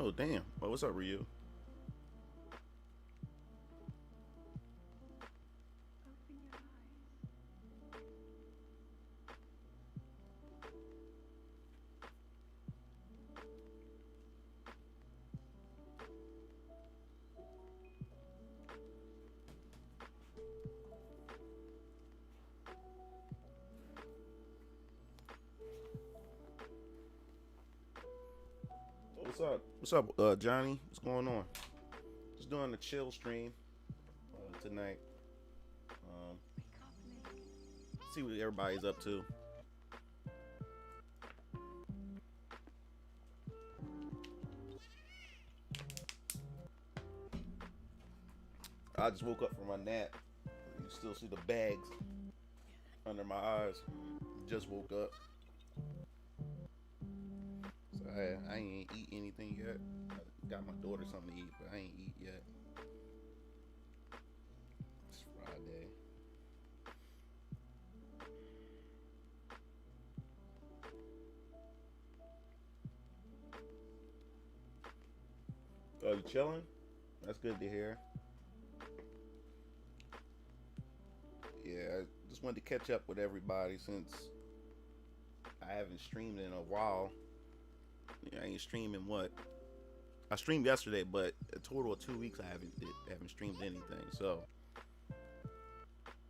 Oh damn. Oh, what's up, Ryu? Open your eyes. Oh, what's up? What's up, Johnny? What's going on? Just doing the chill stream tonight. Um, Wake up, Link. See what everybody's up to. I just woke up from my nap. You still see the bags under my eyes. Just woke up. So I ain't eat anything yet. I got my daughter something to eat, but I ain't eat yet. It's Friday. Oh, you chilling? That's good to hear. Yeah, I just wanted to catch up with everybody since I haven't streamed in a while. Yeah, I ain't streaming what? I streamed yesterday, but a total of 2 weeks I haven't streamed anything. So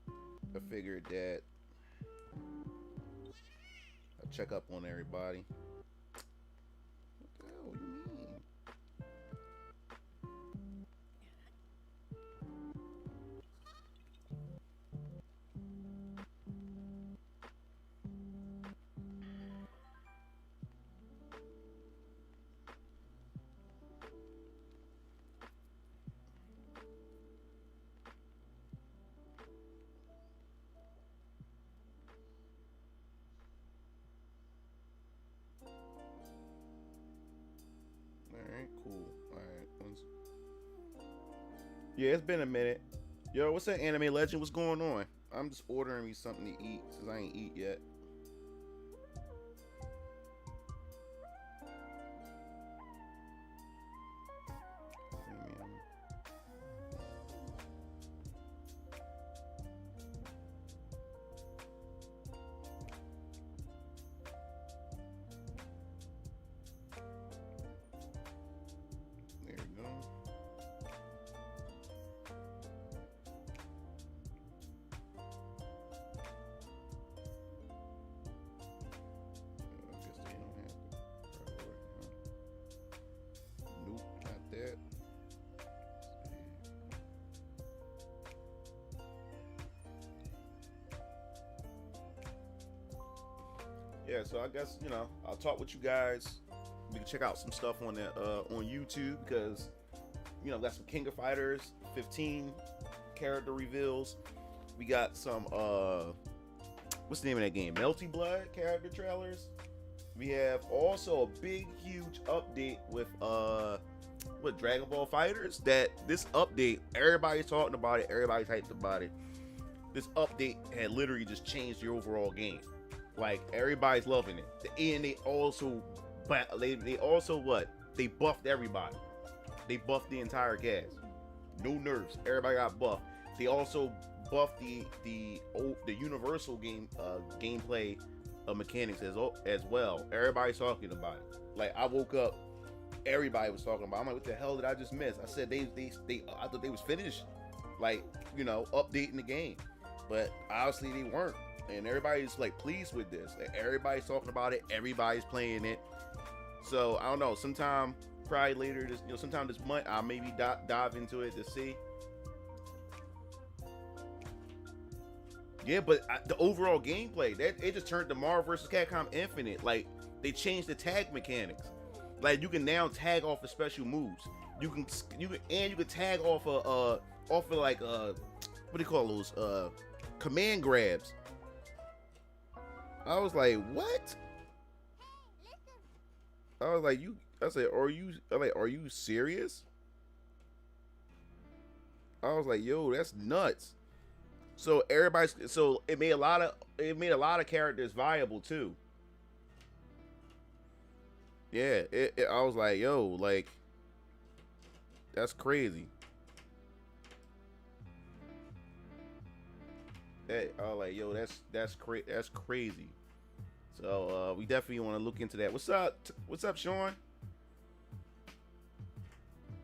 I figured that I'd check up on everybody. What the hell you mean? All right, cool. All right. Yeah, it's been a minute. Yo, what's that anime legend? What's going on? I'm just ordering me something to eat since I ain't eat yet. Premium. There you go. I guess they don't have the priority, huh? Nope, not that. Yeah, so I guess I'll talk with you guys. We can check out some stuff on that on YouTube because got some King of Fighters 15 character reveals. We got some what's the name of that game? Melty Blood character trailers. We have also a big huge update with Dragon Ball Fighters. That this update, everybody's talking about it, everybody's hyped about it. This update had literally just changed the overall game. Like everybody's loving it. And they also what? They buffed everybody. They buffed the entire cast. No nerfs. Everybody got buffed. They also buffed the universal gameplay mechanics as well. Everybody's talking about it. Like I woke up, everybody was talking about it. I'm like, what the hell did I just miss? I said they I thought they was finished, like updating the game, but obviously they weren't. And everybody's like pleased with this. Like, everybody's talking about it. Everybody's playing it. So I don't know. Sometime probably later this, sometime this month, I'll maybe dive into it to see. Yeah, but the overall gameplay, that it just turned to Marvel vs. Capcom Infinite. Like they changed the tag mechanics. Like you can now tag off the special moves. You can tag off like what do you call those command grabs. I was like, what? I was like, I said, are you serious? I was like, yo, that's nuts. So it made a lot of characters viable too. Yeah, I was like, yo, like That's crazy. Hey, oh, like yo, that's crazy. So we definitely want to look into that. What's up? What's up, Sean?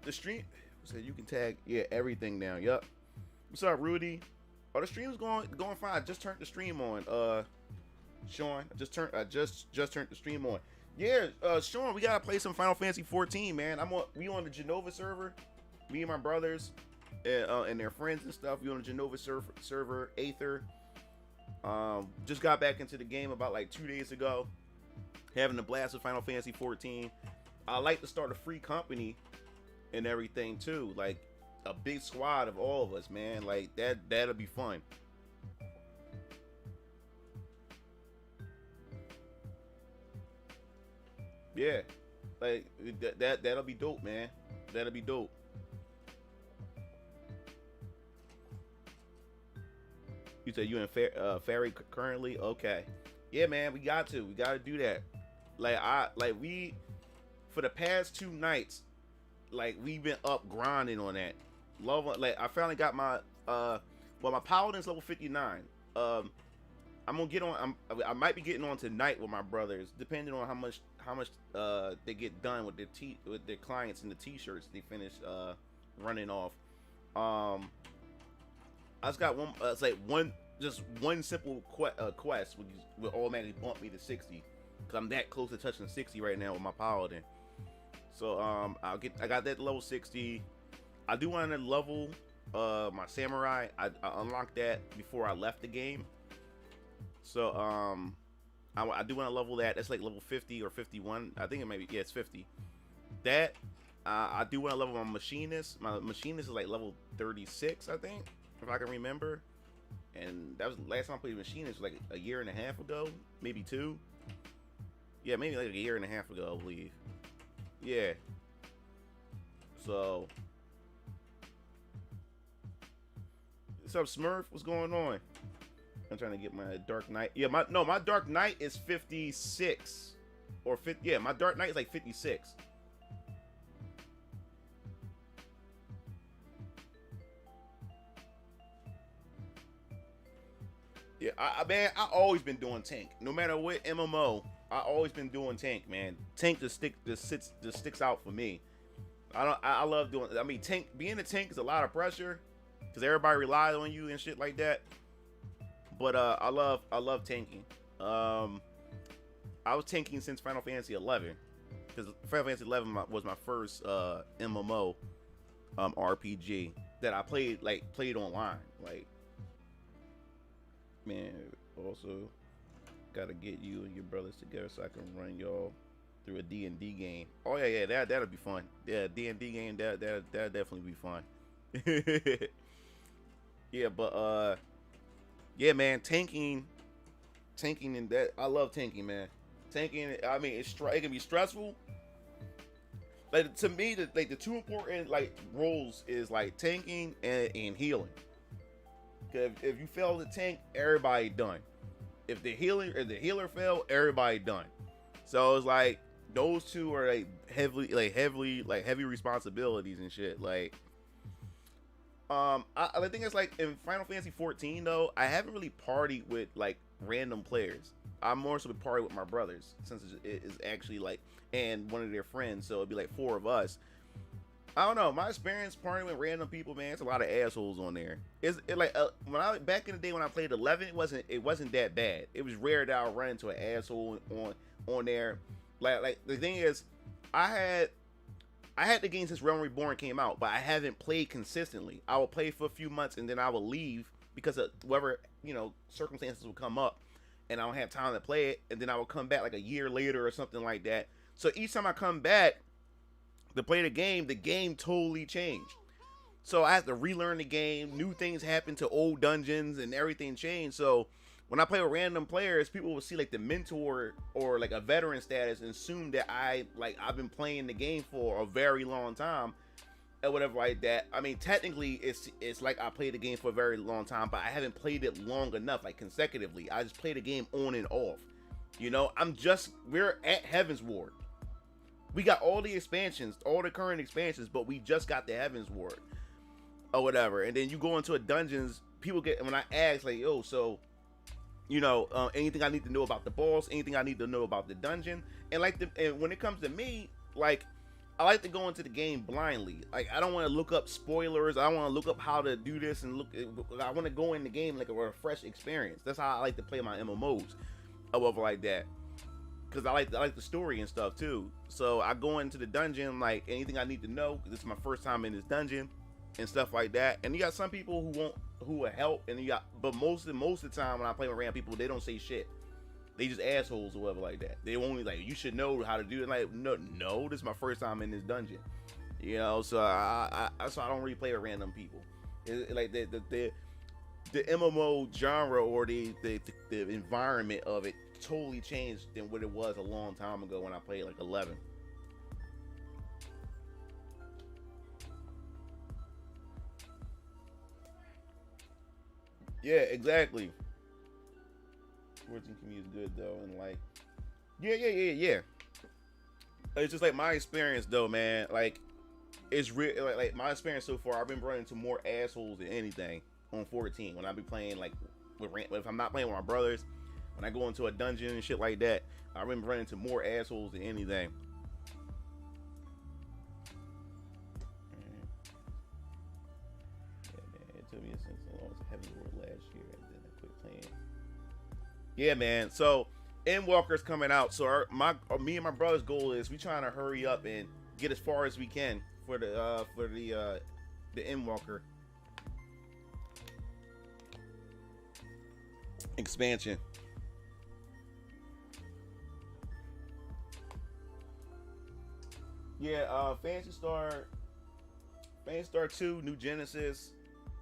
The stream said you can tag everything now. Yup. What's up, Rudy? Oh, the stream's going fine. I just turned the stream on. Sean, I just turned the stream on. Yeah, Sean, we gotta play some Final Fantasy 14, man. We on the Genova server. Me and my brothers and their friends and stuff. We on the Genova server, Aether. Just got back into the game about like 2 days ago. Having a blast with Final Fantasy 14. I like to start a free company and everything too. Like a big squad of all of us, man. Like that'll be fun. Yeah, like that'll be dope, man. That'll be dope. You said you in Ferry currently? Okay. Yeah, man, we got to do that. We for the past 2 nights, like we've been up grinding on that. Like I finally got my my paladin's level 59. I'm gonna get on. I might be getting on tonight with my brothers, depending on how much they get done with their clients and the t-shirts they finish running off. I just got one. It's like one simple quest will automatically bump me to 60, cause I'm that close to touching 60 right now with my paladin. So I got that level 60. I do want to level my samurai. I unlocked that before I left the game. So I do want to level that. That's like level 50 or 51. I think it might be. Yeah, it's 50. That I do want to level my machinist. My machinist is like level 36, I think, if I can remember. And that was the last time I played machinist, like a year and a half ago, maybe 2. Yeah, maybe like a year and a half ago, I believe. Yeah. So, what's up, Smurf? What's going on? I'm trying to get my Dark Knight. Yeah, my Dark Knight is 56 or 50. Yeah, my Dark Knight is like 56. Yeah, man, I always been doing tank. No matter what MMO, I always been doing tank, man. Tank just sticks out for me. I love doing. I mean, being a tank is a lot of pressure because everybody relies on you and shit like that. But I love tanking. I was tanking since Final Fantasy 11 because Final Fantasy 11 was my first MMO RPG that I played online. Like, man, also gotta get you and your brothers together so I can run y'all through a D&D game. Oh yeah, that'll be fun. Yeah, D&D game that'll definitely be fun. Yeah, but yeah, man, tanking and that I love tanking, man. Tanking, I mean, it can be stressful. Like to me, the 2 important like roles is like tanking and healing. Cause if you fail to tank, everybody done. If the healer fail, everybody done. So it's like those two are like heavy responsibilities and shit. Like, I think it's like in Final Fantasy 14 though, I haven't really partied with like random players. I'm more so party with my brothers since it is actually like and one of their friends. So it'd be like 4 of us. I don't know. My experience partying with random people, man, it's a lot of assholes on there. Back in the day when I played 11, it wasn't that bad. It was rare that I would run into an asshole on there. Like the thing is, I had the game since Realm Reborn came out, but I haven't played consistently. I will play for a few months and then I will leave because of whatever circumstances will come up, and I don't have time to play it. And then I will come back like a year later or something like that. So each time I come back to play the game totally changed. So I have to relearn the game. New things happen to old dungeons and everything changed. So when I play with random players, people will see like the mentor or like a veteran status and assume that I've been playing the game for a very long time or whatever like that. I mean, technically it's like I played the game for a very long time, but I haven't played it long enough, like consecutively. I just play the game on and off. We're at Heaven's Ward. We got all the expansions, all the current expansions, but we just got the Heavens Ward or whatever. And then you go into a dungeons, people get, when I ask like, yo, so, you know, anything I need to know about the boss, anything I need to know about the dungeon. And like, and when it comes to me, like, I like to go into the game blindly. Like, I don't want to look up spoilers. I don't want to look up how to do this and look. I want to go in the game like a fresh experience. That's how I like to play my MMOs, or whatever like that. Cause I like the story and stuff too. So I go into the dungeon like anything I need to know. Cause this is my first time in this dungeon and stuff like that. And you got some people who will help, and you got, but most of the time when I play with random people, they don't say shit. They just assholes or whatever like that. They only like, you should know how to do it. Like, no, this is my first time in this dungeon. You know, so I don't really play with random people. Like the MMO genre or the environment of it totally changed than what it was a long time ago when I played like 11. Yeah, exactly. 14 community is good though, and like, yeah. It's just like my experience though, man. Like, it's real. Like my experience so far, I've been running into more assholes than anything on 14. When I be playing like if I'm not playing with my brothers, when I go into a dungeon and shit like that, I've been running into more assholes than anything. Yeah, man, it took me since I was a heavy word last year, and then I quit playing. Yeah, man. So Endwalker's coming out. So me and my brother's goal is we trying to hurry up and get as far as we can for the Endwalker expansion. Yeah, Fantasy Star 2, New Genesis.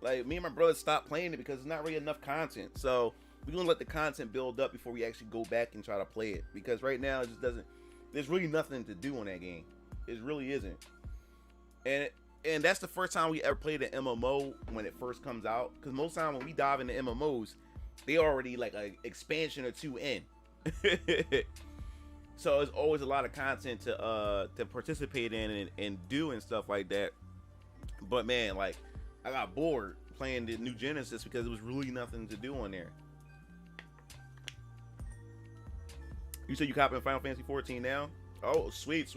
Like, me and my brother stopped playing it because there's not really enough content. So we're gonna let the content build up before we actually go back and try to play it. Because right now it just doesn't. There's really nothing to do on that game. It really isn't. And that's the first time we ever played an MMO when it first comes out. Because most time when we dive into MMOs, they already like an expansion or two in. So there's always a lot of content to participate in and do and stuff like that. But man, like, I got bored playing the New Genesis because there was really nothing to do on there. You said you copping Final Fantasy 14 now? Oh, sweet.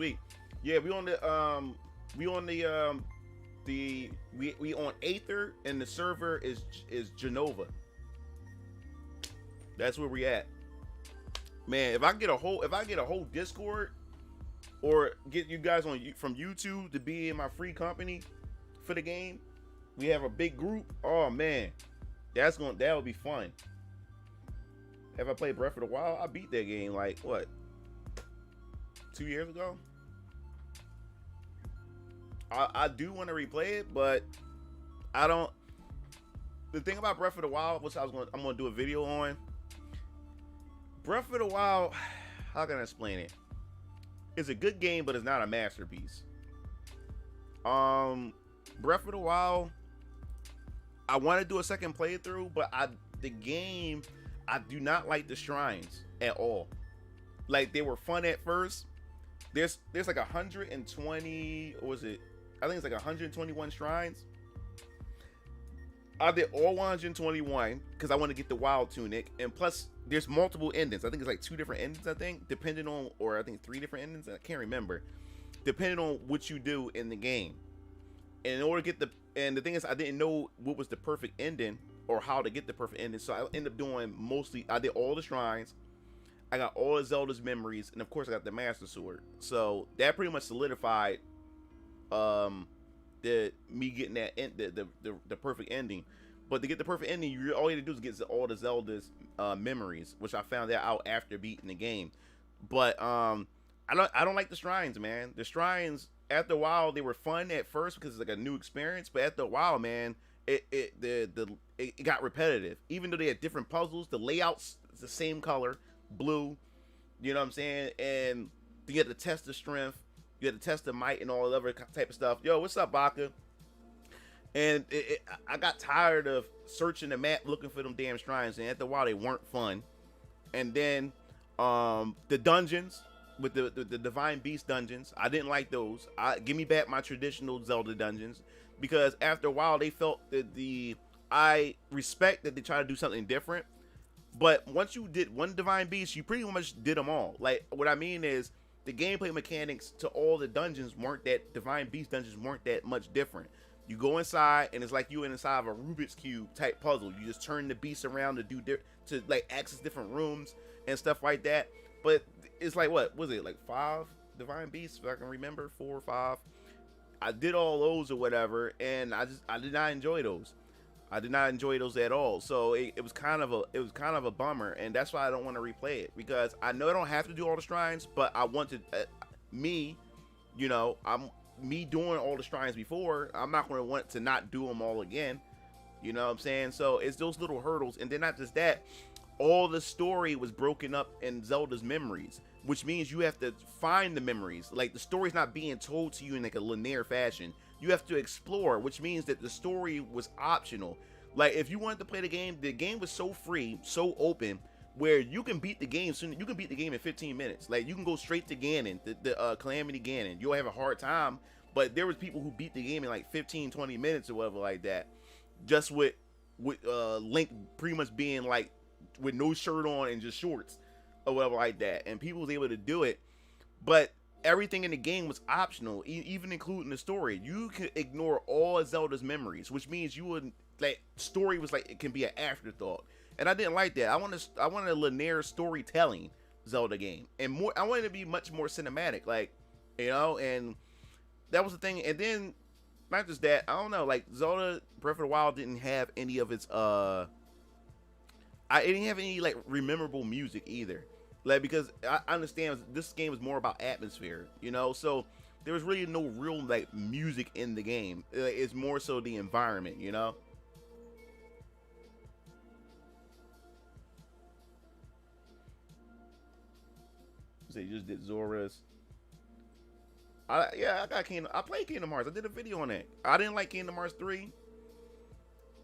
Yeah, we on Aether, and the server is Genova. That's where we at. Man, if I get a whole Discord or get you guys from YouTube to be in my free company for the game, we have a big group. Oh man, that would be fun. Have I played Breath of the Wild? I beat that game like what, 2 years ago. I do want to replay it, but I don't. The thing about Breath of the Wild, which I'm gonna do a video on. Breath of the Wild, how can I explain it? It's a good game, but it's not a masterpiece. Breath of the Wild, I want to do a second playthrough, but I do not like the shrines at all. Like, they were fun at first. There's like 120, or was it? I think it's like 121 shrines. I did all 121 because I want to get the Wild Tunic, and plus there's multiple endings. I think it's like 2 different endings, I think, depending on, or I think 3 different endings. I can't remember, depending on what you do in the game. And in order to get and the thing is, I didn't know what was the perfect ending or how to get the perfect ending. So I ended up doing I did all the shrines. I got all of Zelda's memories, and of course I got the Master Sword. So that pretty much solidified me getting that the perfect ending. But to get the perfect ending, all you have to do is get all the Zelda's memories, which I found that out after beating the game. But I don't like the shrines, man. The shrines, after a while, they were fun at first because it's like a new experience, but after a while, man, it got repetitive. Even though they had different puzzles, the layout's the same color, blue. You know what I'm saying? And you had to test the strength, you had to test the might, and all the other type of stuff. Yo, what's up, Baka? And I got tired of searching the map looking for them damn shrines, and after a while they weren't fun. And then the dungeons, with the Divine Beast dungeons. I didn't like those. Give me back my traditional Zelda dungeons, because after a while they felt that I respect that they try to do something different, but once you did one Divine Beast, you pretty much did them all. Like, what I mean is, the gameplay mechanics to all the dungeons weren't that Divine Beast dungeons weren't that much different. You go inside and it's like you inside of a Rubik's Cube type puzzle. You just turn the beast around to like access different rooms and stuff like that. But it's like, what was it, like 5 Divine Beasts, if I can remember, 4 or 5. I did all those or whatever, and I did not enjoy those. I did not enjoy those at all. So it was kind of a bummer, and that's why I don't want to replay it, because I know I don't have to do all the shrines, but I want to me doing all the shrines before, I'm not going to want to not do them all again. You know what I'm saying? So it's those little hurdles. And then not just that, all the story was broken up in Zelda's memories, which means you have to find the memories. Like, the story's not being told to you in like a linear fashion. You have to explore, which means that the story was optional. Like, if you wanted to play the game was so free, so open, where you can beat the game soon. You can beat the game in 15 minutes. Like, you can go straight to Ganon, the Calamity Ganon. You'll have a hard time, but there was people who beat the game in like 15, 20 minutes or whatever like that, just with Link pretty much being like with no shirt on and just shorts or whatever like that, and people was able to do it. But everything in the game was optional, even including the story. You could ignore all of Zelda's memories, which means you would like story was like, it can be an afterthought. And I didn't like that. I wanted a linear storytelling Zelda game, and more. I wanted it to be much more cinematic, like, and that was the thing. And then not just that, I don't know, like Zelda Breath of the Wild didn't have any of its I didn't have any like memorable music either. Like, because I understand this game is more about atmosphere, so there was really no real like music in the game. It's more so the environment, So you just did Zora's. I got Kingdom. I played Kingdom Hearts. I did a video on that. I didn't like Kingdom Hearts 3.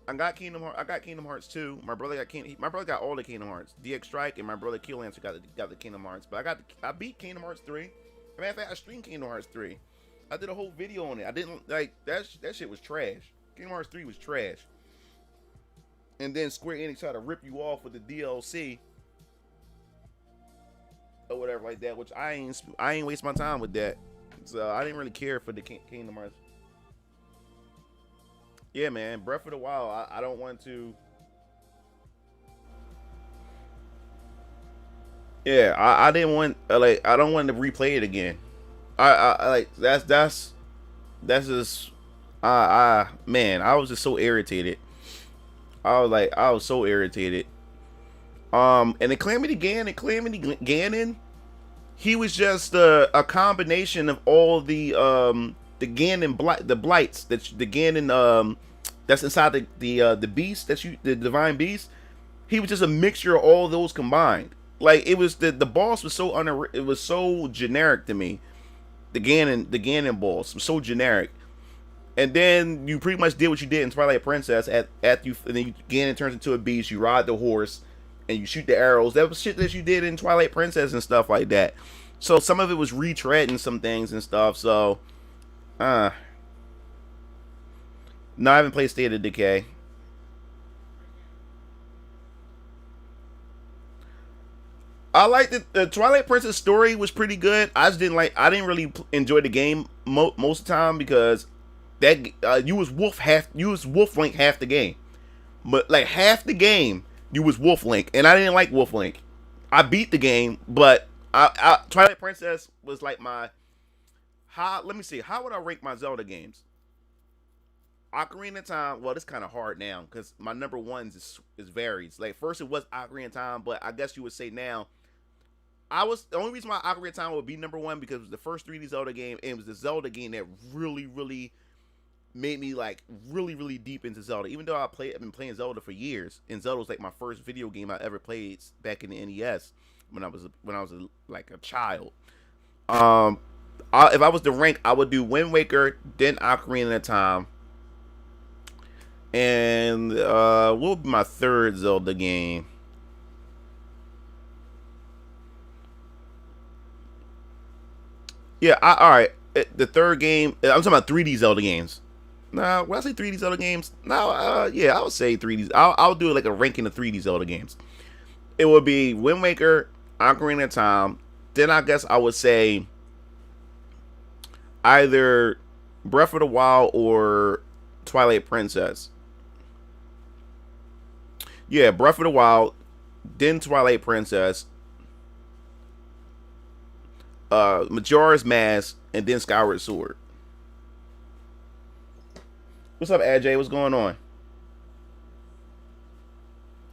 I got Kingdom Hearts 2. My brother got all the Kingdom Hearts. DX Strike and my brother Keelancer got the Kingdom Hearts. But I beat Kingdom Hearts 3. As a matter of fact, I streamed Kingdom Hearts 3. I did a whole video on it. I didn't like that shit was trash. Kingdom Hearts 3 was trash. And then Square Enix tried to rip you off with the DLC or whatever like that, which I ain't waste my time with that. So I didn't really care for the Kingdom Hearts. Yeah, man, Breath of the Wild. I don't want to. Yeah, I didn't want I don't want to replay it again. I like that's just man, I was just so irritated. I was so irritated. And the Calamity Ganon, he was just a combination of all the Ganon the blights the Ganon that's inside the beast the Divine Beast. He was just a mixture of all those combined. Like, it was the boss was so it was so generic to me. The Ganon boss was so generic. And then you pretty much did what you did in Twilight Princess. And then Ganon turns into a beast. You ride the horse and you shoot the arrows. That was shit that you did in Twilight Princess and stuff like that. So some of it was retreading some things and stuff. So, no, I haven't played State of Decay. I liked it. The Twilight Princess story was pretty good. I didn't really enjoy the game most of the time, because that you was Wolf Link half the game, but like half the game you was Wolf Link, and I didn't like Wolf Link. I beat the game, but Twilight Princess was like my let me see, how would I rank my Zelda games? Ocarina of Time. Well, it's kind of hard now because my number ones is varies. Like, first it was Ocarina of Time, but I guess you would say now the only reason why Ocarina of Time would be number one, because it was the first 3D Zelda game, and it was the Zelda game that really, really made me like really, really deep into Zelda. Even though I've been playing Zelda for years, and Zelda was like my first video game I ever played back in the NES when I was like a child. If I was to rank, I would do Wind Waker, then Ocarina of Time, and what would be my third Zelda game? Yeah, all right. The third game, I'm talking about 3D Zelda games. Nah, when I say 3D Zelda games, no, yeah, I would say 3D. I'll do like a ranking of 3D Zelda games. It would be Wind Waker, Ocarina of Time. Then I guess I would say either Breath of the Wild or Twilight Princess. Yeah, Breath of the Wild, then Twilight Princess, Majora's Mask, and then Skyward Sword. What's up, AJ? What's going on?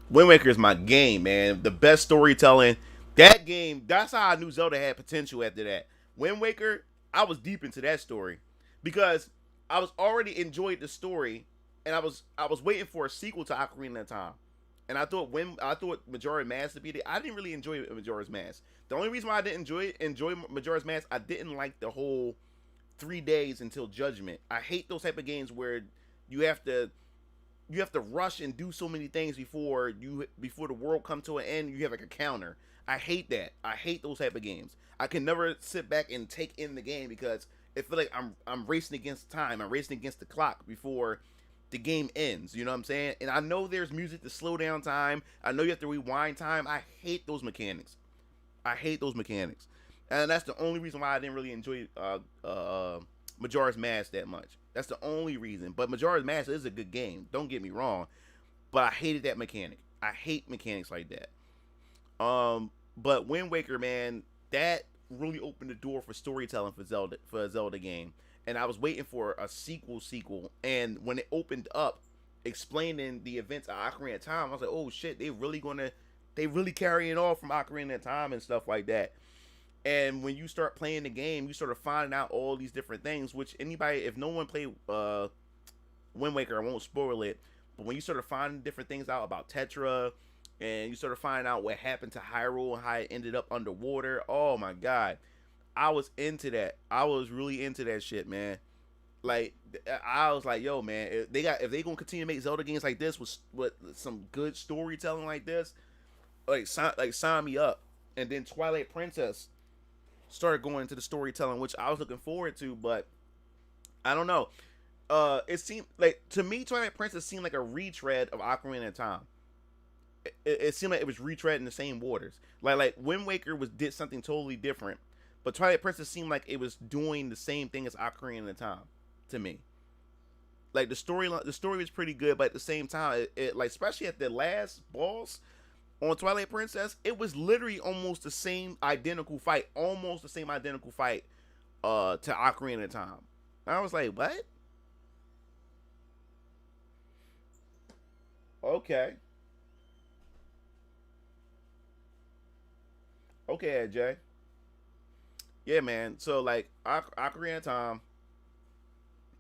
Wind Waker is my game, man. The best storytelling. That game, that's how I knew Zelda had potential after that. Wind Waker, I was deep into that story because I was already enjoyed the story, and I was waiting for a sequel to Ocarina of Time. And I thought Majora's Mask to be there. I didn't really enjoy Majora's Mask. The only reason why I didn't enjoy Majora's Mask, I didn't like the whole 3 days until Judgment. I hate those type of games where you have to you have to rush and do so many things before the world come to an end. You have like a counter. I hate that. I hate those type of games. I can never sit back and take in the game because it feel like I'm racing against time. I'm racing against the clock before the game ends. You know what I'm saying? And I know there's music to slow down time. I know you have to rewind time. I hate those mechanics. I hate those mechanics, and that's the only reason why I didn't really enjoy Majora's Mask that much. That's the only reason. But Majora's Mask is a good game. Don't get me wrong, but I hated that mechanic. I hate mechanics like that. But Wind Waker, man, that really opened the door for storytelling for a Zelda game. And I was waiting for a sequel, and when it opened up, explaining the events of Ocarina of Time, I was like, oh shit, they really carrying off from Ocarina of Time and stuff like that. And when you start playing the game, you sort of finding out all these different things. Which anybody, if no one played Wind Waker, I won't spoil it. But when you sort of find different things out about Tetra, and you sort of find out what happened to Hyrule and how it ended up underwater, oh my god, I was into that. I was really into that shit, man. Like I was like, yo, man, if they gonna continue to make Zelda games like this with some good storytelling like this, sign me up. And then Twilight Princess started going into the storytelling, which I was looking forward to, but I don't know. It seemed like, to me, Twilight Princess seemed like a retread of Ocarina of Time. It seemed like it was retreading the same waters. Like Wind Waker did something totally different, but Twilight Princess seemed like it was doing the same thing as Ocarina of Time to me. Like the story was pretty good, but at the same time, it like, especially at the last boss on Twilight Princess, it was literally almost the same identical fight, to Ocarina of Time. I was like, what? Okay. Okay, Jay. Yeah, man. So like Ocarina of Time,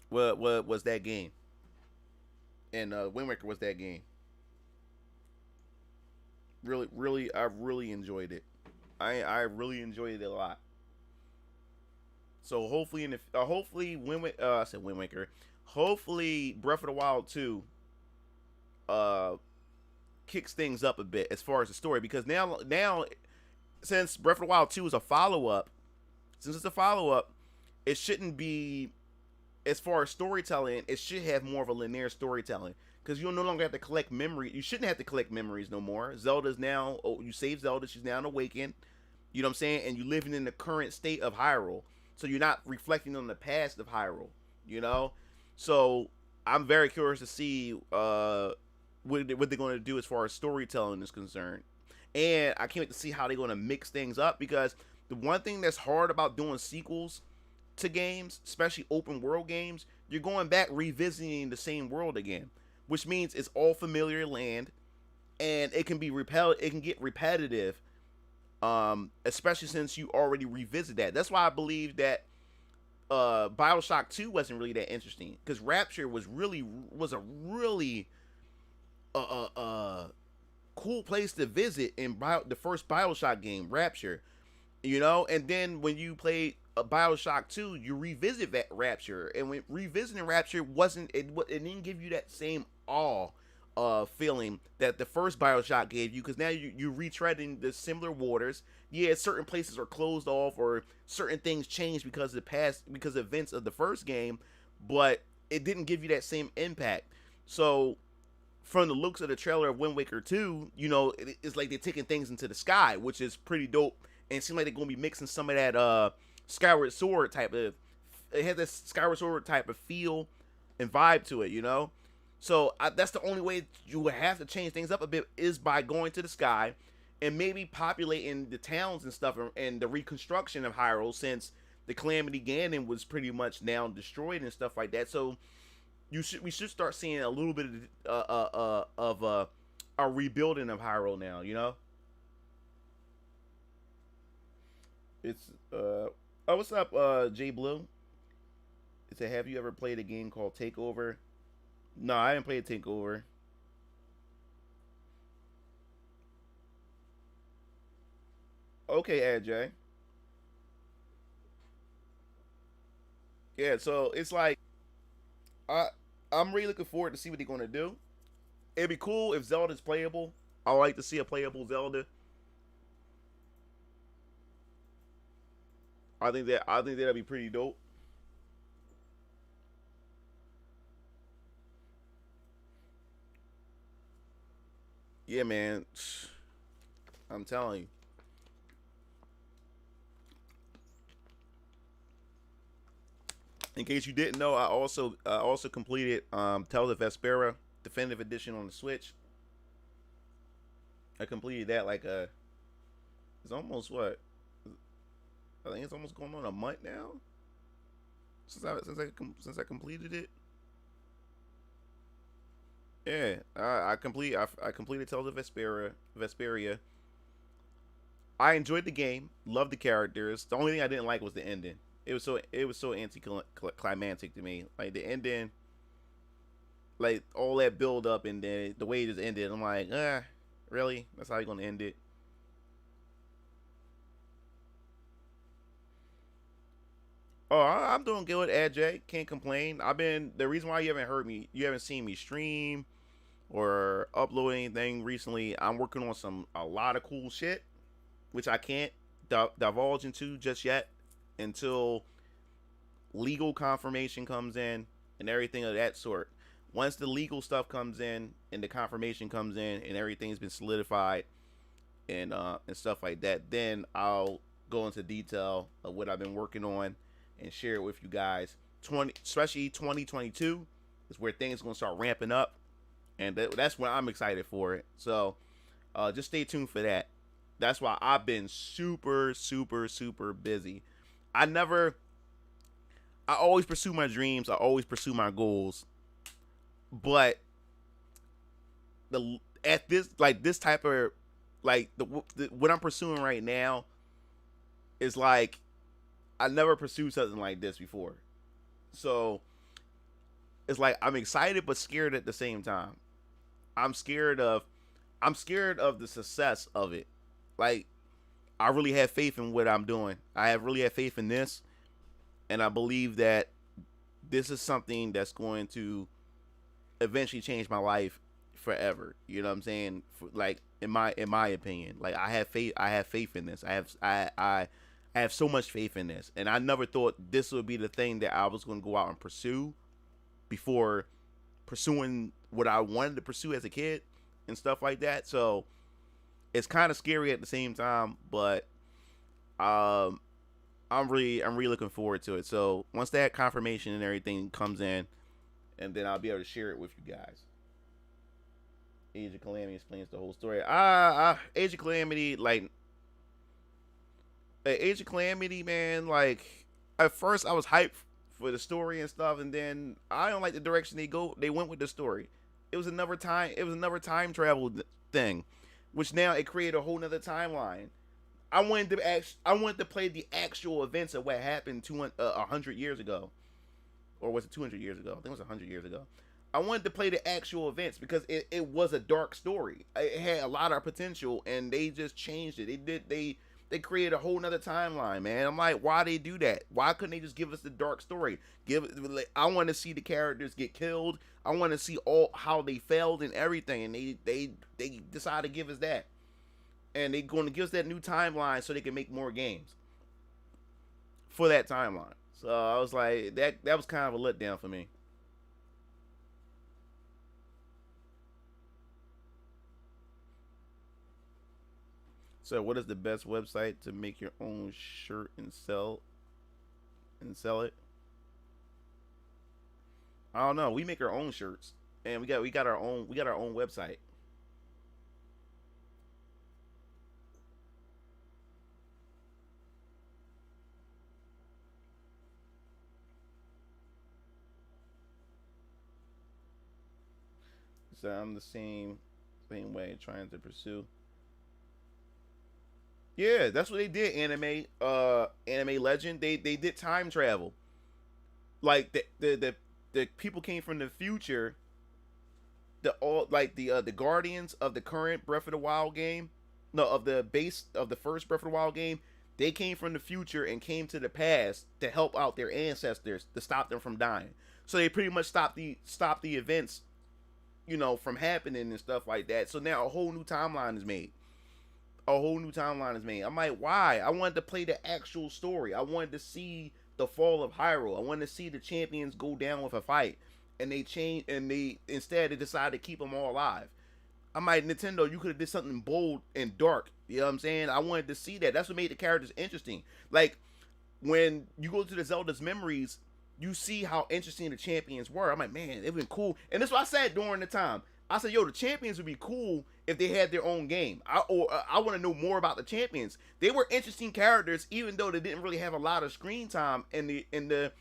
what was that game? And Wind Waker was that game. Really, I really enjoyed it. I really enjoyed it a lot. So hopefully hopefully I said Wind Waker. Hopefully Breath of the Wild 2 uh kicks things up a bit as far as the story, because now since Breath of the Wild 2 is a follow up, since it's a follow up, it shouldn't be, as far as storytelling, it should have more of a linear storytelling, because you'll no longer have to collect memory. You shouldn't have to collect memories no more. Zelda's now, you save Zelda, she's now awakened. You know what I'm saying? And you're living in the current state of Hyrule, so you're not reflecting on the past of Hyrule. You know, so I'm very curious to see what they're going to do as far as storytelling is concerned, and I can't wait to see how they're going to mix things up, because the one thing that's hard about doing sequels to games, especially open world games, you're going back revisiting the same world again, which means it's all familiar land, and it can get repetitive, especially since you already revisit that. That's why I believe that BioShock 2 wasn't really that interesting, because Rapture was a really cool place to visit in the first BioShock game, Rapture. You know, and then when you play BioShock 2, you revisit that Rapture, and when revisiting Rapture it didn't give you that same awe feeling that the first Bioshock gave you, because now you're retreading the similar waters. Yeah, certain places are closed off or certain things change because of the past, because of events of the first game, but it didn't give you that same impact. So from the looks of the trailer of Wind Waker 2, it's like they're taking things into the sky, which is pretty dope. And it seems like they're going to be mixing some of that Skyward Sword type of, it has this Skyward Sword type of feel and vibe to it. So that's the only way you would have to change things up a bit, is by going to the sky and maybe populating the towns and stuff, and the reconstruction of Hyrule, since the Calamity Ganon was pretty much now destroyed and stuff like that. So we should start seeing a little bit of a rebuilding of Hyrule now. It's oh, what's up, J Blue? It said, have you ever played a game called Takeover? No, I haven't played Takeover. Okay, AJ. Yeah, so it's like I I'm really looking forward to see what they're gonna do. It'd be cool if Zelda's playable. I would like to see a playable Zelda. I think that'd be pretty dope. Yeah, man. I'm telling you. In case you didn't know, I also completed Tales of Vespera Definitive Edition on the Switch. I completed that like it's almost what, I think it's almost going on a month now since I completed it. Yeah, I completed Tales of Vesperia. I enjoyed the game, loved the characters. The only thing I didn't like was the ending. It was so anticlimactic to me. Like the ending, like all that build up, and then the way it just ended. I'm like, really? That's how you're gonna end it? Oh, I'm doing good, AJ. Can't complain. I've been the reason why you haven't seen me stream or upload anything recently. I'm working on a lot of cool shit, which I can't divulge into just yet until legal confirmation comes in and everything of that sort. Once the legal stuff comes in and the confirmation comes in and everything's been solidified and stuff like that, then I'll go into detail of what I've been working on and share it with you guys. Especially 2022 is where things are gonna start ramping up, and that's when I'm excited for it. So just stay tuned for that. That's why I've been super, super, super busy. I never, I always pursue my dreams. I always pursue my goals, but the at this like this type of like the what I'm pursuing right now is like I never pursued something like this before. So it's like I'm excited but scared at the same time. I'm scared of I'm scared of the success of it. Like I really have faith in what I'm doing. I have really have faith in this, and I believe that this is something that's going to eventually change my life forever. You know what I'm saying? Like in my opinion, like I have faith. I have faith in this. I have so much faith in this, and I never thought this would be the thing that I was going to go out and pursue before pursuing what I wanted to pursue as a kid and stuff like that. So it's kind of scary at the same time, but um, I'm really looking forward to it. So once that confirmation and everything comes in, and then I'll be able to share it with you guys. Age of Calamity explains the whole story. Age of Calamity, like Age of Calamity, man. Like at first I was hyped for the story and stuff, and then I don't like the direction they went with the story. It was another time travel thing, which now it created a whole nother timeline. I wanted to play the actual events of what happened 100 years ago, or was it 200 years ago? I think it was 100 years ago. I wanted to play the actual events because it was a dark story. It had a lot of potential, and they just changed it. They created a whole nother timeline, man. I'm like, why they do that? Why couldn't they just give us the dark story? I want to see the characters get killed. I want to see all how they failed and everything, and they decided to give us that, and they're going to give us that new timeline so they can make more games for that timeline. So I was like, that was kind of a letdown for me. So, what is the best website to make your own shirt and sell it? I don't know. We make our own shirts, and we got our own website. So I'm the same way trying to pursue. Yeah, that's what they did. Anime Legend. They did time travel. Like the people came from the future. The Guardians of the current Breath of the Wild game, no, of the base of the first Breath of the Wild game, they came from the future and came to the past to help out their ancestors to stop them from dying. So they pretty much stopped the events, from happening and stuff like that. So now a whole new timeline is made. A whole new timeline is made. I'm like, why? I wanted to play the actual story. I wanted to see the fall of Hyrule. I wanted to see the champions go down with a fight, and they changed, and they instead they decided to keep them all alive. I'm like, Nintendo, you could have did something bold and dark. You know what I'm saying? I wanted to see that. That's what made the characters interesting. Like when you go to the Zelda's memories, you see how interesting the champions were. I'm like, man, it would been cool. And that's what I said during the time. I said, yo, the champions would be cool if they had their own game. I want to know more about the champions. They were interesting characters, even though they didn't really have a lot of screen time in the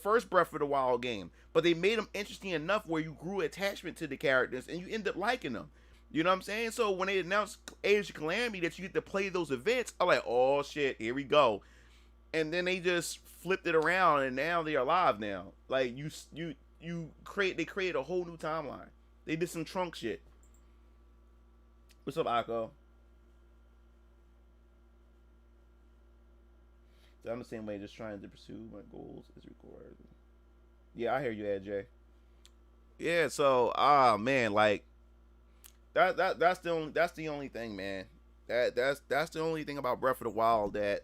first Breath of the Wild game. But they made them interesting enough where you grew attachment to the characters and you end up liking them. You know what I'm saying? So when they announced Age of Calamity that you get to play those events, I'm like, oh shit, here we go. And then they just flipped it around, and now they're alive now. Like they create a whole new timeline. They did some trunk shit. What's up, Akko? So I'm the same way, just trying to pursue my goals is required. Yeah, I hear you, AJ. Yeah, so man, like that's the only thing, man. That's the only thing about Breath of the Wild that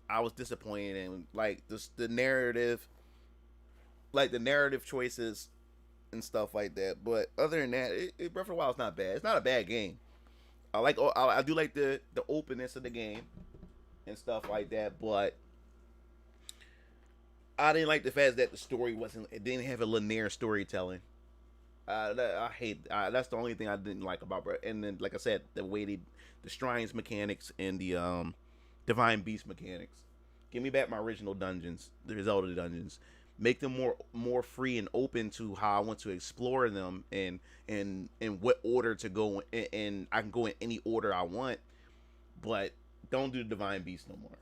I was disappointed in. Like the narrative, like the narrative choices and stuff like that. But other than that, Breath of the Wild is not bad. It's not a bad game. I do like the openness of the game and stuff like that, but I didn't like the fact that the story wasn't. It didn't have a linear storytelling. I hate. That's the only thing I didn't like about Breath. And then, like I said, the shrines mechanics and the divine beast mechanics. Give me back my original dungeons, the Zelda dungeons. Make them more free and open to how I want to explore them and in what order to go in, and I can go in any order I want, but don't do the divine beast no more.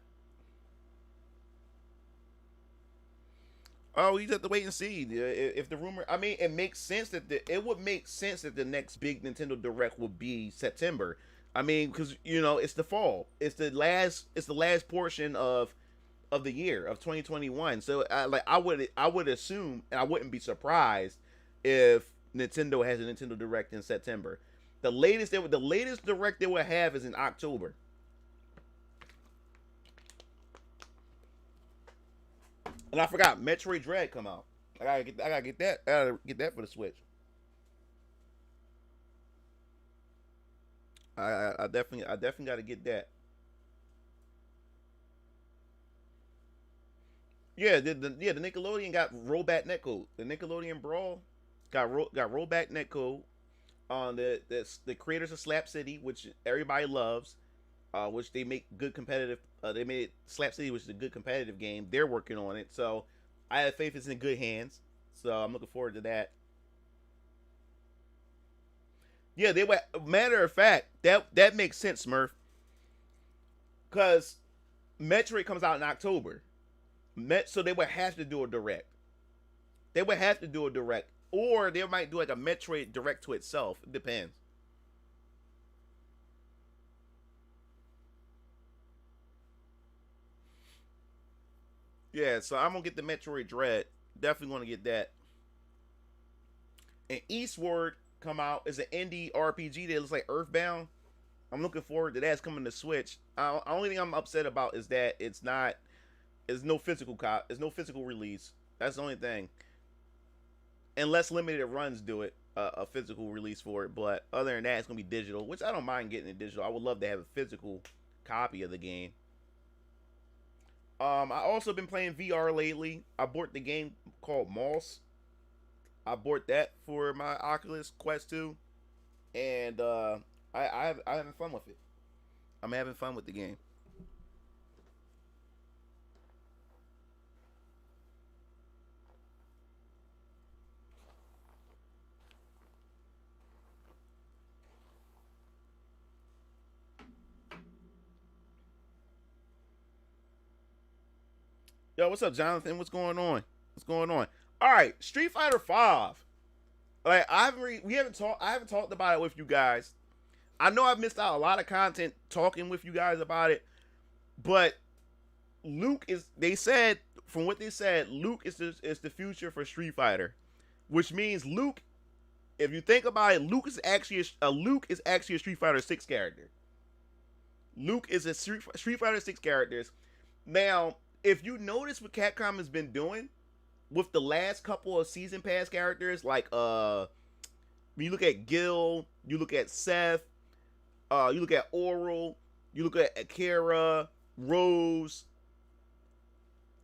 Oh, you just have to wait and see. If the rumor, I mean, it would make sense that the next big Nintendo Direct would be September. I mean, because it's the fall. It's the last portion of the year of 2021. So I would assume, and I wouldn't be surprised if Nintendo has a Nintendo Direct in September. The latest Direct they would have is in October. And I forgot Metroid Dread come out. I gotta get that. I gotta get that for the Switch. I definitely got to get that. Yeah, the Nickelodeon got rollback netcode. The Nickelodeon Brawl got rollback netcode on the creators of Slap City, which everybody loves, which they make good competitive. They made Slap City, which is a good competitive game. They're working on it, so I have faith it's in good hands. So I'm looking forward to that. Yeah, they were. Matter of fact, that makes sense, Smurf, because Metroid comes out in October. So they would have to do a direct. They would have to do a direct, or they might do like a Metroid direct to itself. It depends. Yeah, so I'm gonna get the Metroid Dread. Definitely gonna get that. And Eastward come out is an indie RPG that looks like Earthbound. I'm looking forward to that. It's coming to Switch. Only thing I'm upset about is that it's not. It's no physical cop. It's no physical release. That's the only thing. Unless limited runs do it, a physical release for it. But other than that, it's gonna be digital, which I don't mind getting it digital. I would love to have a physical copy of the game. I also been playing VR lately. I bought the game called Moss. I bought that for my Oculus Quest 2, and I having fun with it. I'm having fun with the game. Yo, what's up, Jonathan? What's going on? What's going on? All right, Street Fighter Five. Like we haven't talked. I haven't talked about it with you guys. I know I've missed out a lot of content talking with you guys about it, but Luke is. They said from what they said, Luke is the future for Street Fighter, which means Luke. If you think about it, Luke is actually a Street Fighter 6 character. Luke is a Street Fighter 6 characters. Now, if you notice what Capcom has been doing with the last couple of season pass characters, like when you look at Gil, you look at Seth, you look at Oral, you look at Akira, Rose,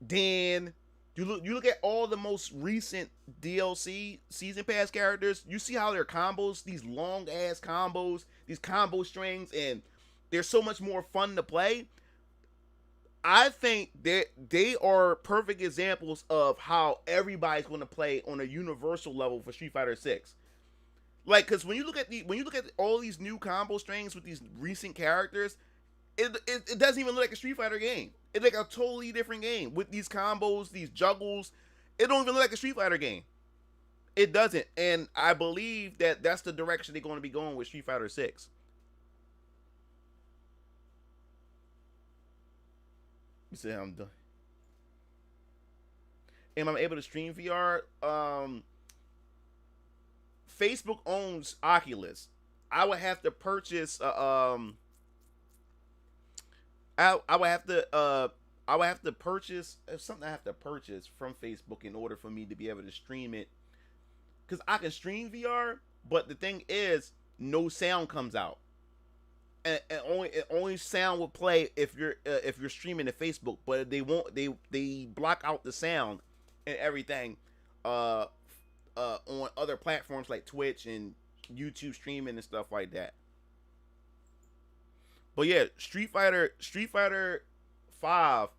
Dan. You look at all the most recent DLC season pass characters. You see how their combos, these long ass combos, these combo strings, and they're so much more fun to play. I think that they are perfect examples of how everybody's going to play on a universal level for Street Fighter 6. Like, because when you look at all these new combo strings with these recent characters, it doesn't even look like a Street Fighter game. It's like a totally different game with these combos, these juggles. It don't even look like a Street Fighter game. It doesn't, and I believe that that's the direction they're going to be going with Street Fighter 6. You see how I'm done. Am I able to stream VR? Facebook owns Oculus. I would have to purchase I would have to purchase something I have to purchase from Facebook in order for me to be able to stream it. Cause I can stream VR, but the thing is, no sound comes out, and only sound will play if you're streaming to Facebook. But they won't. They block out the sound and everything on other platforms like Twitch and YouTube streaming and stuff like that. But yeah, Street Fighter 5,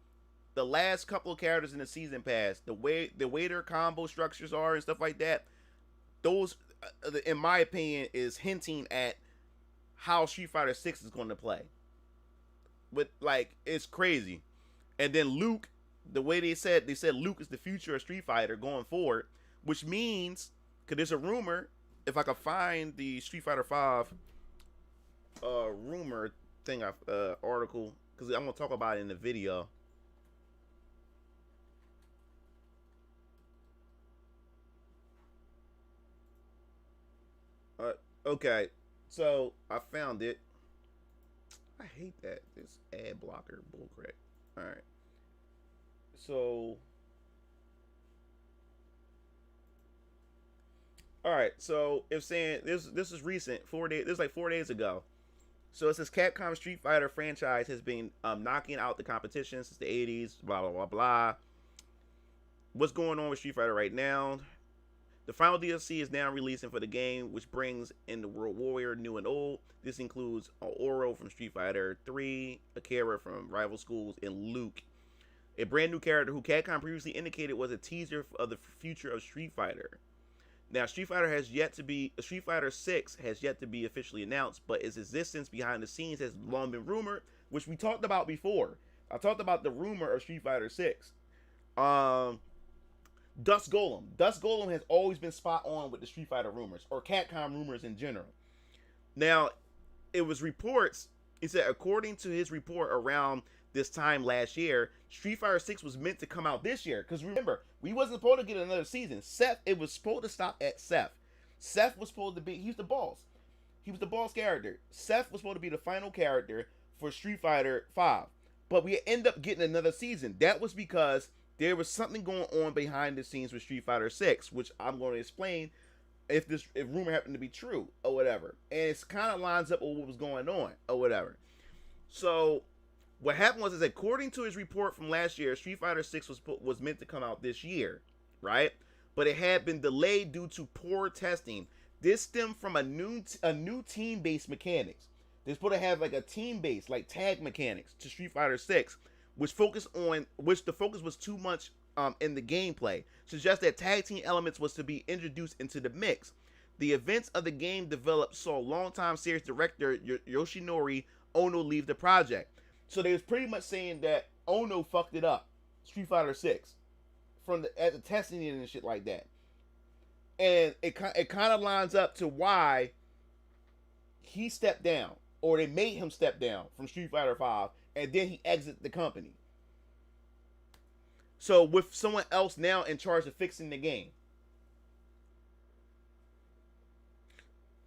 the last couple of characters in the season pass, the way their combo structures are and stuff like that, those, in my opinion, is hinting at how Street Fighter 6 is going to play. But like, it's crazy. And then Luke, the way they said Luke is the future of Street Fighter going forward, which means, because there's a rumor, if I could find the Street Fighter 5 rumor thing, article, because I'm gonna talk about it in the video. Okay, so I found it. I hate that this ad blocker bullcrap. All right, so it's saying this is recent, 4 days. This is like 4 days ago. So it says Capcom Street Fighter franchise has been knocking out the competition since the 80s, blah, blah, blah, blah. What's going on with Street Fighter right now? The final DLC is now releasing for the game, which brings in the World Warrior new and old. This includes Oro from Street Fighter 3, Akira from Rival Schools, and Luke, a brand new character who Capcom previously indicated was a teaser of the future of Street Fighter. Now, Street Fighter 6 has yet to be officially announced, but its existence behind the scenes has long been rumored, which we talked about before. I talked about the rumor of Street Fighter 6. Dust Golem. Dust Golem has always been spot on with the Street Fighter rumors, or Capcom rumors in general. Now, it was reports, he said, according to his report around this time last year. Street Fighter 6 was meant to come out this year. Because remember, we wasn't supposed to get another season. Seth, it was supposed to stop at Seth. Seth was supposed to be, he's the boss. He was the boss character. Seth was supposed to be the final character for Street Fighter 5. But we end up getting another season. That was because there was something going on behind the scenes with Street Fighter 6, which I'm going to explain if rumor happened to be true or whatever. And it kind of lines up with what was going on or whatever. So what happened was, is according to his report from last year, Street Fighter 6 was meant to come out this year, right? But it had been delayed due to poor testing. This stemmed from a new team-based mechanics. They're supposed to have like a team-based, like tag mechanics to Street Fighter 6, which the focus was too much in the gameplay. Suggests that tag team elements was to be introduced into the mix. The events of the game developed saw longtime series director Yoshinori Ono leave the project. So they was pretty much saying that Ono fucked it up, Street Fighter 6, at the testing and shit like that. And it kind of lines up to why he stepped down, or they made him step down from Street Fighter 5, and then he exited the company. So with someone else now in charge of fixing the game.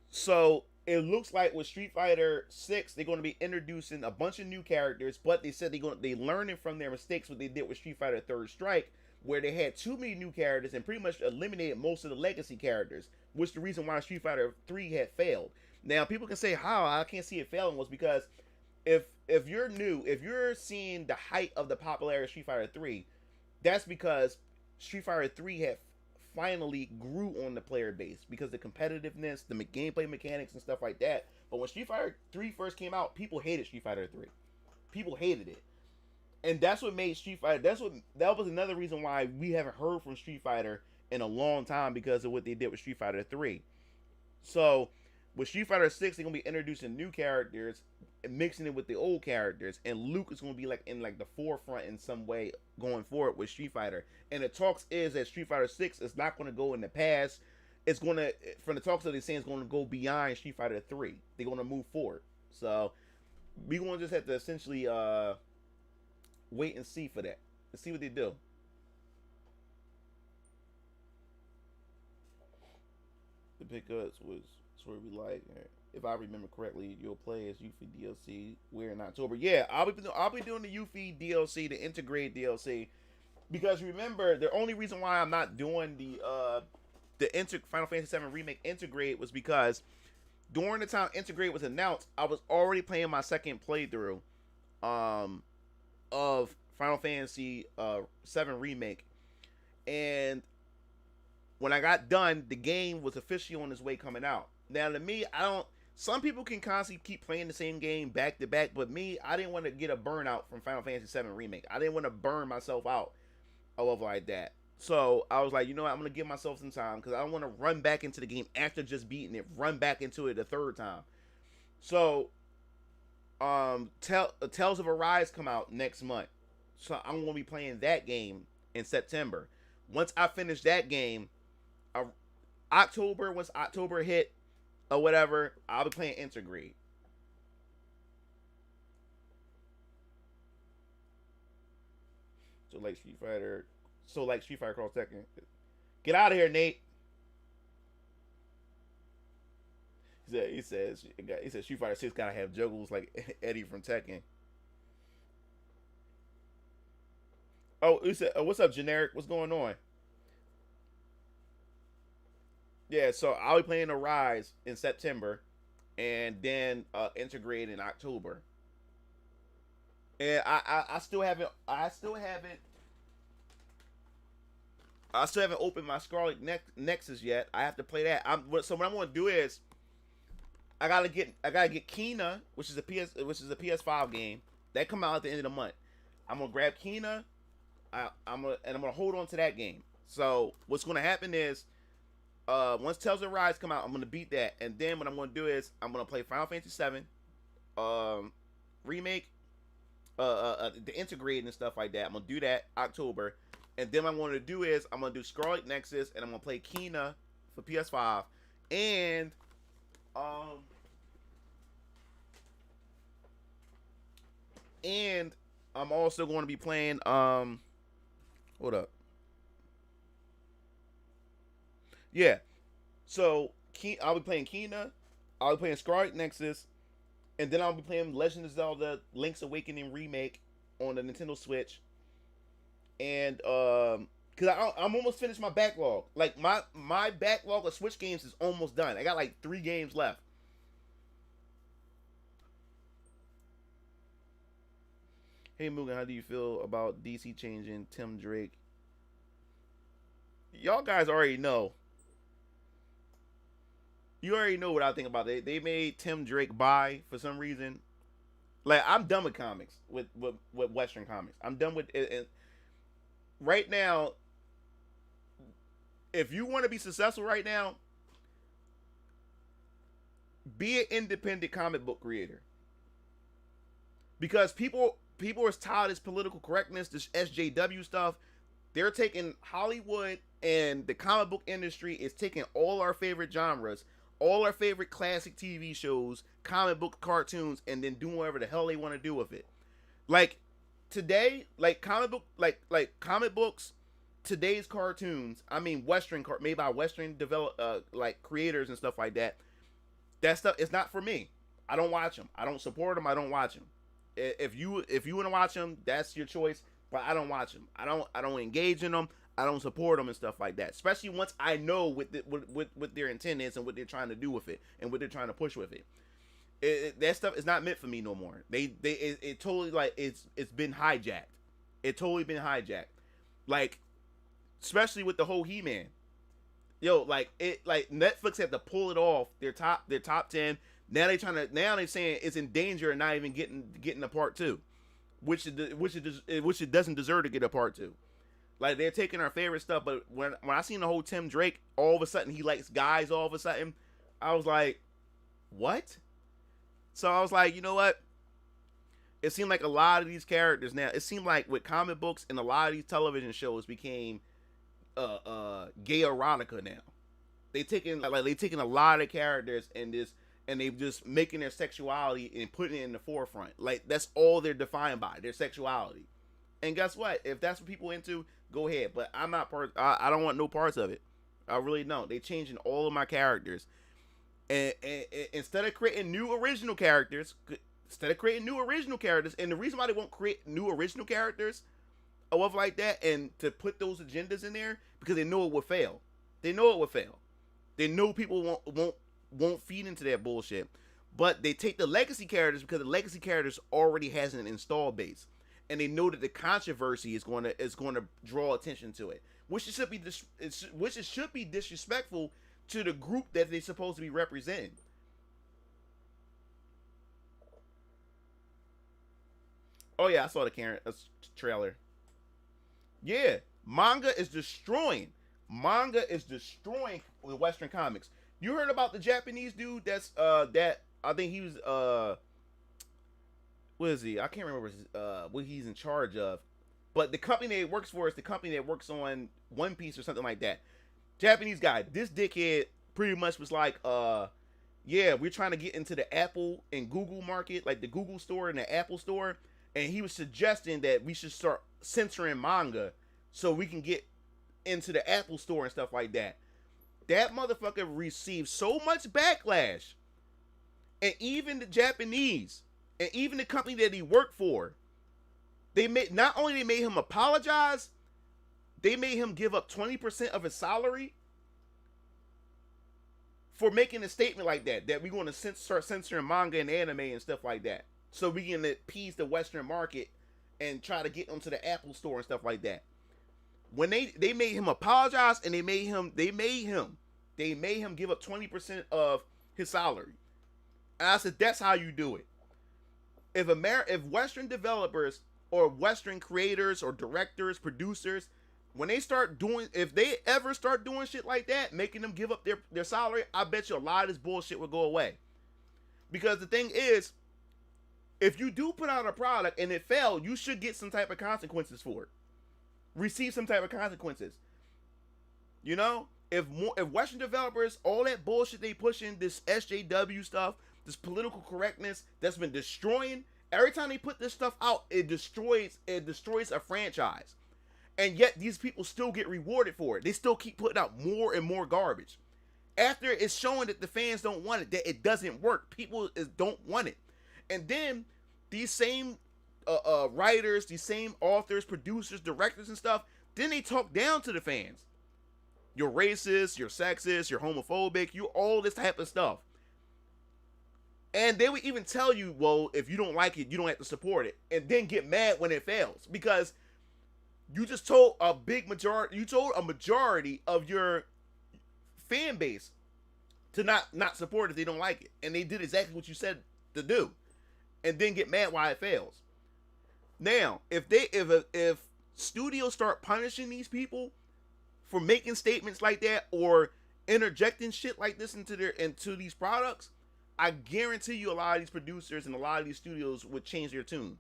So it looks like with Street Fighter 6, they're going to be introducing a bunch of new characters, but they said they learning from their mistakes what they did with Street Fighter Third Strike, where they had too many new characters and pretty much eliminated most of the legacy characters, which is the reason why Street Fighter 3 had failed. Now, people can say, how? I can't see it failing, was because if you're new, if you're seeing the height of the popularity of Street Fighter 3, that's because Street Fighter 3 had finally grew on the player base because the competitiveness, the gameplay mechanics and stuff like that. But when Street Fighter 3 first came out, people hated Street Fighter 3. People hated it. And that's what made Street Fighter, that was another reason why we haven't heard from Street Fighter in a long time, because of what they did with Street Fighter 3. So with Street Fighter 6, they're going to be introducing new characters and mixing it with the old characters, and Luke is going to be like in like the forefront in some way going forward with Street Fighter. And the talks is that Street Fighter 6 is not going to go in the past. It's going to, from the talks that they're saying, it's going to go beyond Street Fighter 3. They're going to move forward. So we're going to just have to essentially wait and see for that. Let's see what they do. The pickups was sort of like, if I remember correctly, you'll play as Yuffie DLC. We're in October. Yeah, I'll be doing the Yuffie DLC, the integrate DLC, because remember, the only reason why I'm not doing the Final Fantasy VII Remake Integrate was because during the time Integrate was announced, I was already playing my second playthrough of Final Fantasy VII Remake, and when I got done, the game was officially on its way coming out. Now, to me, some people can constantly keep playing the same game back to back, but me, I didn't want to get a burnout from Final Fantasy VII Remake. I didn't want to burn myself out of like that. So I was like, you know what, I'm going to give myself some time, because I don't want to run back into the game after just beating it, run back into it a third time. So, Tales of Arise come out next month. So I'm going to be playing that game in September. Once I finish that game, once October hit or whatever, I'll be playing Intergrade. So like Street Fighter Cross Tekken. Get out of here, Nate. He says Street Fighter 6 gotta have juggles like Eddie from Tekken. Oh, he said, what's up, Generic? What's going on? Yeah, so I'll be playing Arise in September, and then Integrate in October. And I still haven't opened my Scarlet Nexus yet. I have to play that. So what I'm gonna do is I gotta get Kina, which is a PS5 game that come out at the end of the month. I'm gonna grab Kina. I'm gonna hold on to that game. So what's gonna happen is, once Tales of Rise come out, I'm gonna beat that, and then what I'm gonna do is I'm gonna play Final Fantasy VII, Remake, the Integrate and stuff like that. I'm gonna do that October, and then what I'm gonna do is I'm gonna do Scarlet Nexus, and I'm gonna play Kina for PS5, and I'm also going to be playing. Hold up. Yeah. So I'll be playing Kena. I'll be playing Scarlet Nexus, and then I'll be playing Legend of Zelda: Link's Awakening remake on the Nintendo Switch. And because I'm almost finished my backlog. Like my backlog of Switch games is almost done. I got like 3 games left. Hey Mugen, how do you feel about DC changing Tim Drake? Y'all guys already know. You already know what I think about it. They made Tim Drake bi for some reason. Like I'm done with comics, with Western comics. I'm done with it. And right now, if you want to be successful right now, be an independent comic book creator. Because people are tired of this political correctness, this SJW stuff. They're taking Hollywood and the comic book industry is taking all our favorite genres, all our favorite classic TV shows, comic book cartoons, and then doing whatever the hell they want to do with it. Like today, like comic books, today's cartoons. I mean, made by Western like creators and stuff like that. That stuff is not for me. I don't watch them. I don't support them. I don't watch them. If you want to watch them, that's your choice. But I don't watch them. I don't engage in them. I don't support them and stuff like that. Especially once I know what their intent is and what they're trying to do with it and what they're trying to push with it. That stuff is not meant for me no more. It totally like it's been hijacked. It totally been hijacked. Like especially with the whole He-Man. Yo, like Netflix had to pull it off their top 10. Now they're saying it's in danger and not even getting a part 2, which it doesn't deserve to get a part 2. Like they're taking our favorite stuff, but when I seen the whole Tim Drake, all of a sudden he likes guys. All of a sudden, I was like, what? So I was like, you know what? It seemed like a lot of these characters now. It seemed like with comic books and a lot of these television shows became gay erotica now. They taking a lot of characters and they just making their sexuality and putting it in the forefront. Like that's all they're defined by, their sexuality. And guess what? If that's what people into, go ahead. But I'm not I don't want no parts of it. I really don't. They changing all of my characters, and instead of creating new original characters, and the reason why they won't create new original characters or stuff like that, and to put those agendas in there because they know it would fail. They know it would fail. They know people won't feed into that bullshit. But they take the legacy characters because the legacy characters already has an install base, and they know that the controversy is going to draw attention to it, which it should be disrespectful to the group that they're supposed to be representing. Oh yeah, I saw the trailer. Yeah, manga is destroying. Manga is destroying the Western comics. You heard about the Japanese dude that I think he was what is he? I can't remember what he's in charge of. But the company that he works for is the company that works on One Piece or something like that. Japanese guy. This dickhead pretty much was like, yeah, we're trying to get into the Apple and Google market, like the Google store and the Apple store. And he was suggesting that we should start censoring manga so we can get into the Apple store and stuff like that. That motherfucker received so much backlash. And even the Japanese, and even the company that he worked for, not only they made him apologize, they made him give up 20% of his salary for making a statement like that we're going to start censoring manga and anime and stuff like that, so we can appease the Western market and try to get onto the Apple store and stuff like that. When they made him apologize, and they made him give up 20% of his salary. And I said, that's how you do it. If Western developers or Western creators or directors, producers, if they ever start doing shit like that, making them give up their salary, I bet you a lot of this bullshit will go away. Because the thing is, if you do put out a product and it failed, you should get some type of consequences for it. Receive some type of consequences. You know, if Western developers, all that bullshit they pushing, this SJW stuff, this political correctness that's been destroying Every time they put this stuff out, it destroys a franchise. And yet these people still get rewarded for it. They still keep putting out more and more garbage. After it's showing that the fans don't want it, that it doesn't work, people don't want it. And then these same writers, these same authors, producers, directors and stuff, then they talk down to the fans. You're racist, you're sexist, you're homophobic, you all this type of stuff. And they would even tell you, well, if you don't like it, you don't have to support it. And then get mad when it fails. Because you just told a majority of your fan base to not support it if they don't like it. And they did exactly what you said to do. And then get mad why it fails. Now, if studios start punishing these people for making statements like that or interjecting shit like this into these products, I guarantee you a lot of these producers and a lot of these studios would change their tune.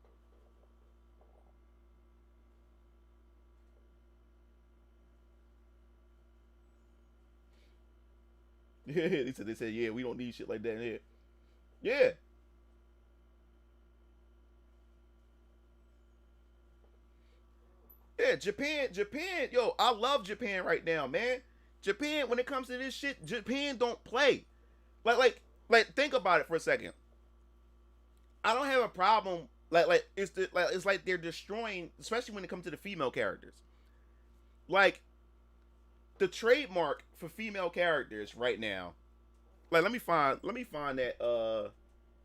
They said, yeah, we don't need shit like that in here. Yeah. Yeah, Japan, yo, I love Japan right now, man. Japan, when it comes to this shit, Japan don't play. Like, think about it for a second. I don't have a problem. It's like they're destroying, especially when it comes to the female characters. Like, the trademark for female characters right now. Like, let me find that.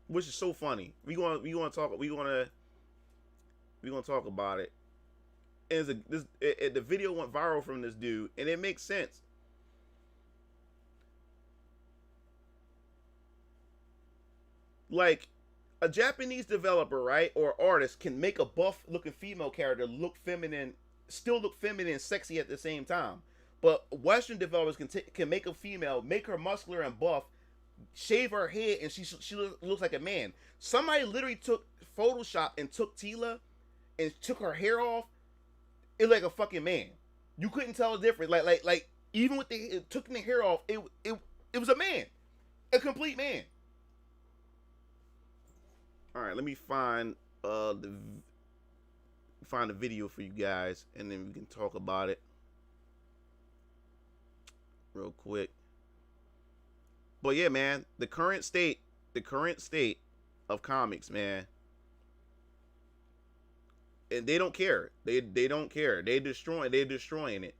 Which is so funny. We gonna talk about it. And the video went viral from this dude, and it makes sense. Like, a Japanese developer, right, or artist can make a buff-looking female character look feminine, still look feminine and sexy at the same time. But Western developers can make a female, make her muscular and buff, shave her head, and she looks like a man. Somebody literally took Photoshop and took Tila and took her hair off. It like a fucking man. You couldn't tell the difference. Like even with took the hair off, it was a man, a complete man. All right, let me find the video for you guys, and then we can talk about it real quick. But yeah, man, the current state of comics, man. And they don't care. They don't care. They're destroying it.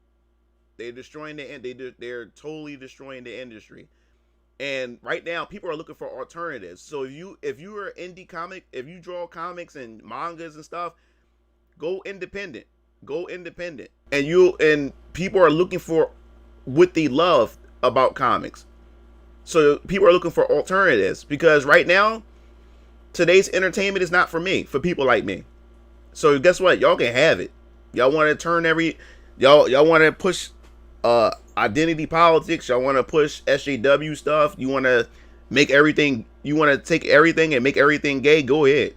They're destroying they're totally destroying the industry. And right now, people are looking for alternatives. So if you are indie comic, if you draw comics and mangas and stuff, go independent. And people are looking for what they love about comics. So people are looking for alternatives, because right now, today's entertainment is not for me, for people like me. So guess what? Y'all can have it. Y'all want to turn y'all want to push identity politics. Y'all want to push SJW stuff. You want to make everything. You want to take everything and make everything gay. Go ahead.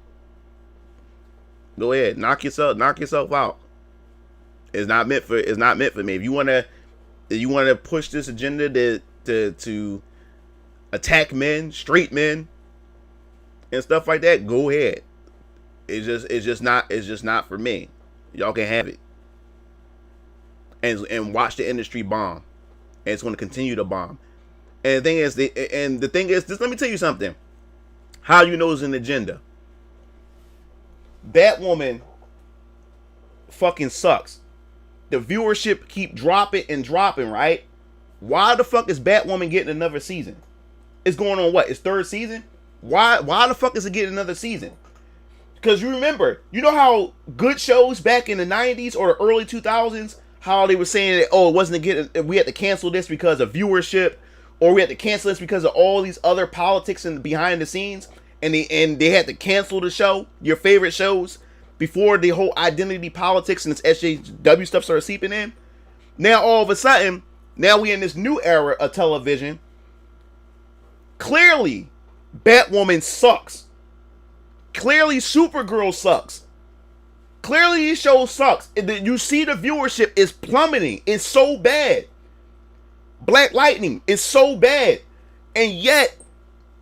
Knock yourself out. It's not meant for me. If you want to push this agenda to attack men, straight men, and stuff like that, go ahead. It's just not for me. Y'all can have it. And watch the industry bomb. And it's going to continue to bomb. And the thing is, just let me tell you something. How you know it's an agenda. Batwoman fucking sucks. The viewership keep dropping, right? Why the fuck is Batwoman getting another season? It's going on what? Its third season? Why the fuck is it getting another season? Because you remember, you know how good shows back in the 90s or the early 2000s, how they were saying that, oh, it wasn't we had to cancel this because of viewership, or we had to cancel this because of all these other politics and behind the scenes, and they had to cancel the show, your favorite shows, before the whole identity politics and this SJW stuff started seeping in. Now all of a sudden, now we in this new era of television. Clearly, Batwoman sucks. Clearly, Supergirl sucks. Clearly, these shows sucks. You see the viewership is plummeting. It's so bad. Black Lightning is so bad. And yet,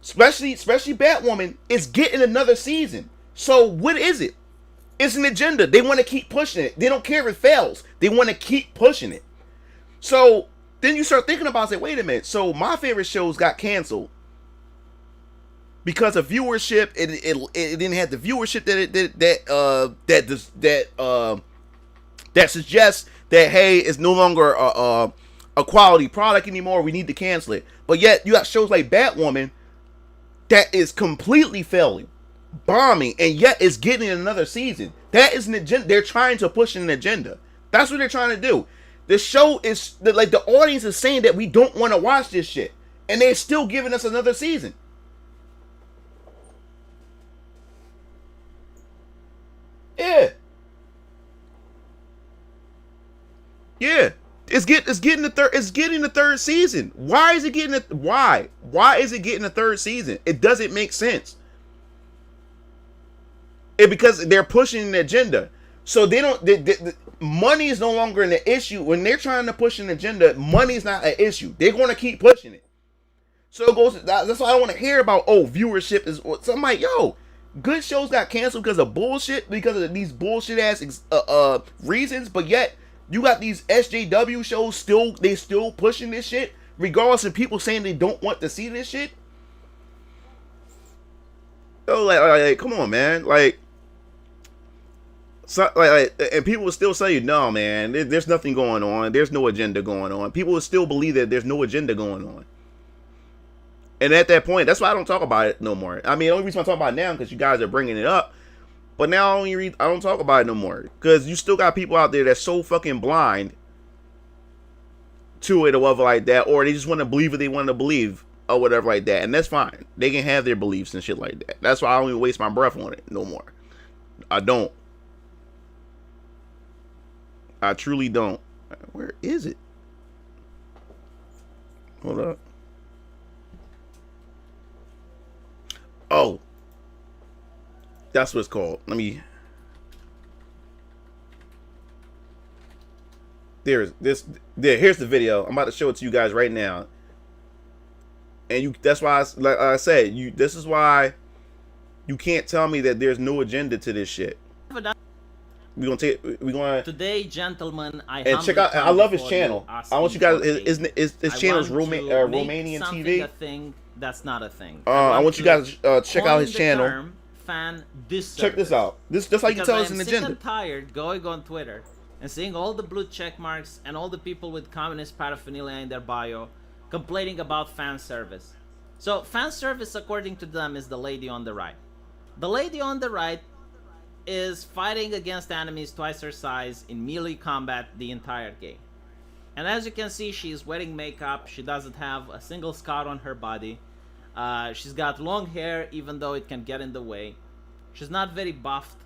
especially Batwoman, is getting another season. So what is it? It's an agenda. They want to keep pushing it. They don't care if it fails. They want to keep pushing it. So then you start thinking about, say, wait a minute. So my favorite shows got canceled because of viewership. It didn't have the viewership that suggests that, hey, it's no longer a quality product anymore. We need to cancel it. But yet you got shows like Batwoman that is completely failing, bombing, and yet it's getting another season. That is an agenda. They're trying to push an agenda. That's what they're trying to do. The show is like, the audience is saying that we don't want to watch this shit, and they're still giving us another season. Yeah. Yeah. It's getting the third season. Why is it getting Why is it getting a third season? It doesn't make sense. Because they're pushing an agenda. So money is no longer an issue. When they're trying to push an agenda, money is not an issue. They're going to keep pushing it. So it goes. That's why I don't want to hear about, viewership is. So I'm like, yo, good shows got canceled because of bullshit, because of these bullshit ass reasons. But yet you got these SJW shows still pushing this shit, regardless of people saying they don't want to see this shit. Oh, like come on, man, like. So, and people will still say, no, man, there's nothing going on. There's no agenda going on. People will still believe that there's no agenda going on. And at that point, that's why I don't talk about it no more. I mean, the only reason I talk about it now is because you guys are bringing it up. But now I don't talk about it no more. Because you still got people out there that's so fucking blind to it or whatever like that. Or they just want to believe what they want to believe or whatever like that. And that's fine. They can have their beliefs and shit like that. That's why I don't even waste my breath on it no more. I don't. I truly don't. Where is it? Hold up. Oh. That's what it's called. Let me. Here's the video. I'm about to show it to you guys right now. And that's why, like I said, this is why you can't tell me that there's no agenda to this shit. We're gonna today, gentlemen. And check out. I love his channel. I want you guys. His channel's Romanian TV. A thing that's not a thing. I want you guys check out his channel. Check this out. This just like you tell us an agenda. I'm tired going on Twitter and seeing all the blue check marks and all the people with communist paraphernalia in their bio complaining about fan service. So fan service, according to them, is the lady on the right. The lady on the right is fighting against enemies twice her size in melee combat the entire game. And as you can see, she's wearing makeup. She doesn't have a single scar on her body. She's got long hair, even though it can get in the way. She's not very buffed.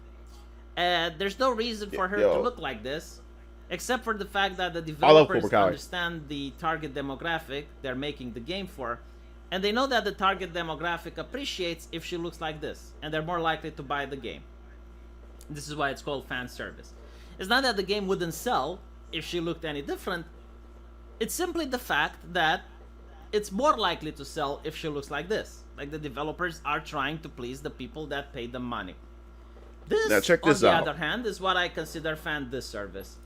There's no reason for her to look like this, except for the fact that the developers understand the target demographic they're making the game for, and they know that the target demographic appreciates if she looks like this, and they're more likely to buy the game. This is why it's called fan service. It's not that the game wouldn't sell if she looked any different. It's simply the fact that it's more likely to sell if she looks like this. Like, the developers are trying to please the people that pay them money. This, on the other hand, is what I consider fan disservice.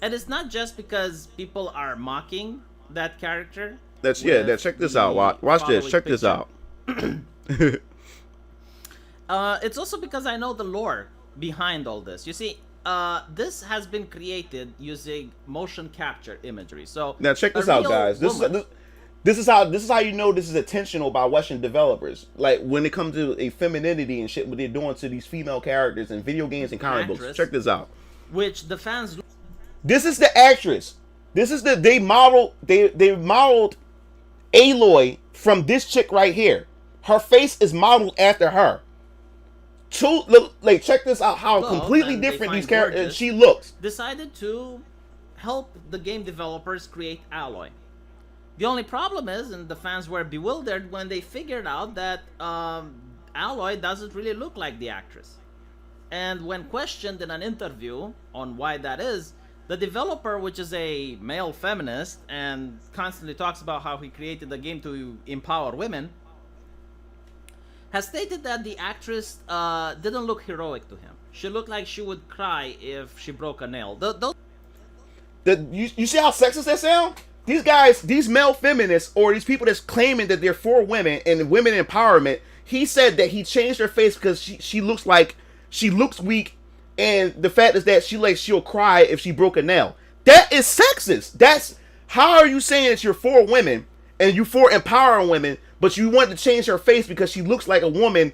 And it's not just because people are mocking that character. Check this out. Watch this. Check this out. It's also because I know the lore behind all this. You see, this has been created using motion capture imagery. So now check this out, guys. This is how you know this is intentional by Western developers. Like, when it comes to a femininity and shit, what they're doing to these female characters in video games and comic books. Check this out. Which the fans. This is the actress. This is they modeled Aloy from this chick right here. Her face is modeled after her. Check this out, how completely different these characters she looks. Decided to help the game developers create Aloy. The only problem is, and the fans were bewildered when they figured out that Aloy doesn't really look like the actress. And when questioned in an interview on why that is, the developer, which is a male feminist and constantly talks about how he created the game to empower women, has stated that the actress didn't look heroic to him. She looked like she would cry if she broke a nail. You see how sexist that sound? These guys, these male feminists, or these people that's claiming that they're for women and women empowerment, he said that he changed her face because she looks weak, and the fact is that she'll cry if she broke a nail. That is sexist. That's how are you saying that you're for women and you for empowering women, but you want to change her face because she looks like a woman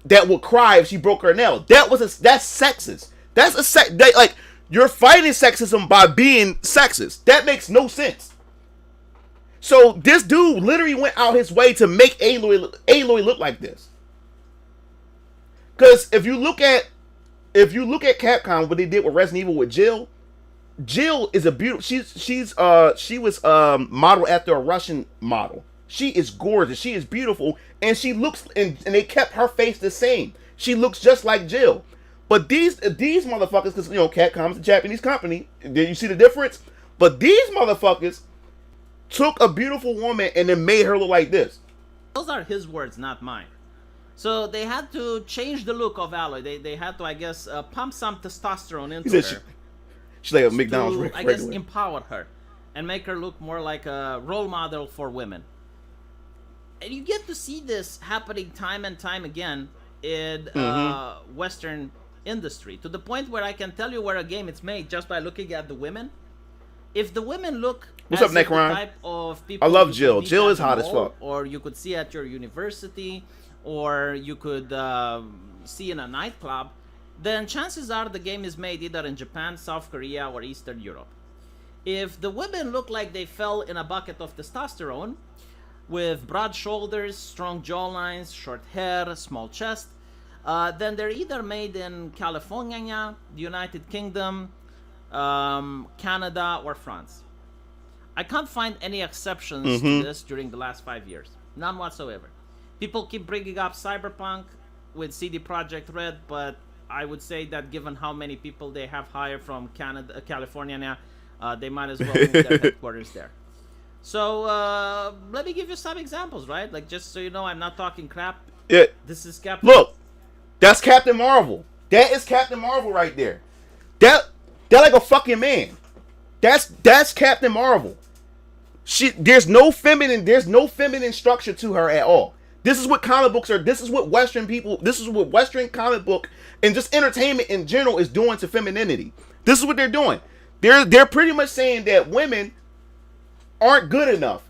that would cry if she broke her nail? That's sexist. Like, you're fighting sexism by being sexist. That makes no sense. So this dude literally went out his way to make Aloy look like this. Because if you look at Capcom, what they did with Resident Evil with Jill is a beautiful. She was modeled after a Russian model. She is gorgeous. She is beautiful, and she looks and they kept her face the same. She looks just like Jill. But these motherfuckers, because Capcom's a Japanese company. Did you see the difference? But these motherfuckers took a beautiful woman and then made her look like this. Those are his words, not mine. So they had to change the look of Aloy. They had to, I guess, pump some testosterone into her. She's like a McDonald's to, regular. I guess, empower her and make her look more like a role model for women. And you get to see this happening time and time again in Western industry, to the point where I can tell you where a game is made just by looking at the women. If the women look What's up, the Necron? type of people I love you Jill. could meet Jill at is the hot as mall, fuck. or you could see at your university, or you could see in a nightclub, then chances are the game is made either in Japan, South Korea, or Eastern Europe. If the women look like they fell in a bucket of testosterone, with broad shoulders, strong jawlines, short hair, small chest, then they're either made in California, the United Kingdom, Canada, or France. I can't find any exceptions to this during the last 5 years. None whatsoever. People keep bringing up Cyberpunk with CD Projekt Red, but I would say that given how many people they have hired from California now, they might as well move their headquarters there. So let me give you some examples, right? Like, just so you know, I'm not talking crap. Yeah. This is Captain. Look, that's Captain Marvel. That is Captain Marvel right there. That like a fucking man. That's Captain Marvel. There's no feminine structure to her at all. This is what comic books are. This is what Western comic book and just entertainment in general is doing to femininity. This is what they're doing. They're pretty much saying that women aren't good enough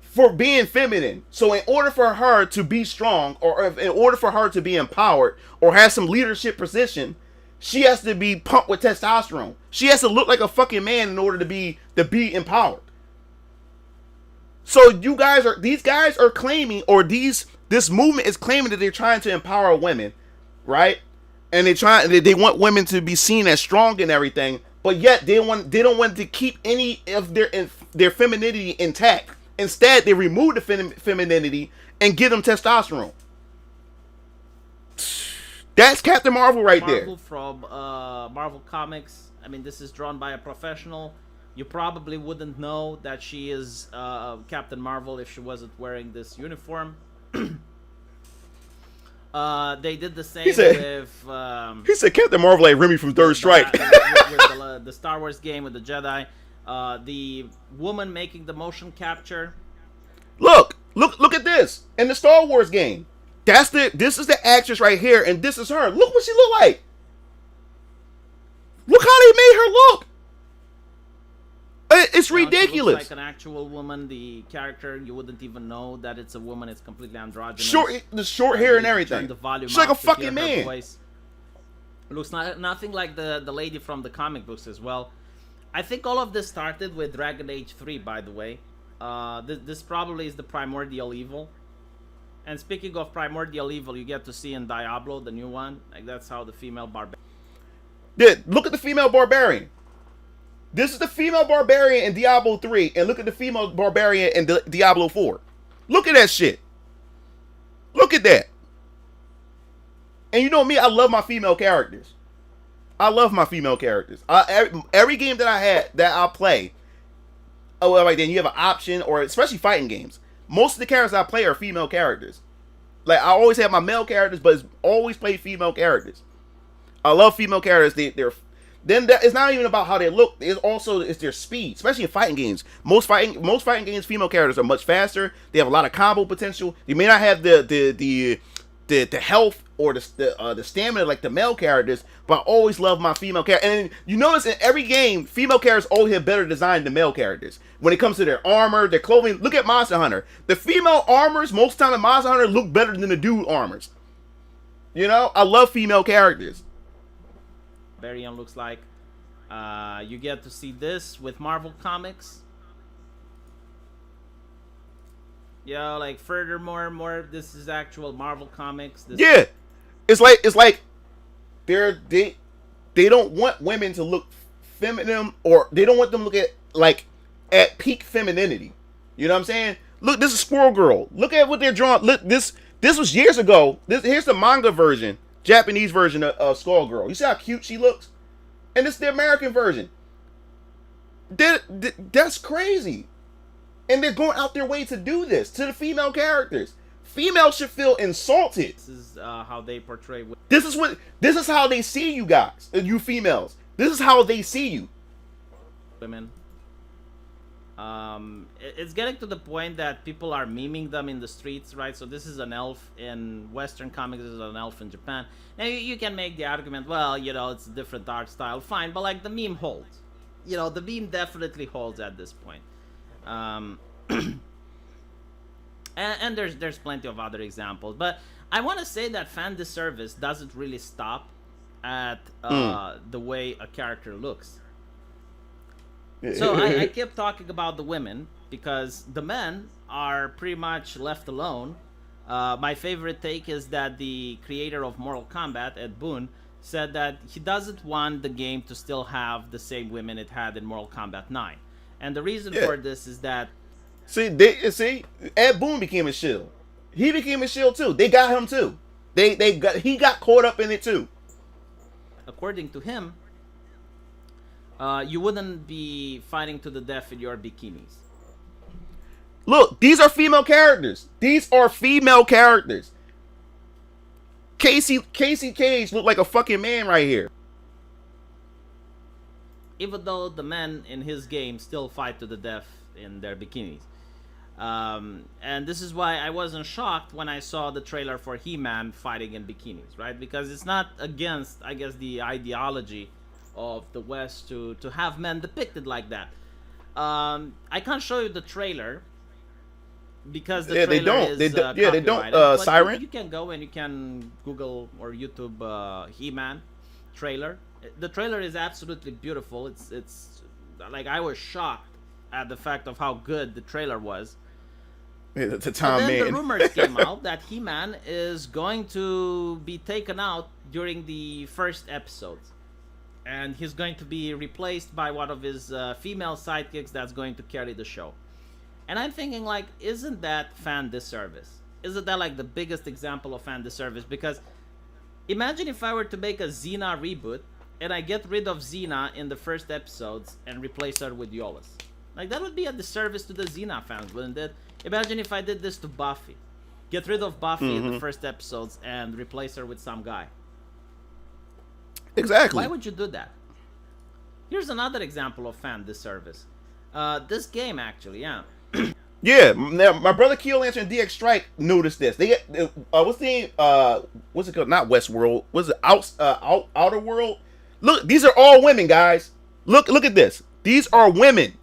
for being feminine. So in order for her to be strong, or in order for her to be empowered or have some leadership position, she has to be pumped with testosterone. She has to look like a fucking man in order to be empowered. So these guys are claiming, or this movement is claiming that they're trying to empower women, right? And they want women to be seen as strong and everything, but yet they don't want to keep any of their femininity intact. Instead, they remove the femininity and give them testosterone. That's Captain Marvel right there. Marvel from Marvel Comics. I mean, this is drawn by a professional. You probably wouldn't know that she is Captain Marvel if she wasn't wearing this uniform. They did the same with... he said Captain Marvel like Remy from Third Strike. with the Star Wars game with the Jedi. The woman making the motion capture. Look at this in the Star Wars game. This is the actress right here, and this is her. Look what she look like. Look how they made her look. It's ridiculous. She looks like an actual woman. The character, you wouldn't even know that it's a woman. It's completely androgynous. The short hair and everything. She's like a fucking man. Voice. It looks nothing like the lady from the comic books as well. I think all of this started with Dragon Age 3, by the way. This probably is the primordial evil. And speaking of primordial evil, you get to see in Diablo, the new one. Like, that's how the female barbarian... Yeah, look at the female barbarian. This is the female barbarian in Diablo 3, and look at the female barbarian in Diablo 4. Look at that shit. Look at that. And you know me, I love my female characters. Every game that I play, like then you have an option, or especially fighting games. Most of the characters I play are female characters. Like I always have my male characters, but it's always played female characters. I love female characters. It's not even about how they look. It's their speed, especially in fighting games. Most fighting games, female characters are much faster. They have a lot of combo potential. They may not have the health or the stamina like the male characters, but I always love my female character. And you notice in every game, female characters always have better design than male characters. When it comes to their armor, their clothing, look at Monster Hunter. The female armors, most of the time in Monster Hunter, look better than the dude armors. You know, I love female characters. Barbarian looks like. You get to see this with Marvel Comics. Yeah, like furthermore, this is actual Marvel Comics. Yeah, it's like they don't want women to look feminine, or they don't want them to look at peak femininity. You know what I'm saying? Look, this is Squirrel Girl. Look at what they're drawing. Look, this was years ago. Here's the manga version. Japanese version of Skullgirl. You see how cute she looks? And this is the American version. That's crazy. And they're going out their way to do this to the female characters. Females should feel insulted. This is how they portray. This is how they see you guys, you females. This is how they see you. Women. It's getting to the point that people are memeing them in the streets, right? So this is an elf in Western comics, this is an elf in Japan. Now you can make the argument, well, you know, it's a different art style, fine, but like the meme holds. You know, the meme definitely holds at this point. And there's plenty of other examples, but I want to say that fan disservice doesn't really stop at the way a character looks. So I kept talking about the women because the men are pretty much left alone. My favorite take is that the creator of Mortal Kombat, Ed Boon, said that he doesn't want the game to still have the same women it had in Mortal Kombat 9. And the reason for this is that... See, Ed Boon became a shield. He became a shield too. They got him too. He got caught up in it too. According to him, you wouldn't be fighting to the death in your bikinis. Look, these are female characters. These are female characters. Casey Cage looked like a fucking man right here. Even though the men in his game still fight to the death in their bikinis. And this is why I wasn't shocked when I saw the trailer for He-Man fighting in bikinis, right? Because it's not against, I guess, the ideology of the West to have men depicted like that. I can't show you the trailer because the trailer is copyrighted. Siren. You can go and you can Google or YouTube He-Man trailer. The trailer is absolutely beautiful. It's like I was shocked at the fact of how good the trailer was. Yeah, the Tom But then Man. the rumors came out that He-Man is going to be taken out during the first episodes. And he's going to be replaced by one of his female sidekicks that's going to carry the show. And I'm thinking, like, isn't that fan disservice? Isn't that, like, the biggest example of fan disservice? Because imagine if I were to make a Xena reboot and I get rid of Xena in the first episodes and replace her with Yolus. Like, that would be a disservice to the Xena fans, wouldn't it? Imagine if I did this to Buffy. Get rid of Buffy in the first episodes and replace her with some guy. Exactly. Why would you do that? Here's another example of fan disservice. This game, actually, yeah. Yeah, now, my brother Keel Lantern and DX Strike noticed this. They what's the name? What's it called? Not Westworld. What's it? Outer World. Look, these are all women, guys. Look at this. These are women.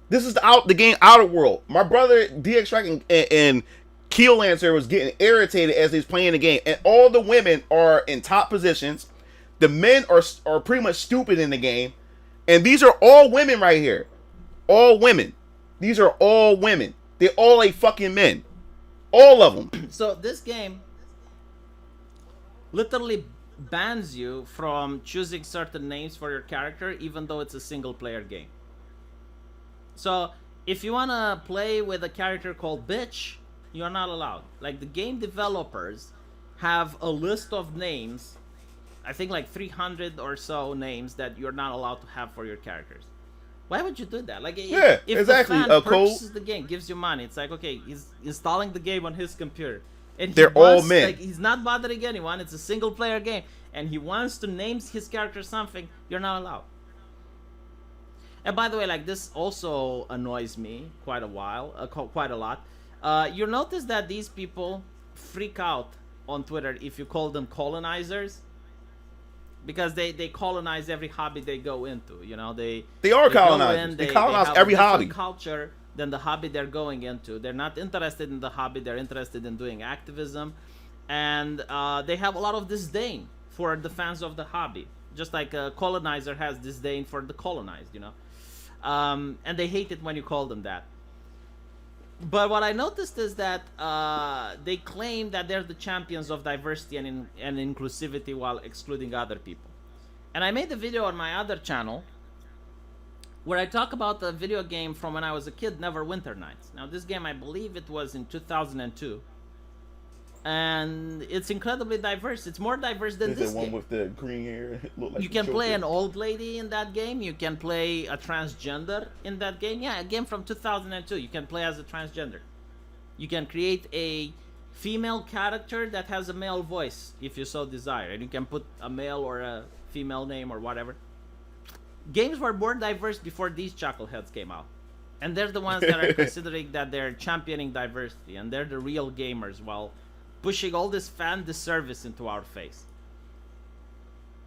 This is the game Outer World. My brother DX Strike and Keel Lantern was getting irritated as he's playing the game, and all the women are in top positions. The men are pretty much stupid in the game, and these are all women right here. All women. These are all women. They're all like fucking men. All of them. So this game literally bans you from choosing certain names for your character, even though it's a single player game. So if you want to play with a character called Bitch, you're not allowed. Like, the game developers have a list of names, I think like 300 or so names that you're not allowed to have for your characters. Why would you do that? Like, if exactly. the fan purchases the game, gives you money, it's like, okay, he's installing the game on his computer. And they're all men. Like, he's not bothering anyone. It's a single player game, and he wants to name his character something. You're not allowed. And by the way, like, this also annoys me quite a lot. You'll notice that these people freak out on Twitter if you call them colonizers, because they colonize every hobby they go into. You know, they are colonizers. They colonize every hobby. Culture than the hobby they're going into. They're not interested in the hobby. They're interested in doing activism, and they have a lot of disdain for the fans of the hobby, just like a colonizer has disdain for the colonized. You know. And they hate it when you call them that. But what I noticed is that they claim that they're the champions of diversity and inclusivity while excluding other people. And I made a video on my other channel where I talk about the video game from when I was a kid, Neverwinter Nights. Now, this game, I believe it was in 2002. And it's incredibly diverse. It's more diverse than this game. One with the green hair. Like you can play an old lady in that game. You can play a transgender in that game. Yeah, a game from 2002. You can play as a transgender. You can create a female character that has a male voice if you so desire. And you can put a male or a female name or whatever. Games were more diverse before these chuckleheads came out. And they're the ones that are considering that they're championing diversity. And they're the real gamers while pushing all this fan disservice into our face.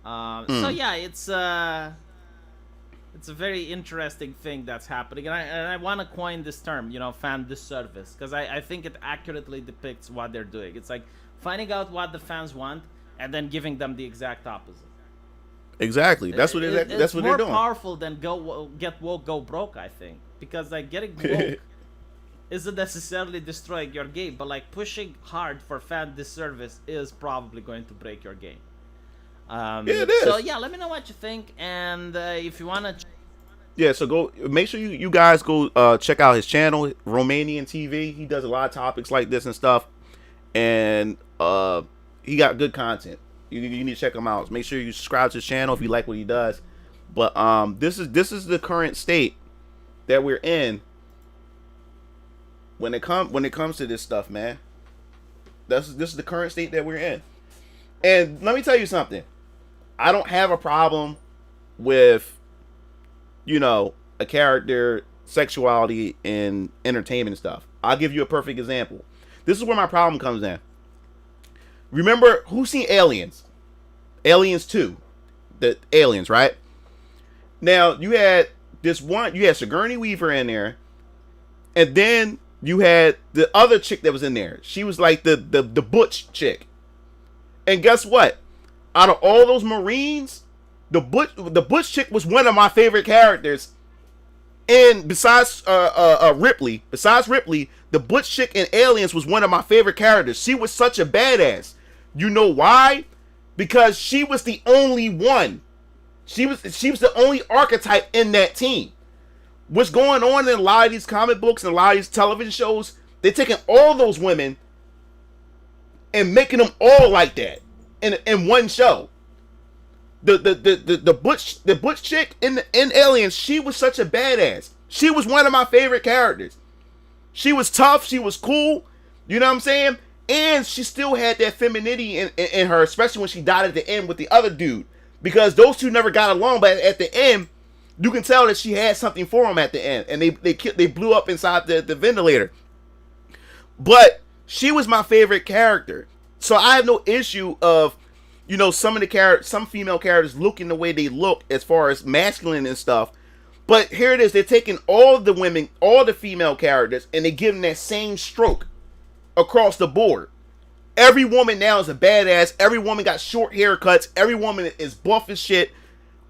So yeah, it's a very interesting thing that's happening, and I want to coin this term, you know, fan disservice, because I think it accurately depicts what they're doing. It's like finding out what the fans want and then giving them the exact opposite. Exactly. That's what they're doing. It's more powerful than get woke, go broke, I think, because like getting woke isn't necessarily destroying your game, but like pushing hard for fan disservice is probably going to break your game. Yeah, it is. So yeah, let me know what you think, and if you wanna. Yeah, so go make sure you guys go check out his channel, Romanian TV. He does a lot of topics like this and stuff, and he got good content. You need to check him out. Make sure you subscribe to his channel if you like what he does. But this is the current state that we're in. When it comes to this stuff, man, this is the current state that we're in. And let me tell you something. I don't have a problem with, you know, a character, sexuality, and entertainment and stuff. I'll give you a perfect example. This is where my problem comes in. Remember, who's seen Aliens? Aliens 2. The Aliens, right? Now, you had Sigourney Weaver in there, and then you had the other chick that was in there. She was like the butch chick. And guess what? Out of all those Marines, the butch chick was one of my favorite characters. And besides Ripley, the butch chick in Aliens was one of my favorite characters. She was such a badass. You know why? Because she was the only one. She was the only archetype in that team. What's going on in a lot of these comic books and a lot of these television shows, they're taking all those women and making them all like that in one show. The butch chick in Aliens, she was such a badass. She was one of my favorite characters. She was tough, she was cool, you know what I'm saying? And she still had that femininity in her, especially when she died at the end with the other dude, because those two never got along. But at the end, you can tell that she had something for him at the end, and they blew up inside the ventilator. But she was my favorite character, so I have no issue of, you know, some female characters looking the way they look as far as masculine and stuff. But here it is, they're taking all the women, all the female characters, and they give them that same stroke across the board. Every woman now is a badass. Every woman got short haircuts. Every woman is buff as shit.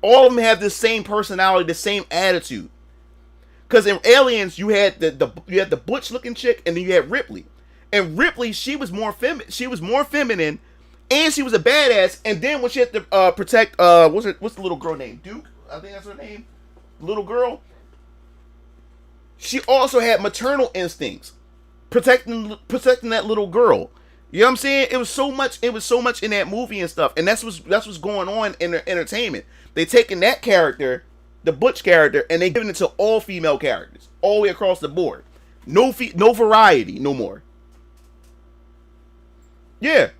All of them have the same personality, the same attitude. Because in Aliens, you had the butch looking chick, and then you had Ripley. And Ripley, she was more feminine, and she was a badass. And then when she had to protect, what's the little girl named? Duke, I think that's her name. Little girl. She also had maternal instincts, protecting that little girl. You know what I'm saying? It was so much in that movie and stuff. And that's what's going on in the entertainment. They taking that character, the butch character, and they giving it to all female characters, all the way across the board. No variety no more. Yeah.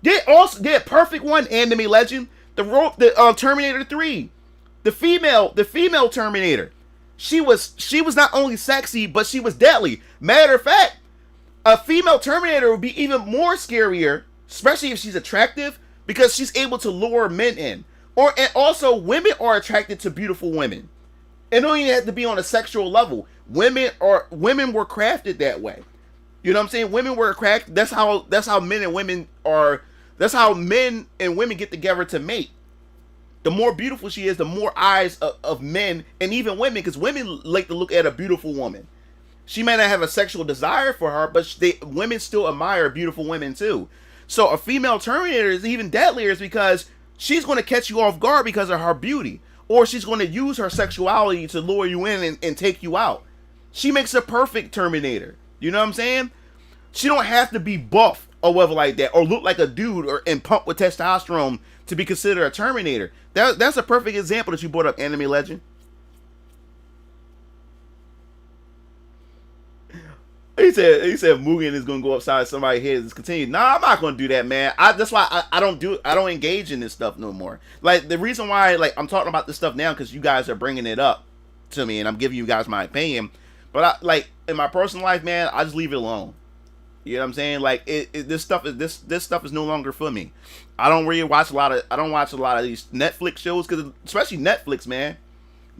Yeah, perfect one, anime legend. The Terminator 3. The female Terminator. She was not only sexy, but she was deadly. Matter of fact, a female Terminator would be even more scarier, especially if she's attractive, because she's able to lure men in. And also women are attracted to beautiful women. It don't even have to be on a sexual level. Women were crafted that way. You know what I'm saying? Women were crafted. That's how men and women are. That's how men and women get together to mate. The more beautiful she is, the more eyes of men and even women, because women like to look at a beautiful woman. She may not have a sexual desire for her, but women still admire beautiful women too. So a female Terminator is even deadlier, is because she's going to catch you off guard because of her beauty, or she's going to use her sexuality to lure you in and take you out. She makes a perfect Terminator. You know what I'm saying? She don't have to be buff or whatever like that, or look like a dude and pump with testosterone to be considered a Terminator. That's a perfect example that you brought up, anime legend. He said Mugen is gonna go upside somebody's head and continue. Nah, I'm not gonna do that, man. That's why I don't engage in this stuff no more. Like, the reason why, like, I'm talking about this stuff now, because you guys are bringing it up to me and I'm giving you guys my opinion. But in my personal life, man, I just leave it alone. You know what I'm saying? Like, this stuff is no longer for me. I don't watch a lot of these Netflix shows, because especially Netflix, man.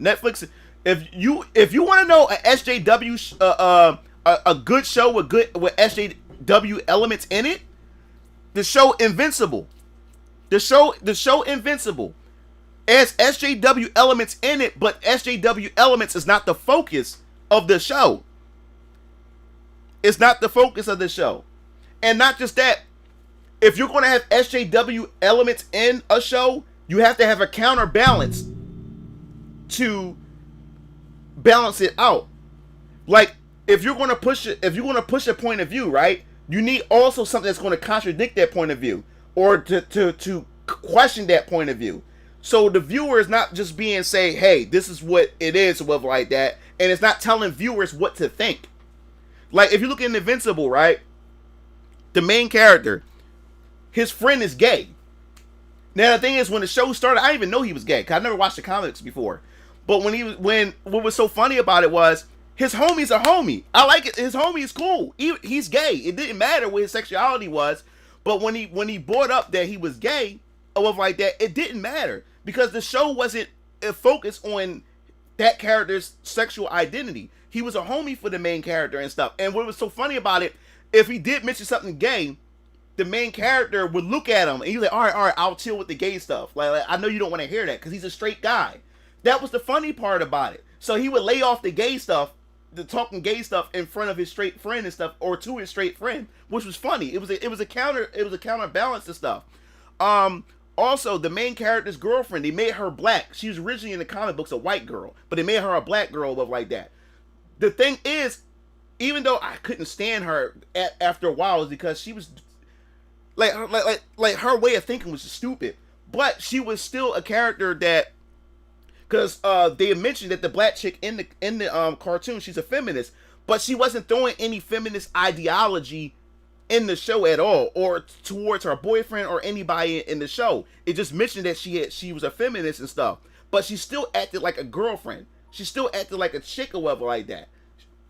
Netflix. If you want to know a SJW a good show with SJW elements in it, the show Invincible. The show Invincible has SJW elements in it, but SJW elements is not the focus of the show. It's not the focus of the show. And not just that, if you're going to have SJW elements in a show, you have to have a counterbalance to balance it out. Like, if you're going to push a point of view, right, you need also something that's going to contradict that point of view, or to question that point of view. So the viewer is not just being say, hey, this is what it is, or whatever like that, and it's not telling viewers what to think. Like, if you look at Invincible, right, the main character, his friend is gay. Now the thing is, when the show started, I didn't even know he was gay, because I never watched the comics before. But what was so funny about it was, his homie's a homie. I like it. His homie is cool. He's gay. It didn't matter what his sexuality was. But when he brought up that he was gay or whatever like that, it didn't matter, because the show wasn't focused on that character's sexual identity. He was a homie for the main character and stuff. And what was so funny about it, if he did mention something gay, the main character would look at him and he's like, all right, I'll chill with the gay stuff. Like, I know you don't want to hear that, because he's a straight guy. That was the funny part about it. So he would lay off the gay stuff, the talking gay stuff, in front of his straight friend and stuff, or to his straight friend, which was funny. It was a counterbalance to stuff. Also, the main character's girlfriend, they made her black. She was originally in the comic books a white girl, but they made her a black girl, stuff like that. The thing is, even though I couldn't stand her after a while, is because she was like her way of thinking was stupid. But she was still a character that, because they had mentioned that the black chick in the cartoon, she's a feminist, but she wasn't throwing any feminist ideology in the show at all, or towards her boyfriend or anybody in the show. It just mentioned that she was a feminist and stuff, but she still acted like a girlfriend. She still acted like a chick or whatever like that.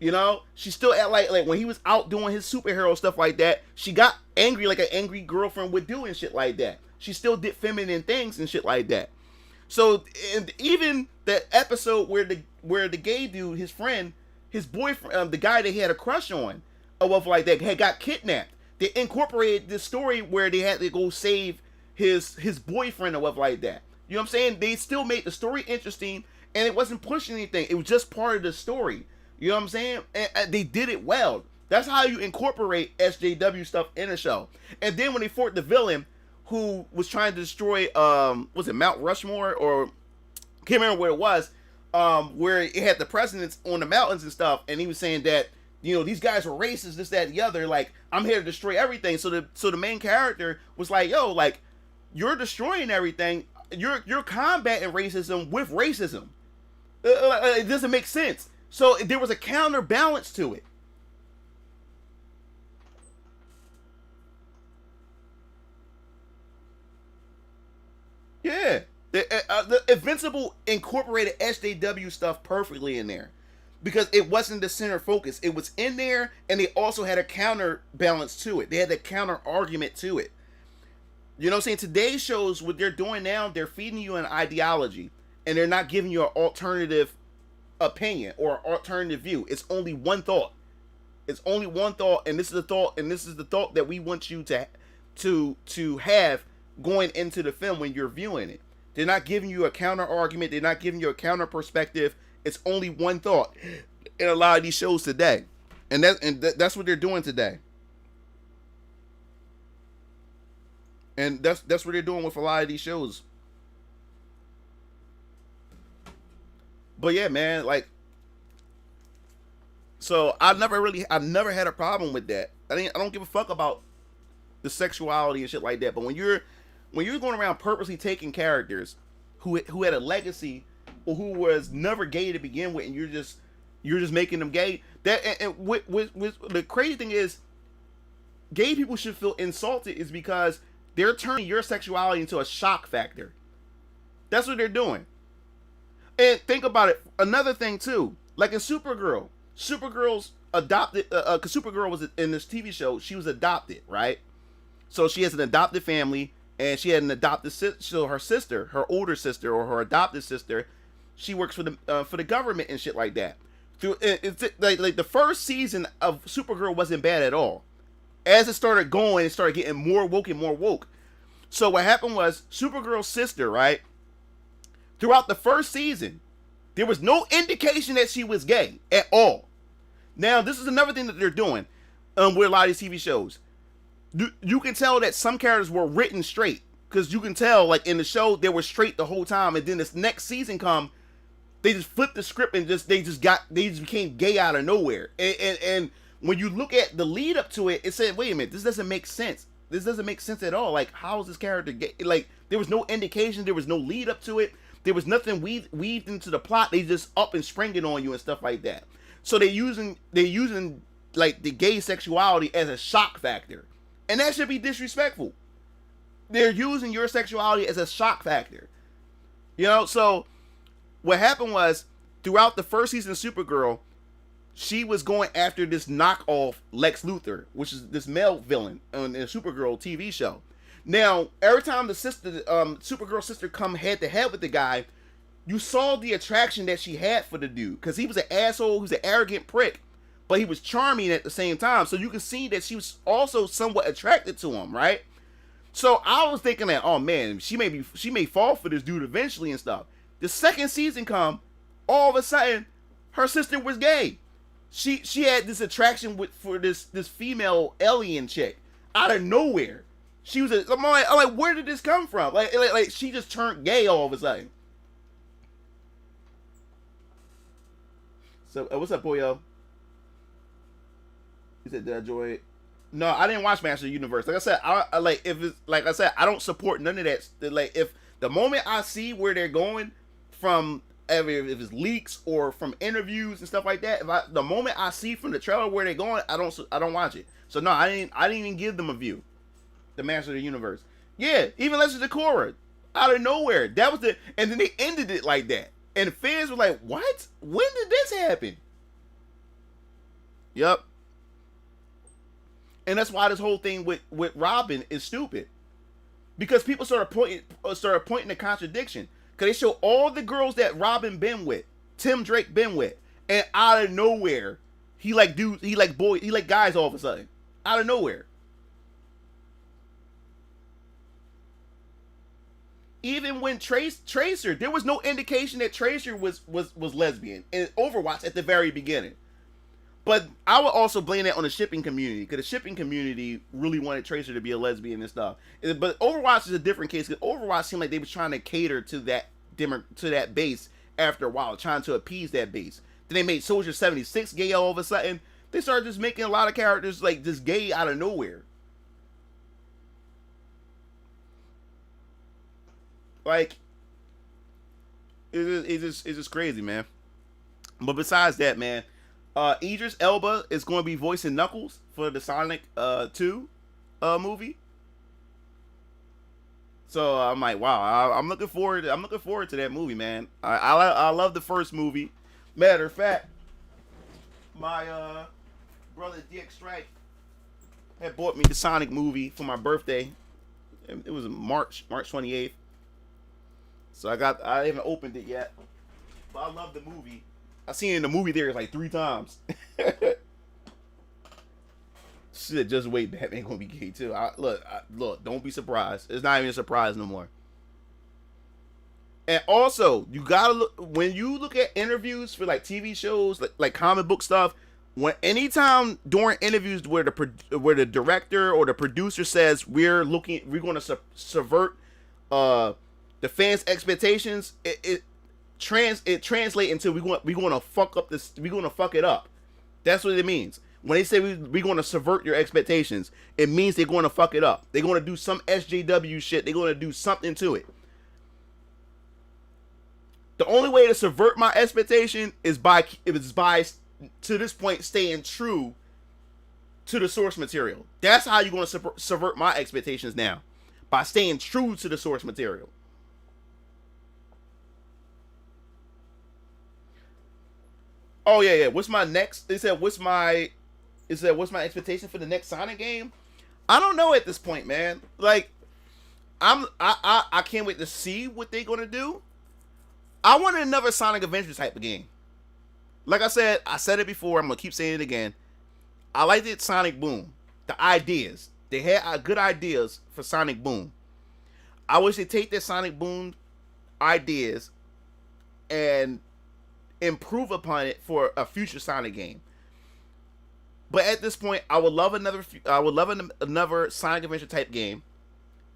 You know, she still acted like when he was out doing his superhero stuff like that, she got angry like an angry girlfriend would do and shit like that. She still did feminine things and shit like that. So, and even the episode where the gay dude, his friend, his boyfriend, the guy that he had a crush on, or whatever like that, had got kidnapped. They incorporated this story where they had to go save his boyfriend or whatever like that. You know what I'm saying? They still made the story interesting, and it wasn't pushing anything. It was just part of the story. You know what I'm saying? And they did it well. That's how you incorporate SJW stuff in a show. And then when they fought the villain, who was trying to destroy, was it Mount Rushmore, or can't remember where it was, where it had the presidents on the mountains and stuff, and he was saying that, you know, these guys were racist, this, that, and the other, like, I'm here to destroy everything. So the main character was like, yo, like, you're destroying everything, you're combating racism with racism. It doesn't make sense. So there was a counterbalance to it. the Invincible incorporated SJW stuff perfectly in there because it wasn't the center focus. It was in there, and they also had a counterbalance to it. They had a counter argument to it. You know what I'm saying? Today's shows, what they're doing now, they're feeding you an ideology, and they're not giving you an alternative opinion or an alternative view. It's only one thought. It's only one thought, and this is the thought, and this is the thought that we want you to have going into the film when you're viewing it. They're not giving you a counter argument. They're not giving you a counter perspective. It's only one thought in a lot of these shows today, and that's what they're doing today. And that's what they're doing with a lot of these shows. But yeah, man, like, so I never had a problem with that. I don't give a fuck about the sexuality and shit like that. But when you're going around purposely taking characters who had a legacy or who was never gay to begin with, and you're just making them gay. That and with the crazy thing is, gay people should feel insulted is because they're turning your sexuality into a shock factor. That's what they're doing. And think about it. Another thing too, like in Supergirl's adopted. Because Supergirl was in this TV show, she was adopted, right? So she has an adopted family, and she had an adopted sister. So her sister, her older sister, or her adopted sister, she works for the government and shit like that. It's like the first season of Supergirl wasn't bad at all. As it started going, it started getting more woke and more woke. So what happened was Supergirl's sister, right? Throughout the first season, there was no indication that she was gay at all. Now, this is another thing that they're doing with a lot of these TV shows. You can tell that some characters were written straight, because you can tell, like in the show, they were straight the whole time, and then this next season come, they just flipped the script and they just became gay out of nowhere. And when you look at the lead up to it, it said, wait a minute, this doesn't make sense. This doesn't make sense at all. Like, how is this character gay? Like, there was no indication, there was no lead up to it. There was nothing weaved into the plot. They just up and spring it on you and stuff like that. So they're using like the gay sexuality as a shock factor. And that should be disrespectful. They're using your sexuality as a shock factor. You know, so what happened was, throughout the first season of Supergirl, she was going after this knockoff Lex Luthor, which is this male villain on the Supergirl TV show. Now, every time the Supergirl sister come head to head with the guy, you saw the attraction that she had for the dude, because he was an asshole, he was an arrogant prick, but he was charming at the same time. So you can see that she was also somewhat attracted to him, right? So I was thinking that, oh man, she may fall for this dude eventually and stuff. The second season come, all of a sudden, her sister was gay. She had this attraction for this female alien chick out of nowhere. She was I'm like, where did this come from? Like she just turned gay all of a sudden. So what's up, boyo? He said, did I enjoy it? No, I didn't watch Master of the Universe. Like I said, I don't support none of that. Like, if the moment I see where they're going from, if it's leaks or from interviews and stuff like that, the moment I see from the trailer where they're going, I don't watch it. So no, I didn't even give them a view. The Master of the Universe. Yeah, even Legends of Korra, out of nowhere. That was and then they ended it like that. And the fans were like, what? When did this happen? Yep. And that's why this whole thing with Robin is stupid. Because people started pointing the contradiction. Because they show all the girls that Robin been with, Tim Drake been with, and out of nowhere, he like dudes, he like boys, he like guys all of a sudden. Out of nowhere. Even when Tracer, there was no indication that Tracer was lesbian in Overwatch at the very beginning. But I would also blame that on the shipping community, because the shipping community really wanted Tracer to be a lesbian and stuff. But Overwatch is a different case, because Overwatch seemed like they was trying to cater to that base after a while, trying to appease that base. Then they made Soldier 76 gay all of a sudden. They started just making a lot of characters like just gay out of nowhere. Like, it's just crazy, man. But besides that, man, Idris Elba is going to be voicing Knuckles for the Sonic 2 movie. So I'm like, wow, I'm looking forward. I'm looking forward to that movie, man. I love the first movie. Matter of fact, my brother DX Strike had bought me the Sonic movie for my birthday. It was March 28th. So I haven't opened it yet, but I love the movie. I seen it in the movie theaters like 3 times. Shit, just wait, Batman gonna be gay too. Look, don't be surprised. It's not even a surprise no more. And also, you gotta look when you look at interviews for like TV shows, like comic book stuff. Anytime during interviews where the director or the producer says we're going to subvert the fans' expectations, it translates into we're going to fuck up this. We're going to fuck it up. That's what it means. When they say we're going to subvert your expectations, it means they're going to fuck it up. They're going to do some SJW shit. They're going to do something to it. The only way to subvert my expectation is by to this point staying true to the source material. That's how you're going to subvert my expectations now, by staying true to the source material. Oh yeah. What's my next? What's my expectation for the next Sonic game? I don't know at this point, man. Like, I can't wait to see what they're gonna do. I want another Sonic Adventure type of game. Like I said it before. I'm gonna keep saying it again. I liked it, Sonic Boom. The ideas they had good ideas for Sonic Boom. I wish they take their Sonic Boom ideas and improve upon it for a future Sonic game. But at this point, I would love another Sonic Adventure type game.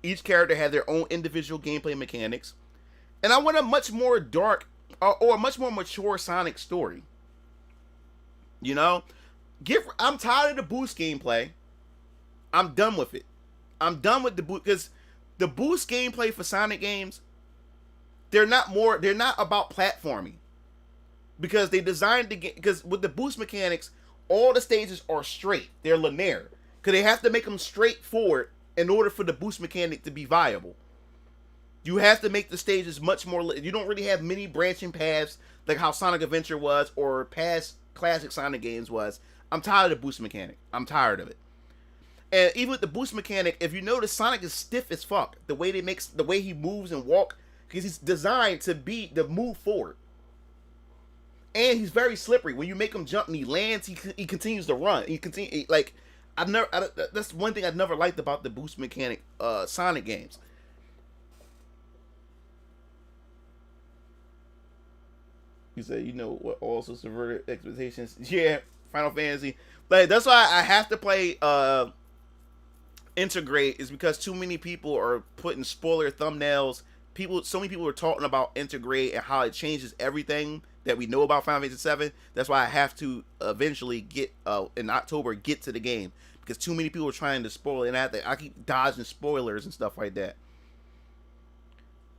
Each character had their own individual gameplay mechanics, and I want a much more dark or a much more mature Sonic story. You know, I'm tired of the boost gameplay. I'm done with it. I'm done with the boost because the boost gameplay for Sonic games, they're not about platforming. Because they designed the game, because with the boost mechanics, all the stages are straight. They're linear. Because they have to make them straightforward in order for the boost mechanic to be viable. You have to make the stages much more. You don't really have many branching paths like how Sonic Adventure was or past classic Sonic games was. I'm tired of the boost mechanic. I'm tired of it. And even with the boost mechanic, if you notice, Sonic is stiff as fuck. The way he moves and walk, because he's designed to move forward. And he's very slippery. When you make him jump and he lands, he continues to run. That's one thing I've never liked about the boost mechanic Sonic games. You said, you know what also subverted expectations? Yeah, Final Fantasy. Like, that's why I have to play Integrate, is because too many people are putting spoiler thumbnails. So many people are talking about Integrate and how it changes everything that we know about Final Fantasy VII. That's why I have to eventually in October get to the game, because too many people are trying to spoil it, and I keep dodging spoilers and stuff like that.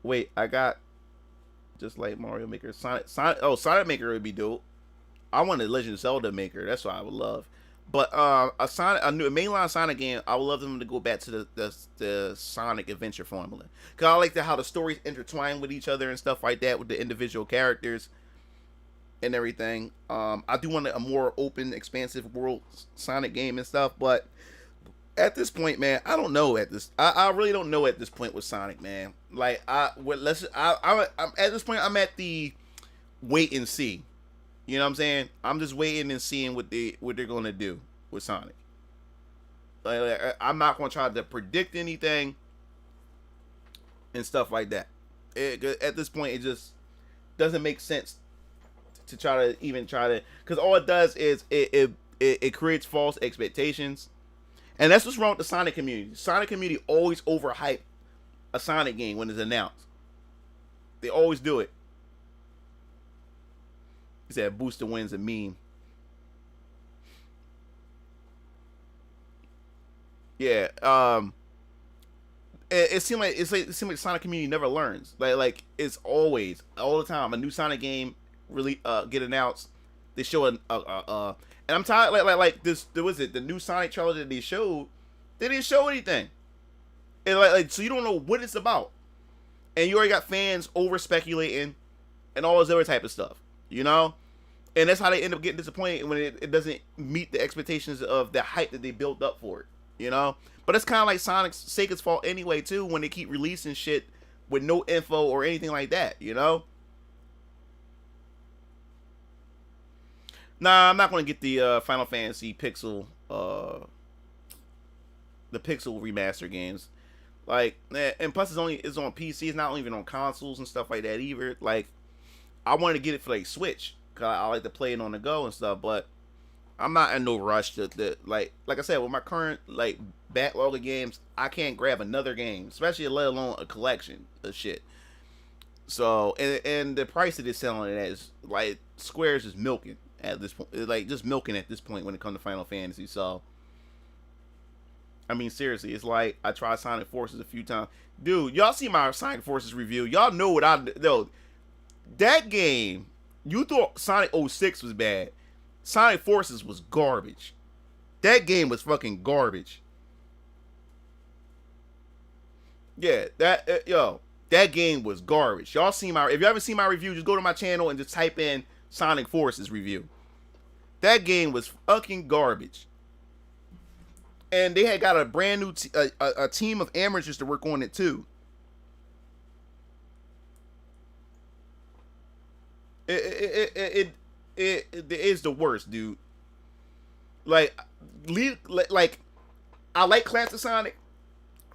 Wait, I got just like Mario Maker, Sonic Maker would be dope. I want a Legend of Zelda Maker. That's what I would love. But a mainline Sonic game, I would love them to go back to the Sonic Adventure formula. Cause I like how the stories intertwine with each other and stuff like that with the individual characters and everything. I do want a more open, expansive world Sonic game and stuff. But at this point, man, I don't know. I really don't know at this point with Sonic, man. Like I'm at this point, I'm at the wait and see. You know what I'm saying? I'm just waiting and seeing what they're gonna do with Sonic. Like, I'm not gonna try to predict anything and stuff like that. At this point, it just doesn't make sense to try to, because all it does is it creates false expectations, and that's what's wrong with the Sonic community. The Sonic community always overhype a Sonic game when it's announced. They always do it. He said Booster wins a meme. Yeah. It seemed like the Sonic community never learns. Like it's always all the time a new Sonic game really get announced. They show and I'm tired like this. There was the new Sonic trailer that they showed. They didn't show anything. And so you don't know what it's about, and you already got fans over speculating and all this other type of stuff, you know. And that's how they end up getting disappointed when it doesn't meet the expectations of the hype that they built up for it, you know. But it's kind of like Sega's fault anyway too, when they keep releasing shit with no info or anything like that, you know. Nah, I'm not going to get the Final Fantasy Pixel, the Pixel remaster games. Like, and plus it's on PC. It's not even on consoles and stuff like that either. Like, I wanted to get it for like Switch, cause I like to play it on the go and stuff. But I'm not in no rush to like I said, with my current like backlog of games, I can't grab another game, especially let alone a collection of shit. So and the price that it's selling it at is like Square's is milking at this point, like just milking at this point when it comes to Final Fantasy. So I mean, seriously, it's like I tried Sonic Forces a few times. Dude, y'all see my Sonic Forces review. Y'all know what I know. That game, you thought Sonic 06 was bad. Sonic Forces was garbage. That game was fucking garbage. Yeah, that game was garbage. Y'all see if you haven't seen my review, just go to my channel and just type in Sonic Forces review. That game was fucking garbage. And they had got a brand new a team of amateurs to work on it too. It is the worst, dude. Like I like Classic Sonic,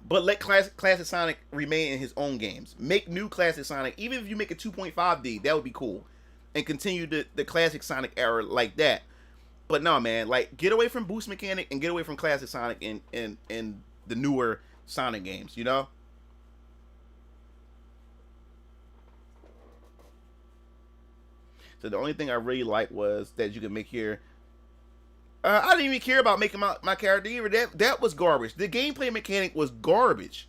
but let Classic Sonic remain in his own games. Make new Classic Sonic, even if you make it 2.5D, that would be cool, and continue the Classic Sonic era like that. But no, man, like, get away from boost mechanic and get away from Classic Sonic and the newer Sonic games, you know? So the only thing I really liked was that you could make here. I didn't even care about making my character either. That was garbage. The gameplay mechanic was garbage.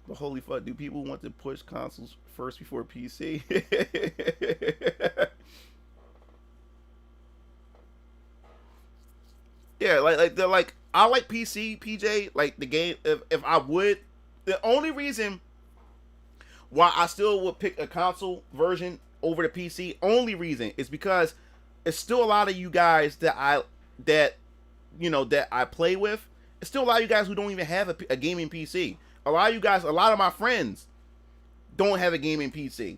But holy fuck, do people want to push consoles first before PC? Yeah, they're like, I like PC, PJ, like the game. If I would, the only reason why I still would pick a console version over the PC, only reason is because it's still a lot of you guys that I play with. It's still a lot of you guys who don't even have a gaming PC. A lot of you guys, a lot of my friends don't have a gaming PC.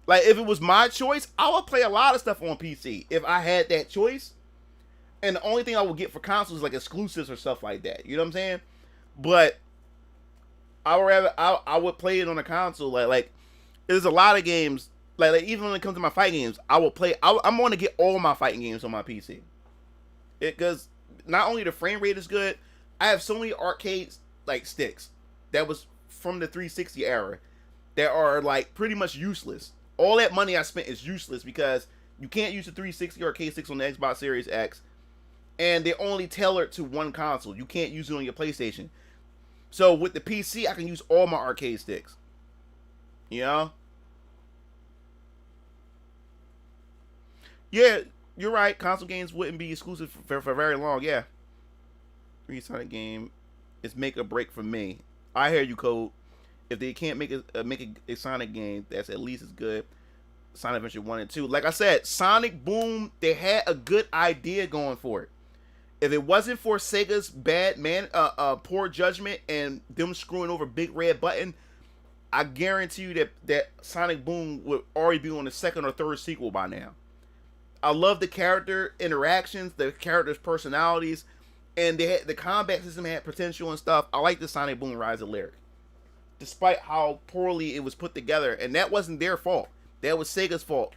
Like, if it was my choice, I would play a lot of stuff on PC if I had that choice. And the only thing I would get for consoles is like exclusives or stuff like that. You know what I'm saying? But I would play it on a console. Like there's a lot of games. Like even when it comes to my fighting games, I will play. I'm going to get all my fighting games on my PC. Because not only the frame rate is good, I have so many arcade like sticks that was from the 360 era that are like pretty much useless. All that money I spent is useless because you can't use the 360 arcade sticks on the Xbox Series X, and they're only tailored to one console. You can't use it on your PlayStation. So with the PC, I can use all my arcade sticks. You know? Yeah, you're right. Console games wouldn't be exclusive for very long. Yeah. Sonic game is make or break for me. I hear you, Code. If they can't make a Sonic game that's at least as good, Sonic Adventure 1 and 2. Like I said, Sonic Boom, they had a good idea going for it. If it wasn't for Sega's poor judgment and them screwing over Big Red Button, I guarantee you that Sonic Boom would already be on the second or third sequel by now. I love the character interactions, the characters' personalities, and the combat system had potential and stuff. I like the Sonic Boom Rise of Lyric, despite how poorly it was put together, and that wasn't their fault. That was Sega's fault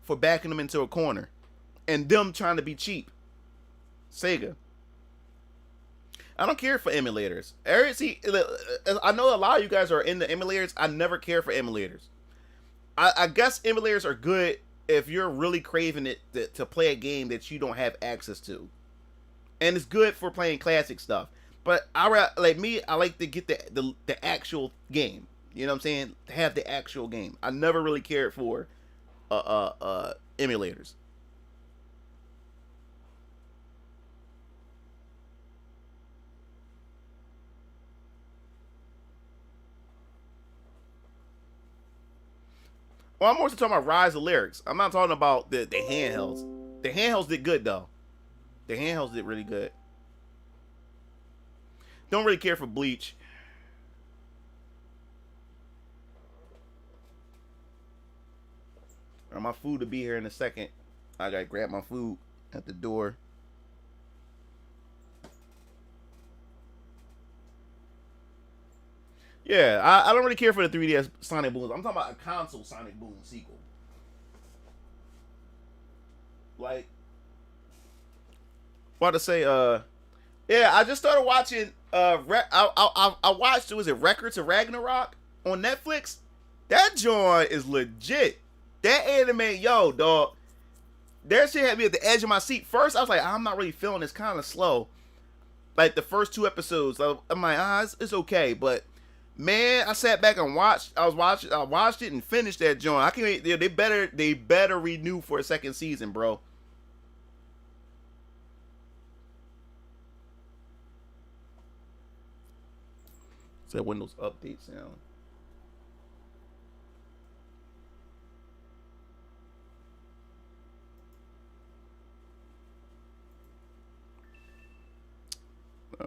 for backing them into a corner and them trying to be cheap. Sega. I don't care for emulators. See, I know a lot of you guys are into emulators. I never care for emulators. I guess emulators are good if you're really craving it to play a game that you don't have access to, and it's good for playing classic stuff. But I like to get the actual game. You know what I'm saying? To have the actual game. I never really cared for emulators. Well, I'm more talking about Rise of Lyrics. I'm not talking about the handhelds. The handhelds did good though. The handhelds did really good. Don't really care for Bleach. My food will be here in a second. I gotta grab my food at the door. Yeah, I don't really care for the 3DS Sonic Boom. I'm talking about a console Sonic Boom sequel. Like, what to say? Yeah, I just started watching. I watched. Was it Records of Ragnarok on Netflix? That joint is legit. That anime, yo, dog. That shit had me at the edge of my seat. First, I was like, I'm not really feeling this, kind of slow. Like the first 2 episodes, I'm like, it's okay, but man, I sat back and watched. I watched it and finished that joint. I can't. They better renew for a second season, bro. It's that Windows update sound.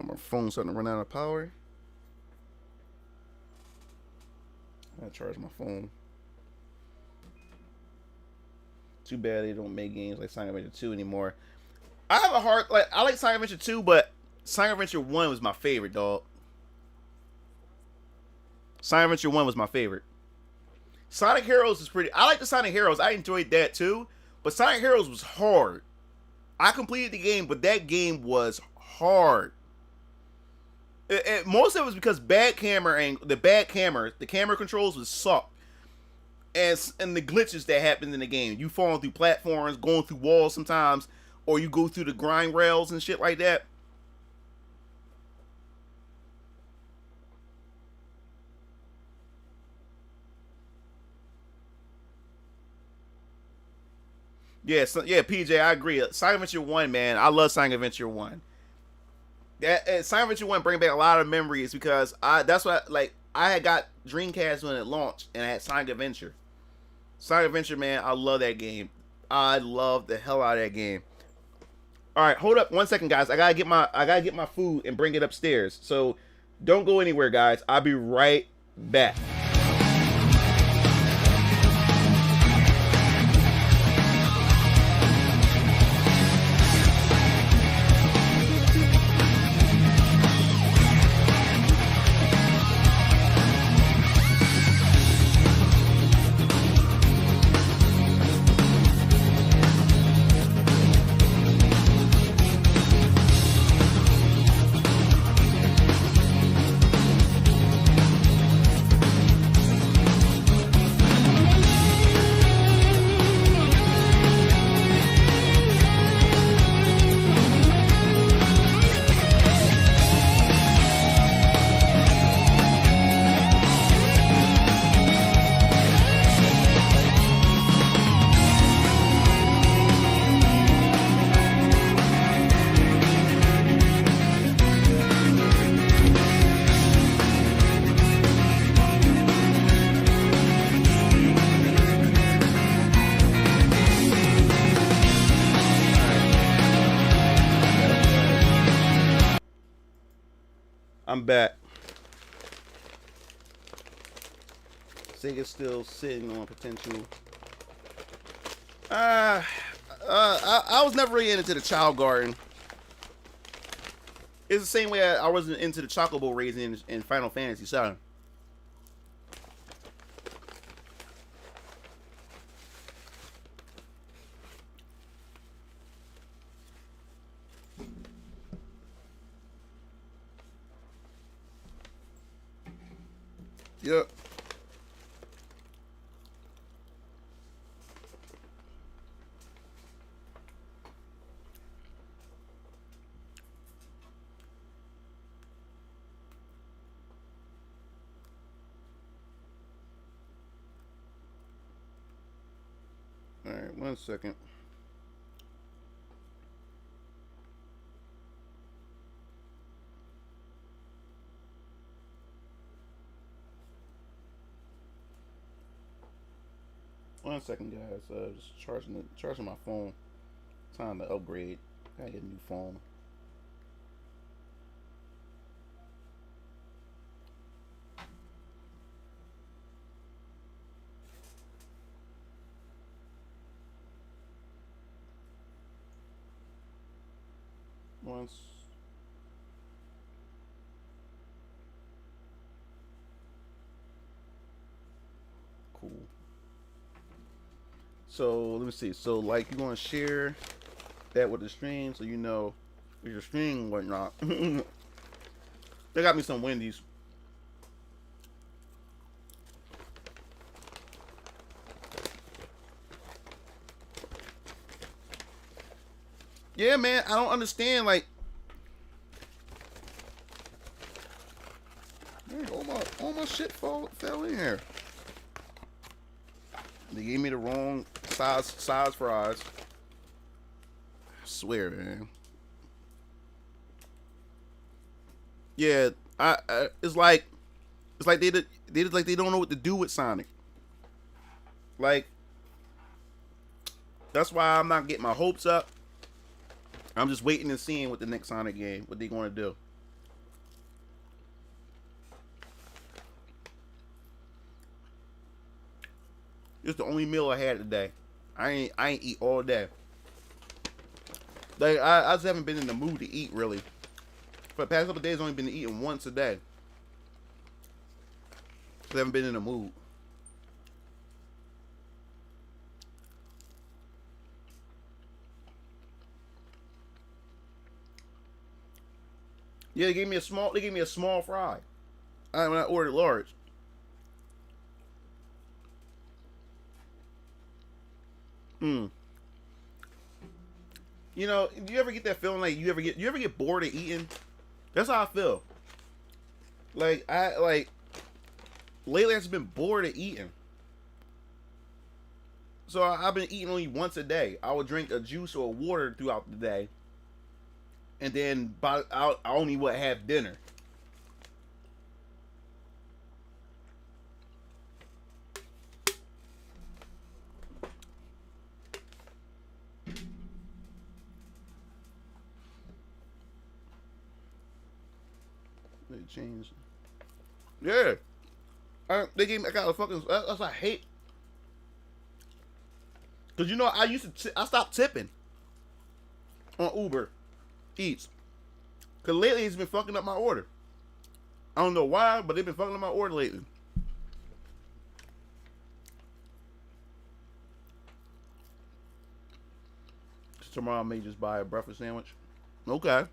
My phone's starting to run out of power. I gotta charge my phone. Too bad they don't make games like Sonic Adventure 2 anymore. I have a hard I like Sonic Adventure 2, but Sonic Adventure 1 was my favorite, dog. Sonic Adventure 1 was my favorite. Sonic Heroes is pretty. I like the Sonic Heroes. I enjoyed that too. But Sonic Heroes was hard. I completed the game, but that game was hard. Most of it was because the camera controls would suck, and the glitches that happened in the game. You falling through platforms, going through walls sometimes, or you go through the grind rails and shit like that. Yeah, PJ, I agree. Sonic Adventure 1, man, I love Sonic Adventure 1. Sonic Adventure 1 bring back a lot of memories because that's what I had got Dreamcast when it launched and I had Sonic Adventure. Sonic Adventure, man, I love that game. I love the hell out of that game. All right, hold up 1 second, guys. I gotta get my food and bring it upstairs. So don't go anywhere, guys. I'll be right back. I'm back. Sega's still sitting on potential. I was never really into the Child Garden. It's the same way I wasn't into the Chocobo raising in Final Fantasy VII. Yep. All right, 1 second. 1 second, guys. Just charging my phone. Time to upgrade. Gotta get a new phone. Once. Cool. So let me see. So like you're gonna share that with the stream, so you know if your stream and whatnot. They got me some Wendy's. Yeah, man, I don't understand. Like, man, all my shit fell in here. They gave me the wrong size fries. I swear, man. Yeah, it's like they don't know what to do with Sonic. Like, that's why I'm not getting my hopes up. I'm just waiting and seeing what the next Sonic game, what they're going to do. It's the only meal I had today. I ain't eat all day. Like I just haven't been in the mood to eat really. For the past couple of days, I've only been eating once a day. I haven't been in the mood. Yeah, they gave me a small fry. When I ordered large. You know, do you ever get that feeling like you ever get bored of eating? That's how I feel. Like lately I've just been bored of eating. So I've been eating only once a day. I would drink a juice or a water throughout the day. And then I only would have dinner. They changed. Yeah. I got a fucking. That's what I hate. Cause you know I stopped tipping on Uber Eats. Cause lately it's been fucking up my order. I don't know why, but they've been fucking up my order lately. Tomorrow I may just buy a breakfast sandwich. Okay.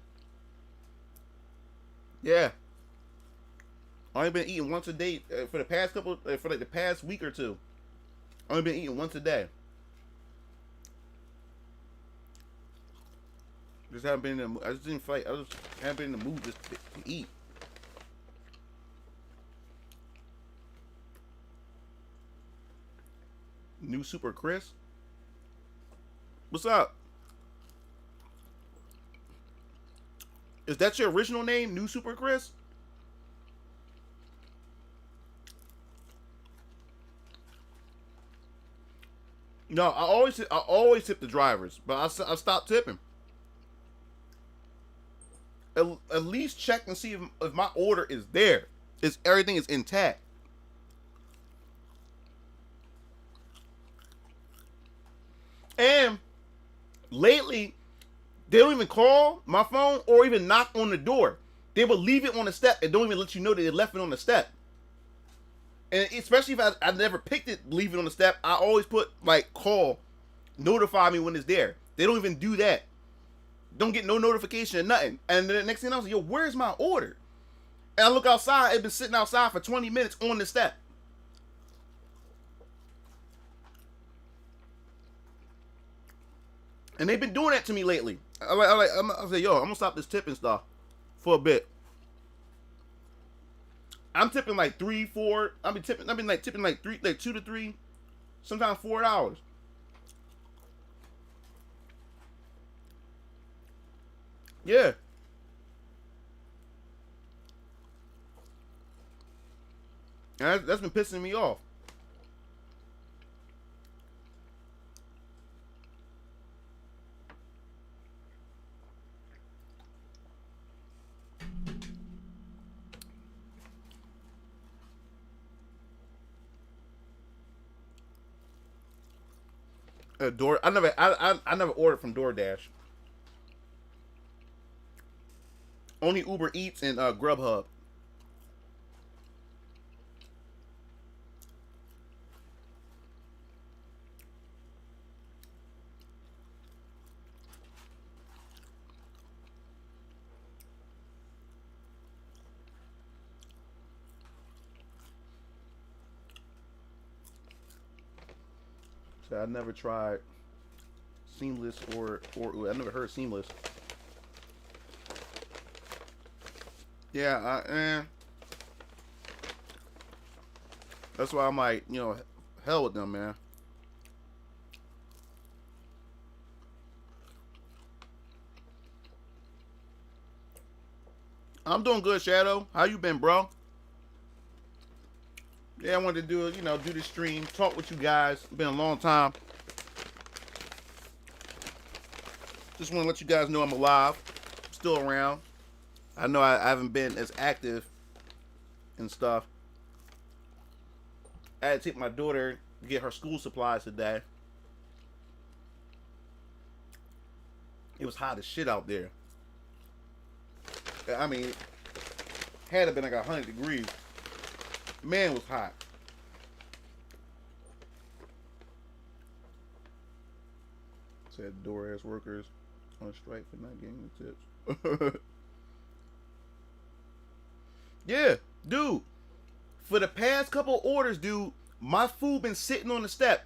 Yeah. I only been eating once a day for the past the past week or two. I only been eating once a day. Just haven't been in the. I just didn't fight. I just haven't been in the mood just to eat. New Super Chris. What's up? Is that your original name, New Super Chris? No, I always tip the drivers, but I stopped tipping. At least check and see if my order is there. If everything is intact. And lately, they don't even call my phone or even knock on the door. They will leave it on the step and don't even let you know that they left it on the step. And especially if I never picked it, leave it on the step, I always put like call, notify me when it's there. They don't even do that. Don't get no notification or nothing. And then the next thing I was like, yo, where's my order? And I look outside, it's been sitting outside for 20 minutes on the step. And they've been doing that to me lately. I was like, yo, I'm gonna stop this tipping stuff for a bit. I'm tipping like 3, 4. I've been tipping like 2 to 3, sometimes $4. Yeah. And that's been pissing me off. I never ordered from DoorDash. Only Uber Eats and Grubhub. So I never tried Seamless or I never heard Seamless. Yeah, that's why I'm like, hell with them, man. I'm doing good, Shadow. How you been, bro? Yeah, I wanted to do the stream, talk with you guys. It's been a long time. Just want to let you guys know I'm alive, still around. I know I haven't been as active and stuff. I had to take my daughter to get her school supplies today. It was hot as shit out there. I mean, had it been like 100 degrees. Man, it was hot. Said DoorDash workers on strike for not getting the tips. Yeah, dude. For the past couple orders, dude, my food been sitting on the step.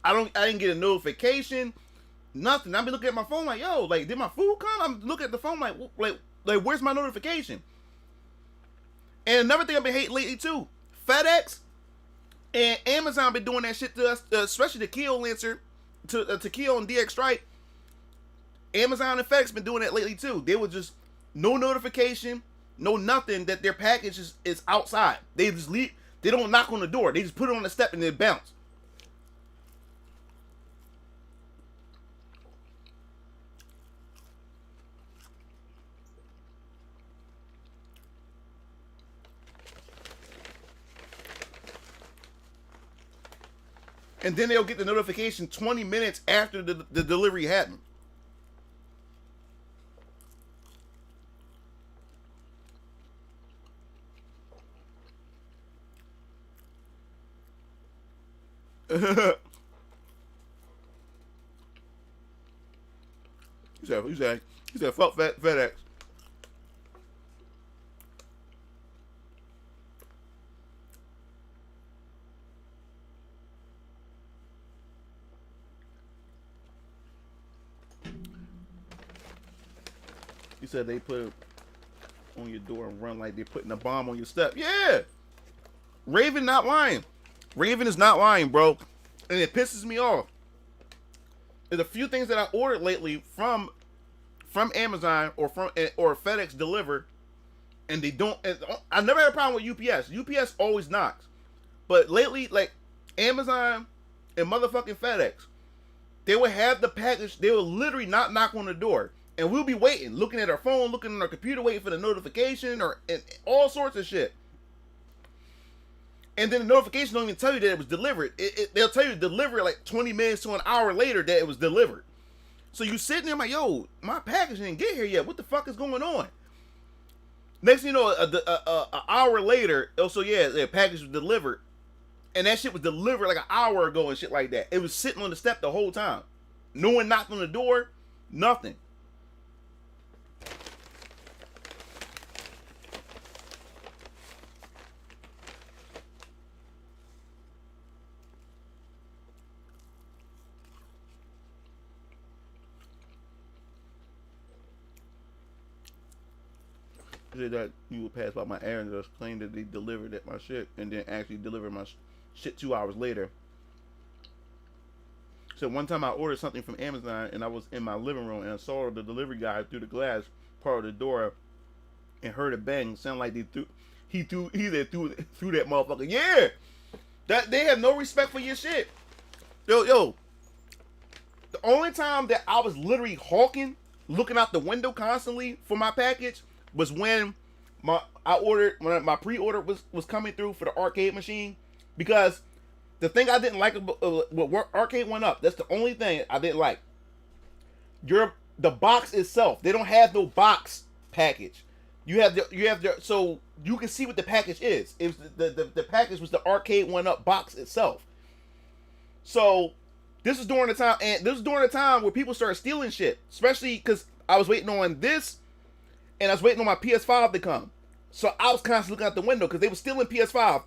I didn't get a notification, nothing. I've been looking at my phone like, yo, like, did my food come? I'm looking at the phone like, where's my notification? And another thing I've been hating lately too, FedEx and Amazon been doing that shit to us, especially the Keo Lancer, to Keo and DX Strike. Amazon and FedEx been doing that lately too. They were just no notification, no nothing that their package is outside. They just leave. They don't knock on the door. They just put it on the step and then bounce. And then they'll get the notification 20 minutes after the delivery happened. He said, fuck FedEx. He said they put it on your door and run like they're putting a bomb on your step. Yeah. Raven not lying. Raven is not lying, bro. And it pisses me off. There's a few things that I ordered lately from Amazon or FedEx deliver, and they don't. And I never had a problem with UPS. UPS always knocks. But lately, like Amazon and motherfucking FedEx, they would have the package. They would literally not knock on the door. And we'll be waiting, looking at our phone, looking at our computer, waiting for the notification and all sorts of shit. And then the notification don't even tell you that it was delivered. They'll tell you to deliver like 20 minutes to an hour later that it was delivered. So you sitting there like, yo, my package didn't get here yet. What the fuck is going on? Next thing you know, an hour later, also, yeah, the package was delivered. And that shit was delivered like an hour ago and shit like that. It was sitting on the step the whole time. No one knocked on the door. Nothing. That you would pass by my errands and claim that they delivered at my shit and then actually delivered my shit 2 hours later. So one time I ordered something from Amazon and I was in my living room and I saw the delivery guy through the glass part of the door and heard a bang. Sound like he threw that motherfucker. Yeah, that they have no respect for your shit. Yo, the only time that I was literally hawking, looking out the window constantly for my package was when my pre-order was coming through for the arcade machine, because The thing I didn't like about what Arcade One Up, that's the only thing I didn't like. The box itself, they don't have no box package. You have the so you can see what the package is. It was the package was the Arcade One Up box itself. So this is during the time where people started stealing shit, especially because I was waiting on this, and I was waiting on my PS5 to come. So I was constantly looking out the window because they were stealing PS5.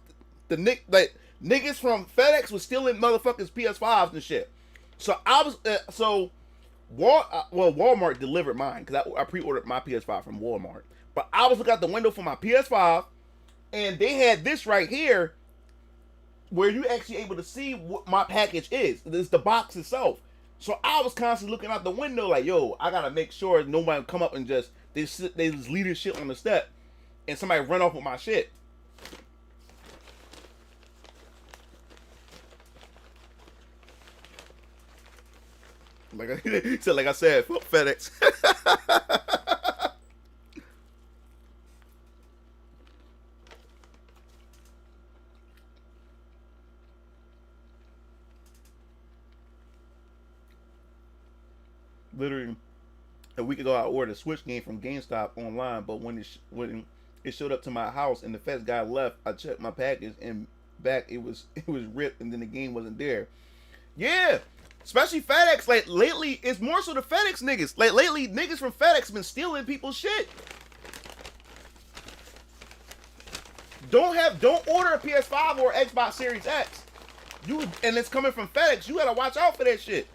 Niggas from FedEx was stealing motherfuckers PS5s and shit. So I was Walmart delivered mine because I pre-ordered my PS5 from Walmart. But I was looking out the window for my PS5, and they had this right here, where you actually able to see what my package is. It's the box itself. So I was constantly looking out the window like, yo, I gotta make sure nobody come up and they just leave this shit on the step, and somebody run off with my shit. Like I said, fuck FedEx. Literally, a week ago, I ordered a Switch game from GameStop online, but when it showed up to my house and the FedEx guy left, I checked my package and back it was ripped, and then the game wasn't there. Yeah. Especially FedEx, like lately, it's more so the FedEx niggas. Like lately, niggas from FedEx been stealing people's shit. Don't order a PS5 or Xbox Series X. And it's coming from FedEx. You gotta watch out for that shit.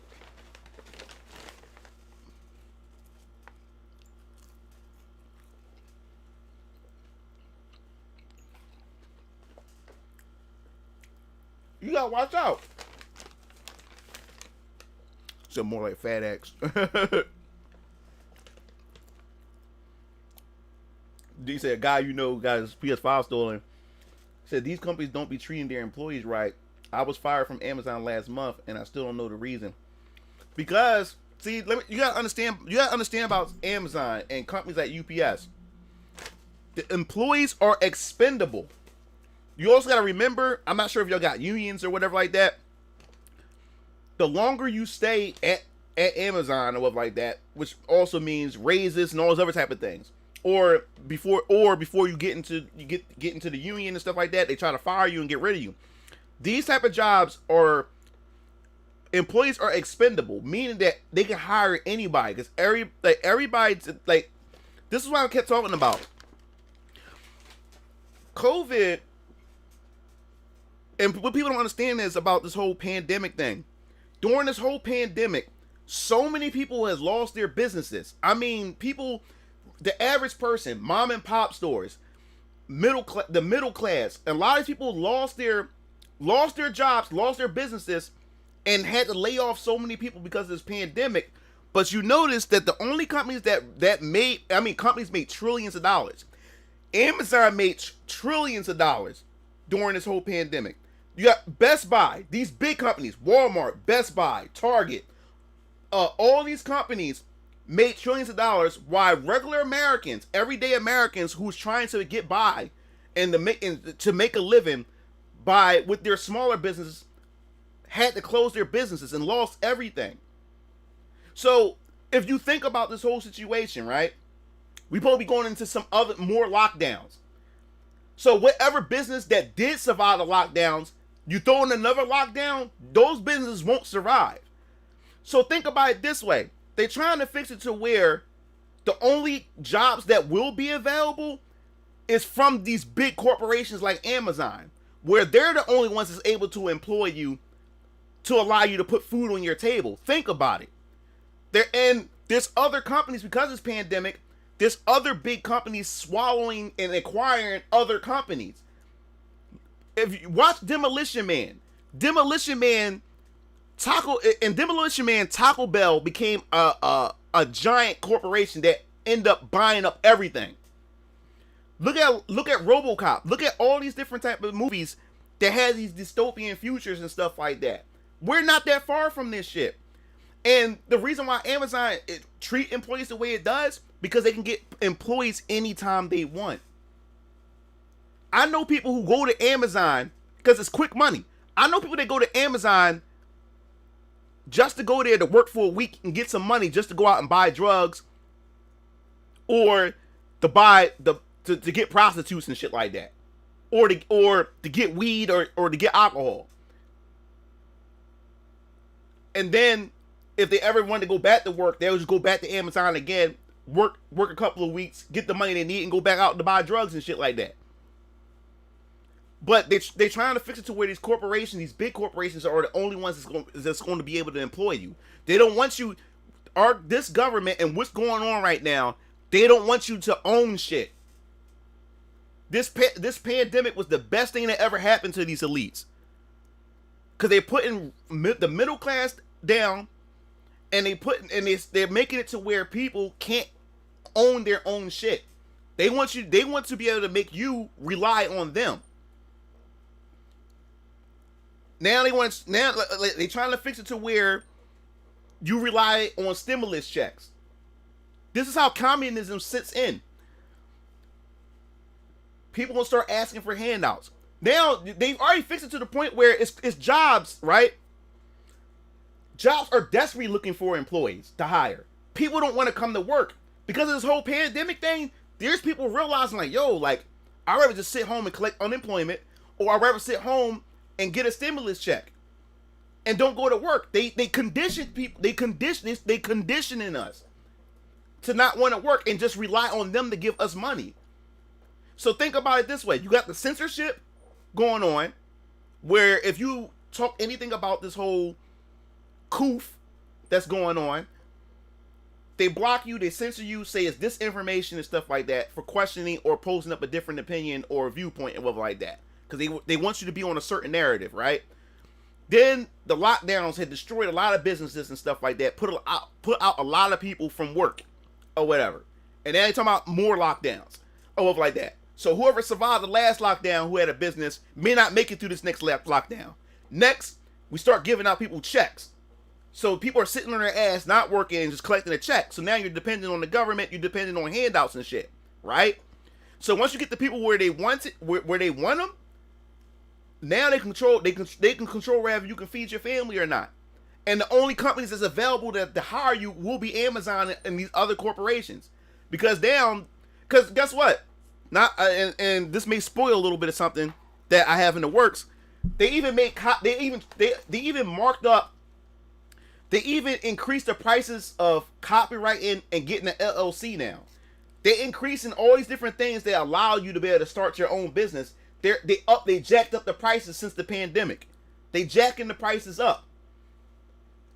You gotta watch out. So more like FedEx. He said a guy got his PS5 stolen. Said these companies don't be treating their employees right. I was fired from Amazon last month, and I still don't know the reason. Because see, you gotta understand about Amazon and companies like UPS. The employees are expendable. You also gotta remember, I'm not sure if y'all got unions or whatever like that. The longer you stay at Amazon or whatever like that, which also means raises and all those other type of things, or before you get into the union and stuff like that, they try to fire you and get rid of you. These type of jobs employees are expendable, meaning that they can hire anybody because everybody like this is what I kept talking about. COVID, and what people don't understand is about this whole pandemic thing. During this whole pandemic, so many people has lost their businesses. I mean, the average person, mom and pop stores, the middle class, a lot of people lost their jobs, lost their businesses, and had to lay off so many people because of this pandemic. But you notice that the only companies companies made trillions of dollars. Amazon made trillions of dollars during this whole pandemic. You got Best Buy, these big companies, Walmart, Best Buy, Target, all these companies made trillions of dollars, while regular Americans, everyday Americans who's trying to get by and to make a living with their smaller businesses had to close their businesses and lost everything. So if you think about this whole situation, right, we probably be going into some more lockdowns. So whatever business that did survive the lockdowns, you throw in another lockdown, those businesses won't survive. So think about it this way. They're trying to fix it to where the only jobs that will be available is from these big corporations like Amazon, where they're the only ones that's able to employ you to allow you to put food on your table. Think about it. There's other companies, because of this pandemic, there's other big companies swallowing and acquiring other companies. If you watch Demolition Man, Taco Bell became a giant corporation that ended up buying up everything. Look at RoboCop. Look at all these different type of movies that has these dystopian futures and stuff like that. We're not that far from this shit. And the reason why Amazon treat employees the way it does, because they can get employees anytime they want. I know people who go to Amazon because it's quick money. I know people that go to Amazon just to go there to work for a week and get some money just to go out and buy drugs or to buy to get prostitutes and shit like that. Or to get weed or to get alcohol. And then if they ever want to go back to work, they'll just go back to Amazon again, work a couple of weeks, get the money they need, and go back out to buy drugs and shit like that. But they're trying to fix it to where these corporations, these big corporations, are the only ones that's going to be able to employ you. They don't want you, this government and what's going on right now, they don't want you to own shit. This pandemic was the best thing that ever happened to these elites. Because they're putting the middle class down, and they're making it to where people can't own their own shit. They want to be able to make you rely on them. Now they're trying to fix it to where you rely on stimulus checks. This is how communism sits in. People will start asking for handouts. Now they've already fixed it to the point where it's jobs, right? Jobs are desperately looking for employees to hire. People don't want to come to work because of this whole pandemic thing. There's people realizing like, yo, like I'd rather just sit home and collect unemployment, or I'd rather sit home and get a stimulus check and don't go to work. They condition people. They conditioning us to not want to work and just rely on them to give us money. So think about it this way. You got the censorship going on, where if you talk anything about this whole coof that's going on, they block you, they censor you, say it's disinformation and stuff like that for questioning or posing up a different opinion or viewpoint and whatever like that. Because they want you to be on a certain narrative, right? Then the lockdowns had destroyed a lot of businesses and stuff like that, put out a lot of people from work or whatever. And then they talking about more lockdowns or whatever like that. So whoever survived the last lockdown who had a business may not make it through this next lockdown. Next, we start giving out people checks. So people are sitting on their ass, not working, and just collecting a check. So now you're dependent on the government, you're dependent on handouts and shit, right? So once you get the people where they want it, where they want them, now they can control whether you can feed your family or not. And the only companies that's available to hire you will be Amazon and these other corporations. Because guess what? And this may spoil a little bit of something that I have in the works. They even increased the prices of copyrighting and getting an LLC now. They're increasing all these different things that allow you to be able to start your own business. They jacked up the prices since the pandemic. They jacking the prices up.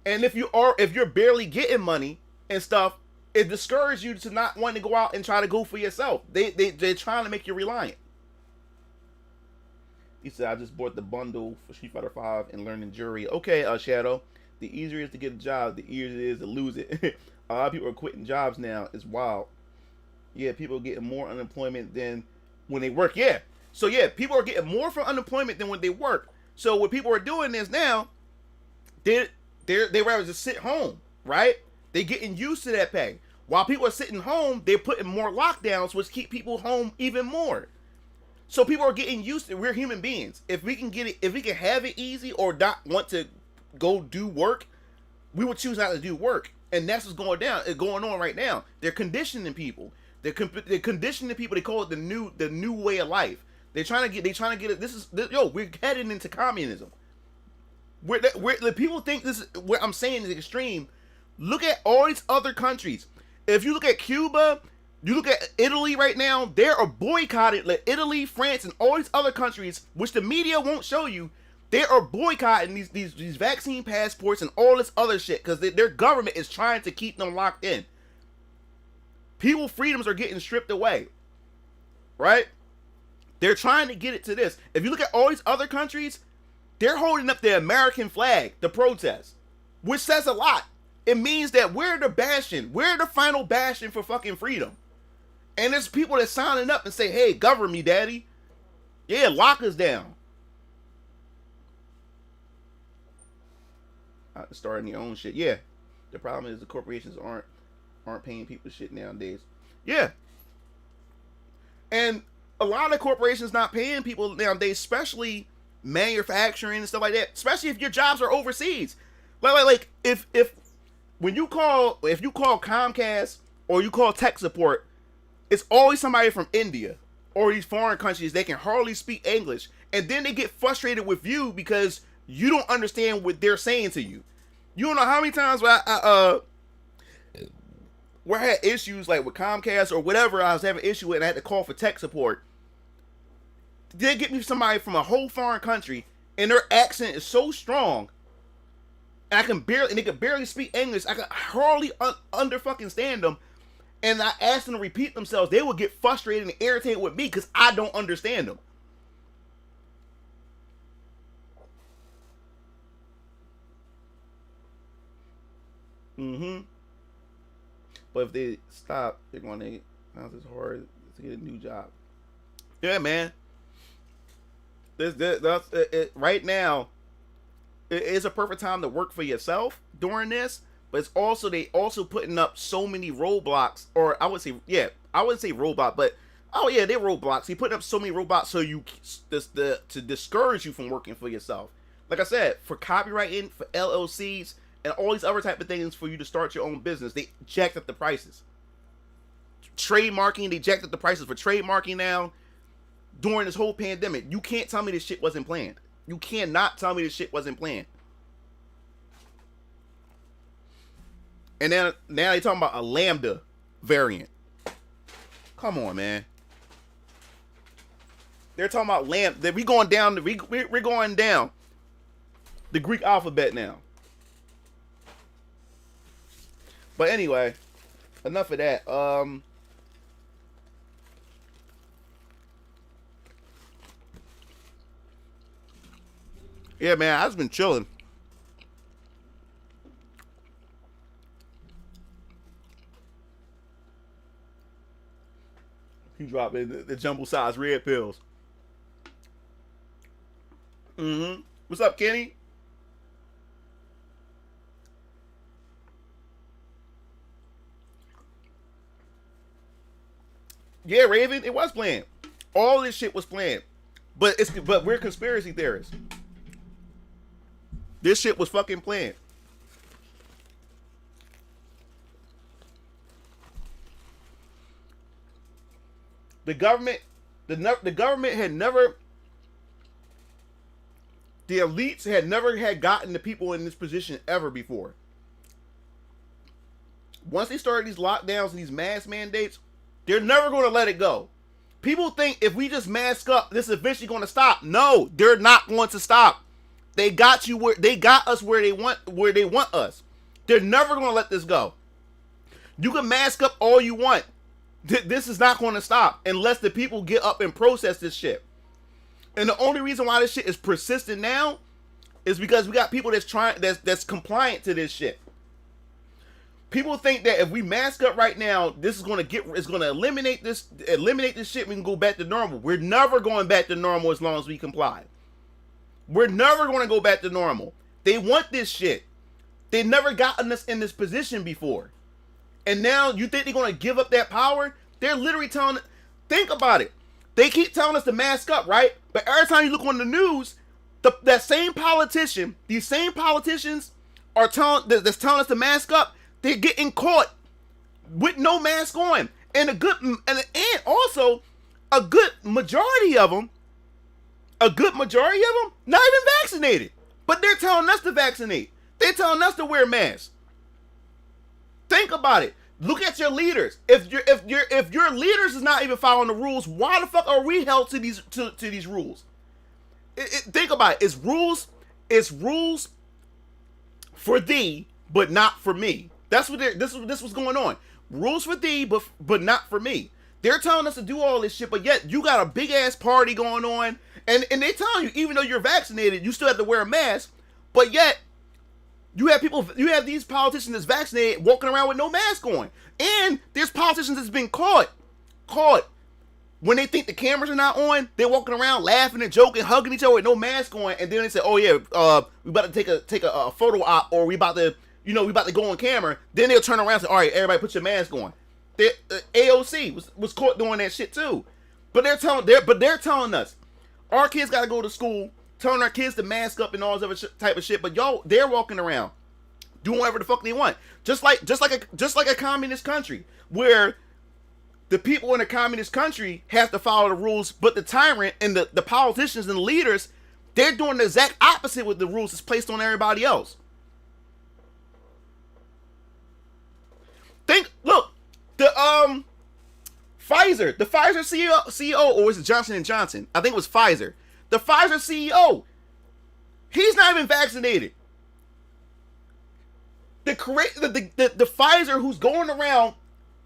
And if you're barely getting money and stuff, it discourages you to not want to go out and try to go for yourself. They're trying to make you reliant. He said, I just bought the bundle for Street Fighter V and learning jury. Okay, Shadow. The easier it is to get a job, the easier it is to lose it. A lot of people are quitting jobs now. It's wild. Yeah, people are getting more unemployment than when they work. Yeah. So yeah, people are getting more from unemployment than when they work. So what people are doing is now, they rather just sit home, right? They're getting used to that pay. While people are sitting home, they're putting more lockdowns, which keep people home even more. So people are getting used to it. We're human beings. If we can have it easy or not want to go do work, we would choose not to do work. And that's what's going on right now. They're conditioning people. They're conditioning people. They call it the new way of life. They're trying to get it. We're heading into communism. The people think this is what I'm saying is extreme. Look at all these other countries. If you look at Cuba, you look at Italy right now, they are boycotted. Like Italy, France, and all these other countries, which the media won't show you, they are boycotting these vaccine passports and all this other shit because their government is trying to keep them locked in. People's freedoms are getting stripped away, right? They're trying to get it to this. If you look at all these other countries, they're holding up the American flag, the protest, which says a lot. It means that we're the final bastion for fucking freedom. And there's people that signing up and say, hey, govern me, daddy. Yeah, lock us down. Starting your own shit. Yeah. The problem is the corporations aren't paying people shit nowadays. Yeah. And a lot of corporations not paying people nowadays, especially manufacturing and stuff like that, especially if your jobs are overseas. Like if when you call Comcast or you call tech support, it's always somebody from India or these foreign countries. They can hardly speak English, and then they get frustrated with you because you don't understand what they're saying to you. You don't know how many times where I had issues like with Comcast or whatever I was having issue with, and I had to call for tech support. They get me somebody from a whole foreign country, and their accent is so strong, and they can barely speak English. I can hardly under fucking stand them. And I asked them to repeat themselves. They would get frustrated and irritated with me because I don't understand them. But if they stop, they're going to, now it's hard to get a new job. Yeah, man. Right now, it is a perfect time to work for yourself during this. But it's also, they also putting up so many roadblocks, or I wouldn't say roadblock, but they're roadblocks. He putting up so many roadblocks so to discourage you from working for yourself. Like I said, for copywriting, for LLCs, and all these other type of things for you to start your own business, they jacked up the prices. Trademarking, they jacked up the prices for trademarking now. During this whole pandemic, you can't tell me this shit wasn't planned. You cannot tell me this shit wasn't planned. And now they talking about a Lambda variant. Come on, man. They're talking about Lambda. We're going down the Greek alphabet now. But anyway, enough of that. Yeah, man, I've just been chilling. He dropped in the jumbo size red pills. What's up, Kenny? Yeah, Raven, it was planned. All this shit was planned. But we're conspiracy theorists. This shit was fucking planned. The government had never, the elites had never had gotten the people in this position ever before. Once they started these lockdowns and these mask mandates, they're never going to let it go. People think if we just mask up, this is eventually going to stop. No, they're not going to stop. They got us where they want us. They're never going to let this go. You can mask up all you want. This is not going to stop unless the people get up and process this shit. And the only reason why this shit is persistent now is because we got people that's compliant to this shit. People think that if we mask up right now, it's going to eliminate this shit. We can go back to normal. We're never going back to normal as long as we comply. We're never going to go back to normal. They want this shit. They never gotten us in this position before. And now you think they're going to give up that power? They're literally think about it. They keep telling us to mask up, right? But every time you look on the news, these same politicians are telling us to mask up. They're getting caught with no mask on. And also a good majority of them, not even vaccinated. But they're telling us to vaccinate. They're telling us to wear masks. Think about it. Look at your leaders. If your leaders is not even following the rules, why the fuck are we held to these rules? Think about it. It's rules for thee, but not for me. That's what this was going on. Rules for thee, but not for me. They're telling us to do all this shit, but yet you got a big ass party going on, and they telling you even though you're vaccinated, you still have to wear a mask, but yet you have these politicians that's vaccinated walking around with no mask on. And there's politicians that's been caught when they think the cameras are not on, they're walking around laughing and joking, hugging each other with no mask on, and then they say, oh yeah, we about to take a photo op, or we about to go on camera. Then they'll turn around and say, all right, everybody put your mask on. AOC was caught doing that shit too. But they're telling us our kids gotta go to school telling our kids to mask up and all this other type of shit, but y'all, they're walking around doing whatever the fuck they want. Just like a communist country where the people in a communist country have to follow the rules, but the tyrant and the politicians and the leaders, they're doing the exact opposite with the rules that's placed on everybody else. Look, the Pfizer CEO, or was it Johnson & Johnson? I think it was Pfizer. The Pfizer CEO, he's not even vaccinated. The Pfizer who's going around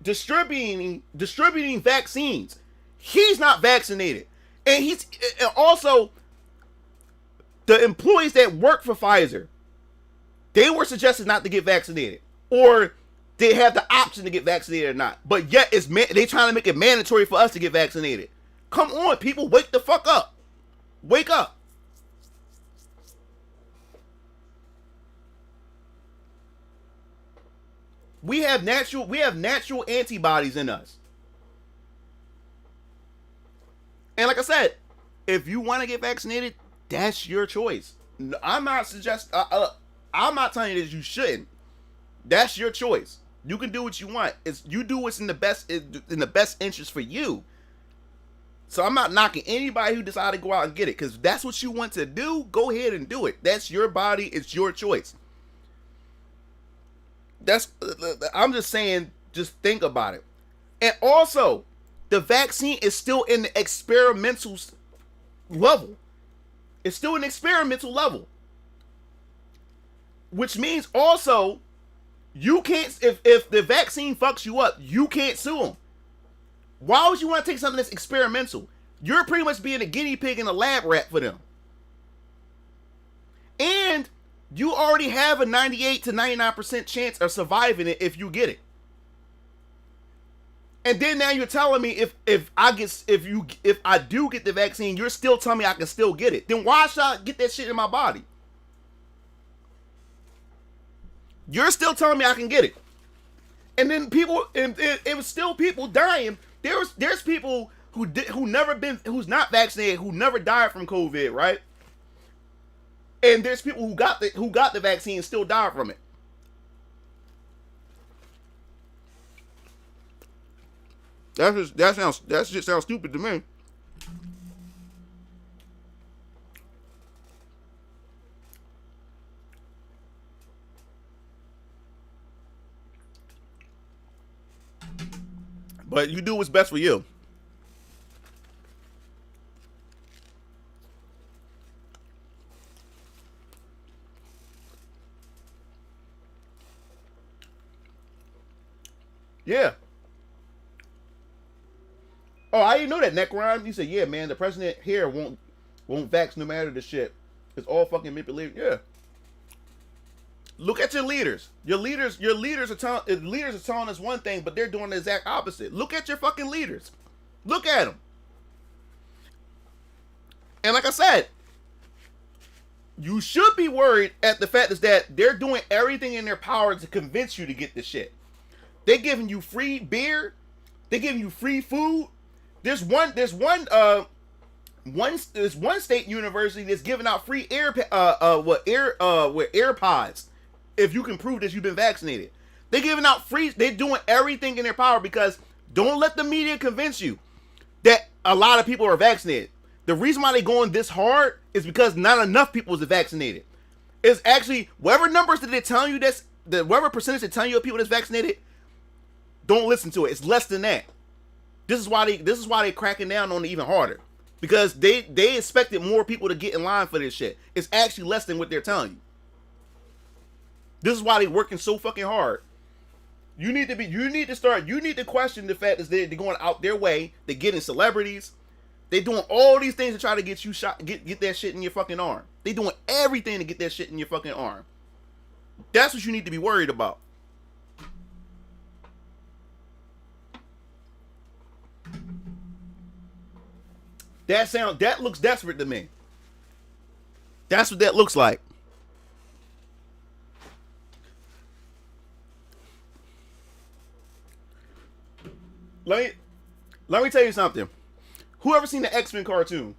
distributing vaccines, he's not vaccinated. And also the employees that work for Pfizer, they were suggested not to get vaccinated, or they have the option to get vaccinated or not. But yet they trying to make it mandatory for us to get vaccinated. Come on, people, wake the fuck up. Wake up. We have natural antibodies in us. And like I said, if you want to get vaccinated, that's your choice. I'm not I'm not telling you that you shouldn't. That's your choice. You can do what you want. You do what's in the best interest for you. So I'm not knocking anybody who decided to go out and get it, because that's what you want to do. Go ahead and do it. That's your body. It's your choice. I'm just saying, just think about it. And also, the vaccine is still in the experimental level. It's still an experimental level. Which means also, you can't, if the vaccine fucks you up, you can't sue them. Why would you want to take something that's experimental? You're pretty much being a guinea pig and a lab rat for them. And you already have a 98 to 99% chance of surviving it if you get it. And then now you're telling me if I do get the vaccine, you're still telling me I can still get it. Then why should I get that shit in my body? You're still telling me I can get it. And then it was still people dying. There's people who's not vaccinated, who never died from COVID, right? And there's people who got the vaccine and still died from it. That just sounds stupid to me. But you do what's best for you. Yeah. Oh, I didn't know that, Necron. You said, yeah, man, the president here won't vax no matter the shit. It's all fucking manipulated. Yeah. Look at your leaders. Your leaders are telling us one thing, but they're doing the exact opposite. Look at your fucking leaders. Look at them. And like I said, you should be worried at the fact is that they're doing everything in their power to convince you to get this shit. They're giving you free beer. They're giving you free food. There's one state university that's giving out free AirPods if you can prove that you've been vaccinated. They're giving out free. They're doing everything in their power, because don't let the media convince you that a lot of people are vaccinated. The reason why they're going this hard is because not enough people is vaccinated. It's actually whatever numbers that they're telling you whatever percentage they're telling you of people that's vaccinated, don't listen to it. It's less than that. This is why they're cracking down on it even harder, because they expected more people to get in line for this shit. It's actually less than what they're telling you. This is why they're working so fucking hard. You need to question the fact that they're going out their way. They're getting celebrities. They're doing all these things to try to get you shot, get that shit in your fucking arm. They're doing everything to get that shit in your fucking arm. That's what you need to be worried about. That looks desperate to me. That's what that looks like. Let me tell you something. Who ever seen the X-Men cartoon?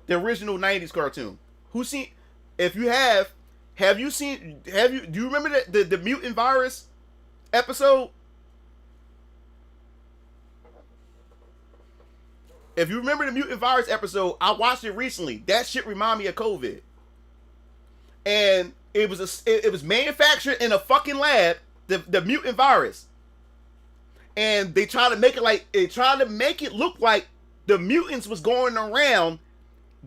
The original 90s cartoon? Who's seen? If you have you seen? Do you remember the mutant virus episode? If you remember the mutant virus episode, I watched it recently. That shit remind me of COVID. And it was manufactured in a fucking lab, the mutant virus. And they tried to make it look like the mutants was going around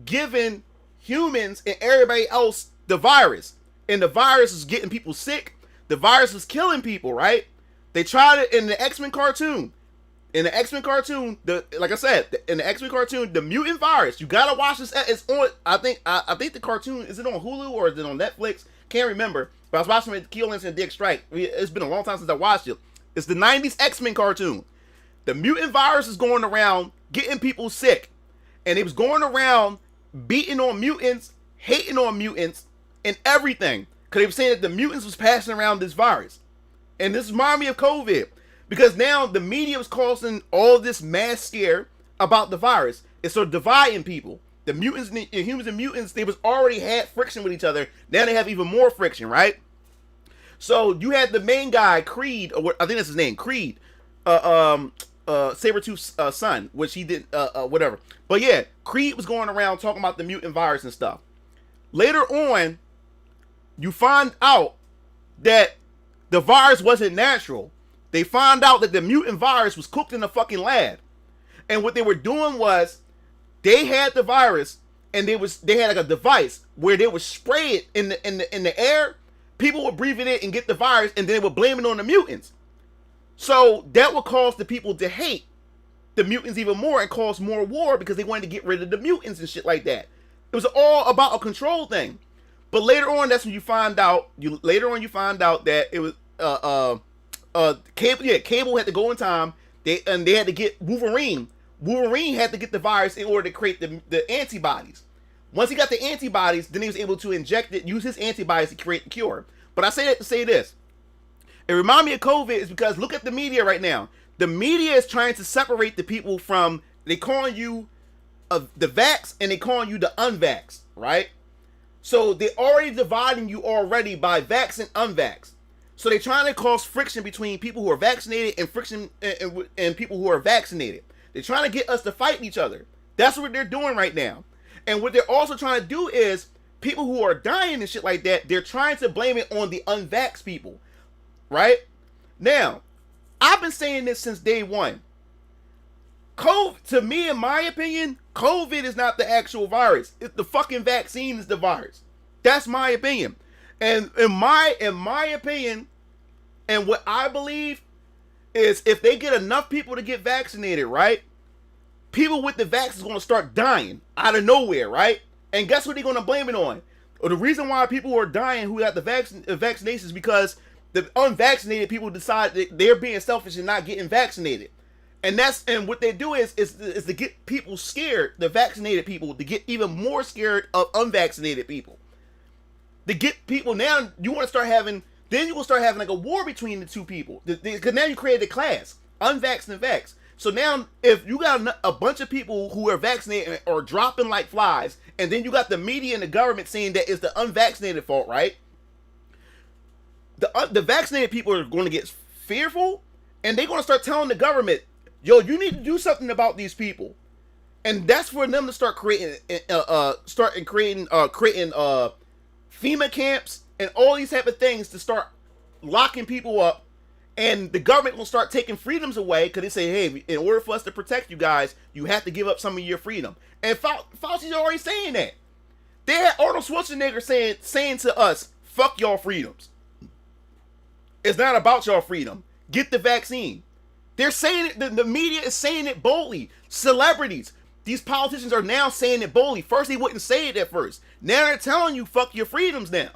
giving humans and everybody else the virus. And the virus was getting people sick. The virus was killing people, right? They tried it in the X-Men cartoon. In the X-Men cartoon, like I said, in the X-Men cartoon, the mutant virus, you gotta watch this. It's on. I think the cartoon, is it on Hulu or is it on Netflix? Can't remember. But I was watching it with Keel and Dick Strike. It's been a long time since I watched it. It's the '90s X-Men cartoon. The mutant virus is going around getting people sick, and it was going around beating on mutants, hating on mutants, and everything. Because they were saying that the mutants was passing around this virus, and this reminded me of COVID. Because now the media was causing all this mass scare about the virus. It's sort of dividing people. The mutants, and humans and mutants, they was already had friction with each other. Now they have even more friction, right? So you had the main guy, Creed, or I think that's his name, Creed, Sabretooth's son, which he did, whatever. But yeah, Creed was going around talking about the mutant virus and stuff. Later on, you find out that the virus wasn't natural. They found out that the mutant virus was cooked in a fucking lab. And what they were doing was, they had the virus, and they had like a device where they would spray it in the air. People would breathe it in and get the virus, and then they would blame it on the mutants. So that would cause the people to hate the mutants even more and cause more war because they wanted to get rid of the mutants and shit like that. It was all about a control thing. But later on, that's when you find out. You find out that it was Cable had to go in time. They had to get Wolverine. Wolverine had to get the virus in order to create the antibodies. Once he got the antibodies, then he was able to use his antibodies to create the cure. But I say that to say this. It reminds me of COVID is because look at the media right now. The media is trying to separate the people from, they calling you the vax and they calling you the unvax, right? So they're already dividing you already by vax and unvax. So they're trying to cause friction between people who are vaccinated and friction and people who are vaccinated. They're trying to get us to fight each other. That's what they're doing right now. And what they're also trying to do is people who are dying and shit like that, they're trying to blame it on the unvaxxed people. Right? Now, I've been saying this since day one. COVID, to me, in my opinion, COVID is not the actual virus. It's the fucking vaccine is the virus. That's my opinion. And in my opinion, and what I believe is if they get enough people to get vaccinated, right? People with the vaccine is going to start dying out of nowhere, right? And guess what they're going to blame it on? Or the reason why people are dying who got the vaccinations is because the unvaccinated people decide that they're being selfish and not getting vaccinated. And what they do is to get people scared, the vaccinated people, to get even more scared of unvaccinated people. To get people now, you want to start having, then you will start having like a war between the two people. Because now you created a class, unvaxxed and vaxxed. So now, if you got a bunch of people who are vaccinated or dropping like flies, and then you got the media and the government saying that it's the unvaccinated fault, right? The vaccinated people are going to get fearful, and they're going to start telling the government, yo, you need to do something about these people. And that's for them to start creating FEMA camps and all these type of things to start locking people up. And the government will start taking freedoms away because they say, hey, in order for us to protect you guys, you have to give up some of your freedom. And Fauci's already saying that. They had Arnold Schwarzenegger saying to us, fuck y'all freedoms. It's not about y'all freedom. Get the vaccine. They're saying it, the media is saying it boldly. Celebrities, these politicians are now saying it boldly. First, they wouldn't say it at first. Now they're telling you, fuck your freedoms now.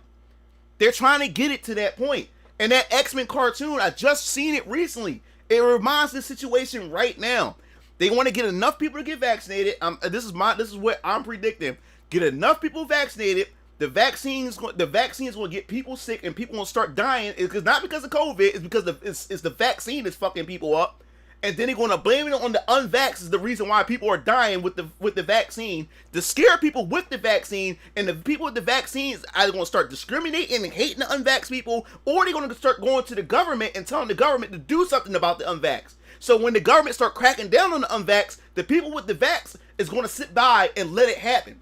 They're trying to get it to that point. And that X-Men cartoon, I just seen it recently. It reminds the situation right now. They want to get enough people to get vaccinated. This is what I'm predicting. Get enough people vaccinated. The vaccine is going to get people sick and people will start dying. It's not because of COVID. It's because it's the vaccine that's fucking people up. and then they're going to blame it on the unvaxxed is the reason why people are dying with the vaccine, to scare people with the vaccine, and the people with the vaccines either going to start discriminating and hating the unvaxxed people, or they're going to start going to the government and telling the government to do something about the unvaxxed. So when the government start cracking down on the unvaxxed, the people with the vax is going to sit by and let it happen.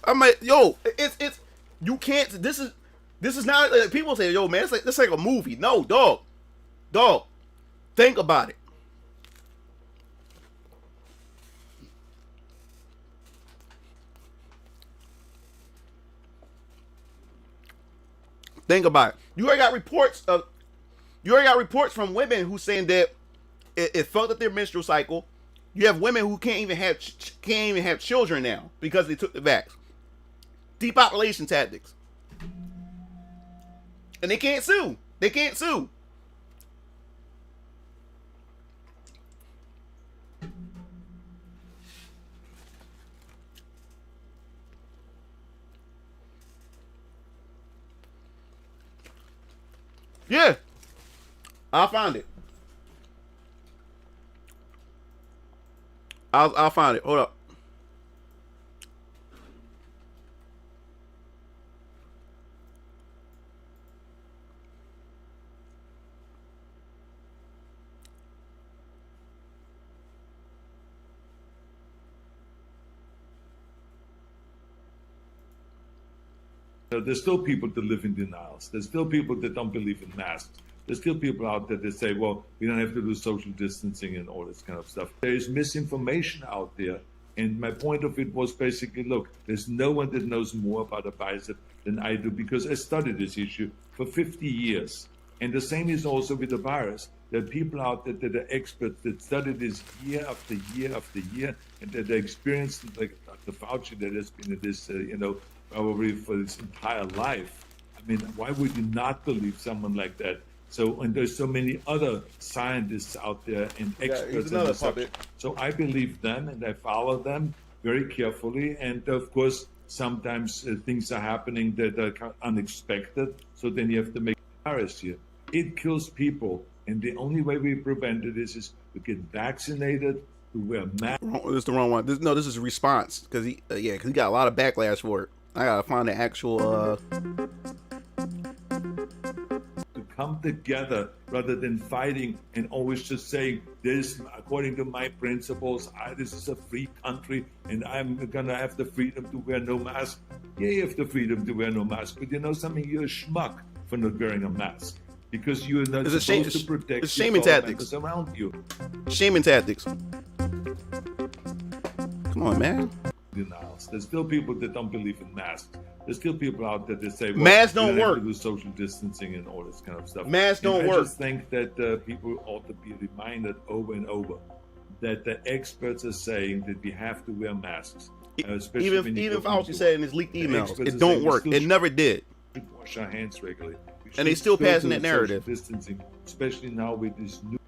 I'm like, yo, it's you can't. This is not like, people say, yo, man, it's like a movie. No, dog, think about it. Think about it. You already got reports from women who saying that it fucked up their menstrual cycle. You have women who can't even have children now because they took the vax. Depopulation tactics. And they can't sue. Yeah. I'll find it. I'll find it. Hold up. There's still people that live in denials. There's still people that don't believe in masks. There's still people out there that say, well, we don't have to do social distancing and all this kind of stuff. There is misinformation out there. And my point of it was basically, look, there's no one that knows more about a virus than I do, because I studied this issue for 50 years. And the same is also with the virus. There are people out there that are experts that study this year after year after year, and that they experienced, like Dr. Fauci, that has been in this, probably for his entire life. I mean, why would you not believe someone like that? So, and there's so many other scientists out there and experts in the subject. So I believe them and I follow them very carefully. And of course, sometimes things are happening that are unexpected. So then you have to make virus here. It kills people. And the only way we prevent it is to get vaccinated, to wear masks. This is the wrong one. This is a response because he got a lot of backlash for it. I gotta find the actual. To come together rather than fighting and always just saying this, according to my principles, this is a free country and I'm gonna have the freedom to wear no mask. Yeah, you have the freedom to wear no mask, but you know something? You're a schmuck for not wearing a mask. Because you're not supposed to protect the shaming tactics around you. Shaming tactics. Come on, man. Denials. There's still people that don't believe in masks. There's still people out there that say, well, masks don't work. Have to do social distancing and all this kind of stuff. Masks don't work. I just think that people ought to be reminded over and over that the experts are saying that we have to wear masks. Even Fauci said in his leaked emails, it don't work. It never did. We wash our hands regularly. And they still passing that narrative. Distancing, especially now with this new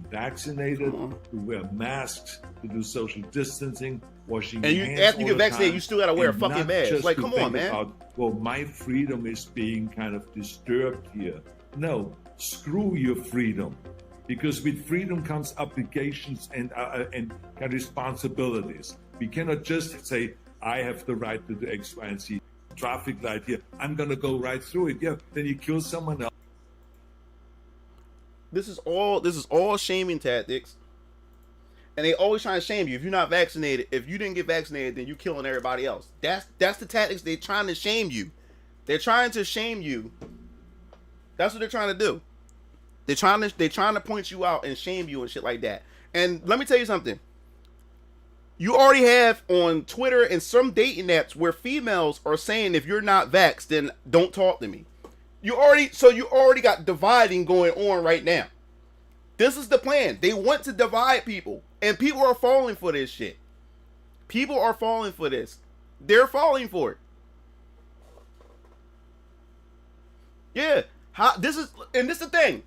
vaccinated, to wear masks, to do social distancing, washing your hands. And after you get vaccinated, you still gotta wear a fucking mask. Like, come on, man. Well, my freedom is being kind of disturbed here. No, screw your freedom. Because with freedom comes obligations and responsibilities. We cannot just say, I have the right to do X, Y, and Z. Traffic light here, I'm gonna go right through it. Yeah, then you kill someone else. This is all shaming tactics, and they always trying to shame you. If you're not vaccinated, if you didn't get vaccinated, then you killing everybody else. That's the tactics they're trying to shame you. They're trying to shame you. That's what they're trying to do. They're trying to point you out and shame you and shit like that. And let me tell you something. You already have on Twitter and some dating apps where females are saying if you're not vaxxed, then don't talk to me. You already got dividing going on right now. This is the plan. They want to divide people, and people are falling for this shit. People are falling for this. They're falling for it. Yeah. This is the thing.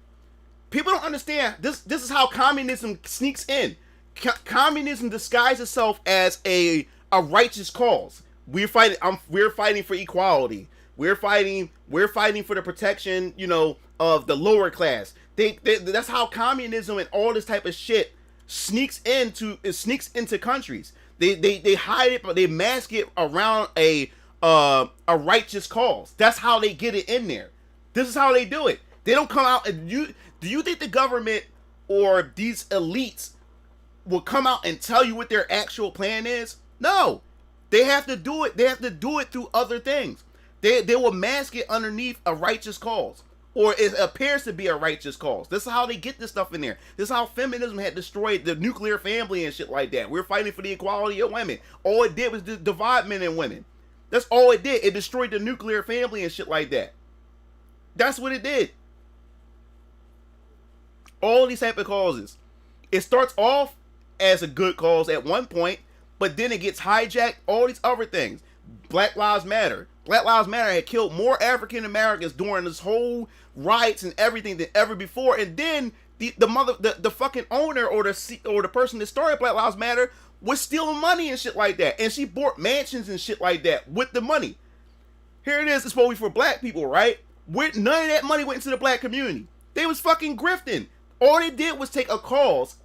People don't understand. This is how communism sneaks in. Communism disguises itself as a a righteous cause. We're fighting. We're fighting for equality. We're fighting for the protection, of the lower class. That's how communism and all this type of shit sneaks into countries. They hide it, but they mask it around a righteous cause. That's how they get it in there. This is how they do it. They don't come out and do you think the government or these elites will come out and tell you what their actual plan is? No. They have to do it. They have to do it through other things. They will mask it underneath a righteous cause. Or it appears to be a righteous cause. This is how they get this stuff in there. This is how feminism had destroyed the nuclear family and shit like that. We're fighting for the equality of women. All it did was divide men and women. That's all it did. It destroyed the nuclear family and shit like that. That's what it did. All these type of causes. It starts off as a good cause at one point, but then it gets hijacked. All these other things. Black Lives Matter. Black Lives Matter had killed more African Americans during this whole riots and everything than ever before. And then the fucking owner or the person that started Black Lives Matter was stealing money and shit like that. And she bought mansions and shit like that with the money. Here it is. It's supposed to be for black people, right? None of that money went into the black community. They was fucking grifting. All they did was take a cause,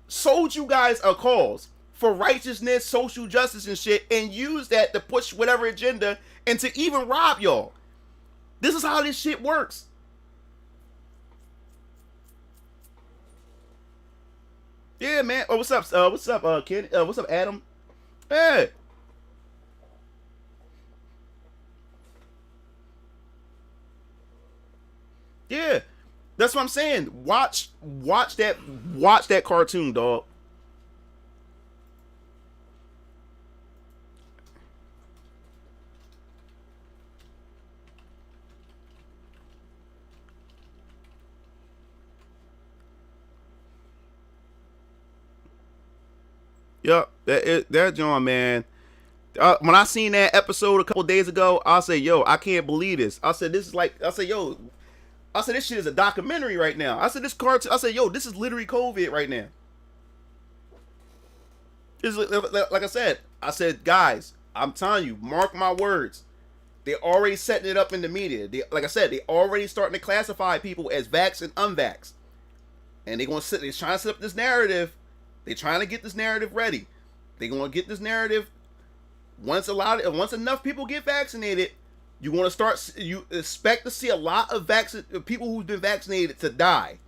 sold you guys a cause for righteousness, social justice and shit, and use that to push whatever agenda and to even rob y'all. This is how this shit works. Yeah, man. Oh, what's up? Ken? What's up, Adam? Hey. Yeah. That's what I'm saying. Watch that cartoon, dog. Yup, that John, man. When I seen that episode a couple days ago, I said, "Yo, I can't believe this." I said, "This is like," I said, "This shit is a documentary right now." I said, "This cartoon," I said, "Yo, this is literally COVID right now." It's like I said, guys, I'm telling you, mark my words. They're already setting it up in the media. Like I said, they already starting to classify people as vax and unvax, and they're trying to set up this narrative. They're trying to get this narrative ready. They're gonna get this narrative once enough people get vaccinated. You expect to see a lot of people who've been vaccinated to die.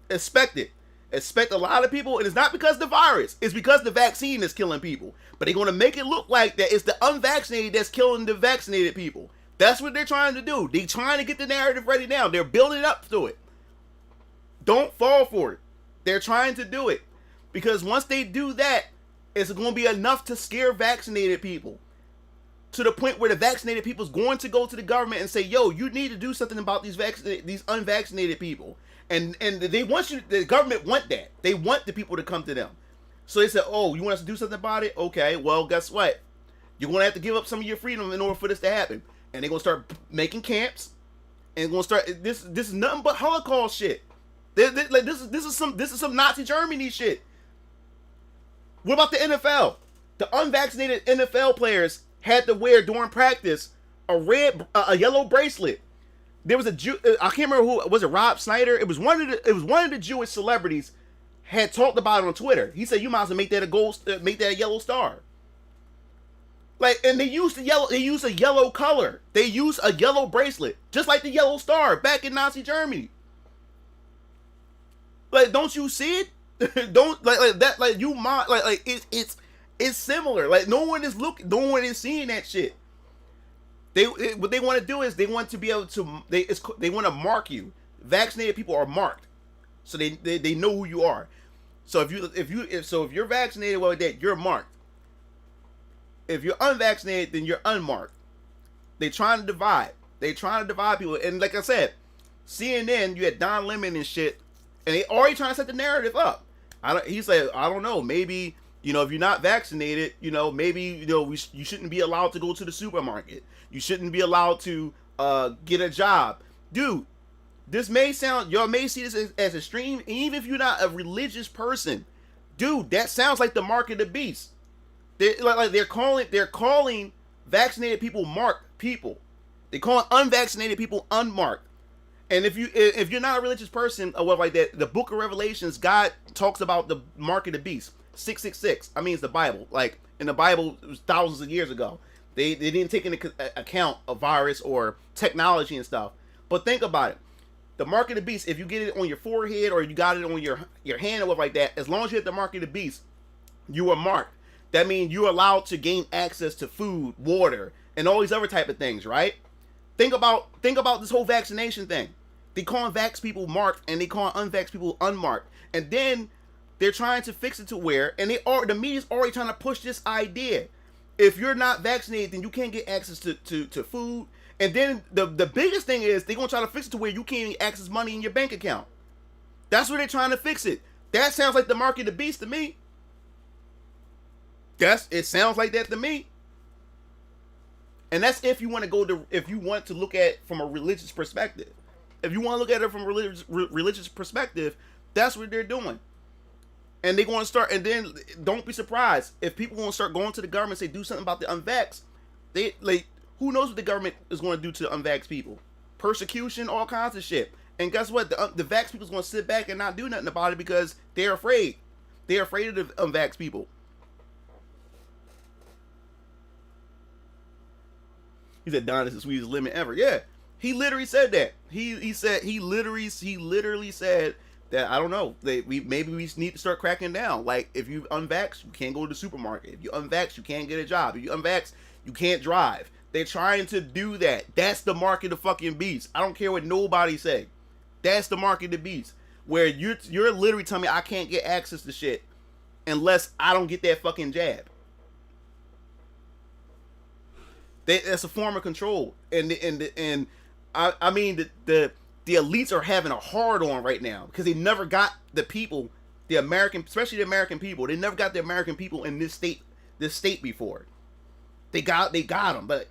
Expect it. Expect a lot of people, and it's not because of the virus. It's because the vaccine is killing people. But they're gonna make it look like that it's the unvaccinated that's killing the vaccinated people. That's what they're trying to do. They're trying to get the narrative ready now. They're building up to it. Don't fall for it. They're trying to do it. Because once they do that, it's going to be enough to scare vaccinated people. To the point where the vaccinated people is going to go to the government and say, "Yo, you need to do something about these unvaccinated people." And they want the government want that. They want the people to come to them. So they said, "Oh, you want us to do something about it? Okay, well, guess what? You're going to have to give up some of your freedom in order for this to happen." And they're going to start making camps. And going to start, this is nothing but Holocaust shit. This is some Nazi Germany shit. What about the NFL? The unvaccinated NFL players had to wear during practice a yellow bracelet. There was I can't remember who was it. Rob Snyder. It was one of the Jewish celebrities had talked about it on Twitter. He said, "You might as well make that a yellow star." Like, and they used a yellow color. They used a yellow bracelet, just like the yellow star back in Nazi Germany. Like, don't you see it? Don't like that. Like you might like it's similar. Like no one is seeing that shit. What they want to do is they want to be able to they want to mark you. Vaccinated people are marked, so they know who you are. So if you're vaccinated, well, that you're marked. If you're unvaccinated, then you're unmarked. They trying to divide. They trying to divide people. And like I said, CNN, you had Don Lemon and shit, and they already trying to set the narrative up. He said, I don't know, maybe, if you're not vaccinated, maybe, you shouldn't be allowed to go to the supermarket. You shouldn't be allowed to get a job. Dude, y'all may see this as extreme, and even if you're not a religious person, dude, that sounds like the mark of the beast. They're calling vaccinated people marked people. They call unvaccinated people unmarked. And if you're not a religious person or whatever like that, the Book of Revelations, God talks about the mark of the beast, 666. I mean, it's the Bible. Like in the Bible, it was thousands of years ago. They didn't take into account a virus or technology and stuff. But think about it. The mark of the beast, if you get it on your forehead or you got it on your hand or whatever like that, as long as you hit the mark of the beast, you are marked. That means you're allowed to gain access to food, water, and all these other type of things, right? Think about this whole vaccination thing. They call vax people marked and they call unvax people unmarked. And then they're trying to fix it to where, and the media's already trying to push this idea. If you're not vaccinated, then you can't get access to food. And then the biggest thing is they're going to try to fix it to where you can't even access money in your bank account. That's where they're trying to fix it. That sounds like the mark of the beast to me. It sounds like that to me. And that's if you want to look at it from a religious perspective. If you want to look at it from a religious perspective, that's what they're doing. And they're going to start, and then don't be surprised if people want to start going to the government and say do something about the unvax. Who knows what the government is going to do to unvax people? Persecution, all kinds of shit. And guess what? The vax people is going to sit back and not do nothing about it because they're afraid. They're afraid of the unvax people. He said Don is the sweetest lemon ever. Yeah, he literally said that. He literally said that. I don't know. Maybe we need to start cracking down. Like if you unvax, you can't go to the supermarket. If you unvax, you can't get a job. If you unvax, you can't drive. They're trying to do that. That's the mark of the fucking beast. I don't care what nobody say. That's the mark of the beast. Where you're literally telling me I can't get access to shit unless I don't get that fucking jab. That's a form of control. And I mean the elites are having a hard on right now because they never got the people, the American, especially the American people. They never got the American people in this state before. They got them, but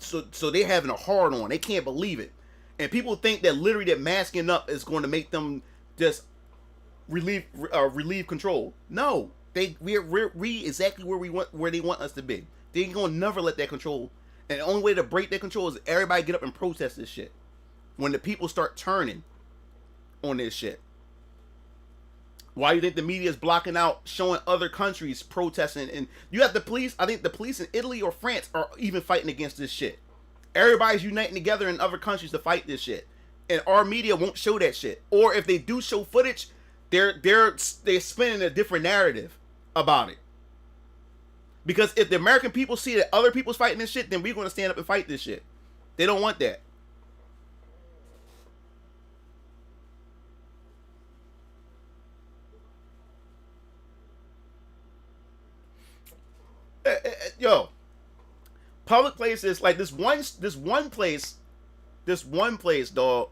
so they're having a hard on. They can't believe it, and people think that literally that masking up is going to make them just relieve control. No, we're exactly where they want us to be. They ain't gonna never let that control, and the only way to break that control is everybody get up and protest this shit. When the people start turning on this shit. Why do you think the media is blocking out showing other countries protesting? And you have the police. I think the police in Italy or France are even fighting against this shit. Everybody's uniting together in other countries to fight this shit. And our media won't show that shit. Or if they do show footage, they're spinning a different narrative about it. Because if the American people see that other people's fighting this shit, then we're going to stand up and fight this shit. They don't want that. Yo, public places like this one place, dog,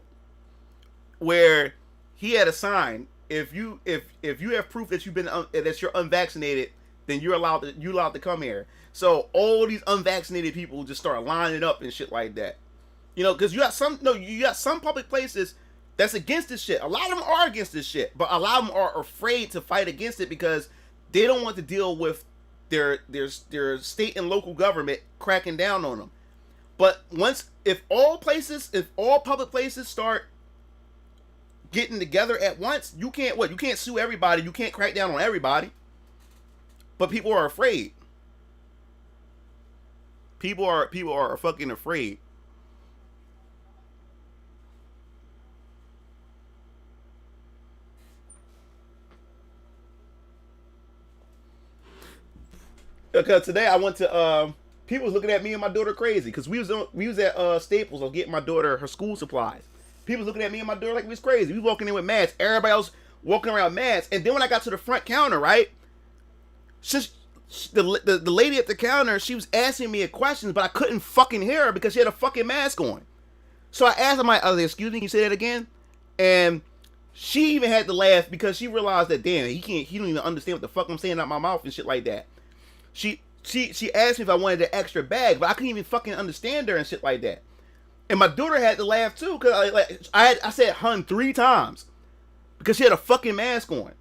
where he had a sign. If you have proof that that you're unvaccinated, then you're allowed to come here. So all these unvaccinated people just start lining up and shit like that. You know, because you got some public places that's against this shit. A lot of them are against this shit, but a lot of them are afraid to fight against it because they don't want to deal with their state and local government cracking down on them. But if all public places start getting together at once, you can't sue everybody, you can't crack down on everybody. But people are afraid. People are fucking afraid. Because today I went to people was looking at me and my daughter crazy because we was at Staples. I was getting my daughter her school supplies. People was looking at me and my daughter like we was crazy. We was walking in with masks. Everybody else walking around masks. And then when I got to the front counter, right, the lady at the counter, she was asking me a question, but I couldn't fucking hear her because she had a fucking mask on. So I asked her, I was like, excuse me, can you say that again? And she even had to laugh because she realized that damn, he don't even understand what the fuck I'm saying out my mouth and shit like that. She asked me if I wanted an extra bag, but I couldn't even fucking understand her and shit like that. And my daughter had to laugh too because I said hun 3 times because she had a fucking mask on.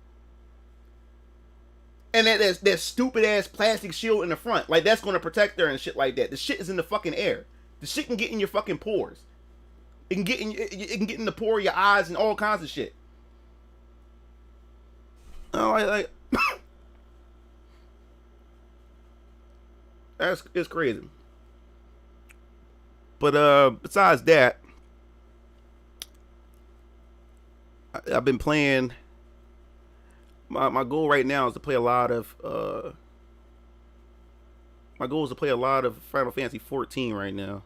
And that stupid ass plastic shield in the front, like that's gonna protect her and shit like that. The shit is in the fucking air. The shit can get in your fucking pores. It can get in the pore of your eyes and all kinds of shit. Oh, like it's crazy. But besides that, I've been playing. My goal right now is to play a lot of. My goal is to play a lot of Final Fantasy XIV right now.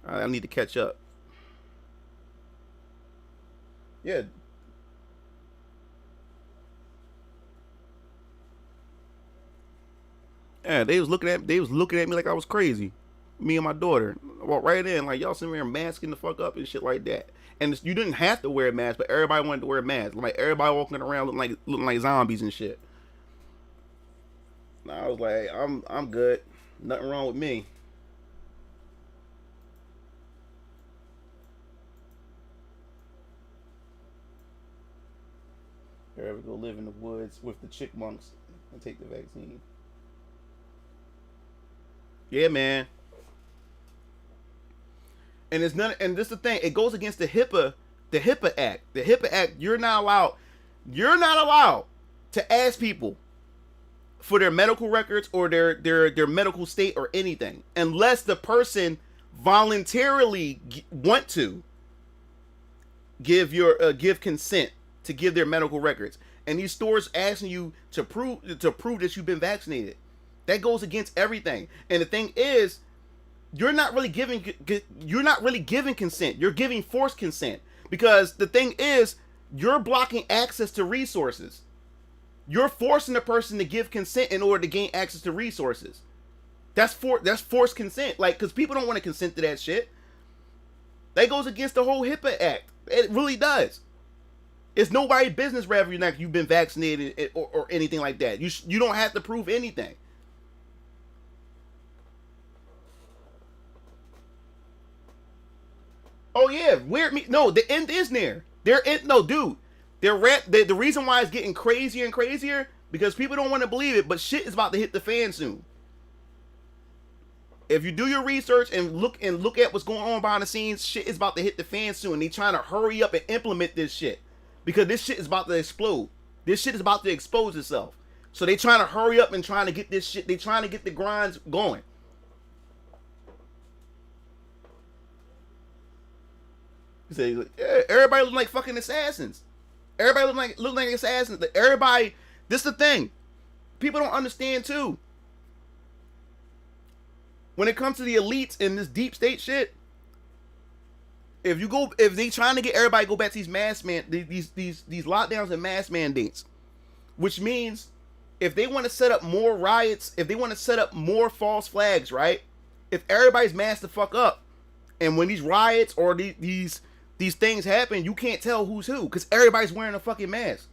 I need to catch up. Yeah. Yeah, they was looking at me like I was crazy. Me and my daughter. I walked right in like y'all sitting there masking the fuck up and shit like that. And you didn't have to wear a mask, but everybody wanted to wear a mask. Like everybody walking around looking like zombies and shit. And I was like, I'm good. Nothing wrong with me. Here we go live in the woods with the chipmunks and take the vaccine. Yeah, man. And it's none. And this is the thing. It goes against the HIPAA Act. The HIPAA Act. You're not allowed to ask people for their medical records or their medical state or anything, unless the person voluntarily want to give consent to give their medical records. And these stores asking you to prove that you've been vaccinated. That goes against everything. And the thing is, you're not really giving consent. You're giving forced consent, because the thing is, you're blocking access to resources. You're forcing the person to give consent in order to gain access to resources. That's forced consent. Like, because people don't want to consent to that shit. That goes against the whole HIPAA Act. It really does. It's nobody's business whether you've been vaccinated or anything like that. You don't have to prove anything. Oh yeah, the end is near. The reason why it's getting crazier and crazier, because people don't want to believe it, but shit is about to hit the fan soon. If you do your research and look at what's going on behind the scenes, shit is about to hit the fan soon. They trying to hurry up and implement this shit, because this shit is about to explode. This shit is about to expose itself. So they trying to hurry up and trying to get this shit. They trying to get the grinds going. Everybody look like fucking assassins. Everybody look like assassins. Everybody. This is the thing. People don't understand too. When it comes to the elites and this deep state shit, if they trying to get everybody to go back to these these lockdowns and mask mandates, which means if they want to set up more riots, if they want to set up more false flags, right? If everybody's masked the fuck up, and when these riots or these things happen, you can't tell who's who, because everybody's wearing a fucking mask.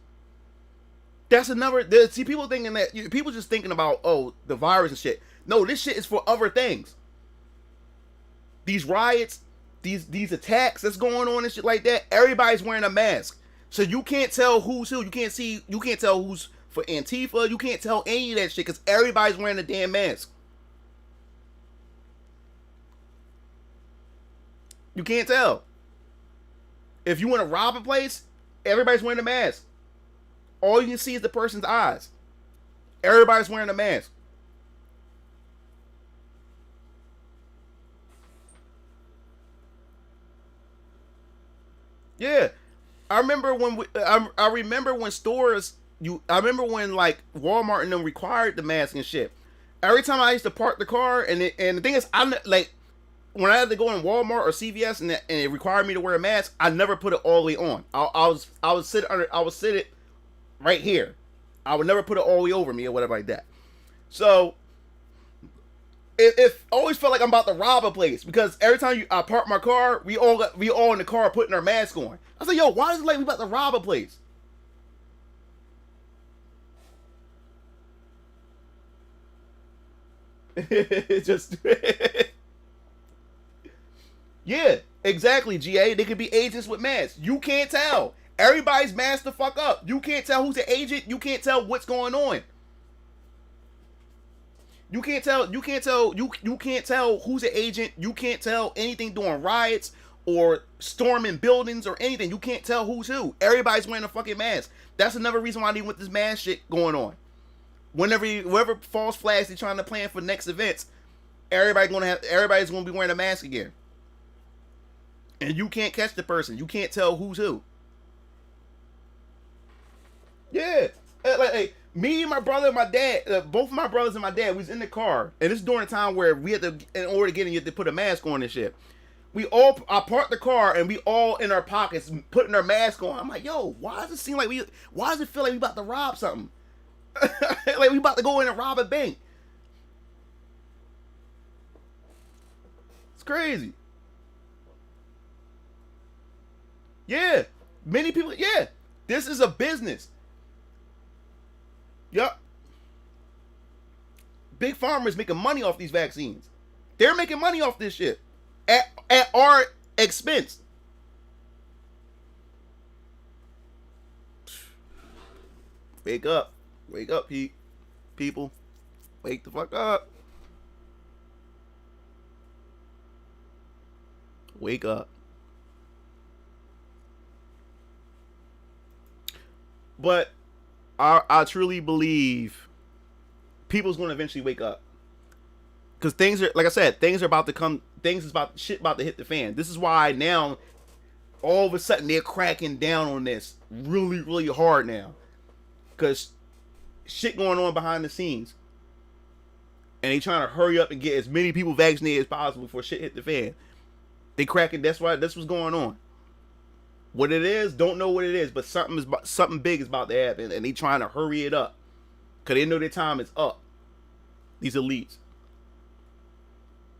That's another. See, people thinking that people just thinking about the virus and shit. No, this shit is for other things. These riots, these attacks that's going on and shit like that. Everybody's wearing a mask, so you can't tell who's who. You can't tell who's for Antifa. You can't tell any of that shit because everybody's wearing a damn mask. You can't tell. If you want to rob a place, everybody's wearing a mask. All you can see is the person's eyes. Everybody's wearing a mask. Yeah, I remember when I remember when like Walmart and them required the mask and shit. Every time I used to park the car, and the thing is, I'm like, when I had to go in Walmart or CVS and it required me to wear a mask, I never put it all the way on. I would sit it right here. I would never put it all the way over me or whatever like that. So it always felt like I'm about to rob a place, because every time I park my car, we all in the car putting our mask on. I was like, yo, why is it like we about to rob a place? It just yeah, exactly, GA. They could be agents with masks. You can't tell. Everybody's masked the fuck up. You can't tell who's the agent. You can't tell what's going on. You can't tell who's the agent. You can't tell anything during riots or storming buildings or anything. You can't tell who's who. Everybody's wearing a fucking mask. That's another reason why they want this mask shit going on. Whatever false flags they're trying to plan for next events, everybody's gonna be wearing a mask again. And you can't catch the person. You can't tell who's who. Yeah. Like me and my brother and my dad, both of my brothers and my dad, we was in the car. And this is during a time where we had to, in order to get in, you had to put a mask on and shit. I parked the car and we all in our pockets putting our mask on. I'm like, yo, why does it feel like we about to rob something? Like we about to go in and rob a bank. It's crazy. Yeah. Many people, yeah. This is a business. Yup. Big Pharma is making money off these vaccines. They're making money off this shit. At our expense. Wake up. Wake up, people. Wake the fuck up. Wake up. But I truly believe people's going to eventually wake up. Because things are, like I said, things is about to hit the fan. This is why now, all of a sudden, they're cracking down on this really, really hard now. Because shit going on behind the scenes. And they trying to hurry up and get as many people vaccinated as possible before shit hit the fan. They cracking, that's what's going on. What it is, don't know what it is, but something big is about to happen, and they trying to hurry it up. Because they know their time is up. These elites.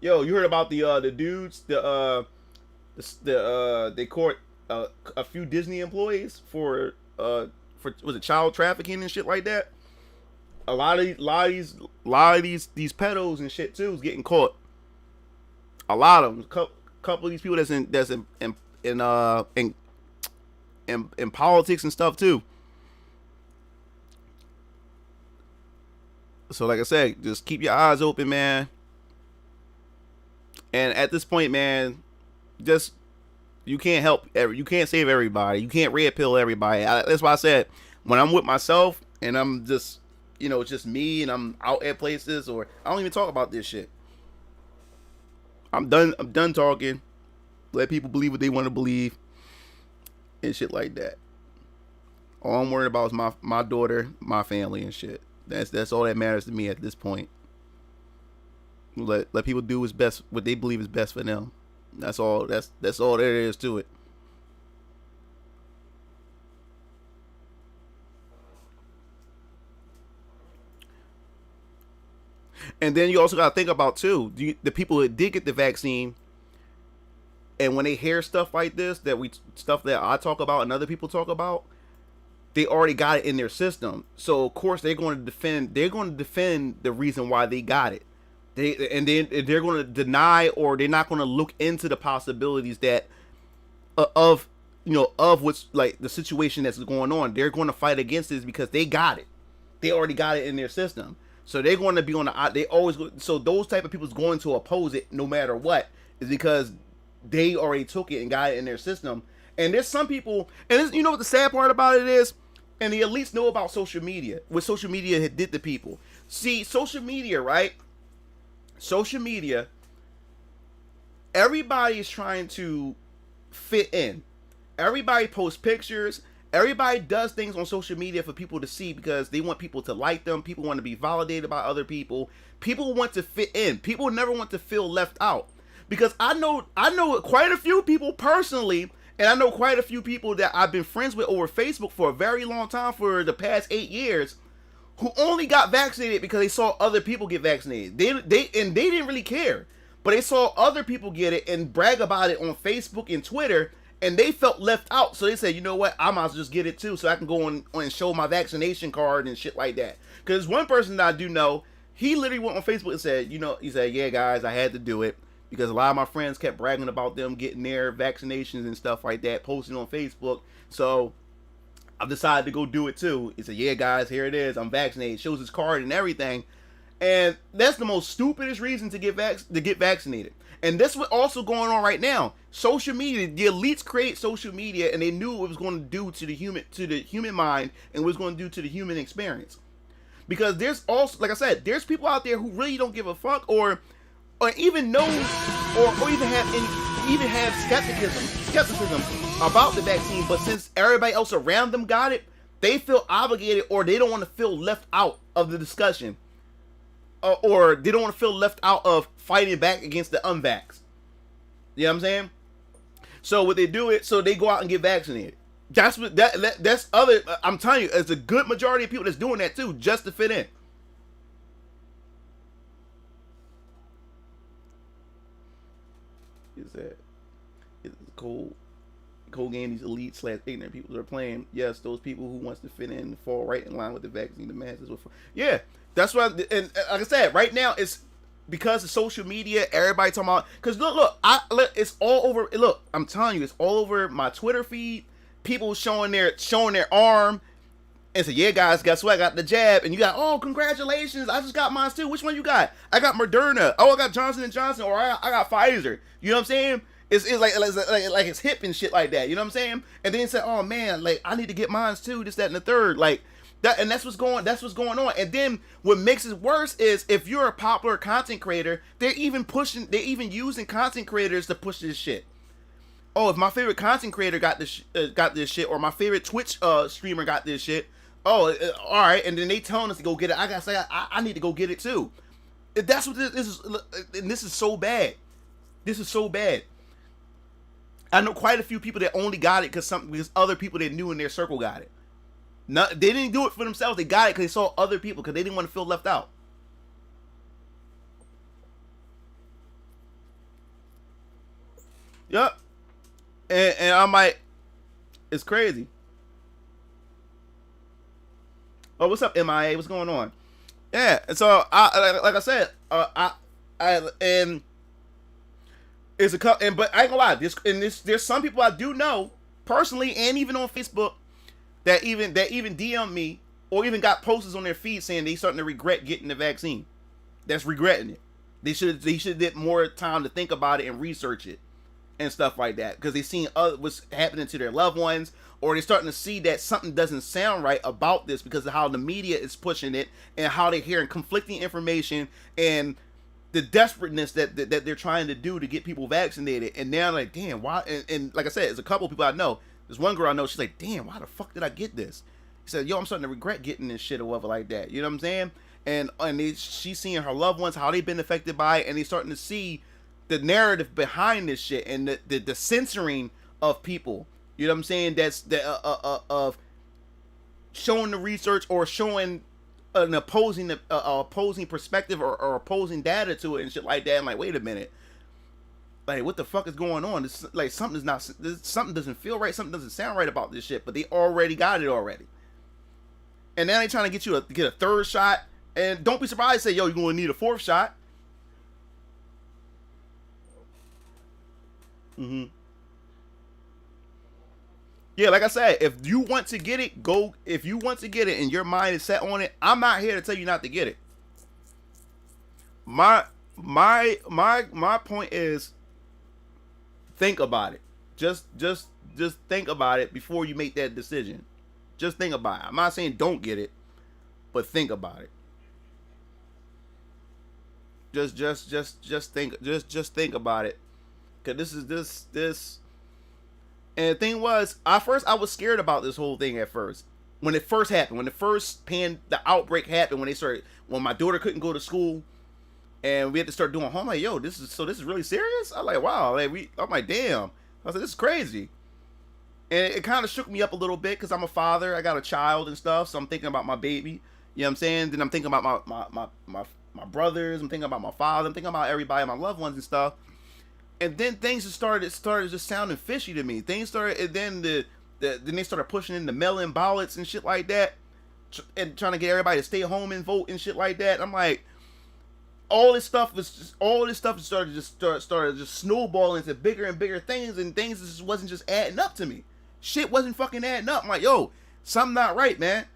Yo, you heard about the dudes, they caught a few Disney employees for was it child trafficking and shit like that? A lot of these pedos and shit too is getting caught. A lot of them, couple of these people that's in politics and stuff too. So like I said, just keep your eyes open, man. And at this point, man, just you can't save everybody. You can't red pill everybody. That's why I said when I'm with myself and I'm just, it's just me and I'm out at places, or I don't even talk about this shit. I'm done talking. Let people believe what they want to believe and shit like that. All I'm worried about is my daughter, my family and shit. That's all that matters to me at this point. Let people do what's best, what they believe is best for them. That's all. That's all there is to it. And then you also got to think about too the people that did get the vaccine, and when they hear stuff like this, stuff that I talk about and other people talk about, they already got it in their system. So of course they're going to defend the reason why they got it. They're going to deny, or they're not going to look into the possibilities that of what's like the situation that's going on. They're going to fight against this because they got it. They already got it in their system. So they're going to be on so those type of people's going to oppose it no matter what, is because they already took it and got it in their system. And there's some people, and what the sad part about it is, and the elites know about social media, what social media did to people. See, social media, right? Social media, everybody is trying to fit in. Everybody posts pictures. Everybody does things on social media for people to see because they want people to like them. People want to be validated by other people. People want to fit in. People never want to feel left out. Because I know quite a few people personally, and I know quite a few people that I've been friends with over Facebook for a very long time, for the past 8 years, who only got vaccinated because they saw other people get vaccinated. They didn't really care, but they saw other people get it and brag about it on Facebook and Twitter, and they felt left out. So they said, you know what, I might as well just get it too, so I can go on and show my vaccination card and shit like that. Because one person that I do know, he literally went on Facebook and said, he said, yeah guys, I had to do it because a lot of my friends kept bragging about them getting their vaccinations and stuff like that, posting on Facebook. So I've decided to go do it too. He said, yeah, guys, here it is. I'm vaccinated. Shows his card and everything. And that's the most stupidest reason to get vaccinated. And that's what's also going on right now. Social media, the elites create social media, and they knew what it was going to do to the human mind and what it was going to do to the human experience. Because there's also, like I said, there's people out there who really don't give a fuck, or even know, or even have skepticism about the vaccine. But since everybody else around them got it, they feel obligated, or they don't want to feel left out of the discussion. Or they don't want to feel left out of fighting back against the unvaxxed. You know what I'm saying? So what they do is, so they go out and get vaccinated. That's what that's other. I'm telling you, it's a good majority of people that's doing that too, just to fit in. Is that it's cold game? These elite / ignorant people are playing. Yes, those people who wants to fit in and fall right in line with the vaccine. The masses will. Yeah. That's why, and like I said, right now it's because of social media. Everybody talking about, because look, it's all over. Look, I'm telling you, it's all over my Twitter feed. People showing their arm and say, "Yeah, guys, guess what? I got the jab." And you got, "Oh, congratulations! I just got mine too. Which one you got?" I got Moderna. Oh, I got Johnson & Johnson, or I got Pfizer. You know what I'm saying? It's like it's hip and shit like that. You know what I'm saying? And then say, "Oh man, like I need to get mine too." This, that, and the third, like. And that's what's going on. And then what makes it worse is if you're a popular content creator, they're even using content creators to push this shit. Oh, if my favorite content creator got this shit, or my favorite Twitch streamer got this shit, all right, and then they telling us to go get it. I gotta say, I need to go get it too. That's what this is, and this is so bad. This is so bad. I know quite a few people that only got it because other people they knew in their circle got it. No, they didn't do it for themselves. They got it because they saw other people, because they didn't want to feel left out. Yep. And I'm like, it's crazy. Oh, what's up, MIA? What's going on? Yeah. And so like I said, and it's a couple, but I ain't gonna lie. There's some people I do know personally, and even on Facebook, that even DM me or even got posters on their feed saying they starting to regret getting the vaccine. That's regretting it. They should did more time to think about it and research it and stuff like that, because they seen what's happening to their loved ones, or they're starting to see that something doesn't sound right about this because of how the media is pushing it and how they're hearing conflicting information and the desperateness that they're trying to do to get people vaccinated. And now like, damn, why? And like I said, there's a couple people I know. There's one girl I know, she's like, damn, why the fuck did I get this? He said, yo, I'm starting to regret getting this shit or whatever like that. You know what I'm saying? And she's seeing her loved ones, how they've been affected by it, and they're starting to see the narrative behind this shit and the censoring of people. You know what I'm saying? That's of showing the research or showing an opposing perspective or opposing data to it and shit like that. I'm like, wait a minute. Like, what the fuck is going on? This, like, something doesn't feel right. Something doesn't sound right about this shit. But they already got it already. And now they trying to get you to get a third shot. And don't be surprised to say, yo, you're going to need a fourth shot. Yeah, like I said, if you want to get it, go. If you want to get it and your mind is set on it, I'm not here to tell you not to get it. My point is, think about it. Just think about it before you make that decision. Just think about it. I'm not saying don't get it, but think about it. Just think about it. Cause this. And the thing was, I was scared about this whole thing at first. When it first happened, when the outbreak happened, when my daughter couldn't go to school, and we had to start doing home, I'm like, yo, this is really serious? I'm like, wow, I'm like, damn. I was like, this is crazy. And it kind of shook me up a little bit because I'm a father, I got a child and stuff, so I'm thinking about my baby. You know what I'm saying? Then I'm thinking about my brothers, I'm thinking about my father, I'm thinking about everybody, my loved ones and stuff. And then things just started just sounding fishy to me. Things started, and then then they started pushing in the mail-in ballots and shit like that, and trying to get everybody to stay home and vote and shit like that. I'm like, all this stuff started just snowballing into bigger and bigger things, and things just wasn't just adding up to me. Shit wasn't fucking adding up. I'm like, yo, Something not right, man.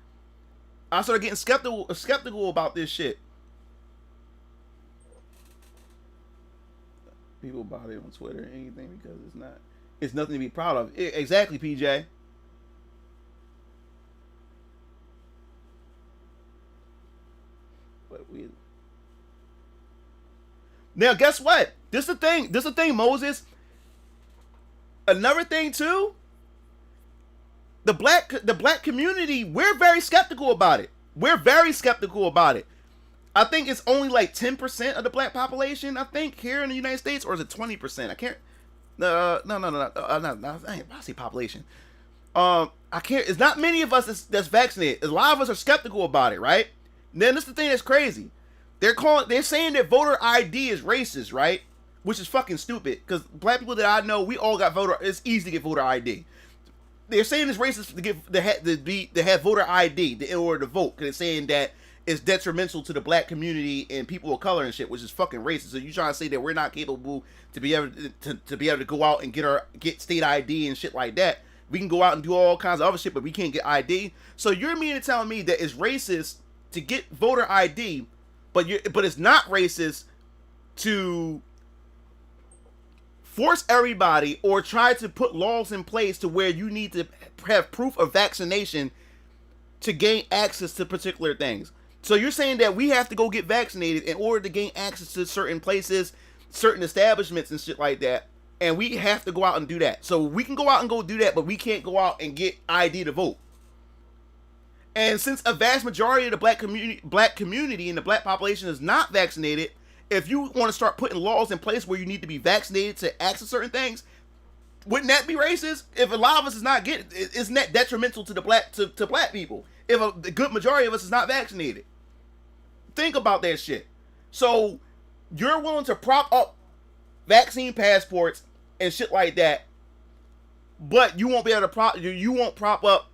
I started getting skeptical about this shit. People about it on Twitter or anything because it's nothing to be proud of. Exactly, PJ. But now guess what? This is the thing, Moses. Another thing too. The black community, we're very skeptical about it. I think it's only like 10% of the black population, I think, here in the United States, or is it 20%? I can't. No. I say population. I can't. It's not many of us that's vaccinated. A lot of us are skeptical about it, right? And then this is the thing that's crazy. They're saying that voter ID is racist, right? Which is fucking stupid. Because black people that I know, we all got it's easy to get voter ID. They're saying it's racist to have voter ID in order to vote. Because they're saying that it's detrimental to the black community and people of color and shit, which is fucking racist. So you trying to say that we're not capable to be able to go out and get state ID and shit like that? We can go out and do all kinds of other shit, but we can't get ID. So you're meaning to tell me that it's racist to get voter ID, but it's not racist to force everybody or try to put laws in place to where you need to have proof of vaccination to gain access to particular things. So you're saying that we have to go get vaccinated in order to gain access to certain places, certain establishments and shit like that, and we have to go out and do that. So we can go out and go do that, but we can't go out and get ID to vote. And since a vast majority of the black community and the black population is not vaccinated, if you want to start putting laws in place where you need to be vaccinated to access certain things, wouldn't that be racist? If a lot of us is not getting, isn't that detrimental to the black people? If the good majority of us is not vaccinated, think about that shit. So you're willing to prop up vaccine passports and shit like that, but you won't be able to you won't prop up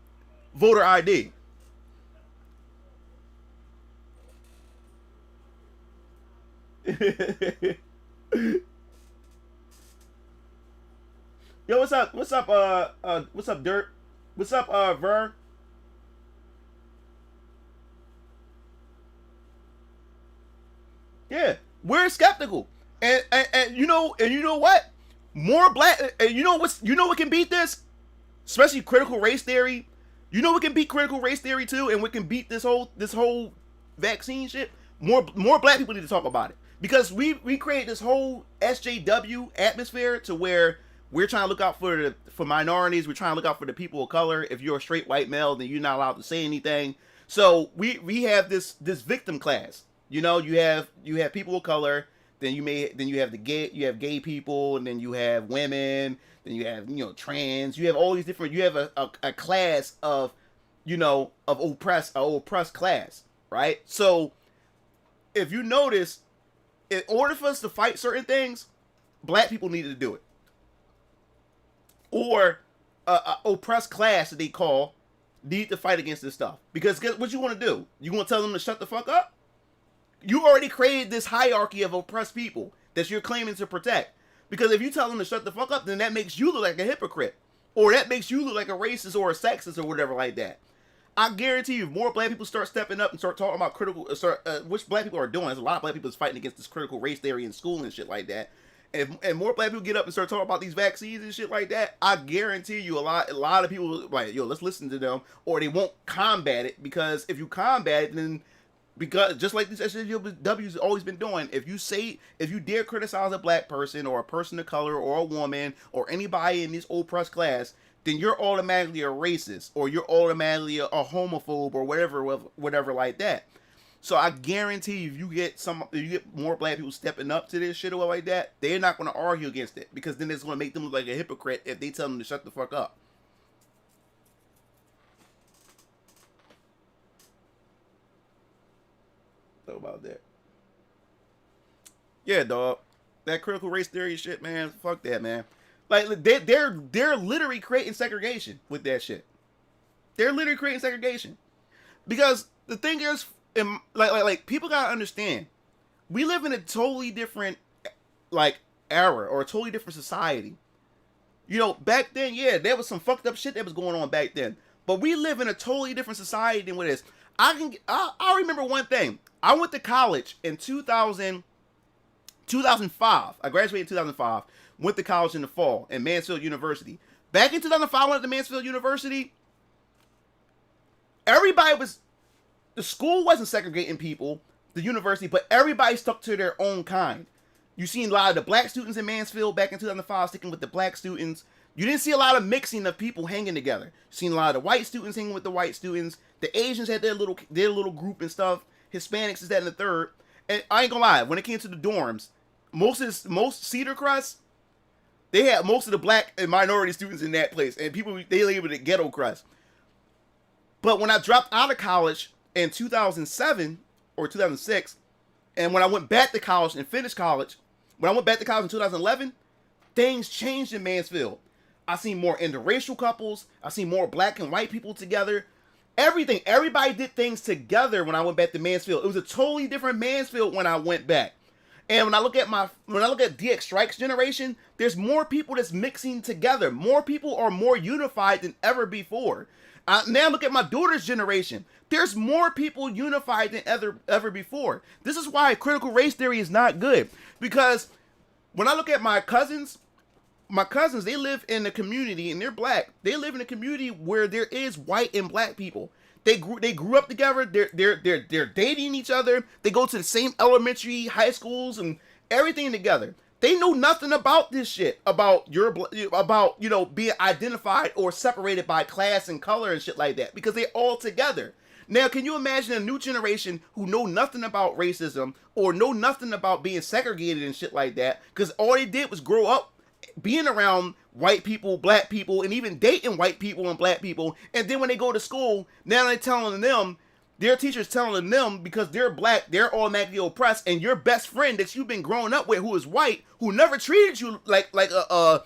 voter ID. Yo, what's up? What's up, Dirt? What's up, Ver? Yeah, we're skeptical. And you know what? More black, and you know what can beat this? Especially critical race theory. You know what can beat critical race theory too, and what can beat this whole vaccine shit? More black people need to talk about it. Because we create this whole SJW atmosphere to where we're trying to look out for minorities. We're trying to look out for the people of color. If you're a straight white male, then you're not allowed to say anything. So we have this victim class. You know, you have people of color. Then you have gay people, and then you have women. Then you have trans. You have all these different. You have a class of oppressed class, right? So if you notice, in order for us to fight certain things, black people needed to do it. Or oppressed class that they call need to fight against this stuff. Because guess what you want to do? You want to tell them to shut the fuck up? You already created this hierarchy of oppressed people that you're claiming to protect. Because if you tell them to shut the fuck up, then that makes you look like a hypocrite. Or that makes you look like a racist or a sexist or whatever like that. I guarantee you, if more black people start stepping up and start talking about which black people are doing, there's a lot of black people that's fighting against this critical race theory in school and shit like that. And more black people get up and start talking about these vaccines and shit like that, I guarantee you a lot of people like, yo, let's listen to them, or they won't combat it. Because if you combat it, then because just like this SJW's always been doing, if you dare criticize a black person or a person of color or a woman or anybody in this oppressed class, then you're automatically a racist, or you're automatically a homophobe, or whatever like that. So I guarantee you, if you get more black people stepping up to this shit or like that, they're not going to argue against it, because then it's going to make them look like a hypocrite if they tell them to shut the fuck up. So about that. Yeah, dog. That critical race theory shit, man. Fuck that, man. Like they're literally creating segregation with that shit. They're literally creating segregation, because the thing is, like people gotta understand, we live in a totally different era, or a totally different society. Back then, yeah, there was some fucked up shit that was going on back then, But we live in a totally different society than what it is. I remember one thing. I went to college in 2005. I graduated in 2005. Went to college in the fall at Mansfield University. Back in 2005, I went to Mansfield University. The school wasn't segregating people, the university, but everybody stuck to their own kind. You seen a lot of the black students in Mansfield back in 2005 sticking with the black students. You didn't see a lot of mixing of people hanging together. You seen a lot of the white students hanging with the white students. The Asians had their little group and stuff. Hispanics is that in the third. And I ain't gonna lie, when it came to the dorms, most Cedar Crest, they had most of the black and minority students in that place, and people they labeled it ghetto crust. But when I dropped out of college in 2007 or 2006, and when I went back to college and finished college, when I went back to college in 2011, things changed in Mansfield. I seen more interracial couples. I seen more black and white people together. Everybody did things together when I went back to Mansfield. It was a totally different Mansfield when I went back. And when I look at DX Strike's generation, there's more people that's mixing together. More people are more unified than ever before. Now look at my daughter's generation. There's more people unified than ever before. This is why critical race theory is not good. Because when I look at my cousins, they live in a community and they're black. They live in a community where there is white and black people. They grew up together. They're dating each other. They go to the same elementary, high schools, and everything together. They know nothing about this shit about being identified or separated by class and color and shit like that, because they're all together. Now, can you imagine a new generation who know nothing about racism or know nothing about being segregated and shit like that, because all they did was grow up being around white people, black people, and even dating white people and black people, and then when they go to school, now they're telling them, their teacher's telling them, because they're black, they're automatically oppressed, and your best friend that you've been growing up with, who is white, who never treated you like an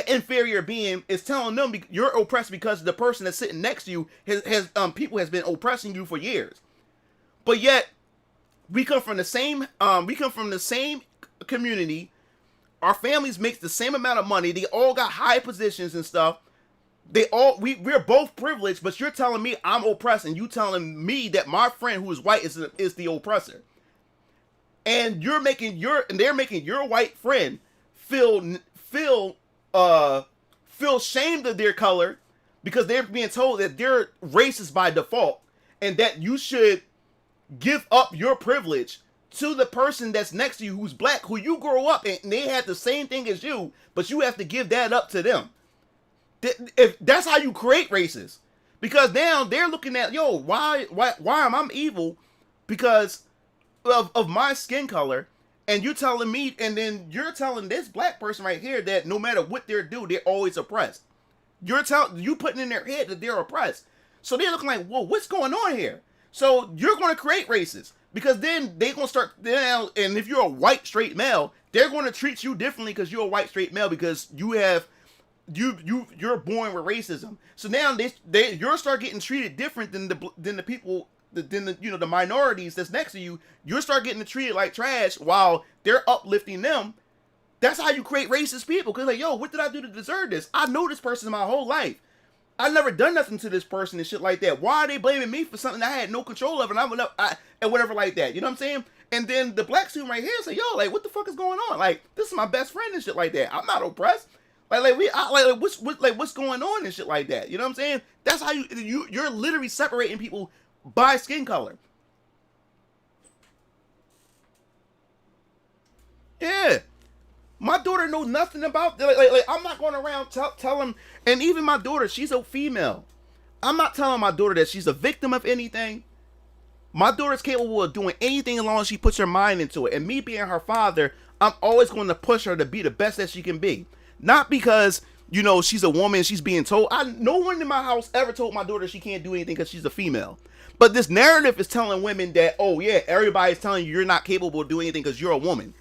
inferior being, is telling them you're oppressed because the person that's sitting next to you has been oppressing you for years. But yet, we come from the same community. Our families make the same amount of money. They all got high positions and stuff. We're both privileged, but you're telling me I'm oppressed, and you telling me that my friend who is white is the oppressor. And they're making your white friend feel shamed of their color, because they're being told that they're racist by default, and that you should give up your privilege to the person that's next to you who's black, who you grow up and they had the same thing as you, but you have to give that up to them. If that's how you create races, because now they're looking at, why am I evil because of my skin color, and you're telling me, and then you're telling this black person right here that no matter what they're always oppressed. You putting in their head that they're oppressed, so they're looking like, whoa, what's going on here? So you're going to create races, because then they're going to start now, and if you're a white straight male, they're going to treat you differently because you're a white straight male, because you're born with racism. So now you'll start getting treated different than the people, the minorities that's next to you. You'll start getting treated like trash while they're uplifting them. That's how you create racist people. Because what did I do to deserve this? I know this person my whole life. I never done nothing to this person and shit like that. Why are they blaming me for something I had no control of, and and whatever like that? You know what I'm saying? And then the black student right here say, what the fuck is going on? Like, this is my best friend and shit like that. I'm not oppressed. What's going on and shit like that? You know what I'm saying? That's how you're literally separating people by skin color. Yeah. My daughter knows nothing about I'm not going around telling, and even my daughter, she's a female. I'm not telling my daughter that she's a victim of anything. My daughter's capable of doing anything as long as she puts her mind into it. And me being her father, I'm always going to push her to be the best that she can be. Not because, she's a woman, she's being told. No one in my house ever told my daughter she can't do anything because she's a female. But this narrative is telling women that, everybody's telling you you're not capable of doing anything because you're a woman.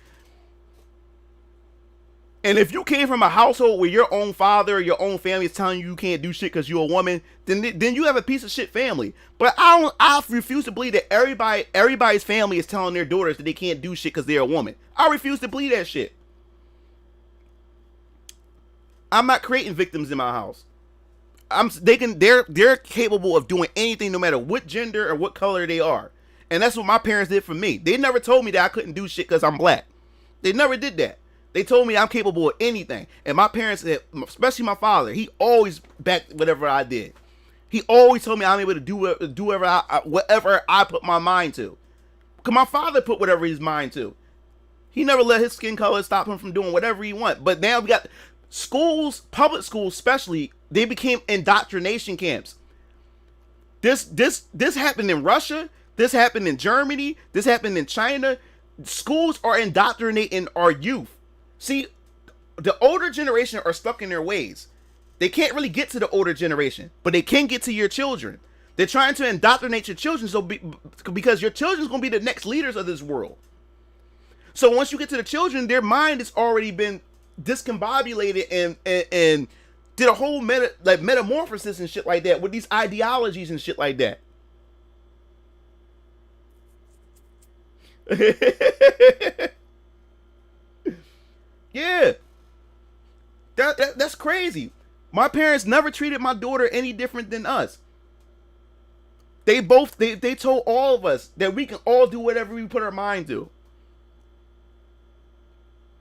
And if you came from a household where your own father or your own family is telling you can't do shit because you're a woman, then you have a piece of shit family. But I refuse to believe that everybody's family is telling their daughters that they can't do shit because they're a woman. I refuse to believe that shit. I'm not creating victims in my house. they're capable of doing anything no matter what gender or what color they are. And that's what my parents did for me. They never told me that I couldn't do shit because I'm black. They never did that. They told me I'm capable of anything. And my parents, especially my father, he always backed whatever I did. He always told me I'm able to do whatever I put my mind to. Because my father put whatever his mind to. He never let his skin color stop him from doing whatever he wants. But now we got schools, public schools especially, they became indoctrination camps. This happened in Russia. This happened in Germany. This happened in China. Schools are indoctrinating our youth. See, the older generation are stuck in their ways. They can't really get to the older generation, but they can get to your children. They're trying to indoctrinate your children because your children's going to be the next leaders of this world. So once you get to the children, their mind has already been discombobulated and did a whole metamorphosis and shit like that with these ideologies and shit like that. Yeah, that's crazy. My parents never treated my daughter any different than us. They told all of us that we can all do whatever we put our mind to.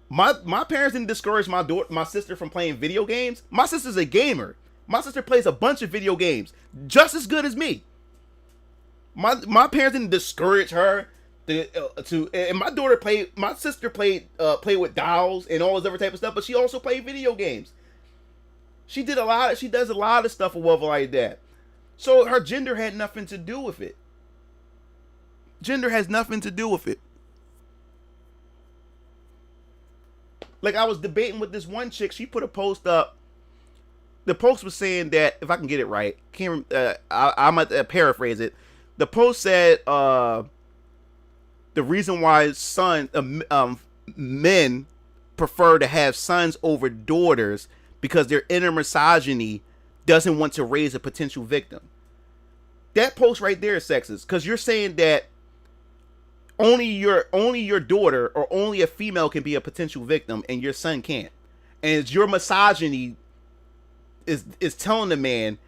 My parents didn't discourage my sister from playing video games. My sister's a gamer. My sister plays a bunch of video games, just as good as me. My parents didn't discourage her and my daughter played. My sister played with dolls and all this other type of stuff, but she also played video games. She does a lot of stuff or whatever like that. So her gender had nothing to do with it. Gender has nothing to do with it. Like I was debating with this one chick. She put a post up. The post was saying that, if I can get it right, I might paraphrase it. The post said the reason why men prefer to have sons over daughters because their inner misogyny doesn't want to raise a potential victim. That post right there is sexist, because you're saying that only your daughter or only a female can be a potential victim and your son can't. And it's your misogyny is telling the man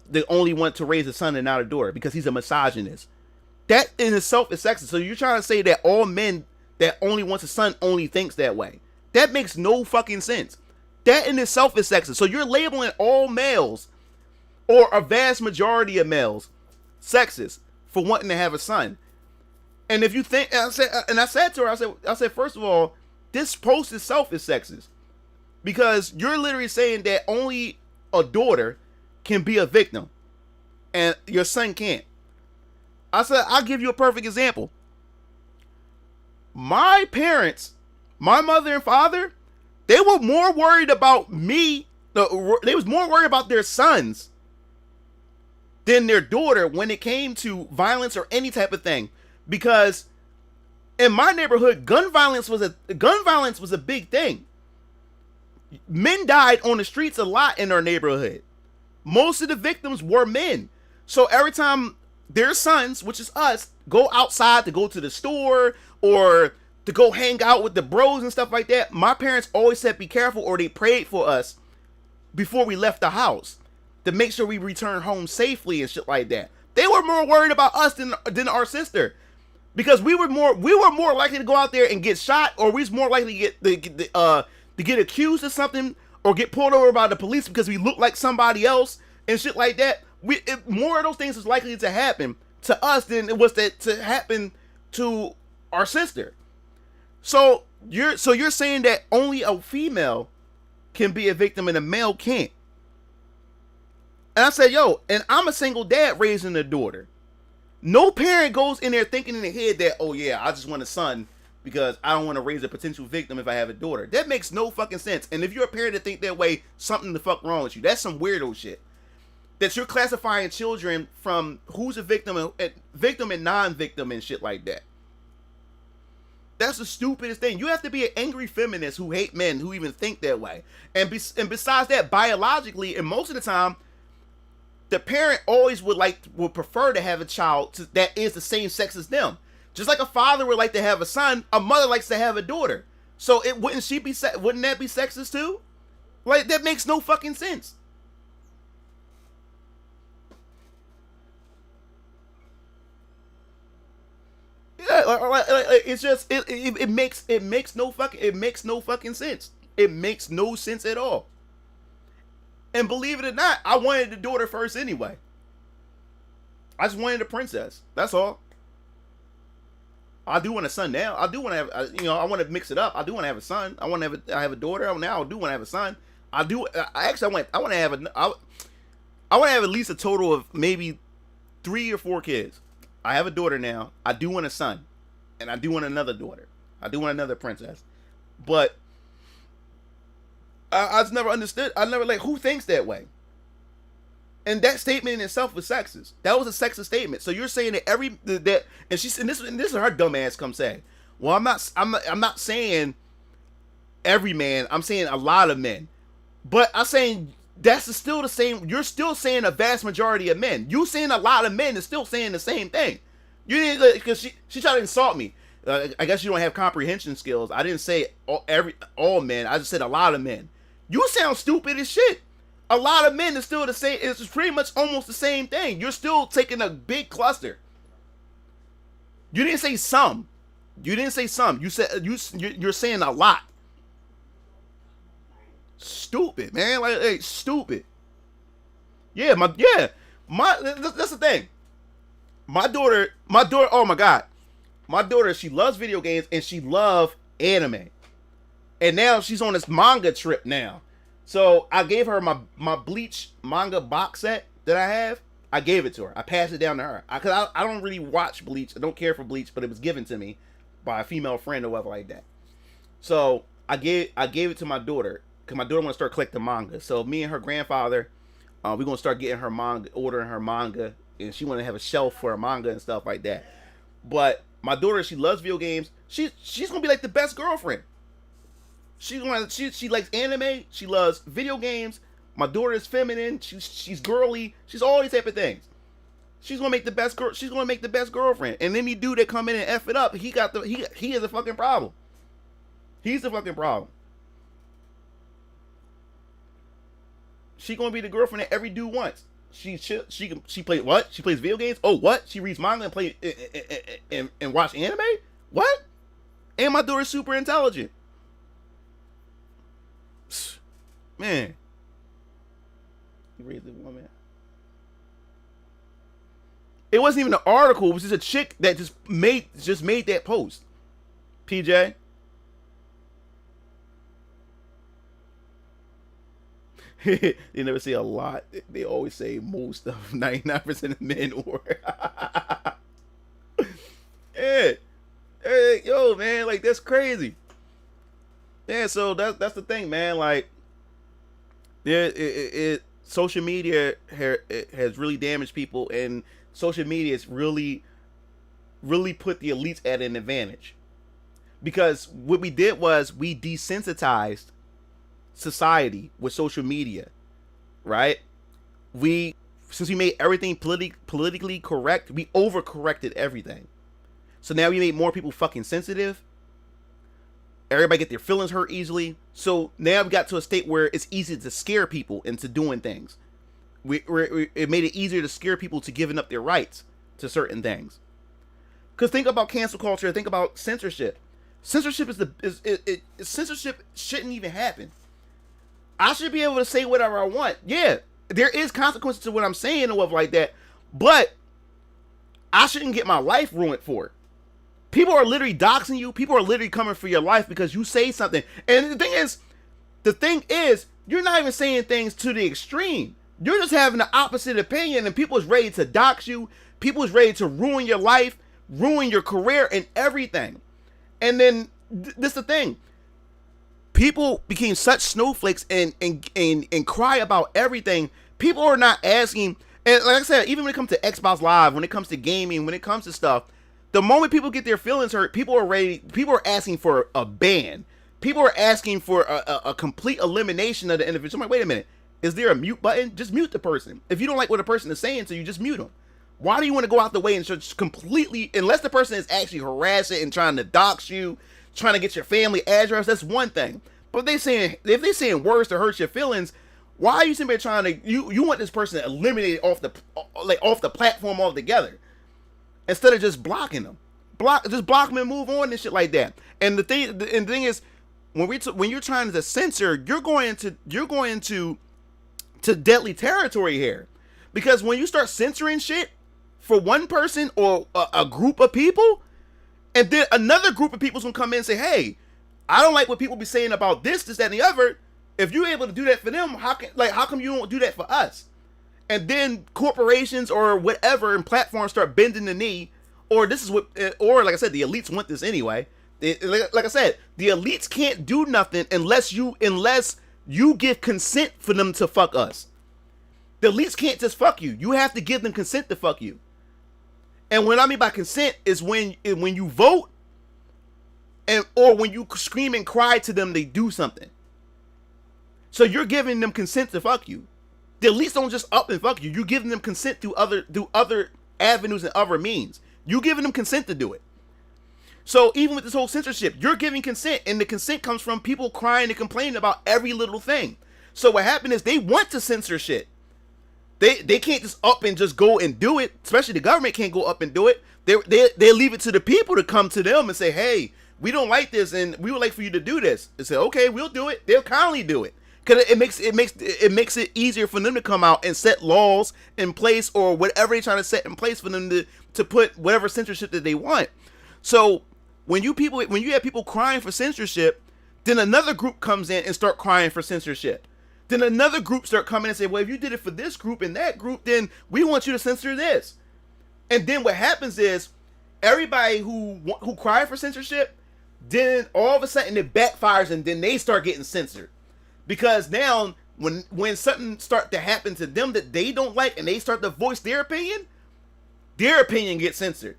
they only want to raise a son and not a daughter because he's a misogynist. That in itself is sexist. So you're trying to say that all men that only wants a son only thinks that way. That makes no fucking sense. That in itself is sexist. So you're labeling all males, or a vast majority of males, sexist for wanting to have a son. And if you think, I said to her, I said, first of all, this post itself is sexist, because you're literally saying that only a daughter can be a victim and your son can't. I said, I'll give you a perfect example. My parents, my mother and father, they were more worried about me. They was more worried about their sons than their daughter when it came to violence or any type of thing. Because in my neighborhood, gun violence was a big thing. Men died on the streets a lot in our neighborhood. Most of the victims were men. So every time their sons, which is us, go outside to go to the store or to go hang out with the bros and stuff like that, my parents always said be careful, or they prayed for us before we left the house to make sure we return home safely and shit like that. They were more worried about us than our sister, because we were more likely to go out there and get shot, or we was more likely to get accused of something or get pulled over by the police because we look like somebody else and shit like that. More of those things is likely to happen to us than it was to happen to our sister. So you're saying that only a female can be a victim and a male can't. And I said, yo, and I'm a single dad raising a daughter. No parent goes in there thinking in their head that, oh yeah, I just want a son because I don't want to raise a potential victim if I have a daughter. That makes no fucking sense. And if you're a parent that think that way, something the fuck wrong with you. That's some weirdo shit. That you're classifying children from who's a victim and non-victim and shit like that. That's the stupidest thing. You have to be an angry feminist who hate men who even think that way. And besides that, biologically, and most of the time, the parent always would prefer to have a child that is the same sex as them. Just like a father would like to have a son, a mother likes to have a daughter. So wouldn't that be sexist too? Like, that makes no fucking sense. Yeah, like, it's just it makes no fucking sense. It makes no sense at all. And believe it or not, I wanted the daughter first anyway. I just wanted a princess. That's all. I do want a son now. I do want to have, I want to mix it up. I do want to have a son. I want to have a daughter. Now I do want to have a son. I want to have at least a total of maybe 3 or 4 kids. I have a daughter now. I do want a son, and I do want another daughter. I do want another princess. But I just never understood. I never who thinks that way. And that statement in itself was sexist. That was a sexist statement. So you're saying that and this is her dumb ass come say. Well, I'm not saying every man. I'm saying a lot of men. But I'm saying that's still the same. You're still saying a vast majority of men. You saying a lot of men is still saying the same thing. You didn't, because she tried to insult me. I guess you don't have comprehension skills. I didn't say all men. I just said a lot of men. You sound stupid as shit. A lot of men is still the same. It's pretty much almost the same thing. You're still taking a big cluster. You didn't say some. You didn't say some. You said you're saying a lot. Stupid, man. Like stupid. Yeah, that's the thing. My daughter, oh my God. My daughter, she loves video games and she loves anime. And now she's on this manga trip now. So I gave her my Bleach manga box set that I have. I gave it to her. I passed it down to her. I don't really watch Bleach. I don't care for Bleach, but it was given to me by a female friend or whatever like that. So I gave it to my daughter because my daughter want to start collecting manga. So me and her grandfather, we're gonna start getting her manga, ordering her manga, and she want to have a shelf for her manga and stuff like that. But my daughter, she loves video games. She's gonna be like the best girlfriend. She likes anime. She loves video games. My daughter is feminine. She's girly. She's all these type of things. She's gonna make the best girl. She's gonna make the best girlfriend. And any dude that come in and f it up, he is a fucking problem. He's the fucking problem. She gonna be the girlfriend that every dude wants. She plays what? She plays video games. Oh, what? She reads manga and play and watch anime. What? And my daughter's super intelligent. Man, you raised a woman. It wasn't even an article. It was just a chick that just made that post. PJ. You never say a lot. They always say most of 99% of men or. Hey, yo, man, like that's crazy. Yeah, so that's the thing, man. Like, social media has really damaged people, and social media has really put the elites at an advantage. Because what we did was we desensitized society with social media, right? Since we made everything politically correct, we overcorrected everything. So now we made more people fucking sensitive. Everybody get their feelings hurt easily. So now we got to a state where it's easy to scare people into doing things. It made it easier to scare people to giving up their rights to certain things. Because think about cancel culture. Think about censorship. Censorship censorship shouldn't even happen. I should be able to say whatever I want. Yeah, there is consequences to what I'm saying or whatever like that. But I shouldn't get my life ruined for it. People are literally doxing you. People are literally coming for your life because you say something. And the thing is, you're not even saying things to the extreme. You're just having the opposite opinion, and people is ready to dox you. People is ready to ruin your life, ruin your career, and everything. And then this is the thing. People became such snowflakes and cry about everything. People are not asking. And like I said, even when it comes to Xbox Live, when it comes to gaming, when it comes to stuff, the moment people get their feelings hurt, people are asking for a ban. People are asking for a complete elimination of the individual. I'm like, wait a minute. Is there a mute button? Just mute the person. If you don't like what a person is saying, so you just mute them. Why do you want to go out the way and just completely, unless the person is actually harassing and trying to dox you, trying to get your family address, that's one thing. But if they're saying words to hurt your feelings, why are you simply trying to, you want this person eliminated off the platform altogether, instead of just blocking them? block them and move on and shit like that. And the thing is, when you're trying to censor, you're going to deadly territory here, because when you start censoring shit for one person or a group of people, and then another group of people's gonna come in and say, hey, I don't like what people be saying about this, that, and the other. If you're able to do that for them, how come you don't do that for us? And then corporations or whatever and platforms start bending the knee, or like I said, the elites want this anyway. Like I said, the elites can't do nothing unless you give consent for them to fuck us. The elites can't just fuck you. You have to give them consent to fuck you. And what I mean by consent is when you vote, or when you scream and cry to them, they do something. So you're giving them consent to fuck you. The elites don't just up and fuck you. You're giving them consent through other avenues and other means. You're giving them consent to do it. So even with this whole censorship, you're giving consent, and the consent comes from people crying and complaining about every little thing. So what happened is they want to censor shit. They can't just up and just go and do it. Especially the government can't go up and do it. They leave it to the people to come to them and say, hey, we don't like this, and we would like for you to do this. And say, okay, we'll do it. They'll kindly do it. Because it makes it easier for them to come out and set laws in place, or whatever they're trying to set in place for them to put whatever censorship that they want. So when you have people crying for censorship, then another group comes in and start crying for censorship. Then another group start coming and say, well, if you did it for this group and that group, then we want you to censor this. And then what happens is everybody who cry for censorship, then all of a sudden it backfires, and then they start getting censored. Because now, when something start to happen to them that they don't like, and they start to voice their opinion gets censored.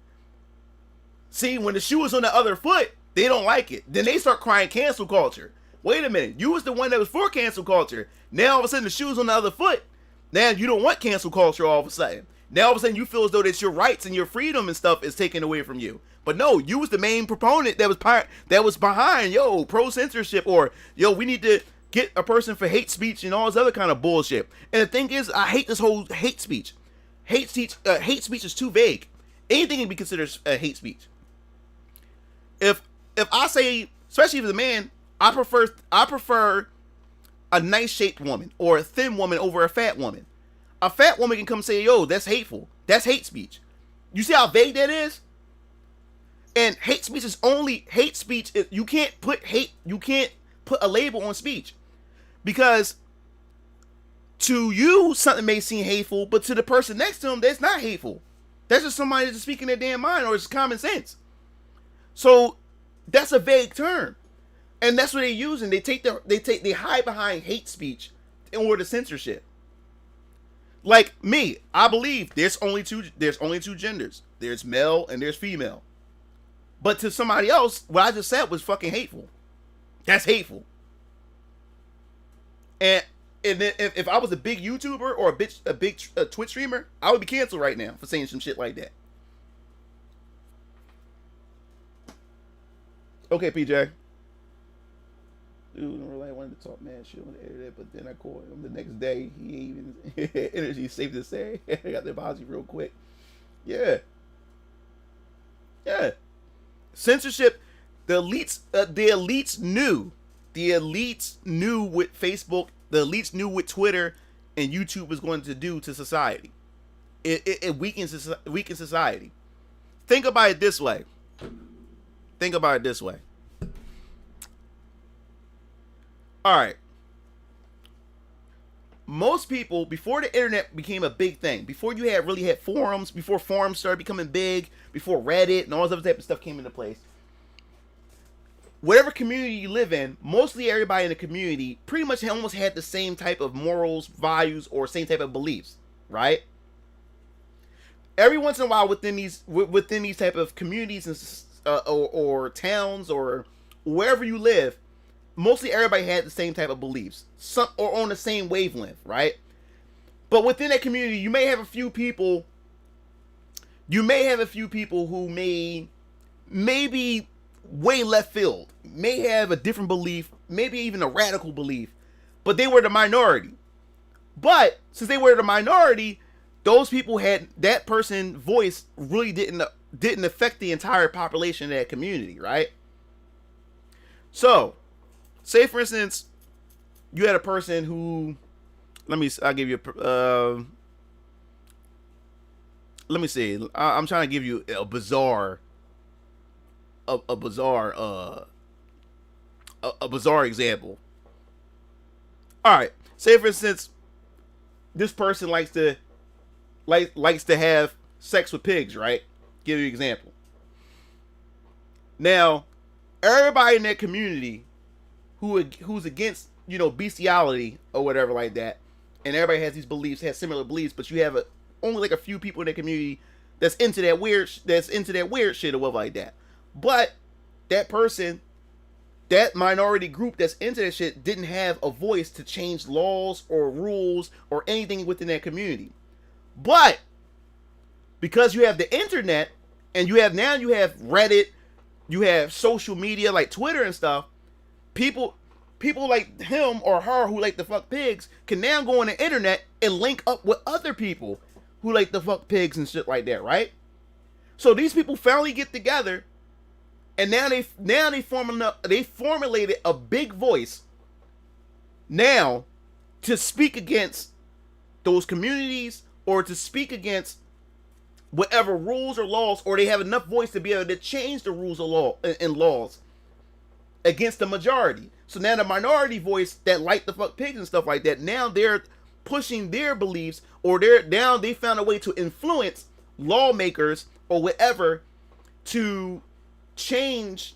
See, when the shoe is on the other foot, they don't like it. Then they start crying cancel culture. Wait a minute, you was the one that was for cancel culture. Now all of a sudden the shoe's on the other foot. Now you don't want cancel culture all of a sudden. Now all of a sudden you feel as though that your rights and your freedom and stuff is taken away from you. But no, you was the main proponent that was behind, pro censorship, or we need to get a person for hate speech and all this other kind of bullshit. And the thing is, I hate this whole hate speech. Hate speech is too vague. Anything can be considered hate speech. If I say, especially if it's a man, I prefer a nice shaped woman or a thin woman over a fat woman. A fat woman can come say, yo, that's hateful. That's hate speech. You see how vague that is? And hate speech is only hate speech. You can't put a label on speech. Because to you, something may seem hateful, but to the person next to them, that's not hateful. That's just somebody that's speaking their damn mind, or it's common sense. So that's a vague term. And that's what they're using. They hide behind hate speech in order to censorship. Like me, I believe there's only two genders. There's male and there's female. But to somebody else, what I just said was fucking hateful. That's hateful. And then if I was a big YouTuber or a big Twitch streamer, I would be canceled right now for saying some shit like that. Okay, PJ. Dude, I really wanted to talk mad shit on the internet, but then I called him the next day. He ain't even energy, safe to say. I got the apology real quick. Yeah. Censorship. The elites knew. The elites knew what Facebook, the elites knew what Twitter and YouTube was going to do to society. It weakens society. Think about it this way. All right. Most people, before the internet became a big thing, before you really had forums, before forums started becoming big, before Reddit and all this other type of stuff came into place, whatever community you live in, mostly everybody in the community pretty much almost had the same type of morals, values, or same type of beliefs, right? Every once in a while, within these type of communities and or towns or wherever you live, mostly everybody had the same type of beliefs, or on the same wavelength, right? But within that community, you may have a few people who may be way left field, may have a different belief, maybe even a radical belief, but they were the minority. But since they were the minority, those people had that person's voice really didn't didn't affect the entire population of that community, right? So, say for instance, you had a person who, I'll give you let me see. I'm trying to give you a bizarre example. All right, say for instance, this person likes to have sex with pigs, right? Give you an example. Now, everybody in that community who's against, bestiality or whatever like that, and everybody has these beliefs, has similar beliefs, but you have only like a few people in the community that's into that weird shit or whatever like that. But that person, that minority group that's into that shit, didn't have a voice to change laws or rules or anything within that community. But because you have the internet and you have Reddit, you have social media like Twitter and stuff, people like him or her who like to fuck pigs can now go on the internet and link up with other people who like to fuck pigs and shit like that, right? So these people finally get together, and now they formulated a big voice now to speak against those communities or to speak against whatever rules or laws, or they have enough voice to be able to change the rules and laws against the majority. So now the minority voice that like to fuck pigs and stuff like that, now they're pushing their beliefs, or they found a way to influence lawmakers or whatever to change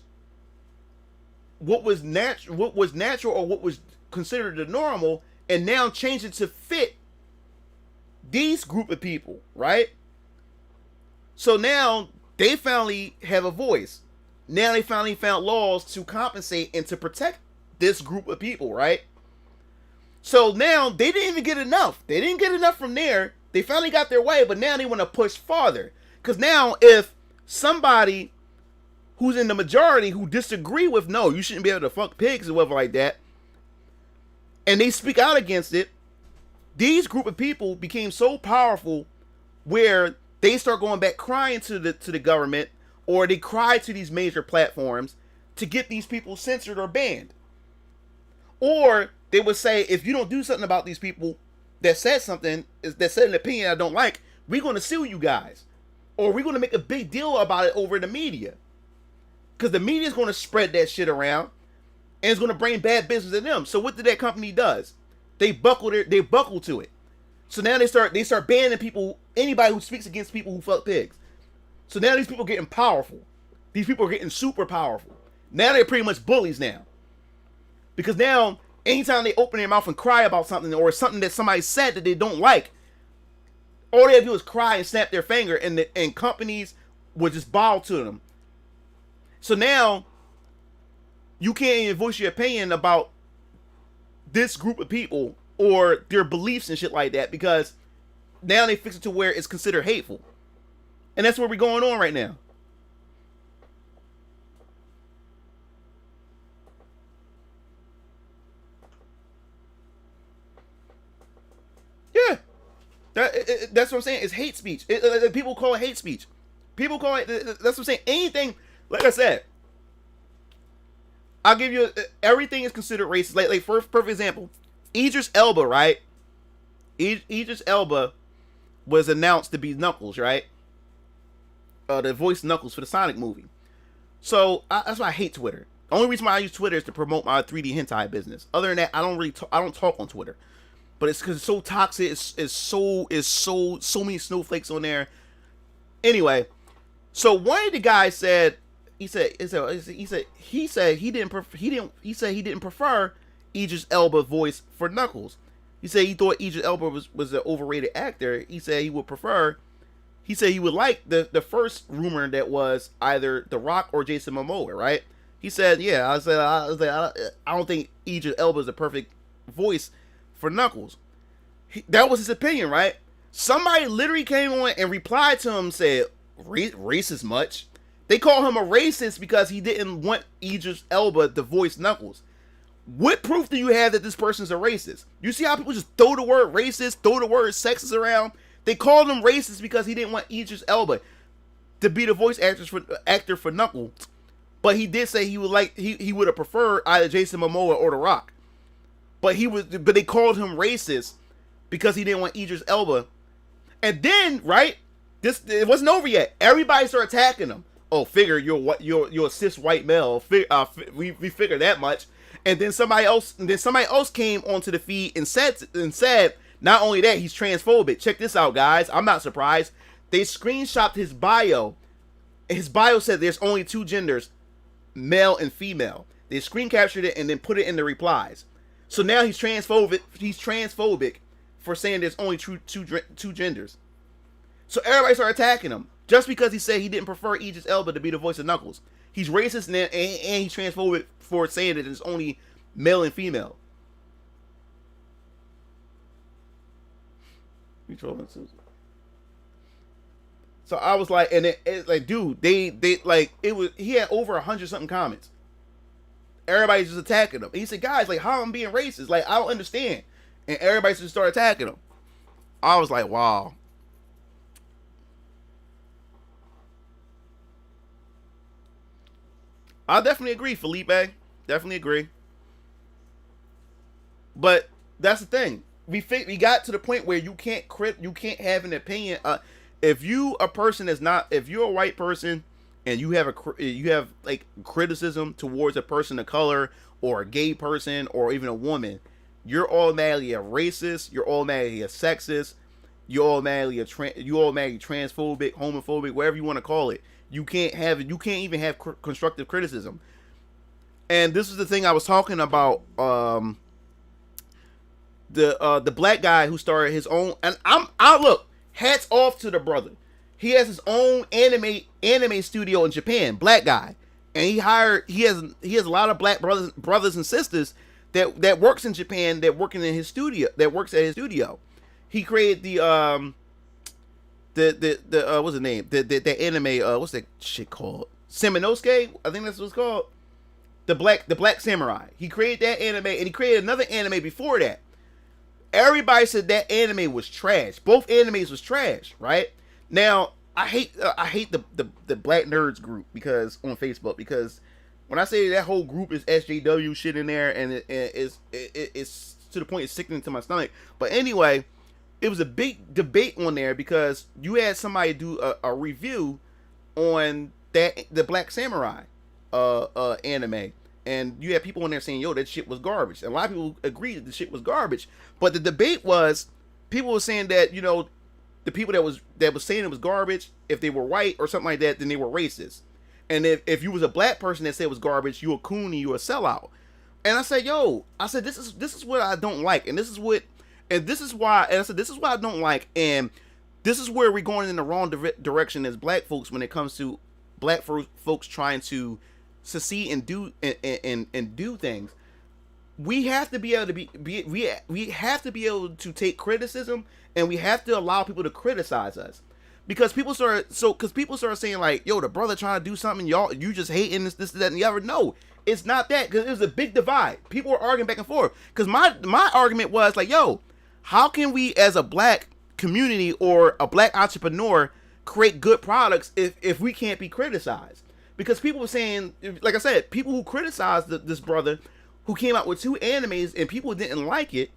what was natural or what was considered the normal, and now change it to fit these group of people, right? So now they finally have a voice. Now they finally found laws to compensate and to protect this group of people, right? So now they didn't even get enough. They didn't get enough from there. They finally got their way, but now they want to push farther. Because now if somebody who's in the majority who disagree with, no, you shouldn't be able to fuck pigs or whatever like that, and they speak out against it, these group of people became so powerful where they start going back crying to the government, or they cry to these major platforms to get these people censored or banned. Or they would say, if you don't do something about these people that said an opinion I don't like, we're going to sue you guys. Or we're going to make a big deal about it over the media. Because the media is going to spread that shit around, and it's going to bring bad business to them. So what did that company does? They buckle to it. So now they start banning people, anybody who speaks against people who fuck pigs. So now these people are getting powerful. These people are getting super powerful. Now they're pretty much bullies now. Because now, anytime they open their mouth and cry about something, or something that somebody said that they don't like, all they have to do is cry and snap their finger, and companies will just bow to them. So now, you can't even voice your opinion about this group of people or their beliefs and shit like that, because now they fix it to where it's considered hateful. And that's where we're going on right now. Yeah. That's what I'm saying. It's hate speech. People call it hate speech. People call it, that's what I'm saying. Anything, like I said, I'll give you, everything is considered racist. Like for perfect example, Idris Elba, right? Idris Elba was announced to be Knuckles, right? The voice Knuckles for the Sonic movie. So that's why I hate Twitter. The only reason why I use Twitter is to promote my 3D hentai business. Other than that, I don't talk on Twitter. But it's because it's so toxic. It's so many snowflakes on there. Anyway, so one of the guys said he said he didn't prefer Idris Elba voice for Knuckles. He said he thought Idris Elba was an overrated actor. He said he would like the first rumor that was either The Rock or Jason Momoa, right? He said, yeah, I don't think Idris Elba is the perfect voice for Knuckles. That was his opinion, right? Somebody literally came on and replied to him and said, racist much? They call him a racist because he didn't want Idris Elba to voice Knuckles. What proof do you have that this person's a racist? You see how people just throw the word racist, throw the word sexist around? They called him racist because he didn't want Idris Elba. to be the voice actor for Knuckles, but he did say he would have preferred either Jason Momoa or The Rock. But they called him racist because he didn't want Idris Elba. And then, right, it wasn't over yet. Everybody started attacking him. Oh, figure you're a cis white male. We figured that much. And then somebody else came onto the feed and said not only that, he's transphobic. Check this out, guys. I'm not surprised. They screenshot his bio. His bio said there's only two genders, male and female. They screen captured it and then put it in the replies. So now he's transphobic. He's transphobic for saying there's only two genders. So everybody started attacking him just because he said he didn't prefer Idris Elba to be the voice of Knuckles. He's racist and he's transphobic for saying that there's only male and female. You trolling, Susan? So I was like, and it's like, dude, they like it was. He had over 100-something comments. Everybody's just attacking him. And he said, guys, like, how I'm being racist? Like, I don't understand. And everybody just started attacking him. I was like, wow. I definitely agree, Felipe. Definitely agree. But that's the thing. We got to the point where you can't have an opinion. If you're a white person and you have like criticism towards a person of color or a gay person or even a woman, you're automatically a racist, you're automatically a sexist, you're automatically transphobic, homophobic, whatever you want to call it. You can't even have constructive criticism. And this is the thing I was talking about. The black guy who started his own, and I look, hats off to the brother. He has his own anime studio in Japan, black guy, and he has a lot of black brothers and sisters that works in Japan, that works at his studio. He created the what's the name? The anime, what's that shit called? Semonosuke, I think that's what it's called. The Black Samurai. He created that anime, and he created another anime before that. Everybody said that anime was trash. Both animes was trash, right? Now, I hate the Black Nerds group because on Facebook, because when I say that whole group is SJW shit in there, and it's to the point it's sickening to my stomach. But anyway, it was a big debate on there because you had somebody do a review on the Black Samurai anime. And you had people in there saying, yo, that shit was garbage. And a lot of people agreed that the shit was garbage. But the debate was, people were saying that, you know, the people that was saying it was garbage, if they were white or something like that, then they were racist. And if you was a black person that said it was garbage, you a coon and you a sellout. And I said, this is what I don't like. And this is why I don't like. And this is where we're going in the wrong direction as black folks when it comes to black folks trying to succeed and do things. We have to be able to we have to be able to take criticism, and we have to allow people to criticize us, because people start saying like, yo, the brother trying to do something, you just hating this, that, and the other. No, it's not that, because it was a big divide. People were arguing back and forth, because my argument was like, yo, how can we as a black community or a black entrepreneur create good products if we can't be criticized? Because people were saying, like I said, people who criticized this brother who came out with 2 animes and people didn't like it.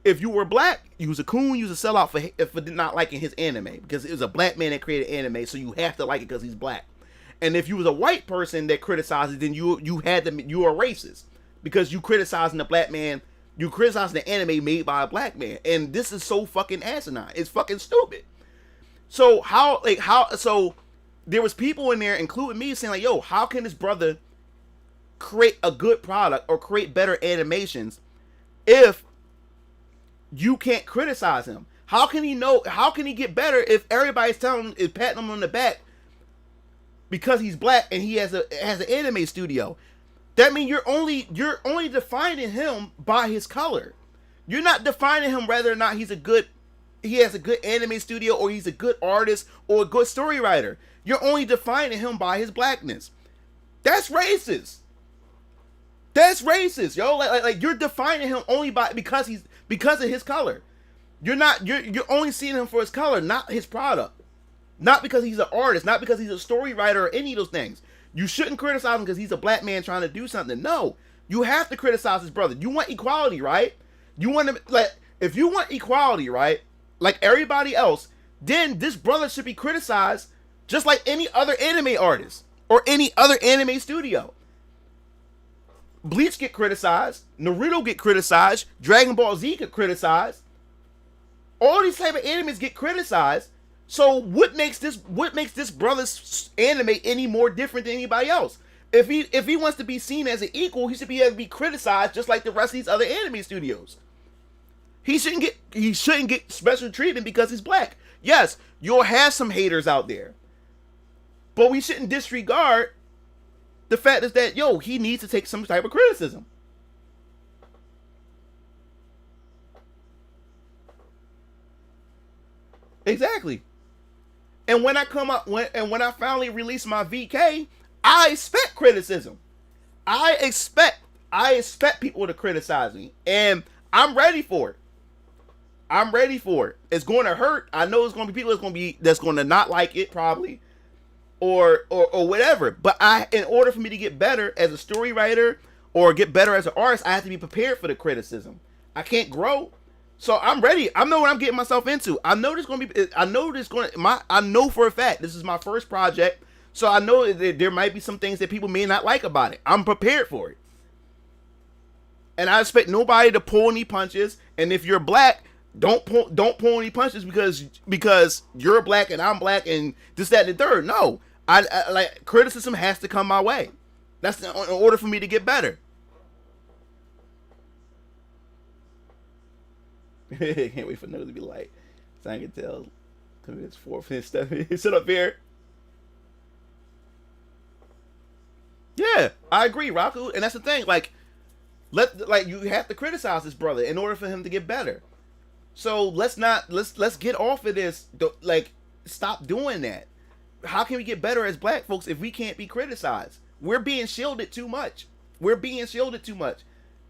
If you were black, you was a coon, you was a sellout for not liking his anime, because it was a black man that created anime, so you have to like it because he's black. And if you was a white person that criticized it, then you are a racist, because you criticizing the black man, you criticizing the anime made by a black man. And this is so fucking asinine. It's fucking stupid. So so there was people in there, including me, saying like, yo, how can this brother create a good product or create better animations if you can't criticize him? How can he get better if everybody's patting him on the back because he's black and he has an anime studio? That means you're only defining him by his color. You're not defining him whether or not he has a good anime studio, or he's a good artist or a good story writer. You're only defining him by his blackness. That's racist. That's racist, yo. Like you're defining him only because of his color. You're only seeing him for his color, not his product. Not because he's an artist, not because he's a story writer or any of those things. You shouldn't criticize him because he's a black man trying to do something. No, you have to criticize his brother. You want equality, right? You want to, like, if you want equality, right, like everybody else, then this brother should be criticized just like any other anime artist or any other anime studio. Bleach get criticized, Naruto get criticized, Dragon Ball Z get criticized. All these type of animes get criticized. So what makes this brother's anime any more different than anybody else? If he wants to be seen as an equal, he should be able to be criticized just like the rest of these other anime studios. He shouldn't get special treatment because he's black. Yes, you'll have some haters out there, but we shouldn't disregard the fact is that he needs to take some type of criticism. Exactly. And when I finally release my VK, I expect criticism. I expect people to criticize me, and I'm ready for it. It's going to hurt. I know it's going to be people that's going to not like it probably, or whatever. But in order for me to get better as a story writer or get better as an artist, I have to be prepared for the criticism. I can't grow. So I'm ready. I know what I'm getting myself into. I know for a fact this is my first project. So I know that there might be some things that people may not like about it. I'm prepared for it. And I expect nobody to pull any punches. And if you're black, don't pull any punches because you're black and I'm black and this, that, and the third. No. I like criticism has to come my way. That's in order for me to get better. Can't wait for nose to be light. So I can tell. Cause it's 4, 5, 7. Sit up here. Yeah, I agree, Raku, and that's the thing. Like, you have to criticize this brother in order for him to get better. So let's get off of this. Like, stop doing that. How can we get better as black folks if we can't be criticized? We're being shielded too much.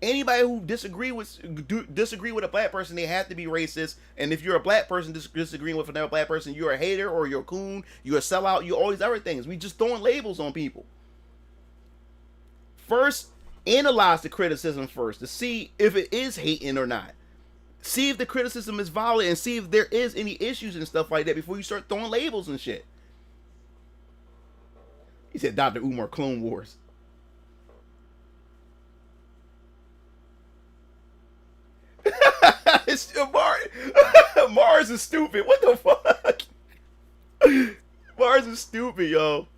Anybody who disagree with a black person, they have to be racist. And if you're a black person disagreeing with another black person, you're a hater or you're a coon, you're a sellout, you're all these other things. We just throwing labels on people. First, analyze the criticism first to see if it is hating or not. See if the criticism is valid and see if there is any issues and stuff like that before you start throwing labels and shit. He said Dr. Umar Clone Wars. Mars is stupid. What the fuck? Mars is stupid, yo.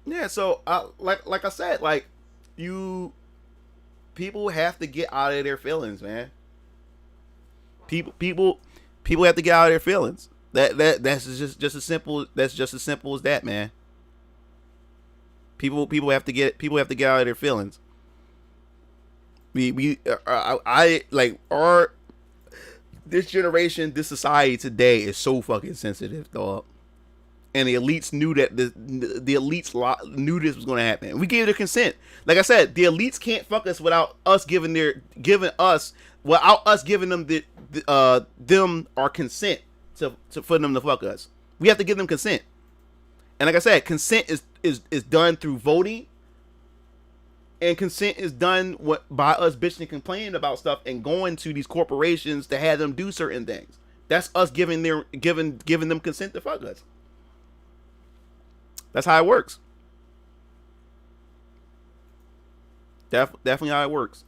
Yeah, so like I said, like people have to get out of their feelings, man. People have to get out of their feelings. That's just as simple. That's just as simple as that, man. People have to get out of their feelings. This generation, this society today is so fucking sensitive, dog. And the elites knew that the elites knew this was going to happen. We gave their consent. Like I said, the elites can't fuck us without us giving them our consent for them to fuck us. We have to give them consent. And like I said, consent is done through voting. And consent is done by us bitching and complaining about stuff and going to these corporations to have them do certain things. That's us giving them consent to fuck us. That's how it works. Definitely how it works.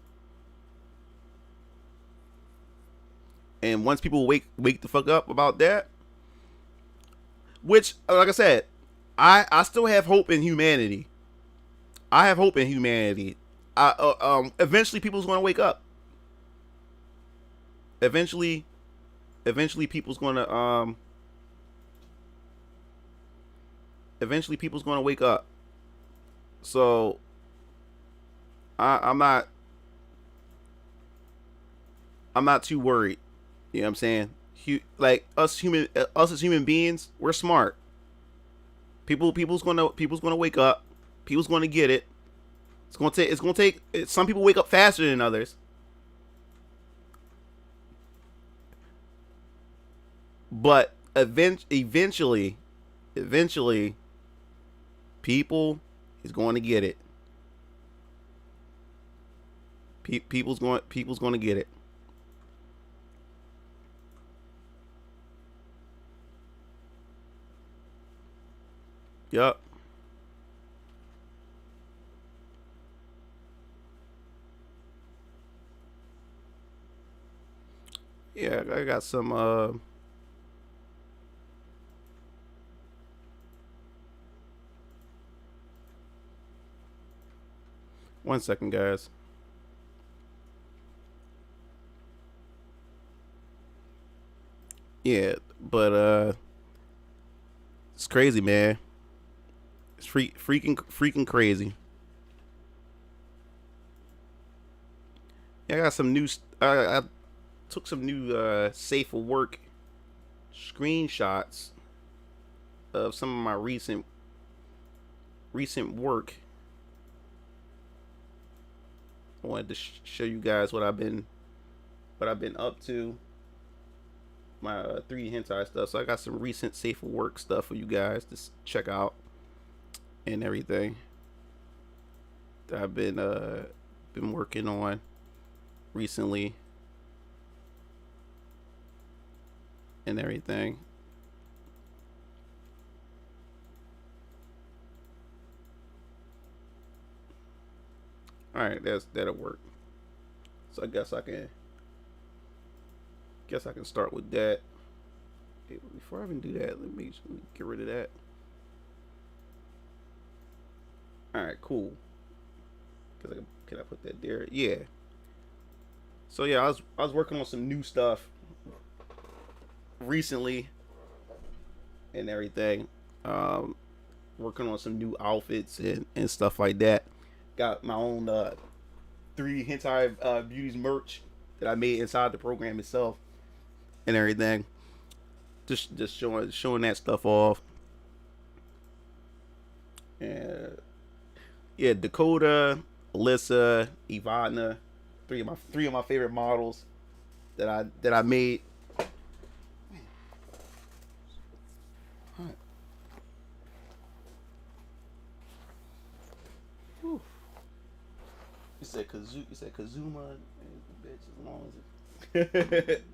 And once people wake the fuck up about that, which, like I said, I still have hope in humanity. I have hope in humanity. Eventually, people's going to wake up. Eventually, people's going to wake up. So, I'm not too worried. You know what I'm saying? Like us as human beings, we're smart. People's gonna wake up. People's gonna get it. It's gonna take. Some people wake up faster than others. But eventually, people is going to get it. People's going to get it. Yup. Yeah, I got some 1 second, guys. Yeah, but it's crazy, man. It's freaking crazy. Yeah, I got some new. I took some new safe for work screenshots of some of my recent work. I wanted to show you guys what I've been up to. My 3D hentai stuff. So I got some recent safe for work stuff for you guys to check out and everything that I've been working on recently and everything. All right, that'll work. So I guess I can start with that. Okay, before I even do that, let me get rid of that. All right, cool. Can I put that there? Yeah. So yeah, I was working on some new stuff recently and everything. Working on some new outfits and stuff like that. Got my own 3D hentai beauties merch that I made inside the program itself and everything. Just showing that stuff off. And yeah, Dakota, Alyssa, Ivana, three of my favorite models that I made. You said Kazuma, bitch, as long as it.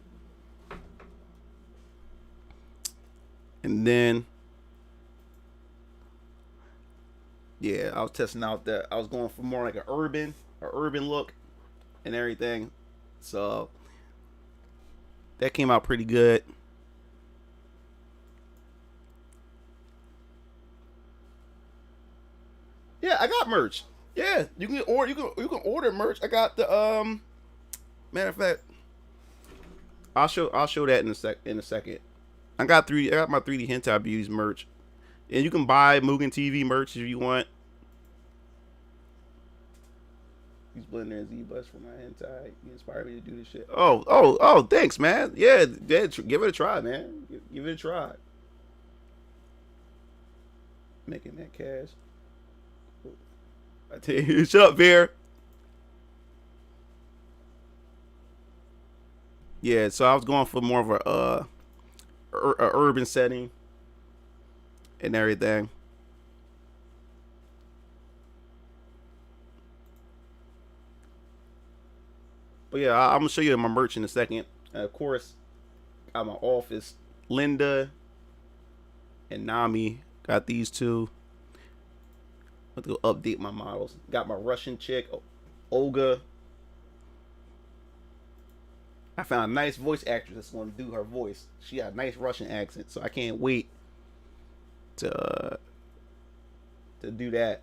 And then, yeah, I was testing out that I was going for more like an urban look and everything. So that came out pretty good. Yeah, I got merch. Yeah, you can order merch. I got the matter of fact, I'll show that in a second. I got my 3D hentai beauties merch, and you can buy Mugen TV merch if you want. He's Blender and Z-Bus for my hentai. He inspired me to do this shit. Oh, thanks, man. Yeah, give it a try, man. Give it a try. Making that cash. I tell you, shut up, Bear. Yeah, so I was going for more of a urban setting and everything. But yeah, I'm gonna show you my merch in a second. Of course, got my office. Linda and Nami got these two. I'm gonna go update my models. Got my Russian chick, Olga. I found a nice voice actress that's gonna do her voice. She got a nice Russian accent, so I can't wait to do that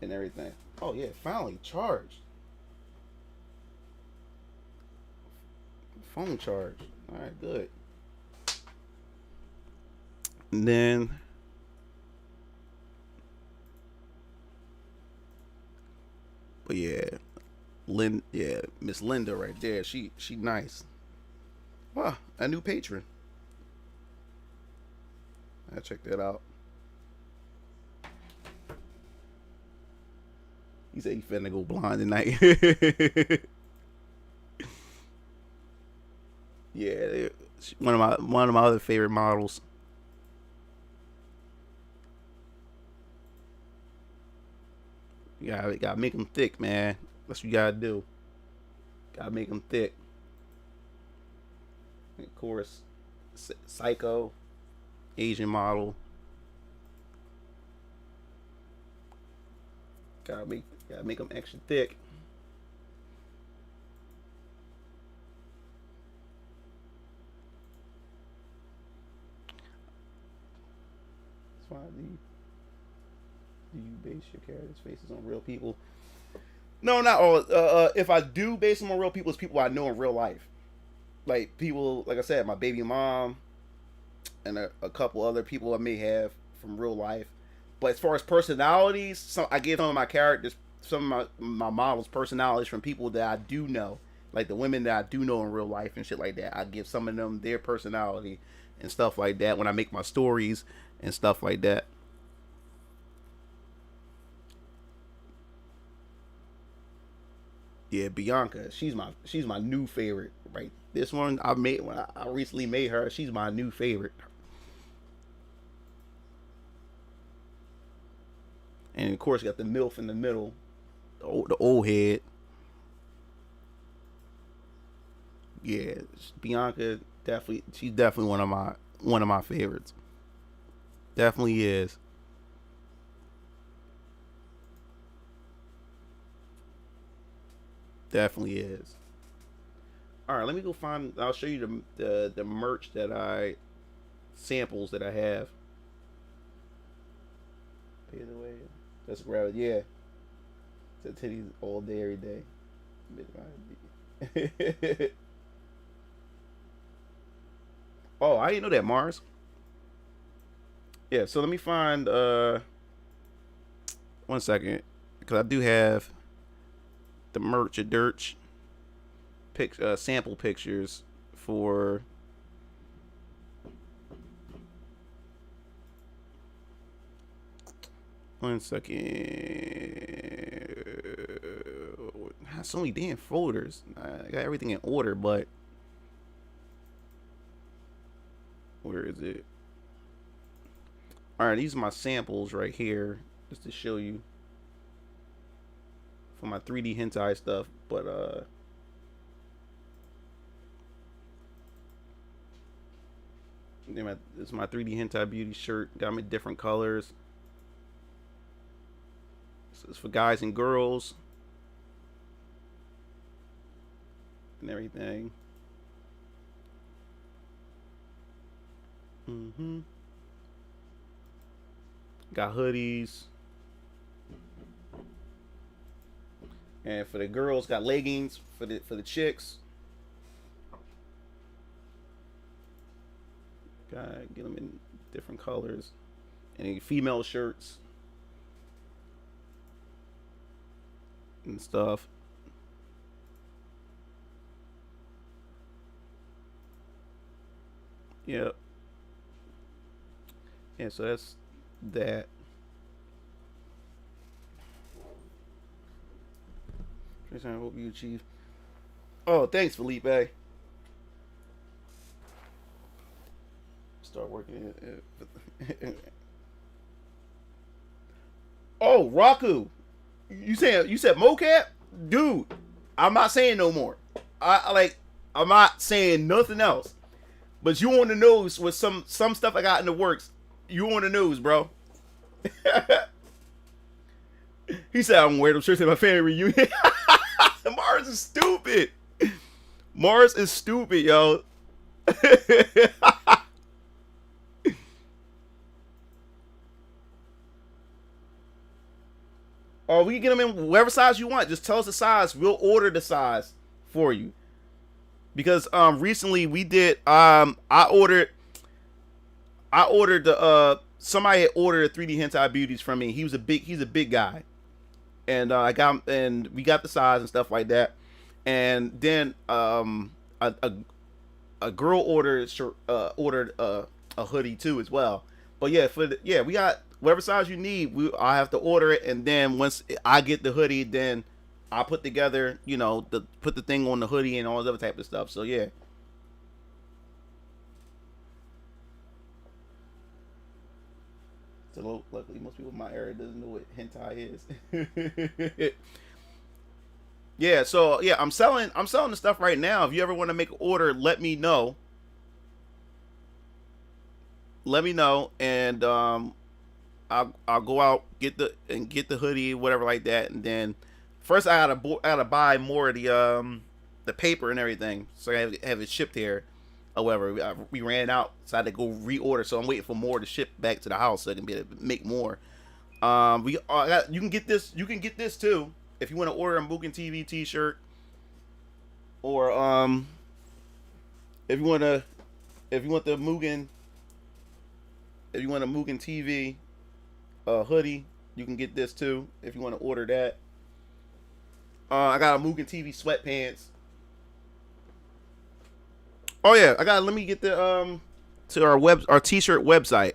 and everything. Oh yeah, finally charged. Phone charge. All right, good. And then but yeah, Miss Linda right there. She nice. Wow, a new patron. I check that out. He said he finna go blind tonight. Yeah, One of my other favorite models. You gotta make them thick, man. That's what you gotta do. Gotta make them thick. And of course, Psycho, Asian model. Gotta make them extra thick. That's why do you base your characters' faces on real people? No, not all. If I do base them on real people, it's people I know in real life. Like people, like I said, my baby mom, and a couple other people I may have from real life. But as far as personalities, I give some of my characters, some of my models' personalities from people that I do know, like the women that I do know in real life and shit like that. I give some of them their personality and stuff like that when I make my stories and stuff like that. Yeah, Bianca, she's my new favorite. Right, this one I made when I recently made her. She's my new favorite. And of course, you got the MILF in the middle, the old head. Yeah, Bianca she's definitely one of my favorites. Definitely is. Definitely is. All right, let me go find. I'll show you the merch that samples that I have. Pay the way. Let's grab it. Yeah. The titties all day, every day. Oh, I didn't know that, Mars. Yeah, so let me find 1 second, because I do have the merch at Dirch sample pictures for one second. So many damn folders. I got everything in order, but where is it? All right, these are my samples right here, just to show you for my 3D hentai stuff. But it's my 3D hentai beauty shirt. Got me different colors. So it's for guys and girls and everything. Got hoodies. And for the girls, got leggings for the chicks. Gotta get them in different colors. And female shirts and stuff. Yep. Yeah, so that's that. I hope you achieve. Oh, thanks, Felipe. Start working. Oh, Raku, you said mocap, dude. I'm not saying no more. I'm not saying nothing else. But you on the nose with some stuff I got in the works. You on the nose, bro. He said I'm weird. I'm sure it's my family reunion. Mars is stupid. Mars is stupid, yo. Or we can get them in whatever size you want. Just tell us the size. We'll order the size for you. Because recently we did I ordered the somebody had ordered 3D hentai beauties from me. He's a big guy. And we got the size and stuff like that. And then a girl ordered a hoodie too as well. But yeah, we got whatever size you need. I have to order it, and then once I get the hoodie, then I put together, put the thing on the hoodie and all this other type of stuff. So yeah. So luckily, most people in my area doesn't know what hentai is. Yeah, so yeah, I'm selling the stuff right now. If you ever want to make an order, let me know. And I'll go out get the hoodie, whatever like that, and then first I gotta buy more of the paper and everything, so I have it shipped here. However, we ran out, so I had to go reorder. So I'm waiting for more to ship back to the house, so I can be able to make more. You can get this. You can get this too if you want to order a Mugen TV T-shirt, or if you want the Mugen, if you want a Mugen TV hoodie, you can get this too if you want to order that. I got a Mugen TV sweatpants. Oh yeah, let me get the to our T-shirt website.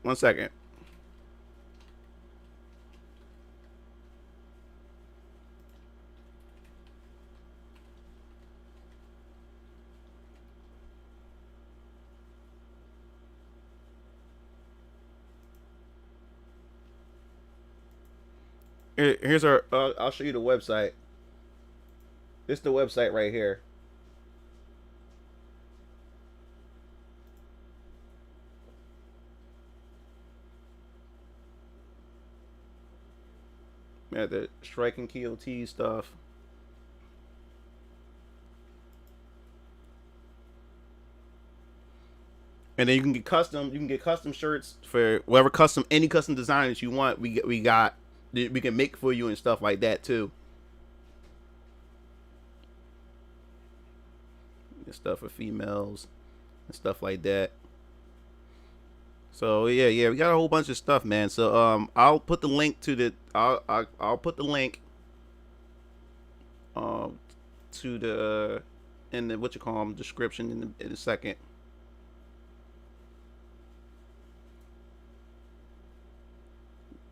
One second. Here's our. I'll show you the website. This is the website right here. Yeah, the Strike and Kill T stuff. And then you can get custom shirts for whatever any custom design that you want. We can make for you and stuff like that too. Stuff for females and stuff like that. So yeah, we got a whole bunch of stuff, man. So I'll put the link to the I'll put the link to the in the description in a second.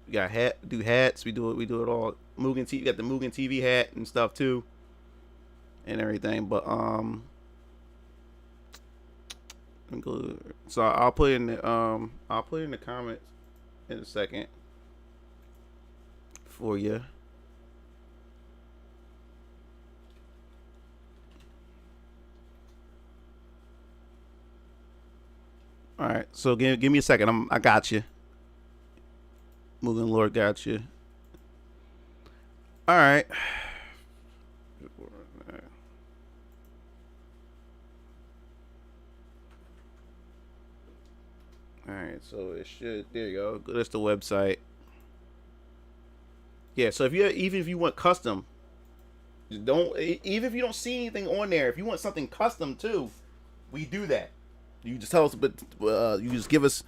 We got hats. We do it all. Mugen TV, got the Mugen TV hat and stuff too, and everything. But so I'll put in the comments in a second for you. All right, so give me a second. I got you. Mugen Lord got you. All right. Alright, so it should, there you go. That's the website. Yeah, so even if you want custom, even if you don't see anything on there, if you want something custom too, we do that. You just tell us, but you just give us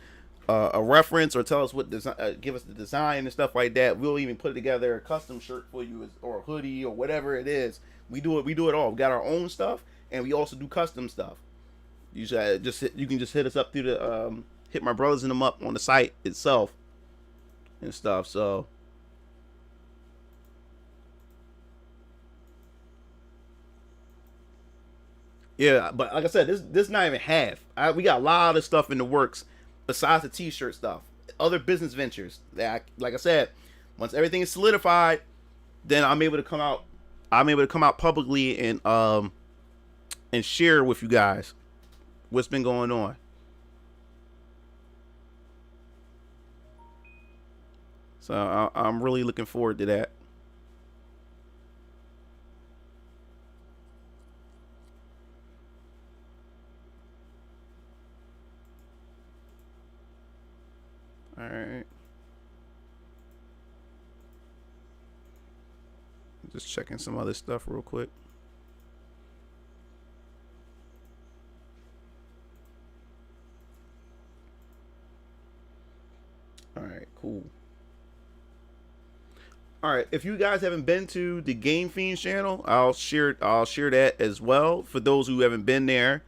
a reference or tell us what design, give us the design and stuff like that. We'll even put together a custom shirt for you, or a hoodie or whatever it is. We do it all. We got our own stuff, and we also do custom stuff. You can just hit us up through the hit my brothers and them up on the site itself and stuff. So yeah, but like I said, this not even half. We got a lot of stuff in the works besides the T-shirt stuff, other business ventures that like I said, once everything is solidified, then I'm able to come out publicly and share with you guys what's been going on. So I'm really looking forward to that. All right. Just checking some other stuff real quick. All right, cool. All right, if you guys haven't been to the Game Fiends channel, I'll share that as well. For those who haven't been there,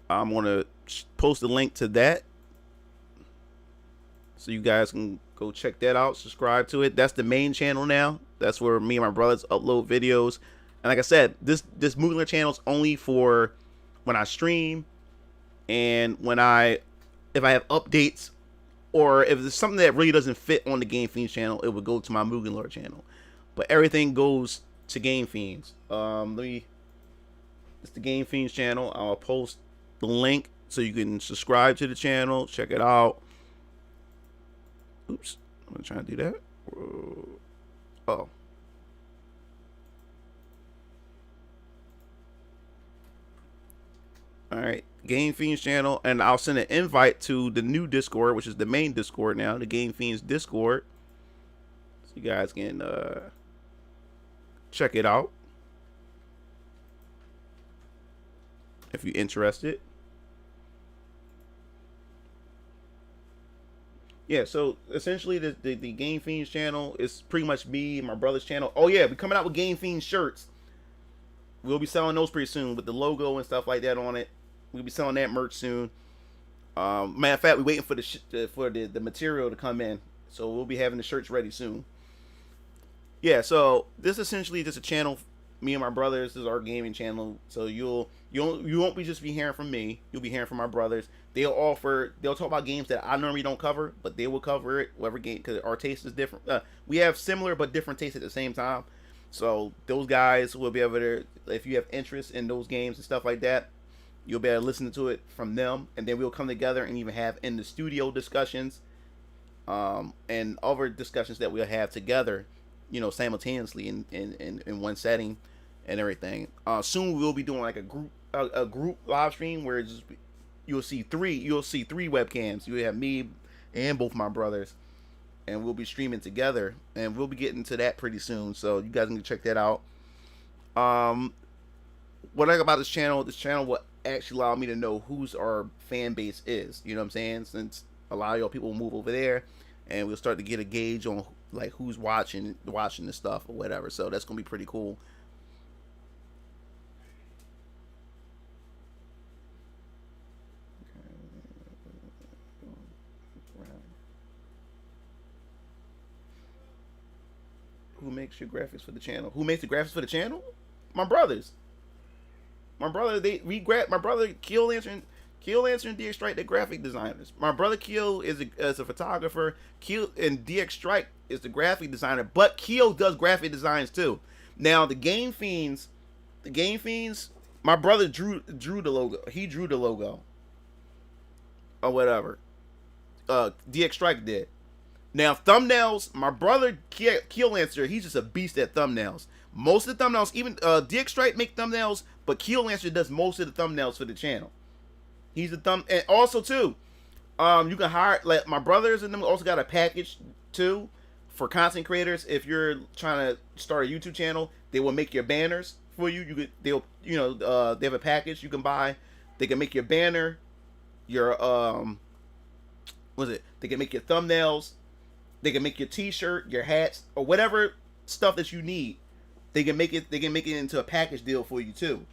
I'm gonna post a link to that, so you guys can go check that out. Subscribe to it. That's the main channel now. That's where me and my brothers upload videos. And like I said, this movie alert channel is only for when I stream and if I have updates, or if there's something that really doesn't fit on the Game Fiends channel, it would go to my movie alert channel. But everything goes to Game Fiends. It's the Game Fiends channel. I'll post the link so you can subscribe to the channel, check it out. Oops, I'm gonna try to do that. Oh. Alright, Game Fiends channel, and I'll send an invite to the new Discord, which is the main Discord now, the Game Fiends Discord. So you guys can check it out if you're interested. Yeah, so essentially the Game Fiends channel is pretty much me and my brother's channel. Oh yeah, we're coming out with Game Fiends shirts. We'll be selling those pretty soon with the logo and stuff like that on it. We'll be selling that merch soon. Matter of fact, we're waiting for the material to come in, so we'll be having the shirts ready soon. Yeah, so this is essentially just a channel. Me and my brothers, this is our gaming channel. So you won't be just be hearing from me. You'll be hearing from my brothers. They'll talk about games that I normally don't cover, but they will cover it whatever game, because our taste is different. We have similar but different tastes at the same time. So those guys will be able to, if you have interest in those games and stuff like that, you'll be able to listen to it from them, and then we'll come together and even have in the studio discussions, and other discussions that we'll have together, simultaneously in one setting and everything. Soon we'll be doing like a group live stream where you'll see three webcams. You'll have me and both my brothers, and we'll be streaming together, and we'll be getting to that pretty soon, so you guys can check that out. What I like about this channel will actually allow me to know who's our fan base is, you know what I'm saying, since a lot of y'all people move over there, and we'll start to get a gauge on like who's watching the stuff or whatever. So that's gonna be pretty cool. Who makes your graphics for the channel? Who makes the graphics for the channel? My brothers. My brother, my brother Keel Lancer and DX Strike, they're graphic designers. My brother Keel is a photographer. Keel and DX Strike is the graphic designer, but Keel does graphic designs too. Now the Game Fiends, my brother drew the logo. He drew the logo or whatever. DX Strike did. Now thumbnails, my brother Keel Lancer, he's just a beast at thumbnails. Most of the thumbnails, even DX Strike make thumbnails, but Keel Lancer does most of the thumbnails for the channel. He's the and also too, you can hire, like my brothers and them also got a package too for content creators. If you're trying to start a YouTube channel, they will make your banners for you. They have a package you can buy. They can make your banner, your they can make your thumbnails, they can make your t-shirt, your hats, or whatever stuff that you need. They can make it into a package deal for you too.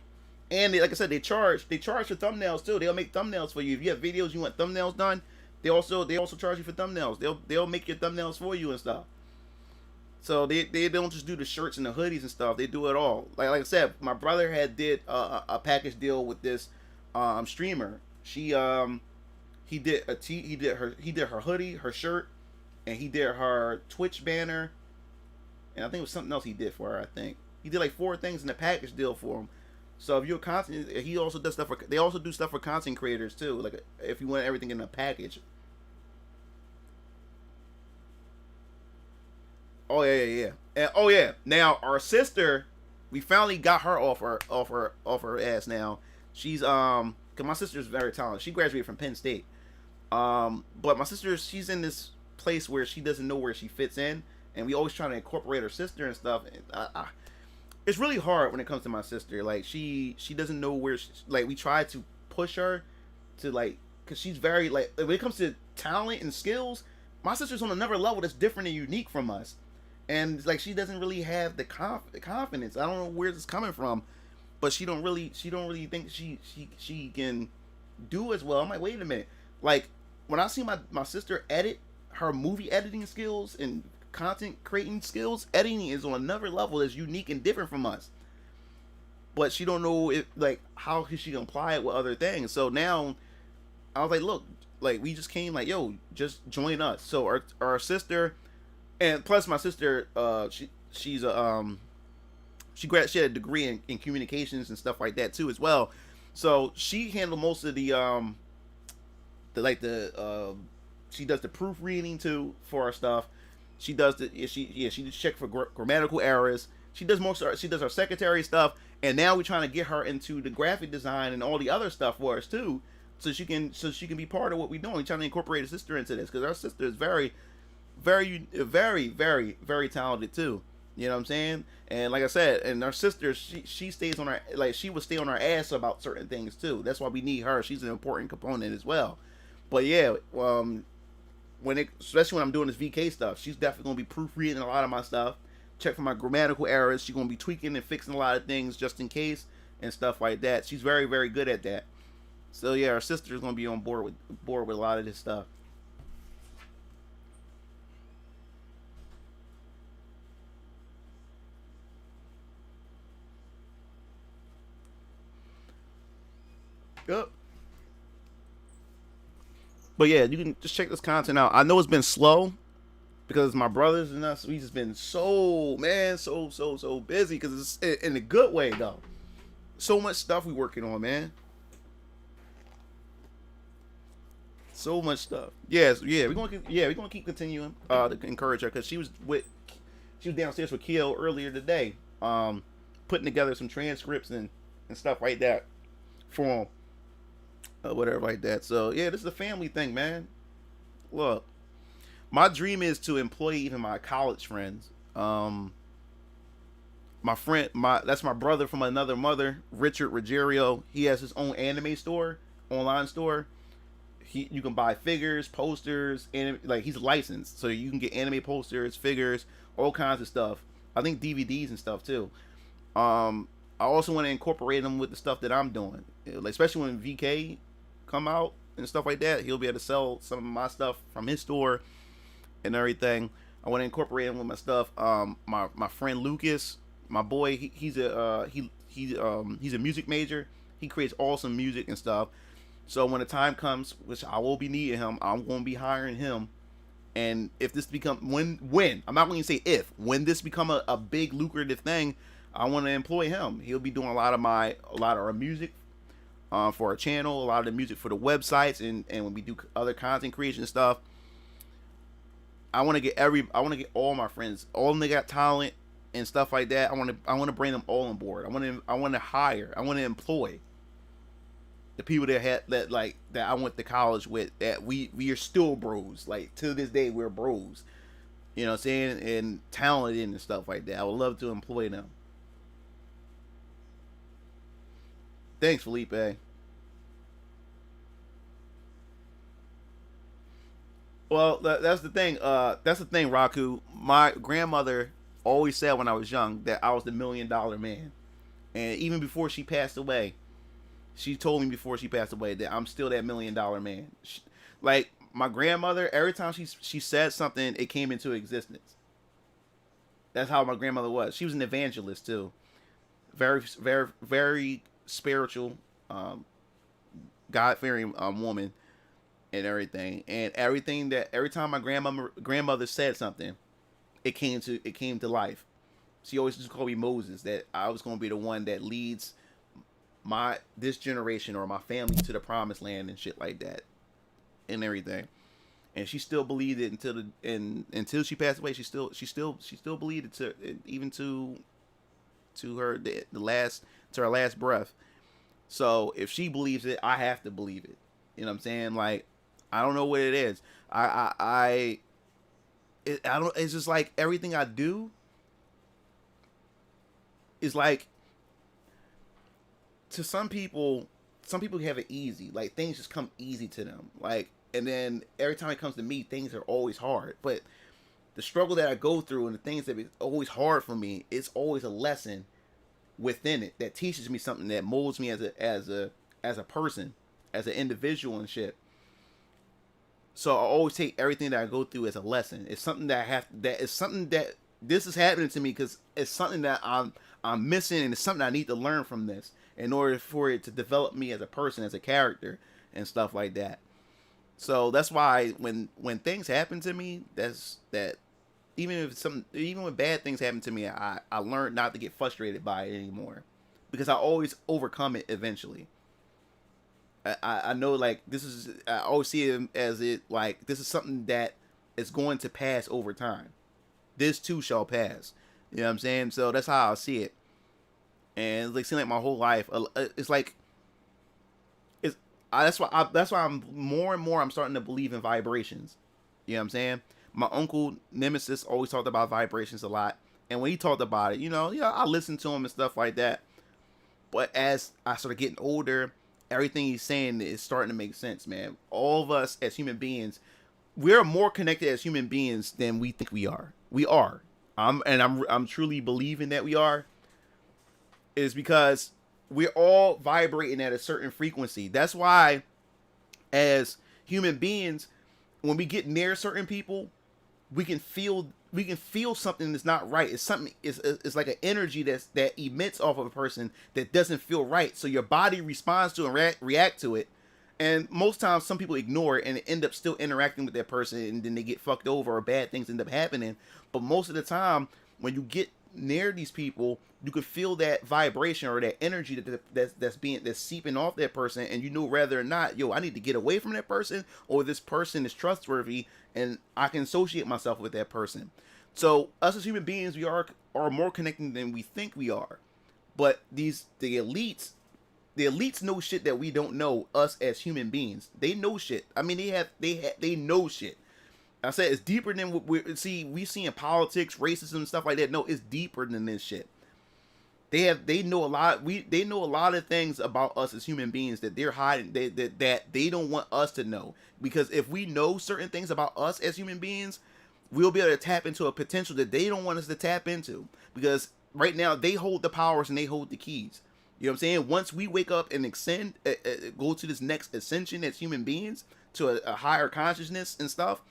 And like I said, they charge for thumbnails too. They'll make thumbnails for you. If you have videos you want thumbnails done, they also charge you for thumbnails. They'll make your thumbnails for you and stuff. So they don't just do the shirts and the hoodies and stuff. They do it all. Like I said, my brother did a package deal with this streamer. He did her hoodie, her shirt, and he did her Twitch banner, and I think it was something else he did for her. I think he did like 4 things in the package deal for him. So if you're content, he also does stuff for. They also do stuff for content creators too. Like if you want everything in a package. Oh yeah. And oh yeah. Now our sister, we finally got her off her ass. Now she's cause my sister's very talented. She graduated from Penn State. But my sister, she's in this place where she doesn't know where she fits in, and we always try to incorporate her sister and stuff. And it's really hard when it comes to my sister. Like she doesn't know where we try to push her to because she's very when it comes to talent and skills, my sister's on another level that's different and unique from us, and she doesn't really have the confidence. I don't know where this is coming from, but she don't really think she can do as well. I'm like, wait a minute. Like when I see my sister edit, her movie editing skills and content creating skills, editing is on another level that's unique and different from us. but she don't know if like how she can apply it with other things. So now I was like, look, like we just came like, yo, just join us. So our sister, and plus my sister, she's a she had a degree in communications and stuff like that too as well. So she handled most of the she does the proofreading too for our stuff. She does she just check for grammatical errors. She does she does our secretary stuff, and now we're trying to get her into the graphic design and all the other stuff for us too, so she can be part of what we're doing. We're trying to incorporate a sister into this because our sister is very, very, very, very, very talented too. You know what I'm saying? And like I said, and our sister, she stays on our, like, she would stay on our ass about certain things too. That's why we need her. She's an important component as well. But yeah, especially when I'm doing this VK stuff, she's definitely gonna be proofreading a lot of my stuff, check for my grammatical errors. She's gonna be tweaking and fixing a lot of things just in case and stuff like that. She's very, very good at that. So yeah, our sister's gonna be on board with a lot of this stuff. Yep. But yeah, you can just check this content out. I know it's been slow because my brothers and us, we just been so busy because it's in a good way though. So much stuff we working on, man. So much stuff. Yes, yeah, we're gonna keep continuing to encourage her because she was downstairs with Kiel earlier today, putting together some transcripts and stuff like that for him. Whatever like that. So yeah, this is a family thing, man. Look, my dream is to employ even my college friends. My friend, that's my brother from another mother, Richard Ruggiero. He has his own anime store, online store. You can buy figures, posters, and like he's licensed, so you can get anime posters, figures, all kinds of stuff. I think DVDs and stuff too. I also want to incorporate them with the stuff that I'm doing, like especially when VK come out and stuff like that. He'll be able to sell some of my stuff from his store and everything. I want to incorporate him with my stuff. My friend Lucas, my boy, he's a music major. He creates awesome music and stuff. So when the time comes, which I will be needing him, I'm going to be hiring him. And if this become when I'm not going to say if, when this become a big lucrative thing, I want to employ him. He'll be doing a lot of our music for our channel, a lot of the music for the websites, and when we do other content creation stuff. I want to get all my friends, all of them that got talent and stuff like that. I want to bring them all on board. I want to employ the people that I went to college with, that we are still bros. Like to this day we're bros. You know what I'm saying? And talented and stuff like that. I would love to employ them. Thanks, Felipe. Well, that's the thing. Raku. My grandmother always said when I was young that I was the $1 million man, and even before she passed away, she told me that I'm still that $1 million man. Like my grandmother, every time she said something, it came into existence. That's how my grandmother was. She was an evangelist too. Very, very, very spiritual, God-fearing woman and everything. And every time my grandmother said something, it came to life. She always just called me Moses, that I was going to be the one that leads this generation or my family to the promised land and shit like that and everything. And she still believed it until she passed away. She still believed it even to her her last breath. So if she believes it, I have to believe it. You know what I'm saying? Like, I don't know what it is. I don't. It's just like everything I do is like, to some people have it easy. Like things just come easy to them. Like, and then every time it comes to me, things are always hard. But the struggle that I go through and the things that are always hard for me, it's always a lesson within it that teaches me something, that molds me as a person, as an individual and shit. So I always take everything that I go through as a lesson. It's something that this is happening to me because it's something that I'm I'm missing, and it's something I need to learn from this in order for it to develop me as a person, as a character, and stuff like that. So that's why when things happen to me, even when bad things happen to me, I learned not to get frustrated by it anymore, because I always overcome it eventually. I know, like, I always see it as this is something that is going to pass over time. This too shall pass. You know what I'm saying? So that's how I see it. And it's like, seeing like my whole life, it's like, that's why I'm more and more, I'm starting to believe in vibrations. You know what I'm saying? My uncle Nemesis always talked about vibrations a lot. And when he talked about it, I listened to him and stuff like that. But as I started getting older, everything he's saying is starting to make sense, man. All of us as human beings, we're more connected as human beings than we think we are. We are. I'm truly believing that we are. Is because we're all vibrating at a certain frequency. That's why, as human beings, when we get near certain people, we can feel something that's not right. It's something. It's like an energy that emits off of a person that doesn't feel right. So your body responds to and react to it. And most times, some people ignore it and end up still interacting with that person, and then they get fucked over, or bad things end up happening. But most of the time, when you get near these people, you can feel that vibration or that energy that's seeping off that person, and whether or not, I need to get away from that person, or this person is trustworthy and I can associate myself with that person. So us as human beings, we are more connected than we think we are. But the elites know shit that we don't know. Us as human beings, they know shit. I mean, they know shit. I said it's deeper than what we see in politics, racism, and stuff like that. No, it's deeper than this shit. They know a lot. They know a lot of things about us as human beings that they're hiding. That they don't want us to know. Because if we know certain things about us as human beings, we'll be able to tap into a potential that they don't want us to tap into. Because right now they hold the powers and they hold the keys. You know what I'm saying? Once we wake up and go to this next ascension as human beings to a higher consciousness and stuff.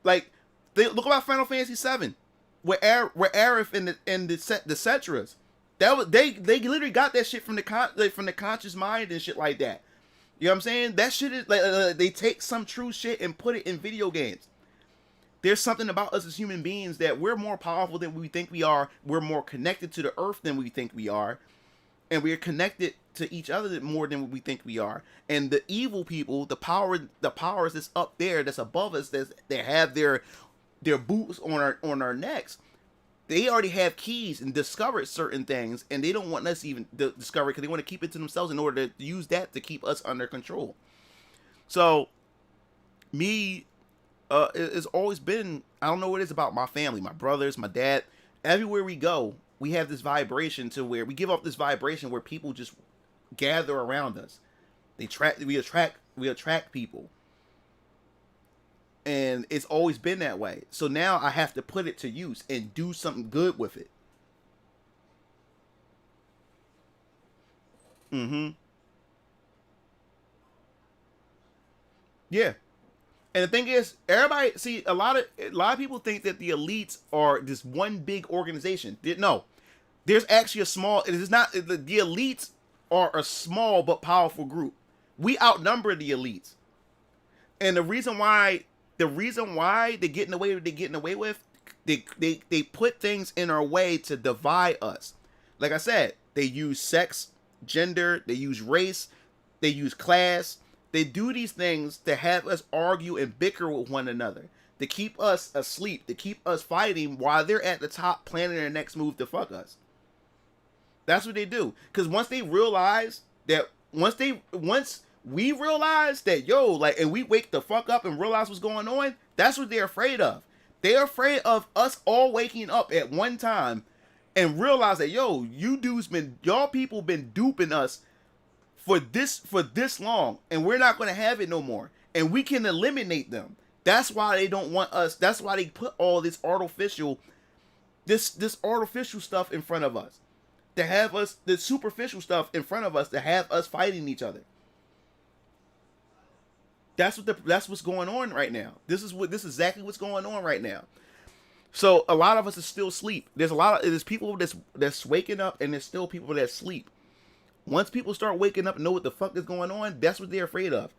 Like, look about Final Fantasy VII, where Aerith and the Cetras, they literally got that shit from the conscious mind and shit like that. You know what I'm saying? That shit is like they take some true shit and put it in video games. There's something about us as human beings that we're more powerful than we think we are. We're more connected to the earth than we think we are, and we're connected to each other more than we think we are. And the evil people, the powers that's up there, that's above us, that have their boots on our necks, they already have keys and discovered certain things, and they don't want us even to discover it, because they want to keep it to themselves in order to use that to keep us under control. So, it's always been, I don't know what it is about my family, my brothers, my dad. Everywhere we go, we have this vibration to where we give off this vibration where people just gather around us. We attract people. And it's always been that way. So now I have to put it to use and do something good with it. Yeah. And the thing is, a lot of people think that the elites are this one big organization. No. There's actually it is not, the elites are a small but powerful group. We outnumber the elites. And the reason why they're getting away with what they're getting away with, they put things in our way to divide us. Like I said, they use sex, gender, they use race, they use class. They do these things to have us argue and bicker with one another, to keep us asleep, to keep us fighting while they're at the top planning their next move to fuck us. That's what they do. Because once we realize that, and we wake the fuck up and realize what's going on, that's what they're afraid of. They're afraid of us all waking up at one time and realize that, y'all people been duping us for this long, and we're not going to have it no more, and we can eliminate them. That's why they don't want us. That's why they put all this artificial stuff in front of us, to have us, the superficial stuff in front of us, to have us fighting each other. That's what's going on right now. This is exactly what's going on right now. So a lot of us is still asleep. There's people that's waking up, and there's still people that sleep. Once people start waking up and know what the fuck is going on, that's what they're afraid of.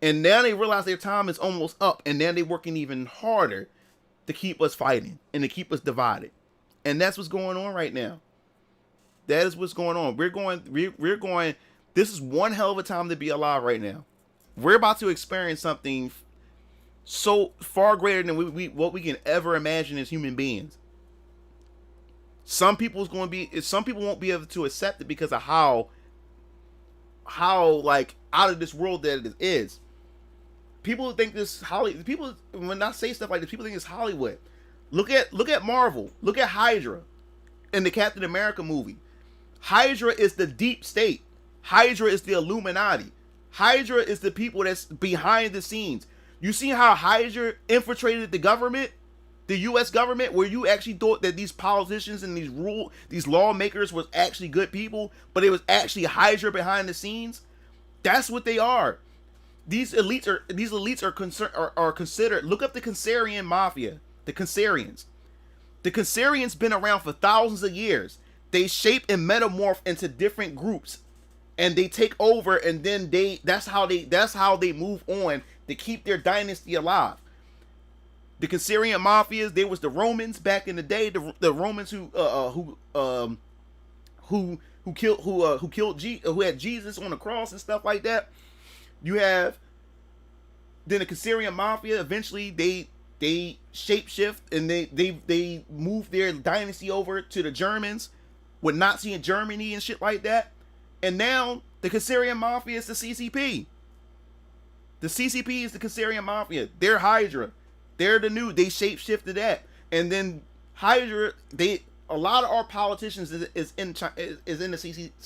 And now they realize their time is almost up, and now they're working even harder to keep us fighting and to keep us divided. And that's what's going on right now. That is what's going on. We're going. This is one hell of a time to be alive right now. We're about to experience something so far greater than what we can ever imagine as human beings. Some people won't be able to accept it because of how like out of this world that it is. People think this Hollywood. People, when I say stuff like this, people think it's Hollywood. Look at Marvel. Look at Hydra in the Captain America movie. Hydra is the deep state. Hydra is the Illuminati. Hydra is the people that's behind the scenes. You see how Hydra infiltrated the government, the U.S. government, where you actually thought that these politicians and these lawmakers was actually good people, but it was actually Hydra behind the scenes. That's what they are. These elites are considered. Look up the Cancerian mafia. The Cancerians. The Cancerians been around for thousands of years. They shape and metamorph into different groups, and they take over, and then that's how they move on to keep their dynasty alive. The Cancerian mafias, they was the Romans back in the day. The Romans who had Jesus on the cross and stuff like that. You have then the Cancerian mafia. Eventually, they shapeshift and they move their dynasty over to the Germans with Nazi in Germany and shit like that. And now the Cancerian mafia is the CCP. The CCP is the Cancerian mafia. They're Hydra. They're the new. They shapeshifted that. And then Hydra. A lot of our politicians is in the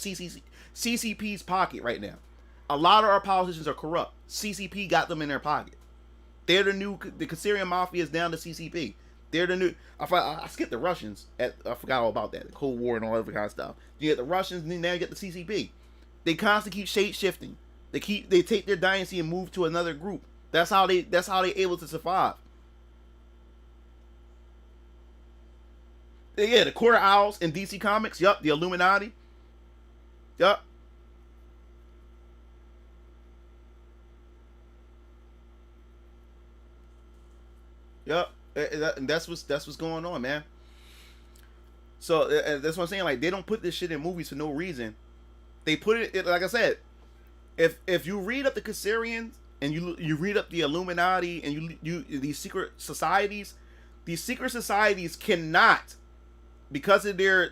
CCP's pocket right now. A lot of our politicians are corrupt. CCP got them in their pocket. They're the new. The Cancerian mafia is down to CCP. They're the new. I skipped the Russians. I forgot all about that. The Cold War and all that kind of stuff. You get the Russians, and then now you get the CCP. They constantly keep shape shifting. They take their dynasty and move to another group. That's how they able to survive. Yeah, the Quarter Owls in DC Comics. Yup, the Illuminati. Yup. Yup. And that's what's going on, man. So that's what I'm saying. Like, they don't put this shit in movies for no reason. They put it like I said. If you read up the Cancerians and you read up the Illuminati and you these secret societies cannot, because of their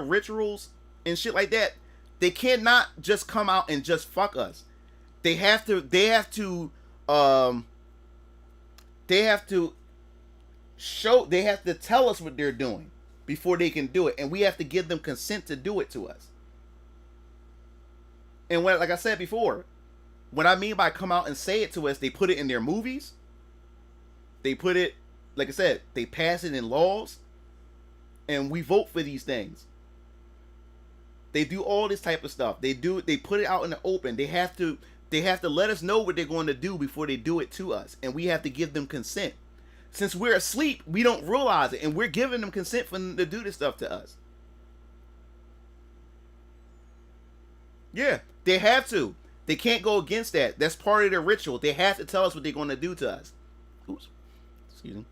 rituals and shit like that, they cannot just come out and just fuck us. They have to tell us what they're doing before they can do it, and we have to give them consent to do it to us. And like I said before, what I mean by come out and say it to us, they put it in their movies. They put it, like I said, they pass it in laws, and we vote for these things. They do all this type of stuff. They put it out in the open. They have to let us know what they're going to do before they do it to us, and we have to give them consent. Since we're asleep, we don't realize it, and we're giving them consent for them to do this stuff to us. Yeah, they have to. They can't go against that. That's part of their ritual. They have to tell us what they're going to do to us. Oops. Excuse me.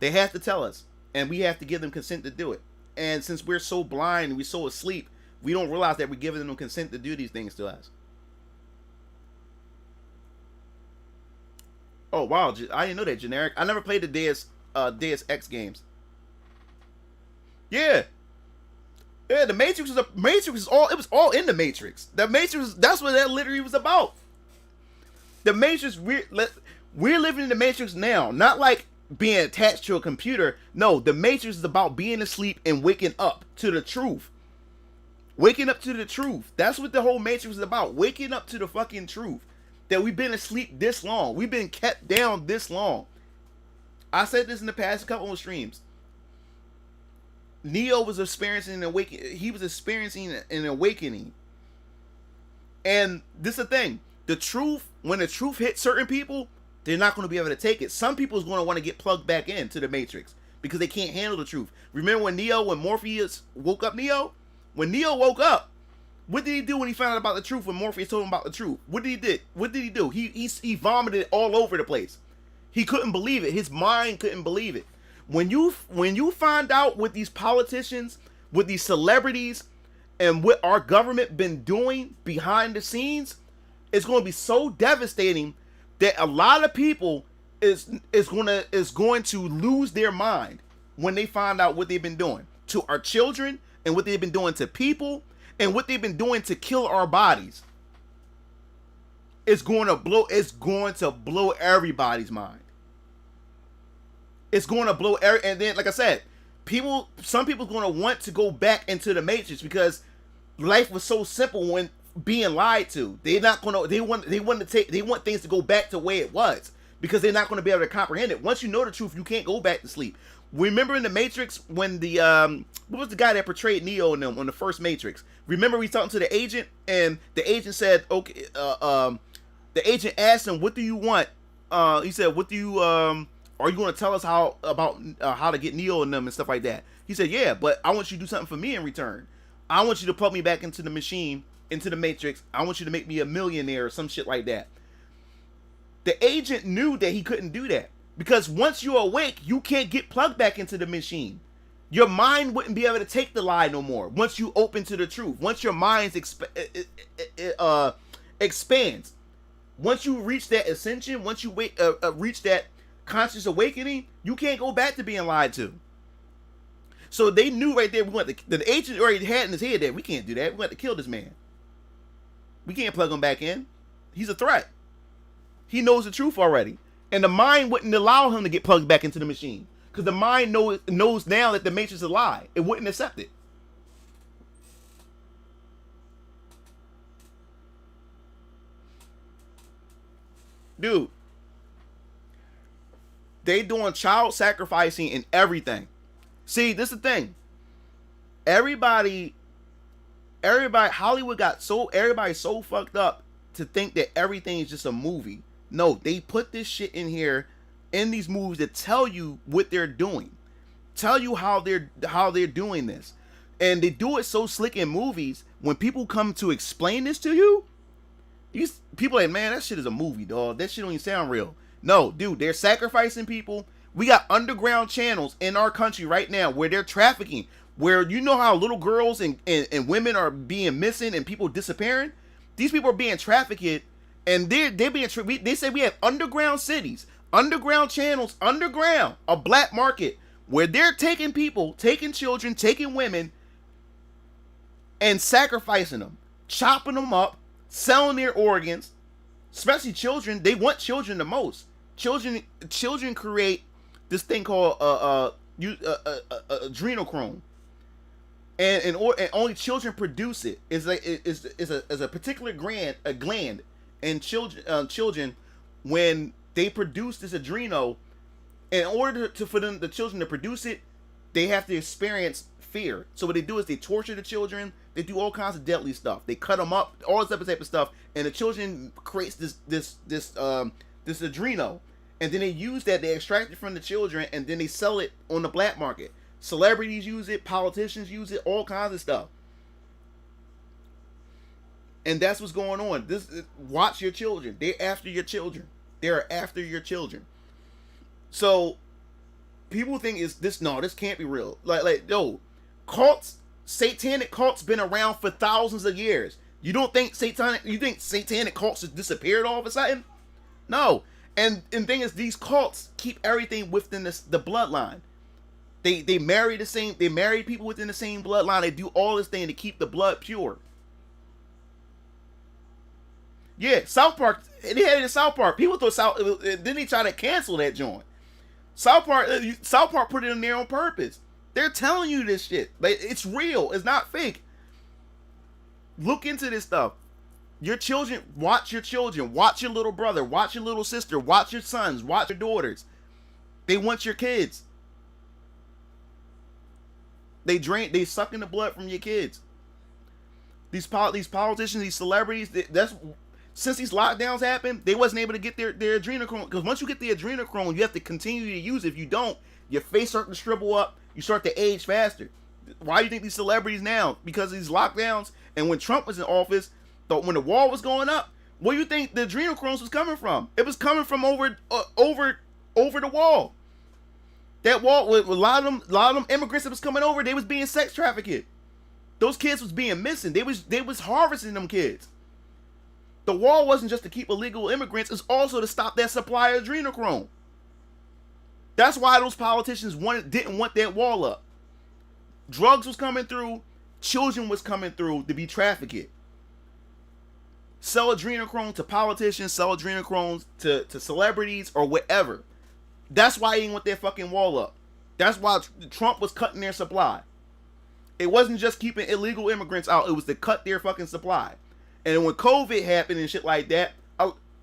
They have to tell us, and we have to give them consent to do it. And since we're so blind and we're so asleep, we don't realize that we're giving them consent to do these things to us. Oh wow, I didn't know that. Generic. I never played the Deus Ex games. Yeah, the Matrix is all. It was all in the Matrix. The Matrix. That's what that literally was about. The Matrix. We're living in the Matrix now. Not like being attached to a computer. No, the Matrix is about being asleep and waking up to the truth. Waking up to the truth. That's what the whole Matrix is about. Waking up to the fucking truth. That we've been asleep this long. We've been kept down this long. I said this in the past couple of streams. Neo was experiencing an awakening. He was experiencing an awakening. And this is the thing. The truth, when the truth hits certain people, they're not going to be able to take it. Some people is going to want to get plugged back into the Matrix because they can't handle the truth. Remember when Morpheus woke up Neo? When Neo woke up, what did he do when he found out about the truth? When Morpheus told him about the truth, what did he do? He vomited all over the place. He couldn't believe it. His mind couldn't believe it. When you find out what these politicians, with these celebrities, and what our government been doing behind the scenes, it's going to be so devastating that a lot of people is going to lose their mind when they find out what they've been doing to our children, and what they've been doing to people, and what they've been doing to kill our bodies. It's going to blow everybody's mind. It's going to blow and then, like I said, some people going to want to go back into the Matrix because life was so simple when being lied to. They want things to go back to the way it was, because they're not going to be able to comprehend it. Once you know the truth, you can't go back to sleep. Remember in the Matrix when what was the guy that portrayed Neo in them on the first Matrix? Remember we talking to the agent, and the agent said, okay, the agent asked him, what do you want? He said, what do you are you going to tell us how to get Neo and them and stuff like that? He said, yeah, but I want you to do something for me in return. I want you to plug me back into the machine, into the Matrix. I want you to make me a millionaire or some shit like that. The agent knew that he couldn't do that, because once you're awake, you can't get plugged back into the machine. Your mind wouldn't be able to take the lie no more once you open to the truth. Once your mind expands. Once you reach that ascension, once you reach that conscious awakening, you can't go back to being lied to. So they knew right there, the agent already had in his head that we can't do that. We have to kill this man. We can't plug him back in. He's a threat. He knows the truth already. And the mind wouldn't allow him to get plugged back into the machine, because the mind knows now that the Matrix is a lie. It wouldn't accept it. Dude, they doing child sacrificing and everything. See, this is the thing. Everybody, Hollywood everybody's so fucked up to think that everything is just a movie. No, they put this shit in here, in these movies, to tell you what they're doing, tell you how they're doing this, and they do it so slick in movies. When people come to explain this to you, these people are like, man, that shit is a movie, dog. That shit don't even sound real. No, dude, they're sacrificing people. We got underground channels in our country right now where they're trafficking, where you know how little girls and women are being missing and people disappearing. These people are being trafficked, and they're being they say we have underground cities, underground channels, underground, a black market where they're taking people, taking children, taking women, and sacrificing them, chopping them up, selling their organs, especially children. They want children the most. Children create this thing called adrenochrome, and only children produce it. Is a particular gland in children when they produce this adreno. In order for the children to produce it, they have to experience fear. So what they do is they torture the children. They do all kinds of deadly stuff. They cut them up, all this type of stuff, and the children creates this adreno, and then they use that. They extract it from the children, and then they sell it on the black market. Celebrities use it, politicians use it, all kinds of stuff. And that's what's going on. Watch your children. They're after your children. They're after your children. So people think this can't be real. Like no, cults, satanic cults been around for thousands of years. You think satanic cults just disappeared all of a sudden? No. And the thing is, these cults keep everything within the bloodline. They marry people within the same bloodline. They do all this thing to keep the blood pure. Yeah, South Park. They had it in South Park. People thought then they try to cancel that joint. South Park put it in there on purpose. They're telling you this shit. Like, it's real. It's not fake. Look into this stuff. Your children, watch your children. Watch your little brother. Watch your little sister. Watch your sons. Watch your daughters. They want your kids. They sucking the blood from your kids. These politicians, these celebrities, since these lockdowns happened, they wasn't able to get their adrenochrome. Because once you get the adrenochrome, you have to continue to use it. If you don't, your face starts to shrivel up. You start to age faster. Why do you think these celebrities now? Because of these lockdowns. And when Trump was in office, when the wall was going up, where do you think the adrenochromes was coming from? It was coming from over the wall. That wall with a lot of them immigrants that was coming over, they was being sex trafficked. Those kids was being missing. They was harvesting them kids. The wall wasn't just to keep illegal immigrants, it's also to stop that supply of adrenochrome. That's why those politicians didn't want that wall up. Drugs was coming through, children was coming through to be trafficked. Sell adrenochrome to politicians, sell adrenochrome to celebrities or whatever. That's why he didn't want their fucking wall up. That's why Trump was cutting their supply. It wasn't just keeping illegal immigrants out, it was to cut their fucking supply. And when COVID happened and shit like that,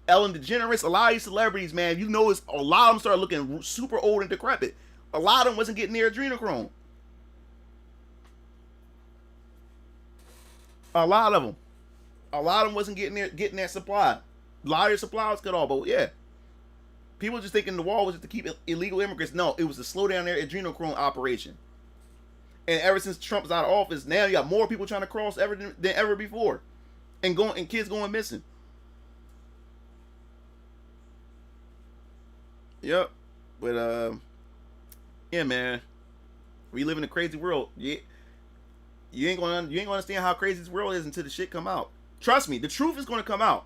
Ellen DeGeneres, a lot of these celebrities, man, you notice a lot of them started looking super old and decrepit. A lot of them wasn't getting their adrenochrome. A lot of them wasn't getting that supply. A lot of their supply was cut off, but yeah. People just thinking the wall was just to keep illegal immigrants. No, it was to slow down their adrenochrome operation. And ever since Trump's out of office, now you got more people trying to cross than ever before. And kids going missing. Yep. But yeah, man. We live in a crazy world. Yeah. You ain't gonna understand how crazy this world is until the shit come out. Trust me, the truth is gonna come out.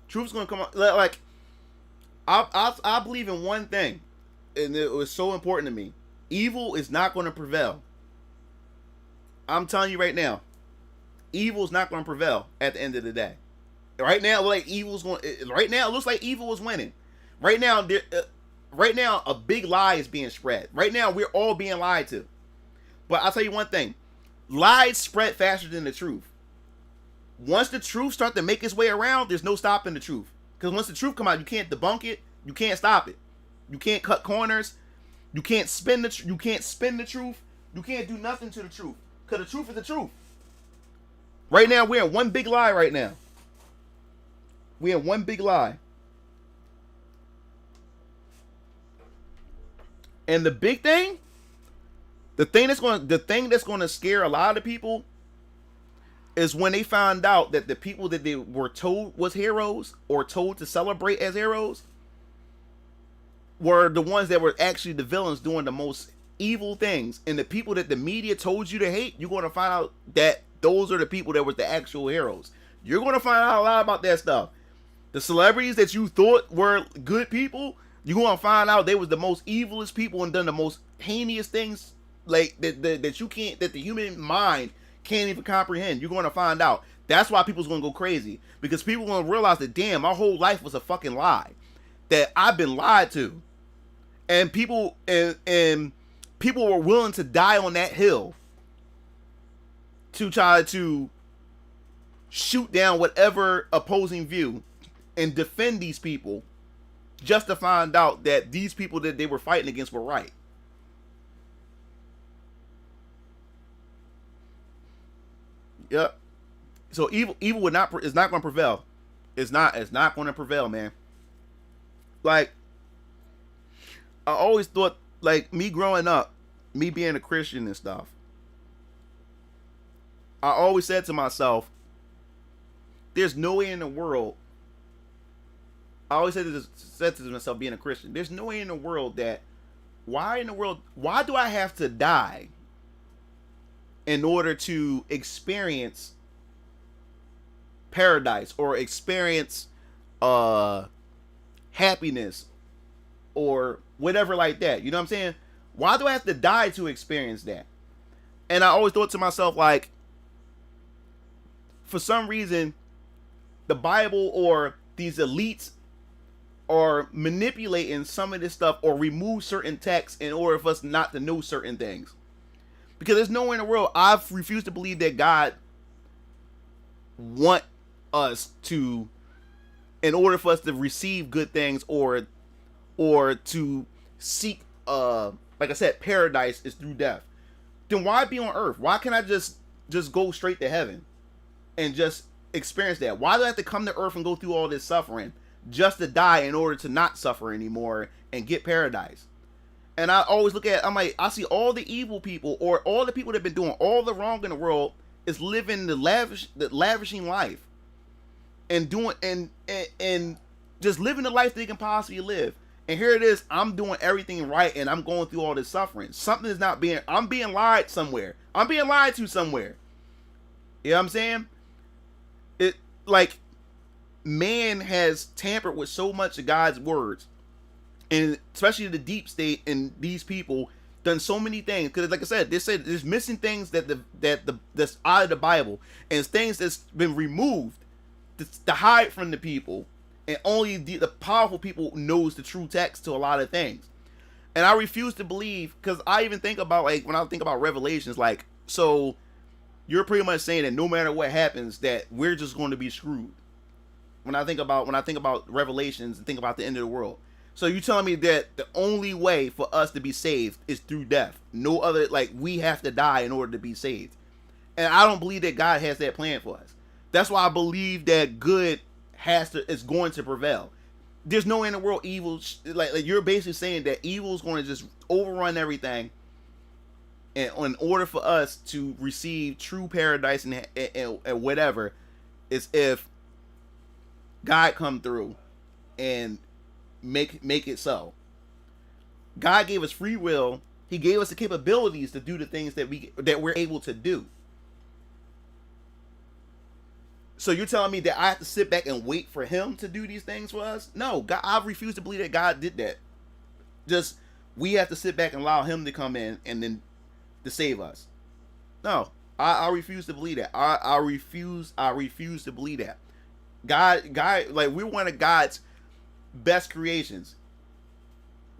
Truth is gonna come out. Like, I believe in one thing, and it was so important to me. Evil is not gonna prevail. I'm telling you right now, evil is not gonna prevail at the end of the day. Right now, Right now, it looks like evil is winning. Right now, a big lie is being spread. Right now, we're all being lied to. But I'll tell you one thing. Lies spread faster than the truth. Once the truth starts to make its way around, there's no stopping the truth. Because once the truth come out, you can't debunk it. You can't stop it. You can't cut corners. You can't spin the truth. You can't do nothing to the truth. Because the truth is the truth. Right now, we're in one big lie right now. We're in one big lie. And the big thing, the thing that's going to scare a lot of people is when they find out that the people that they were told was heroes or told to celebrate as heroes were the ones that were actually the villains doing the most evil things. And the people that the media told you to hate, you're going to find out that those are the people that were the actual heroes. You're going to find out a lot about that stuff. The celebrities that you thought were good people, you're going to find out they was the most evilest people and done the most heinous things like that the human mind can't even comprehend. You're going to find out. That's why people's going to go crazy, because people are going to realize that, damn, my whole life was a fucking lie, that I've been lied to. And people were willing to die on that hill to try to shoot down whatever opposing view and defend these people, just to find out that these people that they were fighting against were right. Yep. So evil is not going to prevail. It's not going to prevail, man. Like, I always thought, like, me growing up, me being a Christian and stuff, I always said to myself, there's no way in the world, I always said to myself, being a Christian, there's no way in the world that, why do I have to die in order to experience paradise or experience happiness or whatever like that? You know what I'm saying? Why do I have to die to experience that? And I always thought to myself, like, for some reason, the Bible or these elites are manipulating some of this stuff or remove certain texts in order for us not to know certain things. Because there's nowhere in the world, I've refused to believe that God want us to, in order for us to receive good things or to seek, like I said, paradise is through death. Then why be on earth? Why can't I just go straight to heaven and just experience that? Why do I have to come to earth and go through all this suffering just to die in order to not suffer anymore and get paradise? And I always look at, I'm like, I see all the evil people, or all the people that have been doing all the wrong in the world, is living the lavishing life, and doing and just living the life they can possibly live. And here it is, I'm doing everything right, and I'm going through all this suffering. Something is not being, I'm being lied somewhere. I'm being lied to somewhere. You know what I'm saying? It, like, man has tampered with so much of God's words, and especially the deep state and these people done so many things. Because like I said, they said there's missing things that's out of the Bible, and it's things that's been removed to hide from the people. And only the powerful people knows the true text to a lot of things. And I refuse to believe, because I even think about, like, when I think about Revelations, like, so you're pretty much saying that no matter what happens, that we're just going to be screwed. When I think about Revelations and think about the end of the world. So you telling me that the only way for us to be saved is through death? No other, like, we have to die in order to be saved. And I don't believe that God has that plan for us. That's why I believe that good is going to prevail. There's no in the world evil. Like you're basically saying that evil is going to just overrun everything, and in order for us to receive true paradise and whatever, is if God come through and make it so. God gave us free will. He gave us the capabilities to do the things that we're able to do. So you're telling me that I have to sit back and wait for him to do these things for us? No, God, I refuse to believe that God did that. Just, we have to sit back and allow him to come in and then to save us. No, I refuse to believe that. I refuse to believe that. God, like, we're one of God's best creations.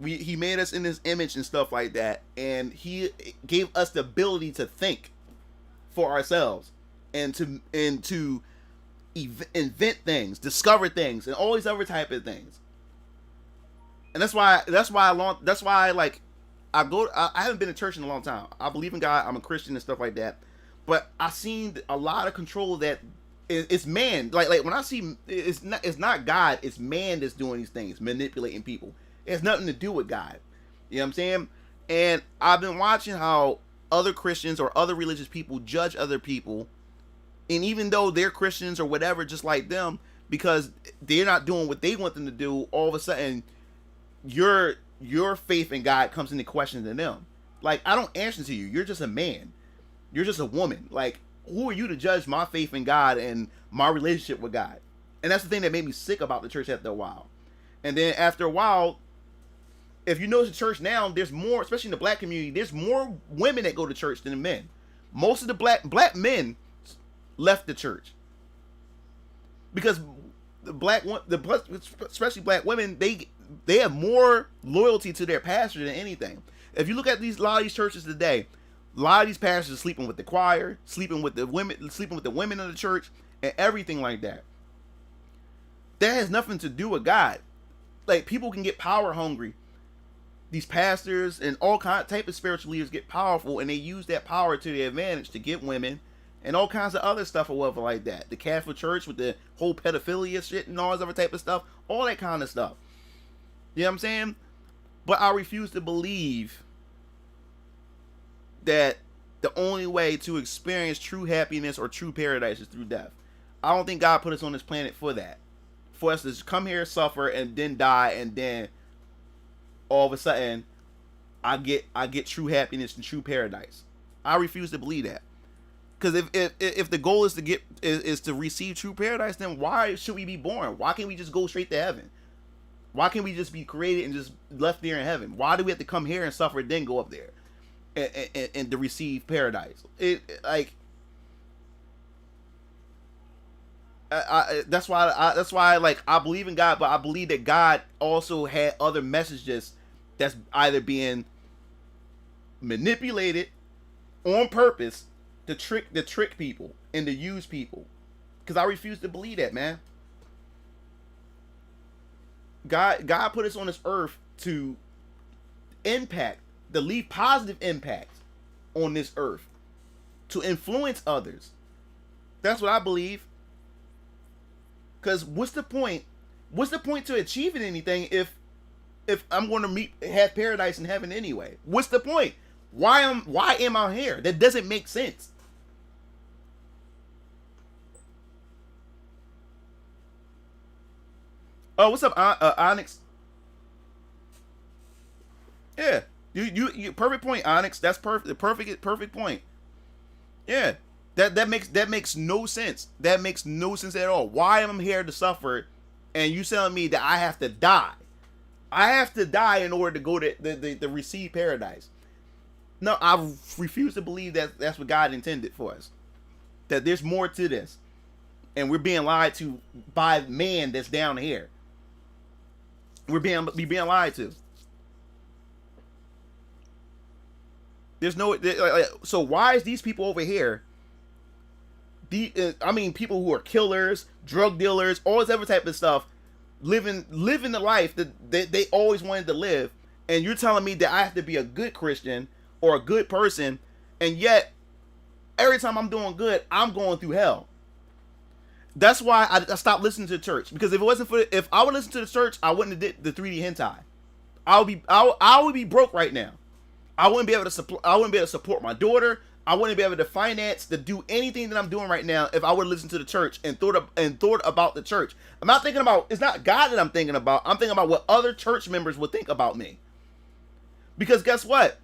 He made us in his image and stuff like that, and he gave us the ability to think for ourselves and to invent things, discover things, and all these other type of things. And that's why I haven't been to church in a long time. I believe in God. I'm a Christian and stuff like that. But I seen a lot of control that it's man. Like when I see it's not God, it's man that's doing these things, manipulating people. It has nothing to do with God. You know what I'm saying? And I've been watching how other Christians or other religious people judge other people. And even though they're Christians or whatever, just like them, because they're not doing what they want them to do, all of a sudden, your faith in God comes into question to them. Like, I don't answer to you. You're just a man. You're just a woman. Like, who are you to judge my faith in God and my relationship with God? And that's the thing that made me sick about the church after a while. And then after a while, if you notice the church now, there's more, especially in the black community, there's more women that go to church than men. Most of the black men left the church because especially black women, they have more loyalty to their pastor than anything. If you look at a lot of these churches today, a lot of these pastors are sleeping with the choir, sleeping with the women of the church, and everything like that. That has nothing to do with God. Like, people can get power hungry. These pastors and all type of spiritual leaders get powerful, and they use that power to their advantage to get women and all kinds of other stuff or whatever like that. The Catholic Church with the whole pedophilia shit and all this other type of stuff. All that kind of stuff. You know what I'm saying? But I refuse to believe that the only way to experience true happiness or true paradise is through death. I don't think God put us on this planet for that. For us to come here, suffer, and then die, and then all of a sudden I get true happiness and true paradise. I refuse to believe that. Because if the goal is to receive true paradise, then why should we be born? Why can't we just go straight to heaven? Why can't we just be created and just left there in heaven? Why do we have to come here and suffer and then go up there and to receive paradise? That's why like I believe in God, but I believe that God also had other messages that's either being manipulated on purpose to trick people and to use people. Because I refuse to believe that, man. God put us on this earth to leave positive impact on this earth, to influence others. That's what I believe. Because what's the point? What's the point to achieving anything if I'm going to have paradise in heaven anyway? What's the point? Why am I here? That doesn't make sense. Oh, what's up, Onyx? Yeah, you perfect point, Onyx. That's perfect. Perfect point. Yeah, that makes no sense. That makes no sense at all. Why am I here to suffer? And you telling me that I have to die? I have to die in order to go to the receive paradise. No, I refuse to believe that that's what God intended for us. That there's more to this, and we're being lied to by man that's down here. We're being lied to. There's no. So why is these people over here? People who are killers, drug dealers, all this other type of stuff, living the life that they always wanted to live, and you're telling me that I have to be a good Christian or a good person, and yet every time I'm doing good, I'm going through hell. That's why I stopped listening to the church, because if I would listen to the church, I wouldn't have did the 3D hentai. I would be broke right now. I wouldn't be able to support my daughter. I wouldn't be able to finance to do anything that I'm doing right now if I would listen to the church and thought about the church. I'm not thinking about, it's not God that I'm thinking about. I'm thinking about what other church members would think about me. Because guess what?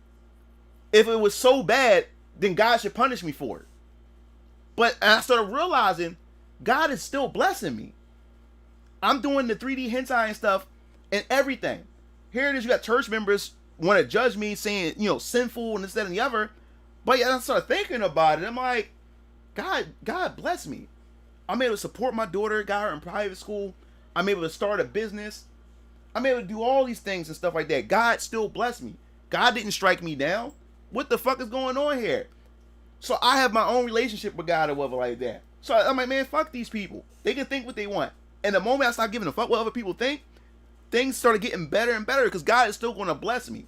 If it was so bad, then God should punish me for it. But I started realizing God is still blessing me. I'm doing the 3D hentai and stuff and everything. Here it is, you got church members want to judge me, saying, sinful and this, that, and the other. But yeah, I started thinking about it. I'm like, God bless me. I'm able to support my daughter, got her in private school. I'm able to start a business. I'm able to do all these things and stuff like that. God still blessed me. God didn't strike me down. What the fuck is going on here? So I have my own relationship with God or whatever like that. So I'm like, man, fuck these people. They can think what they want. And the moment I start giving a fuck what other people think, things started getting better and better because God is still going to bless me.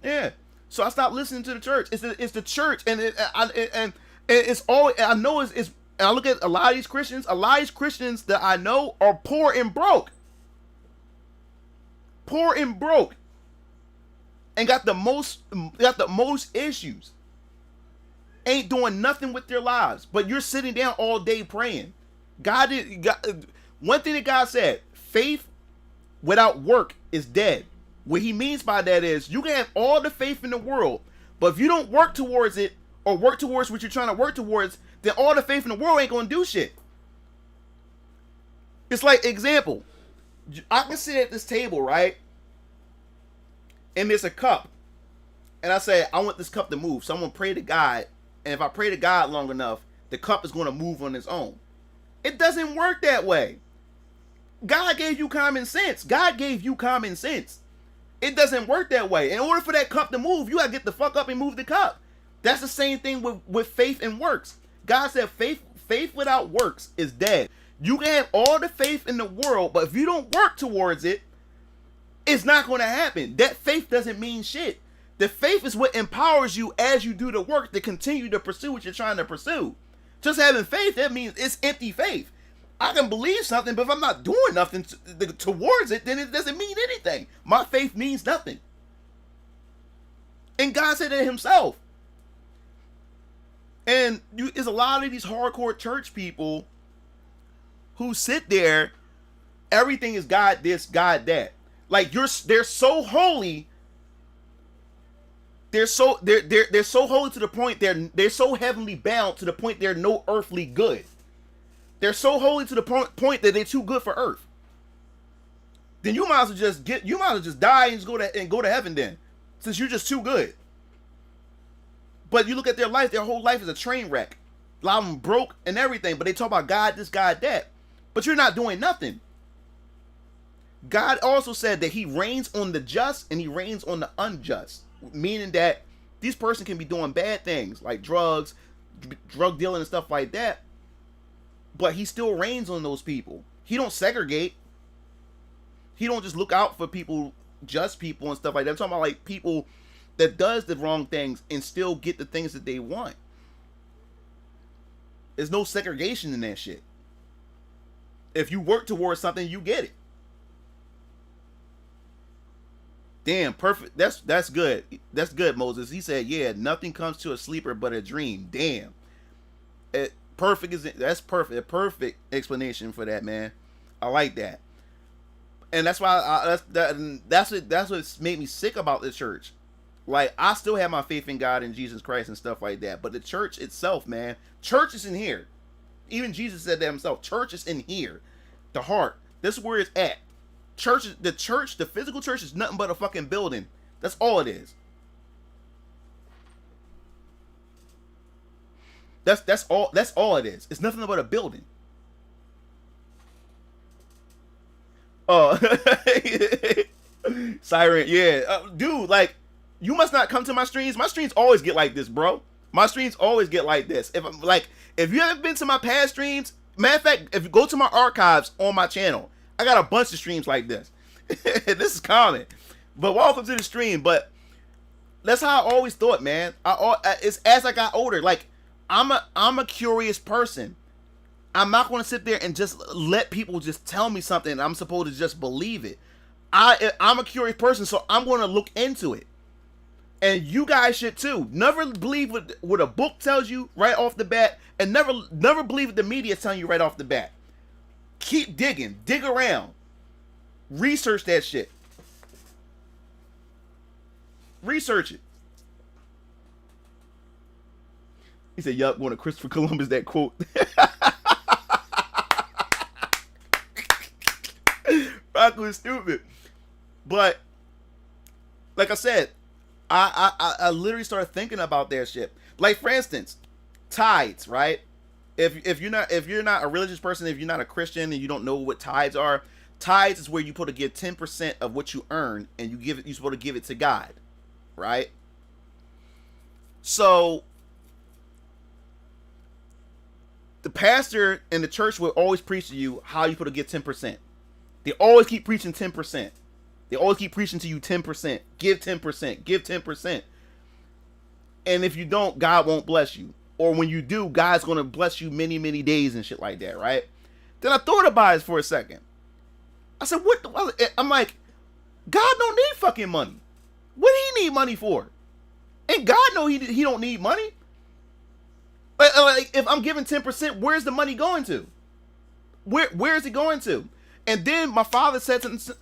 Yeah. So I stopped listening to the church. It's the church, and it's all I know is and I look at a lot of these Christians. A lot of these Christians that I know are poor and broke. Poor and broke. And got the most issues. Ain't doing nothing with their lives, but you're sitting down all day praying. One thing that God said, faith without work is dead. What he means by that is you can have all the faith in the world, but if you don't work towards it or work towards what you're trying to work towards, then all the faith in the world ain't gonna do shit. It's like, example, I can sit at this table, right? And there's a cup. And I say, I want this cup to move. So I'm gonna pray to God. And if I pray to God long enough, the cup is gonna move on its own. It doesn't work that way. God gave you common sense. God gave you common sense. It doesn't work that way. In order for that cup to move, you gotta get the fuck up and move the cup. That's the same thing with faith and works. God said faith without works is dead. You can have all the faith in the world, but if you don't work towards it, it's not going to happen. That faith doesn't mean shit. The faith is what empowers you as you do the work to continue to pursue what you're trying to pursue. Just having faith, that means it's empty faith. I can believe something, but if I'm not doing nothing towards it, then it doesn't mean anything. My faith means nothing. And God said it himself. And there's a lot of these hardcore church people who sit there, everything is God this, God that. Like they're so holy. They're so holy to the point they're so heavenly bound to the point they're no earthly good. They're so holy to the point that they're too good for earth. Then you might as well just die and just go to heaven then, since you're just too good. But you look at their life, their whole life is a train wreck. A lot of them broke and everything, but they talk about God this, God that. But you're not doing nothing. God also said that he reigns on the just and he reigns on the unjust. Meaning that this person can be doing bad things like drugs, drug dealing and stuff like that. But he still reigns on those people. He don't segregate. He don't just look out for people, just people and stuff like that. I'm talking about like people that does the wrong things and still get the things that they want. There's no segregation in that shit. If you work towards something, you get it. Damn, perfect. That's good. That's good, Moses. He said, yeah, nothing comes to a sleeper but a dream. Damn. That's perfect. A perfect explanation for that, man. I like that. And that's why that's what made me sick about the church. Like, I still have my faith in God and Jesus Christ and stuff like that. But the church itself, man, church is in here. Even Jesus said that himself. Church is in here. The heart. This is where it's at. The physical church is nothing but a fucking building. That's all it is. That's all it is. It's nothing but a building. Oh, Siren, yeah, dude, like, you must not come to my streams. My streams always get like this, bro. My streams always get like this. If you haven't been to my past streams, matter of fact, if you go to my archives on my channel, I got a bunch of streams like this. This is common, but welcome to the stream. But that's how I always thought, man. It's as I got older. Like, I'm a curious person. I'm not going to sit there and just let people just tell me something and I'm supposed to just believe it. I'm a curious person, so I'm going to look into it. And you guys should too. Never believe what a book tells you right off the bat, and never believe what the media is telling you right off the bat. Keep digging. Dig around. Research that shit. Research it. He said, yup, one of Christopher Columbus, that quote. Rock was stupid. But, like I said, I literally started thinking about that shit. Like, for instance, tithes, right? If you're not a religious person, if you're not a Christian and you don't know what tithes are, tithes is where you're supposed to give 10% of what you earn, and you're supposed to give it to God, right? So the pastor and the church will always preach to you how you're supposed to get 10%. They always keep preaching 10%. They always keep preaching to you 10%. Give 10%. Give 10%. And if you don't, God won't bless you. Or when you do, God's going to bless you many, many days and shit like that, right? Then I thought about it for a second. I said, I'm like, God don't need fucking money. What do he need money for? And God know he don't need money. Like, if I'm giving 10%, where's the money going to? Where is it going to? And then my father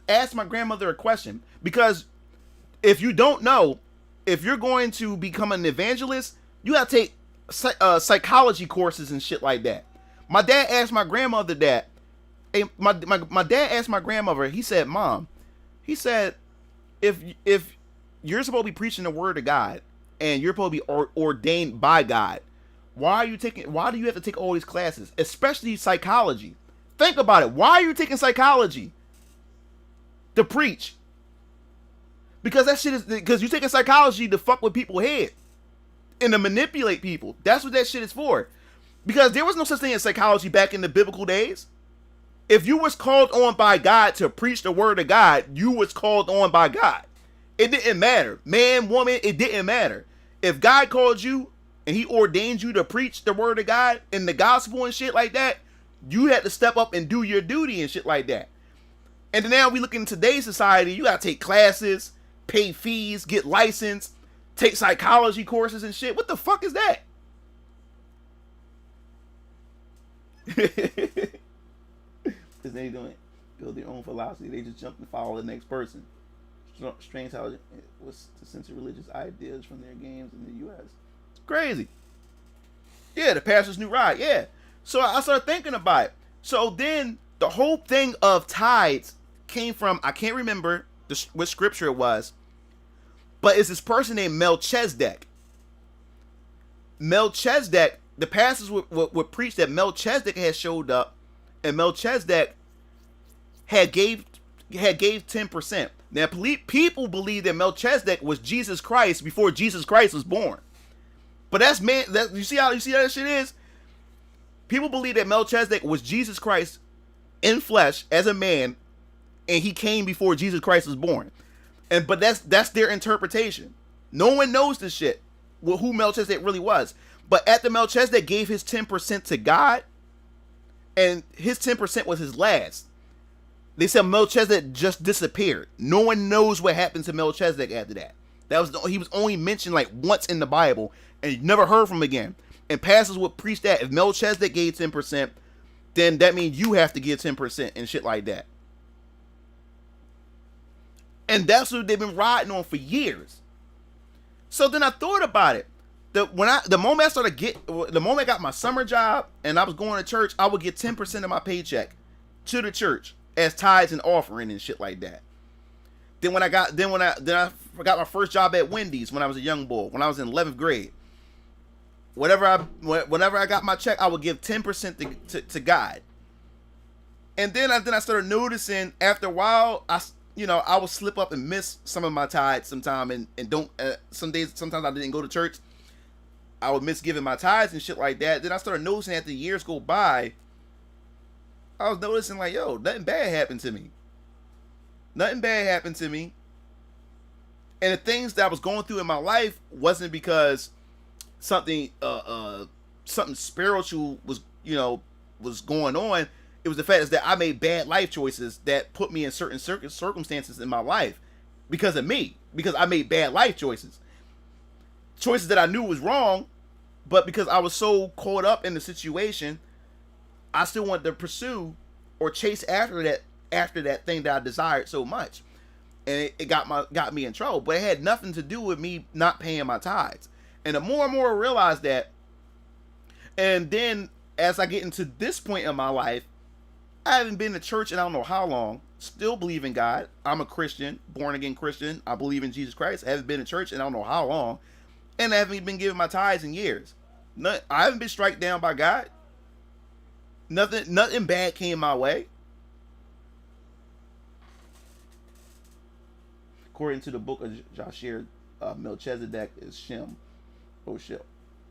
asked my grandmother a question, because if you don't know, if you're going to become an evangelist, you got to take psychology courses and shit like that. My dad asked my grandmother that. My dad asked my grandmother. He said, "Mom," he said, if you're supposed to be preaching the word of God and you're supposed to be ordained by God, why do you have to take all these classes, especially psychology? Think about it. Why are you taking psychology to preach? Because that shit is, because you're taking psychology to fuck with people's head and to manipulate people. That's what that shit is for. Because there was no such thing as psychology back in the biblical days. If you was called on by God to preach the word of God, you was called on by God. It didn't matter. Man, woman, it didn't matter. If God called you and he ordained you to preach the word of God and the gospel and shit like that, you had to step up and do your duty and shit like that. And then now we look in today's society, you gotta take classes, pay fees, get licensed, take psychology courses and shit. What the fuck is that? Because they don't build their own philosophy. They just jump and follow the next person. Strange how it was to censor religious ideas from their games in the U.S. It's crazy. Yeah, the pastor's new ride. Yeah. So I started thinking about it. So then the whole thing of tithes came from, I can't remember what scripture it was, but it's this person named Melchizedek. Melchizedek, the pastors would preach that Melchizedek had showed up, and Melchizedek had gave 10%. Now, people believe that Melchizedek was Jesus Christ before Jesus Christ was born. But that's man. You see how that shit is? People believe that Melchizedek was Jesus Christ in flesh as a man, and he came before Jesus Christ was born. But that's their interpretation. No one knows this shit, who Melchizedek really was. But after Melchizedek gave his 10% to God, and his 10% was his last, they said Melchizedek just disappeared. No one knows what happened to Melchizedek after that. He was only mentioned like once in the Bible, and you never heard from him again. And pastors would preach that if Melchizedek gave 10%, then that means you have to give 10% and shit like that. And that's what they've been riding on for years. So then I thought about it. The moment I got my summer job and I was going to church, I would get 10% of my paycheck to the church as tithes and offering and shit like that. Then I got my first job at Wendy's when I was a young boy, when I was in 11th grade. Whenever I got my check, I would give 10% to God. And then I started noticing after a while, I would slip up and miss some of my tithes sometime, and don't sometimes I didn't go to church. I would miss giving my tithes and shit like that. Then I started noticing as the years go by, I was noticing like, yo, nothing bad happened to me. Nothing bad happened to me. And the things that I was going through in my life wasn't because something spiritual was going on. It was the fact is that I made bad life choices that put me in certain circumstances in my life because of me. Because I made bad life choices. Choices that I knew was wrong, but because I was so caught up in the situation, I still wanted to pursue or chase after that thing that I desired so much. And it got me in trouble. But it had nothing to do with me not paying my tithes. And the more and more I realized that, and then as I get into this point in my life, I haven't been to church in I don't know how long. Still believe in God. I'm a Christian, born again Christian. I believe in Jesus Christ. I haven't been to church in I don't know how long. And I haven't been giving my tithes in years. I haven't been struck down by God. Nothing bad came my way. According to the book of Joshua, Melchizedek is Shem. Oh shit!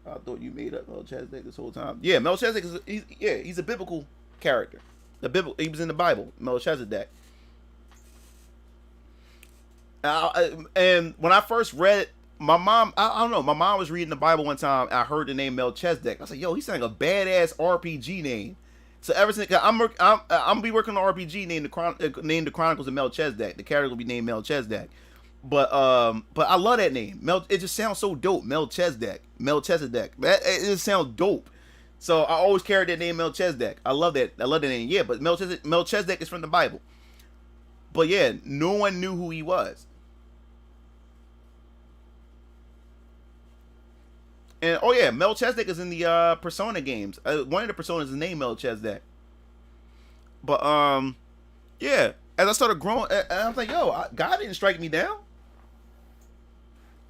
I thought you made up Melchizedek this whole time. Yeah, Melchizedek he's a biblical character. He was in the Bible, Melchizedek. And when I first read it, my mom, I don't know, my mom was reading the Bible one time. I heard the name Melchizedek. I was like, yo, he sounds like a badass RPG name. So ever since I'm gonna be working on an RPG named the Chronicles of Melchizedek. The character will be named Melchizedek. But I love that name. It just sounds so dope. Melchizedek. It just sounds dope. So I always carried that name Melchizedek. I love that name. Yeah, but Melchizedek is from the Bible. But yeah, no one knew who he was. And oh yeah, Melchizedek is in the Persona games. One of the Personas is named Melchizedek. But yeah, as I started growing, and I was like, yo, God didn't strike me down.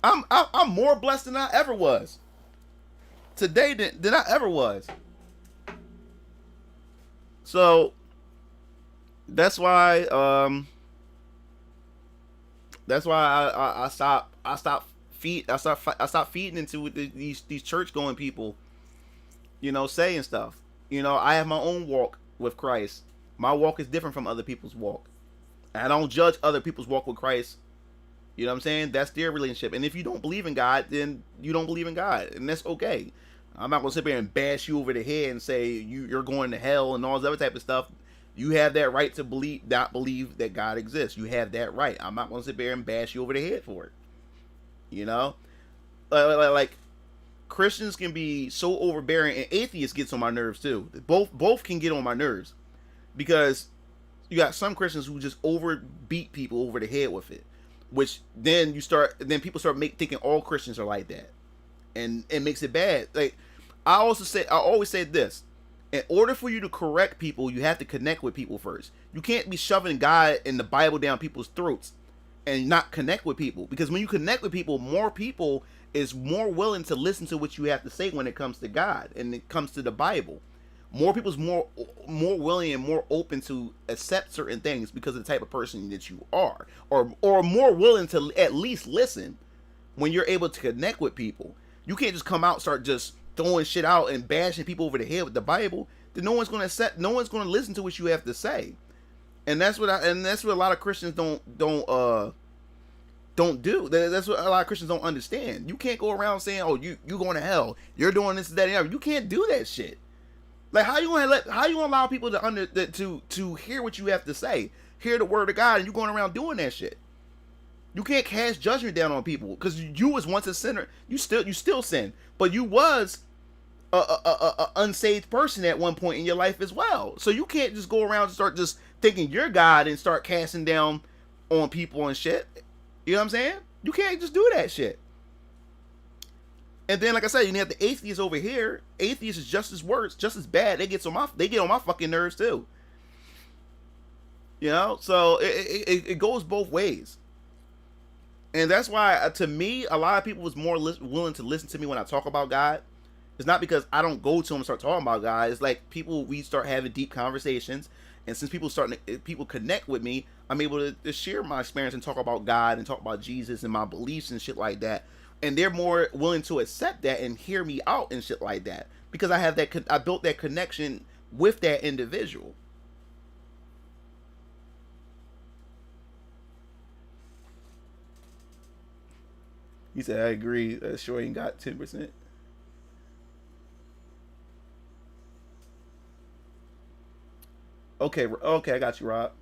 I'm more blessed than I ever was today than I ever was. So that's why I stopped feeding into these church going people, saying stuff. I have my own walk with Christ. My walk is different from other people's walk. I don't judge other people's walk with Christ. You know what I'm saying? That's their relationship. And if you don't believe in God, then you don't believe in God, and that's okay. I'm not gonna sit there and bash you over the head and say you're going to hell and all this other type of stuff. You have that right to not believe that God exists. You have that right. I'm not gonna sit there and bash you over the head for it. Like Christians can be so overbearing, and atheists gets on my nerves too. Both can get on my nerves, because you got some Christians who just beat people over the head with it, which then people start thinking all Christians are like that, and it makes it bad. Like I always say this: in order for you to correct people, you have to connect with people first. You can't be shoving God and the Bible down people's throats and not connect with people, because when you connect with people, more people is more willing to listen to what you have to say when it comes to God and it comes to the Bible. More people's more willing and more open to accept certain things because of the type of person that you are, or more willing to at least listen when you're able to connect with people. You can't just come out and start just throwing shit out and bashing people over the head with the Bible. Then no one's going to listen to what you have to say. And that's what a lot of Christians don't don't do. That's what a lot of Christians don't understand. You can't go around saying, "Oh, you going to hell. You're doing this, that, and the other." You can't do that shit. Like, how you gonna allow people to hear what you have to say, hear the word of God, and you going around doing that shit? You can't cast judgment down on people because you was once a sinner. You still sin, but you was a unsaved person at one point in your life as well. So you can't just go around and start just thinking you're God and start casting down on people and shit. You know what I'm saying? You can't just do that shit. And then, like I said, you have the atheists over here. Atheists is just as worse, just as bad. They get on my fucking nerves too. You know, so it goes both ways. And that's why, to me, a lot of people was more willing to listen to me when I talk about God. It's not because I don't go to them and start talking about God. It's like we start having deep conversations. And since people connect with me, I'm able to share my experience and talk about God and talk about Jesus and my beliefs and shit like that. And they're more willing to accept that and hear me out and shit like that. Because I built that connection with that individual. He said, I agree. Sure ain't got 10%. Okay, I got you, Rob.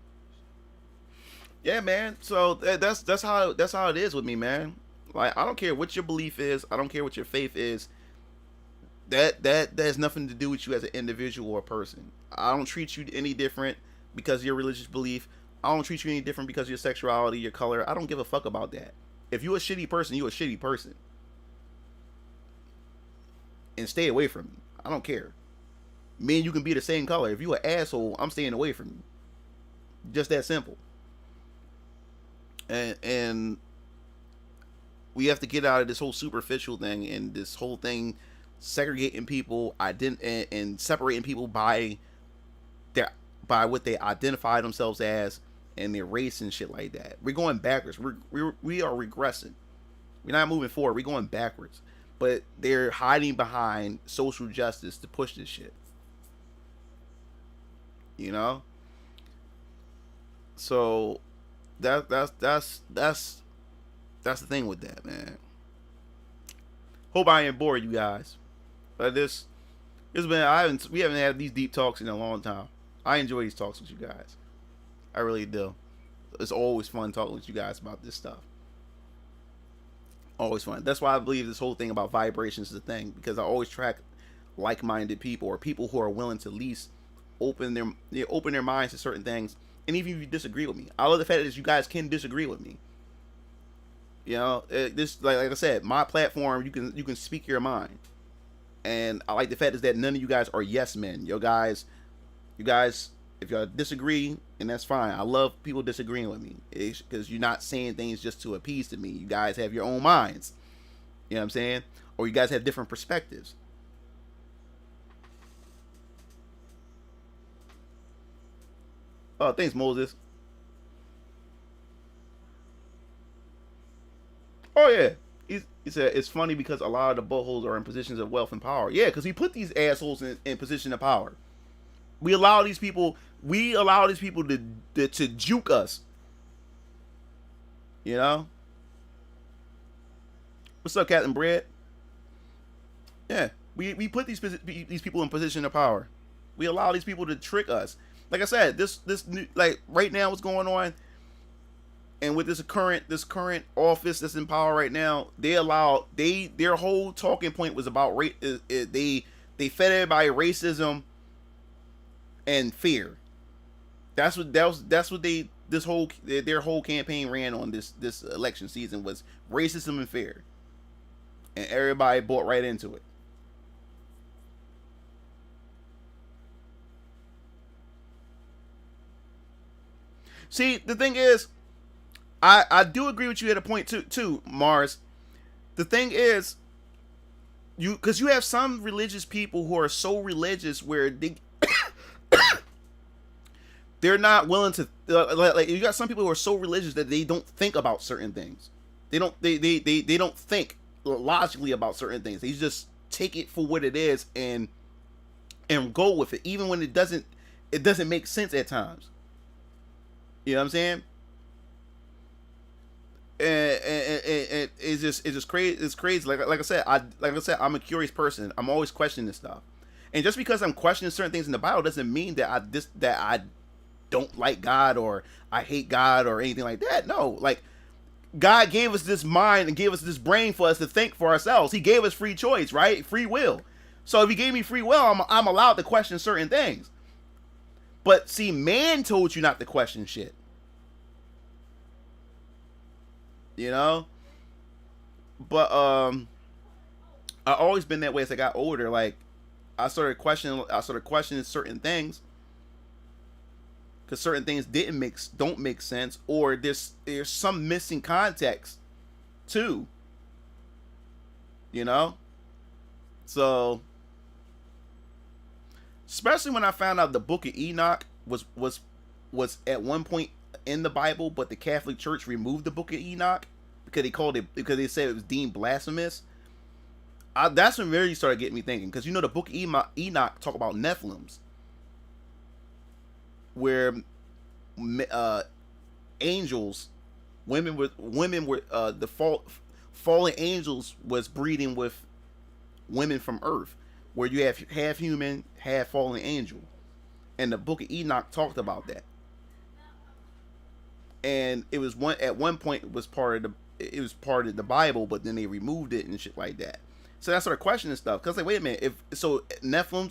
Yeah, man. So that's how it is with me, man. Like, I don't care what your belief is. I don't care what your faith is. That has nothing to do with you as an individual or person. I don't treat you any different because of your religious belief. I don't treat you any different because of your sexuality, your color. I don't give a fuck about that. If you're a shitty person, you're a shitty person. And stay away from me. I don't care. Me and you can be the same color. If you're an asshole, I'm staying away from you. Just that simple. And we have to get out of this whole superficial thing and this whole thing segregating people and separating people by what they identify themselves as and their race and shit like that. We're going backwards. We are regressing. We're not moving forward. We're going backwards. But they're hiding behind social justice to push this shit. You know? So that's the thing with that, man. Hope I ain't bored you guys. But we haven't had these deep talks in a long time. I enjoy these talks with you guys. I really do. It's always fun talking with you guys about this stuff. Always fun. That's why I believe this whole thing about vibrations is a thing, because I always track like-minded people or people who are willing to at least open their minds to certain things. And even if you disagree with me, I love the fact that you guys can disagree with me. You know, this like I said, my platform, you can speak your mind, and I like the fact is that none of you guys are yes men. You guys, if y'all disagree, and that's fine. I love people disagreeing with me because you're not saying things just to appease to me. You guys have your own minds. You know what I'm saying? Or you guys have different perspectives. Oh, thanks, Moses. Oh, yeah. He said, it's funny because a lot of the buttholes are in positions of wealth and power. Yeah, because he put these assholes in position of power. We allow these people to juke us. You know? What's up, Captain Bread? Yeah, we put these people in position of power. We allow these people to trick us. Like I said, this new, like right now, what's going on, and with this current office that's in power right now, their whole talking point was about they fed everybody racism and fear. Their whole campaign ran on this election season was racism and fear, and everybody bought right into it. See, the thing is, I do agree with you at a point too, Mars. The thing is, because you have some religious people who are so religious where they're not willing to like you got some people who are so religious that they don't think about certain things. They don't think logically about certain things. They just take it for what it is and go with it, even when it doesn't make sense at times. You know what I'm saying? and it's just crazy. It's crazy. Like I said, I'm a curious person. I'm always questioning this stuff, and just because I'm questioning certain things in the Bible doesn't mean that I don't like God or I hate God or anything like that. No, like God gave us this mind and gave us this brain for us to think for ourselves. He gave us free choice, right? Free will. So if he gave me free will, I'm allowed to question certain things. But see, man told you not to question shit. You know? But I always been that way as I got older. Like I started questioning certain things. Because certain things don't make sense, or there's some missing context too. You know? So especially when I found out the Book of Enoch was at one point in the Bible, but the Catholic Church removed the Book of Enoch because they said it was deemed blasphemous. That's when really started getting me thinking, because the Book of Enoch talk about Nephilims, where angels, women were the fallen angels was breeding with women from Earth, where you have half human, half fallen angel, and the Book of Enoch talked about that. And it was at one point it was part of the Bible, but then they removed it and shit like that. So I started questioning stuff, because like, wait a minute, if so Nephilim,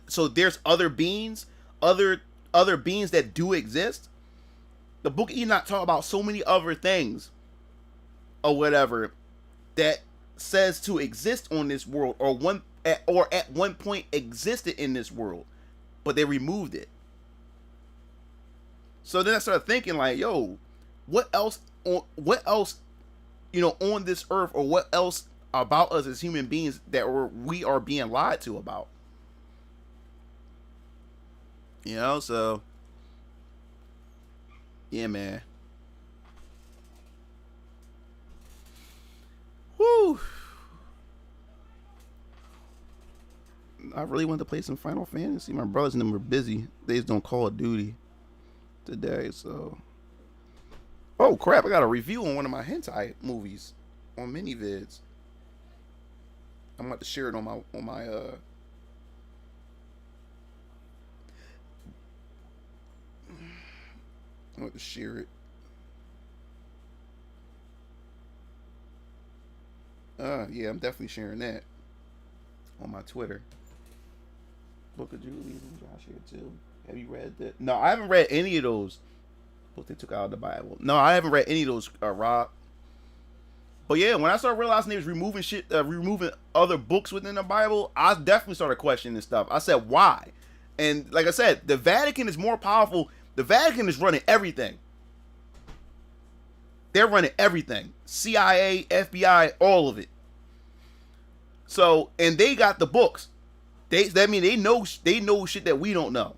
so there's other beings, other beings that do exist. The Book of Enoch talk about so many other things or whatever that says to exist on this world, or at one point existed in this world, but they removed it. So then I started thinking like, yo, what else on this earth, or what else about us as human beings that we are being lied to about? So yeah, man. Woo. I really wanted to play some Final Fantasy. My brothers and them were busy. They just don't Call of Duty today, so. Oh crap, I got a review on one of my hentai movies on Minivids. I'm about to share it on my I'm about to share it. Yeah, I'm definitely sharing that on my Twitter. Book of Jubilees and Josh here too. Have you read that? No, I haven't read any of those. What they took out of the Bible. No, I haven't read any of those, Rob. But yeah, when I started realizing they was removing other books within the Bible, I definitely started questioning this stuff. I said, why? And like I said, the Vatican is more powerful. The Vatican is running everything. They're running everything. CIA, FBI, all of it. So, and they got the books. They know shit that we don't know.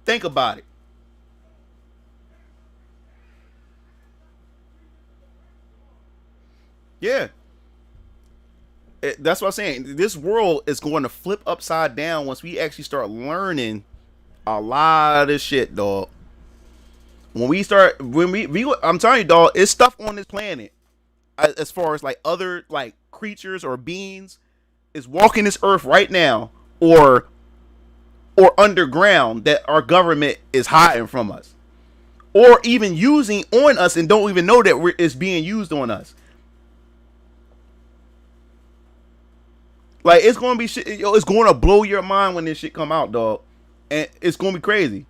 Think about it. Yeah. That's what I'm saying. This world is going to flip upside down once we actually start learning a lot of shit, dog. I'm telling you, dog, it's stuff on this planet, as far as like other like creatures or beings, is walking this earth right now, or underground, that our government is hiding from us, or even using on us and don't even know that it's being used on us. Like, it's gonna be shit. It's going to blow your mind when this shit come out, dog, and it's gonna be crazy.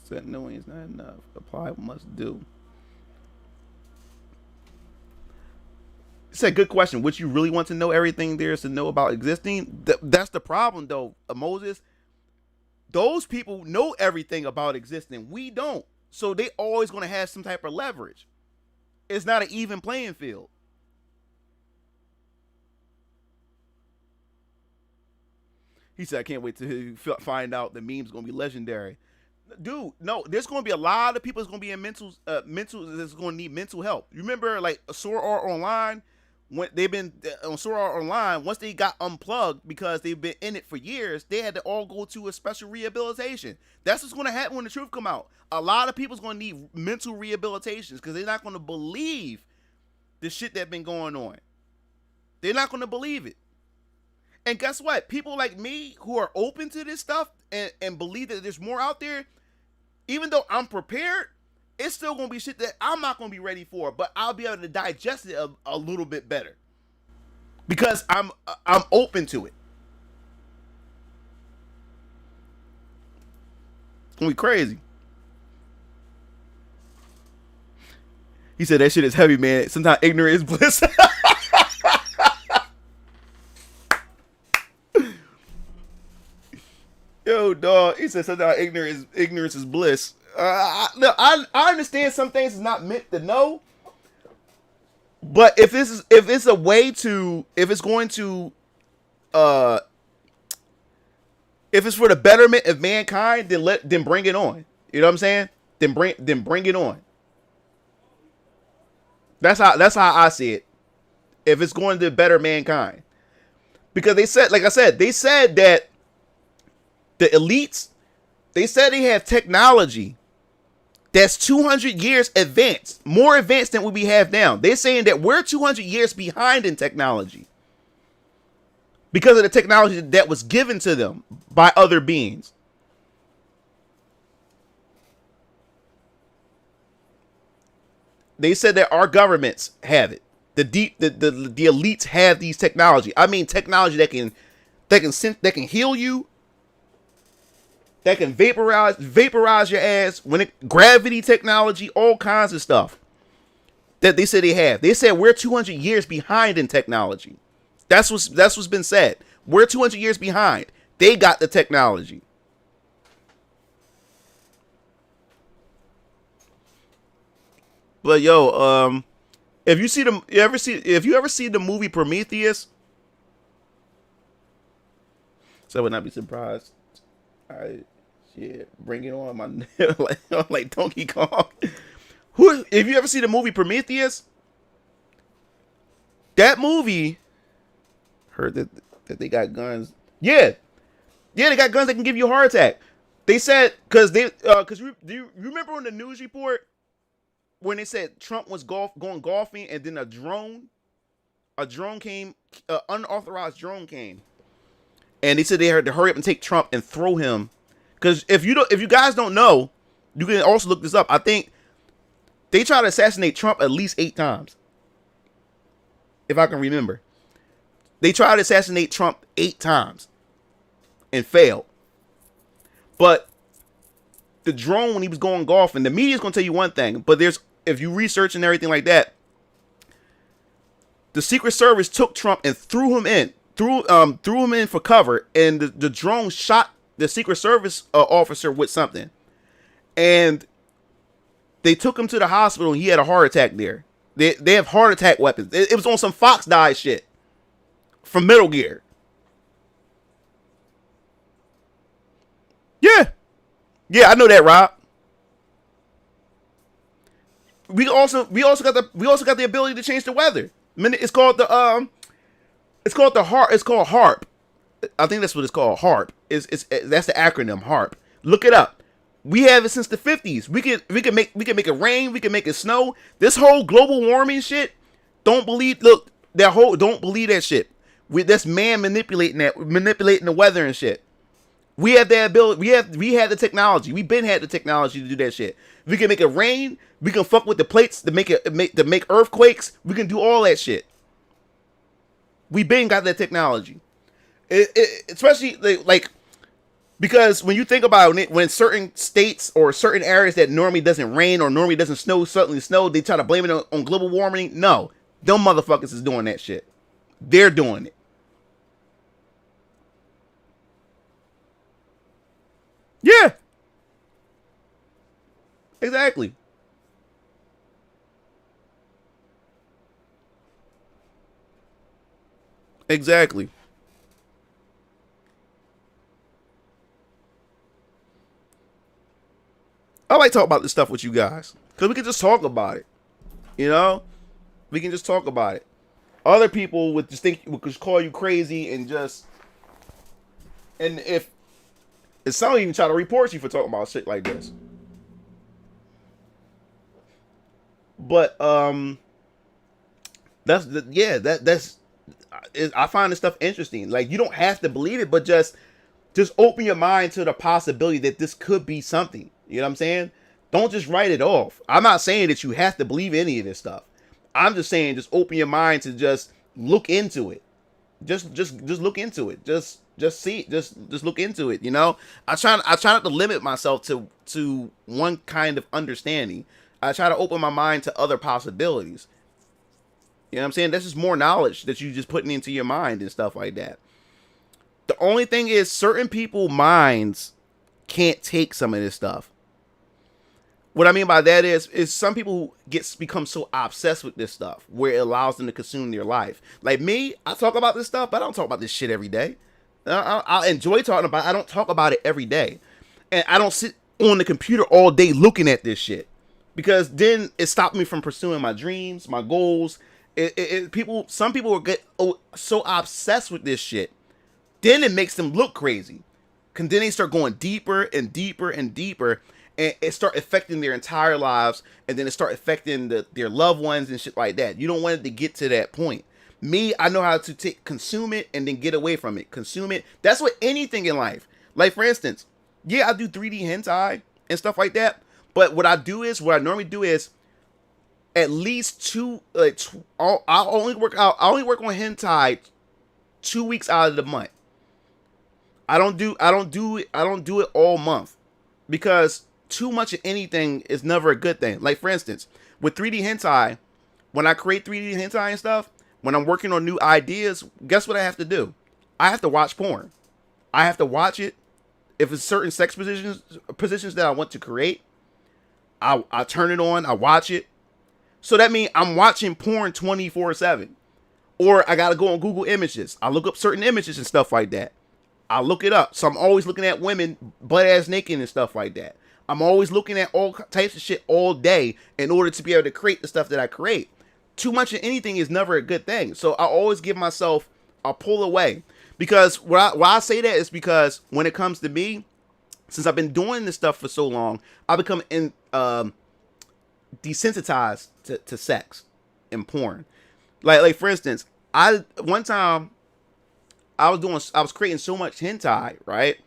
Said knowing is not enough. Apply what must do. It's a good question. Would you really want to know everything there is to know about existing? That's the problem, though, Moses. Those people know everything about existing. We don't. So they always going to have some type of leverage. It's not an even playing field. He said, I can't wait to find out the meme's going to be legendary. Dude, no, there's going to be a lot of people that's going to be in mental that's going to need mental help. You remember like Sword Art Online when they've been on Sword Art Online, once they got unplugged because they've been in it for years, they had to all go to a special rehabilitation. That's what's going to happen when the truth come out. A lot of people's going to need mental rehabilitations because they're not going to believe the shit that's been going on. They're not going to believe it. And guess what? People like me who are open to this stuff and believe that there's more out there, even though I'm prepared, it's still going to be shit that I'm not going to be ready for, but I'll be able to digest it a little bit better because I'm open to it. It's going to be crazy. He said that shit is heavy, man. Sometimes ignorance is bliss. Yo, dog. He said sometimes ignorance is bliss. I understand some things is not meant to know, but if it's a way to, if it's going to, if it's for the betterment of mankind, then bring it on. You know what I'm saying? Then bring it on. That's how I see it. If it's going to better mankind, because they said, like I said, they said that the elites, they said they have technology that's 200 years advanced, more advanced than what we have now. They're saying that we're 200 years behind in technology because of the technology that was given to them by other beings. They said that our governments have it. The elites have these technology. I mean, technology that can heal you, that can vaporize your ass, gravity technology, all kinds of stuff that they said they have. They said we're 200 years behind in technology. That's what's been said. We're 200 years behind. They got the technology. But yo, if you ever see the movie Prometheus, so I would not be surprised. Shit, bring it on, my like Donkey Kong. If you ever see the movie Prometheus, that movie, heard that they got guns. Yeah, they got guns that can give you a heart attack. They said because do you remember on the news report when they said Trump was going golfing and then a drone came, unauthorized drone came, and they said they had to hurry up and take Trump and throw him. Because if you guys don't know, you can also look this up. I think they tried to assassinate Trump at least 8 times, if I can remember. They tried to assassinate Trump 8 times and failed. But the drone, when he was going golfing, the media's gonna tell you one thing, but if you research and everything like that, the Secret Service took Trump and threw him in for cover, and the drone shot the Secret Service officer with something, and they took him to the hospital, and he had a heart attack there. They have heart attack weapons. It was on some Fox Die shit from Metal Gear. Yeah, I know that, Rob. We also got the ability to change the weather. It's called HARP. It's called HARP. I think that's what it's called. HARP. That's the acronym HARP. Look it up. We have it since the 50s. We can make it rain. We can make it snow. This whole global warming shit. Don't believe that shit. That's man manipulating the weather and shit. We have the ability. We have the technology. We've been had the technology to do that shit. We can make it rain. We can fuck with the plates to make earthquakes. We can do all that shit. We been got that technology. Especially like because when you think about it, when certain states or certain areas that normally doesn't rain or normally doesn't snow suddenly snow, they try to blame it on global warming. No, them motherfuckers is doing that shit. They're doing it. Yeah. Exactly. Exactly. I like to talk about this stuff with you guys because we can just talk about it. You know, we can just talk about it. Other people would just call you crazy and if some even try to report you for talking about shit like this. But that's I find this stuff interesting. Like, you don't have to believe it, but just open your mind to the possibility that this could be something. You know what I'm saying? Don't just write it off. I'm not saying that you have to believe any of this stuff. I'm just saying just open your mind to just look into it. Just look into it. Just see it. Just look into it. You know, I try not to limit myself to one kind of understanding. I try to open my mind to other possibilities. You know what I'm saying? That's just more knowledge that you just putting into your mind and stuff like that. The only thing is, certain people's minds can't take some of this stuff. What I mean by that is some people become so obsessed with this stuff where it allows them to consume their life. Like me, I talk about this stuff, but I don't talk about this shit every day. I enjoy talking about it. I don't talk about it every day. And I don't sit on the computer all day looking at this shit, because then it stopped me from pursuing my dreams, my goals. Some people will get so obsessed with this shit, then it makes them look crazy. Then they start going deeper and deeper and deeper, and it start affecting their entire lives, and then it start affecting their loved ones and shit like that. You don't want it to get to that point. Me, I know how to consume it and then get away from it. Consume it. That's what anything in life. Like, for instance, yeah, I do 3D hentai and stuff like that. But what I normally do is at least I only work on hentai 2 weeks out of the month. I don't do it all month, because too much of anything is never a good thing. Like, for instance, with 3D hentai, when I create 3D hentai and stuff, when I'm working on new ideas, guess what I have to do? I have to watch porn. I have to watch it. If it's certain sex positions that I want to create, I turn it on, I watch it. So that means I'm watching porn 24/7. Or I got to go on Google Images. I look up certain images and stuff like that. I look it up. So I'm always looking at women butt-ass naked and stuff like that. I'm always looking at all types of shit all day in order to be able to create the stuff that I create. Too much of anything is never a good thing. So I always give myself a pull away. Because why I say that is because when it comes to me, since I've been doing this stuff for so long, I become desensitized to sex and porn. Like for instance, one time I was creating so much hentai, right?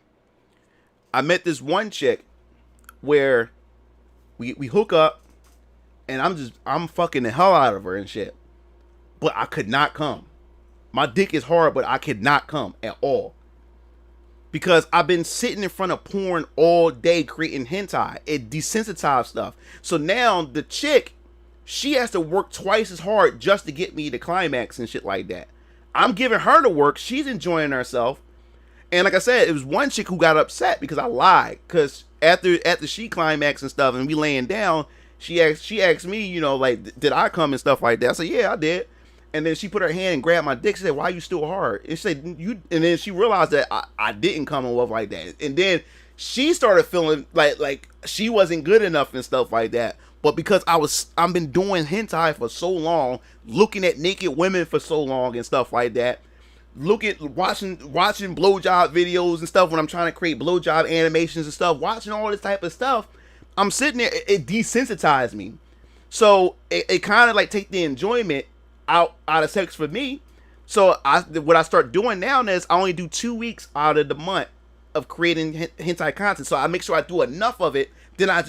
I met this one chick where we hook up, and I'm fucking the hell out of her and shit. But I could not come. My dick is hard, but I could not come at all. Because I've been sitting in front of porn all day creating hentai. It desensitized stuff. So now the chick, she has to work twice as hard just to get me to climax and shit like that. I'm giving her the work. She's enjoying herself. And like I said, it was one chick who got upset because I lied. Because after she climaxed and stuff and we laying down, she asked me, you know, like, did I come and stuff like that? I said, yeah, I did. And then she put her hand and grabbed my dick. She said, why are you still hard? And she said, you. And then she realized that I didn't come and stuff like that. And then she started feeling like she wasn't good enough and stuff like that. But because I've been doing hentai for so long, looking at naked women for so long and stuff like that, watching blowjob videos and stuff when I'm trying to create blowjob animations and stuff, watching all this type of stuff, I'm sitting there, it desensitized me. So it kind of like take the enjoyment out of sex for me. So what I start doing now is I only do 2 weeks out of the month of creating hentai content. So I make sure I do enough of it, then I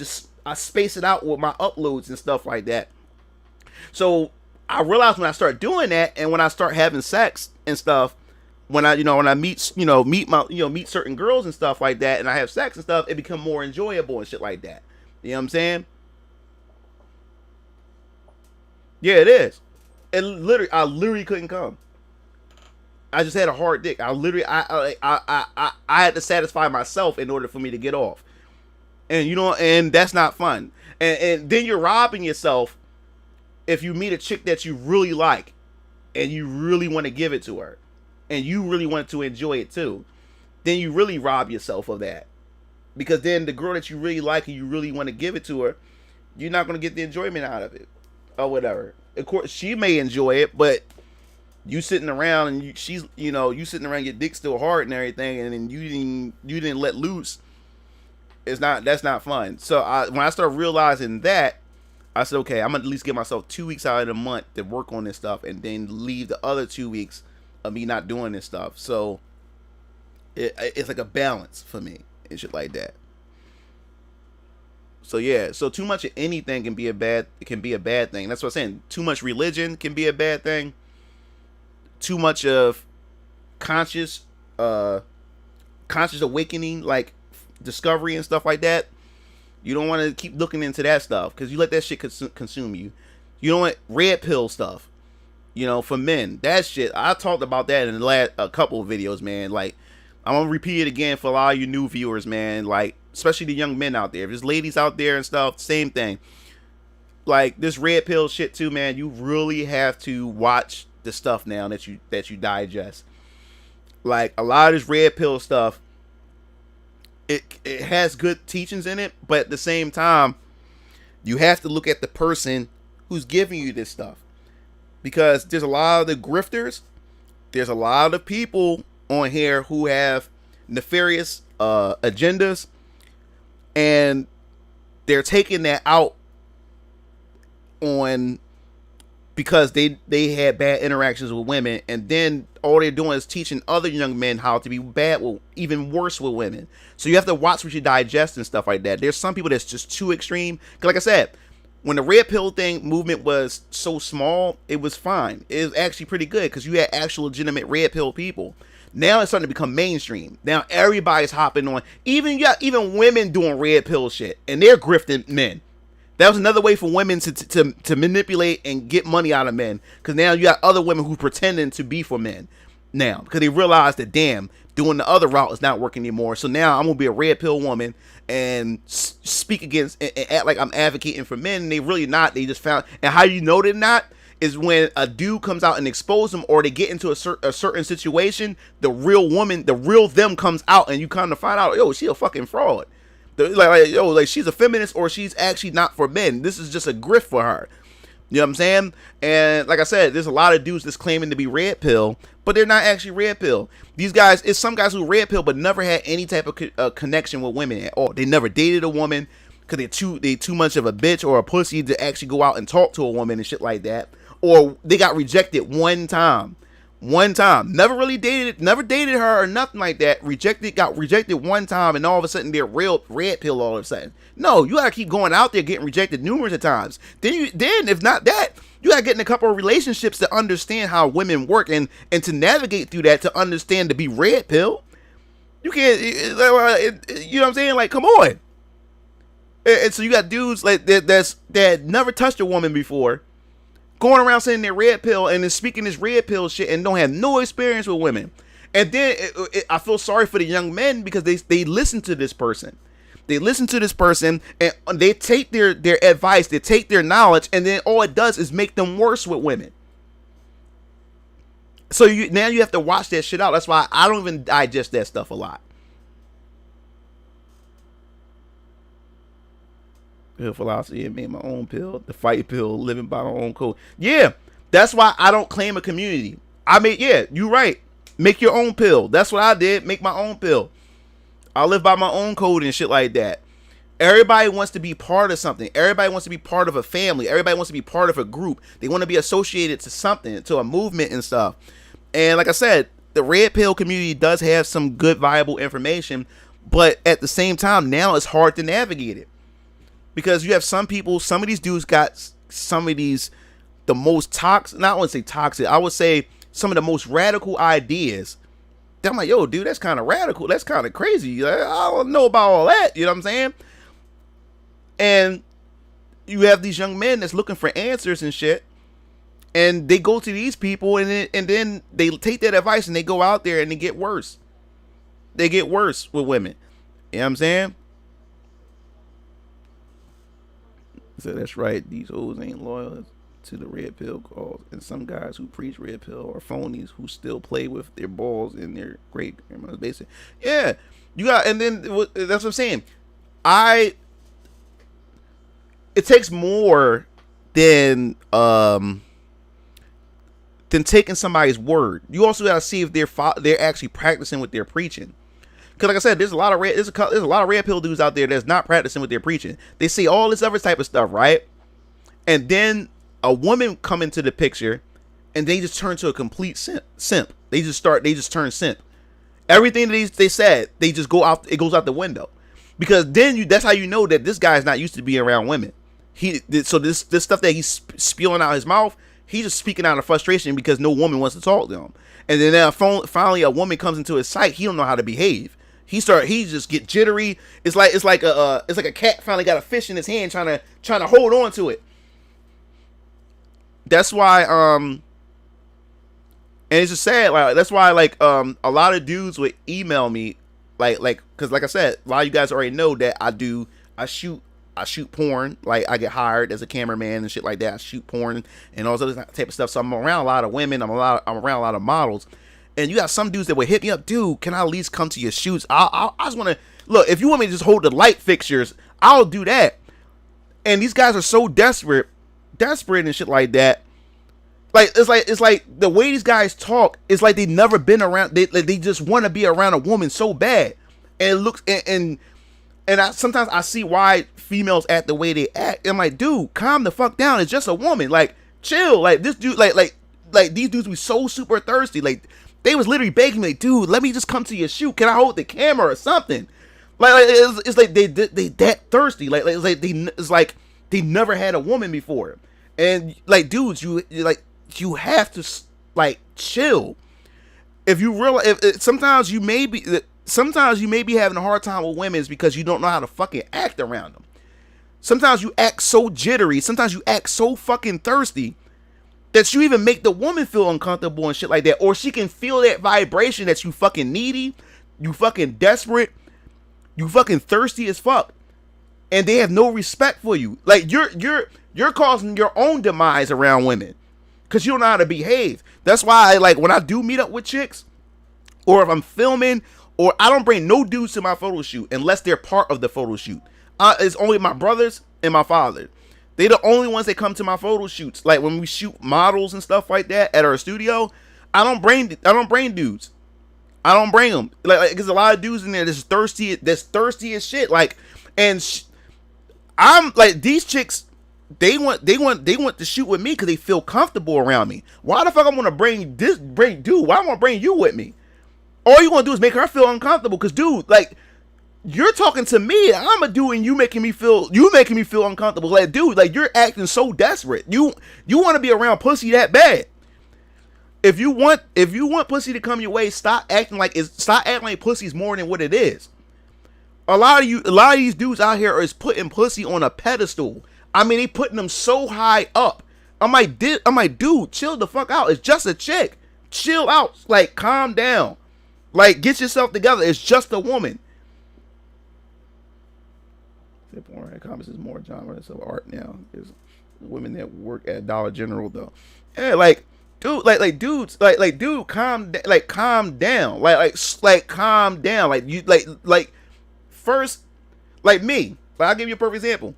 space it out with my uploads and stuff like that. So I realized when I start doing that, and when I start having sex and stuff, when I meet certain girls and stuff like that, and I have sex and stuff, it become more enjoyable and shit like that. You know what I'm saying? Yeah, it is. I literally couldn't come. I just had a hard dick. I had to satisfy myself in order for me to get off. And and that's not fun. And then you're robbing yourself if you meet a chick that you really like and you really want to give it to her and you really want to enjoy it too. Then you really rob yourself of that. Because then the girl that you really like and you really want to give it to her, you're not going to get the enjoyment out of it or whatever. Of course, she may enjoy it, but you sitting around and she's, you sitting around, your dick still hard and everything, and then you didn't let loose. That's not fun. So when I started realizing that, I said, okay, I'm gonna at least give myself 2 weeks out of the month to work on this stuff, and then leave the other 2 weeks of me not doing this stuff. So it's like a balance for me and shit like that. So yeah, so too much of anything can be a bad thing. That's what I'm saying. Too much religion can be a bad thing. Too much of conscious awakening, like discovery and stuff like that. You don't want to keep looking into that stuff because you let that shit consume you. You don't want red pill stuff. For men, that shit. I talked about that in the last couple of videos, man. Like, I'm gonna repeat it again for a lot of you new viewers, man. Like, especially the young men out there. If there's ladies out there and stuff, same thing. Like this red pill shit too, man. You really have to watch the stuff now that you digest. Like a lot of this red pill stuff, it has good teachings in it, but at the same time, you have to look at the person who's giving you this stuff, because there's a lot of the grifters. There's a lot of people on here who have nefarious agendas, and they're taking that out on because they had bad interactions with women, and then all they're doing is teaching other young men how to be bad, even worse with women. So you have to watch what you digest and stuff like that. There's some people that's just too extreme. 'Cause like I said, when the red pill movement was so small, it was fine. It was actually pretty good because you had actual legitimate red pill people. Now it's starting to become mainstream. Now everybody's hopping on. Even women doing red pill shit, and they're grifting men. That was another way for women to manipulate and get money out of men. Because now you got other women who pretending to be for men now, because they realize that, damn, doing the other route is not working anymore. So now I'm gonna be a red pill woman and speak against and act like I'm advocating for men, and they really not. They just found. And how you know they're not is when a dude comes out and expose them, or they get into a certain situation, the real woman, the real them comes out, and you kind of find out, yo, she a fucking fraud. Like she's a feminist, or she's actually not for men. This is just a grift for her. You know what I'm saying? And like I said, there's a lot of dudes that's claiming to be red pill, but they're not actually red pill. These guys, it's some guys who red pill, but never had any type of connection with women at all. They never dated a woman because they too much of a bitch or a pussy to actually go out and talk to a woman and shit like that. Or they got rejected one time, never dated her or nothing like that. Got rejected one time, and all of a sudden they're real red pill all of a sudden. No, you gotta keep going out there getting rejected numerous of times. Then if not that, you gotta get in a couple of relationships to understand how women work and to navigate through that, to understand to be red pill. You can't, you know what I'm saying? Like, come on. And so you got dudes like that never touched a woman before, going around saying they're red pill and then speaking this red pill shit and don't have no experience with women. And then I feel sorry for the young men because they listen to this person. They listen to this person and they take their advice, they take their knowledge, and then all it does is make them worse with women. So now you have to watch that shit out. That's why I don't even digest that stuff a lot. Philosophy, it made my own pill, the fight pill, living by my own code. Yeah, that's why I don't claim a community. You're right. Make your own pill. That's what I did. Make my own pill. I live by my own code and shit like that. Everybody wants to be part of something. Everybody wants to be part of a family. Everybody wants to be part of a group. They want to be associated to something, to a movement and stuff. And like I said, the red pill community does have some good, viable information, but at the same time, now it's hard to navigate it. Because you have some people, some of these dudes got some of these, the most toxic, not want to say toxic, I would say some of the most radical ideas. I'm like, yo, dude, that's kind of radical. That's kind of crazy. I don't know about all that. You know what I'm saying? And you have these young men that's looking for answers and shit. And they go to these people and then they take that advice and they go out there and they get worse. They get worse with women. You know what I'm saying? So that's right. These hoes ain't loyal to the red pill cause, and some guys who preach red pill are phonies who still play with their balls in their great grandma's basement. Yeah, you got, and then that's what I'm saying. It takes more than than taking somebody's word. You also got to see if they're actually practicing what they're preaching. Because like I said, there's a lot of red pill dudes out there that's not practicing what they're preaching. They say all this other type of stuff, right? And then a woman come into the picture, and they just turn to a complete simp. They just turn simp. Everything that they said, they just go out. It goes out the window, because then that's how you know that this guy is not used to being around women. So this stuff that he's spewing out his mouth, he's just speaking out of frustration because no woman wants to talk to him. And then finally a woman comes into his sight. He don't know how to behave. He just get jittery. It's like a cat finally got a fish in his hand trying to hold on to it. That's why and it's just sad. Like that's why a lot of dudes would email me because like I said, a lot of you guys already know that I shoot porn. Like I get hired as a cameraman and shit like that. I shoot porn and all this other type of stuff. So I'm around a lot of women. I'm around a lot of models. And you got some dudes that would hit me up, dude, can I at least come to your shoots? I just want to look. If you want me to just hold the light fixtures, I'll do that. And these guys are so desperate and shit like that. Like it's like the way these guys talk is like they've never been around. They just want to be around a woman so bad, and it looks and sometimes I see why females act the way they act. I'm like, dude, calm the fuck down. It's just a woman. Like, chill. Like this dude, like these dudes be so super thirsty. Like they was literally begging me, dude, let me just come to your shoot. Can I hold the camera or something? Like it's like they that thirsty. It's like they never had a woman before. And like, dudes, you have to like chill. If you realize, sometimes you may be having a hard time with women is because you don't know how to fucking act around them. Sometimes you act so jittery. Sometimes you act so fucking thirsty that you even make the woman feel uncomfortable and shit like that. Or she can feel that vibration that you fucking needy, you fucking desperate, you fucking thirsty as fuck, and they have no respect for you. Like you're causing your own demise around women because you don't know how to behave. That's why when I do meet up with chicks, or if I'm filming, or I don't bring no dudes to my photo shoot unless they're part of the photo shoot. It's only my brothers and my father. They the only ones that come to my photo shoots. Like when we shoot models and stuff like that at our studio, I don't bring dudes. I don't bring them. Like there's a lot of dudes in there that's thirsty as shit. Like, and I'm like, these chicks, they want to shoot with me because they feel comfortable around me. Why the fuck I'm gonna bring dude? Why am I gonna bring you with me? All you gonna do is make her feel uncomfortable. Cause dude, like, you're talking to me, I'm a dude, and you making me feel uncomfortable. Like, dude, like you're acting so desperate. You want to be around pussy that bad. If you want pussy to come your way, stop acting like pussy's more than what it is. A lot of these dudes out here is putting pussy on a pedestal. I mean, they putting them so high up. I'm like, dude, chill the fuck out. It's just a chick. Chill out. Like, calm down. Like, get yourself together. It's just a woman. Porn comics is more genres of art now. There's women that work at Dollar General though. Yeah, like, dude, like dudes, like dude, calm down. Like calm down. Like calm down. Like you, like first, like me. Like, I'll give you a perfect example.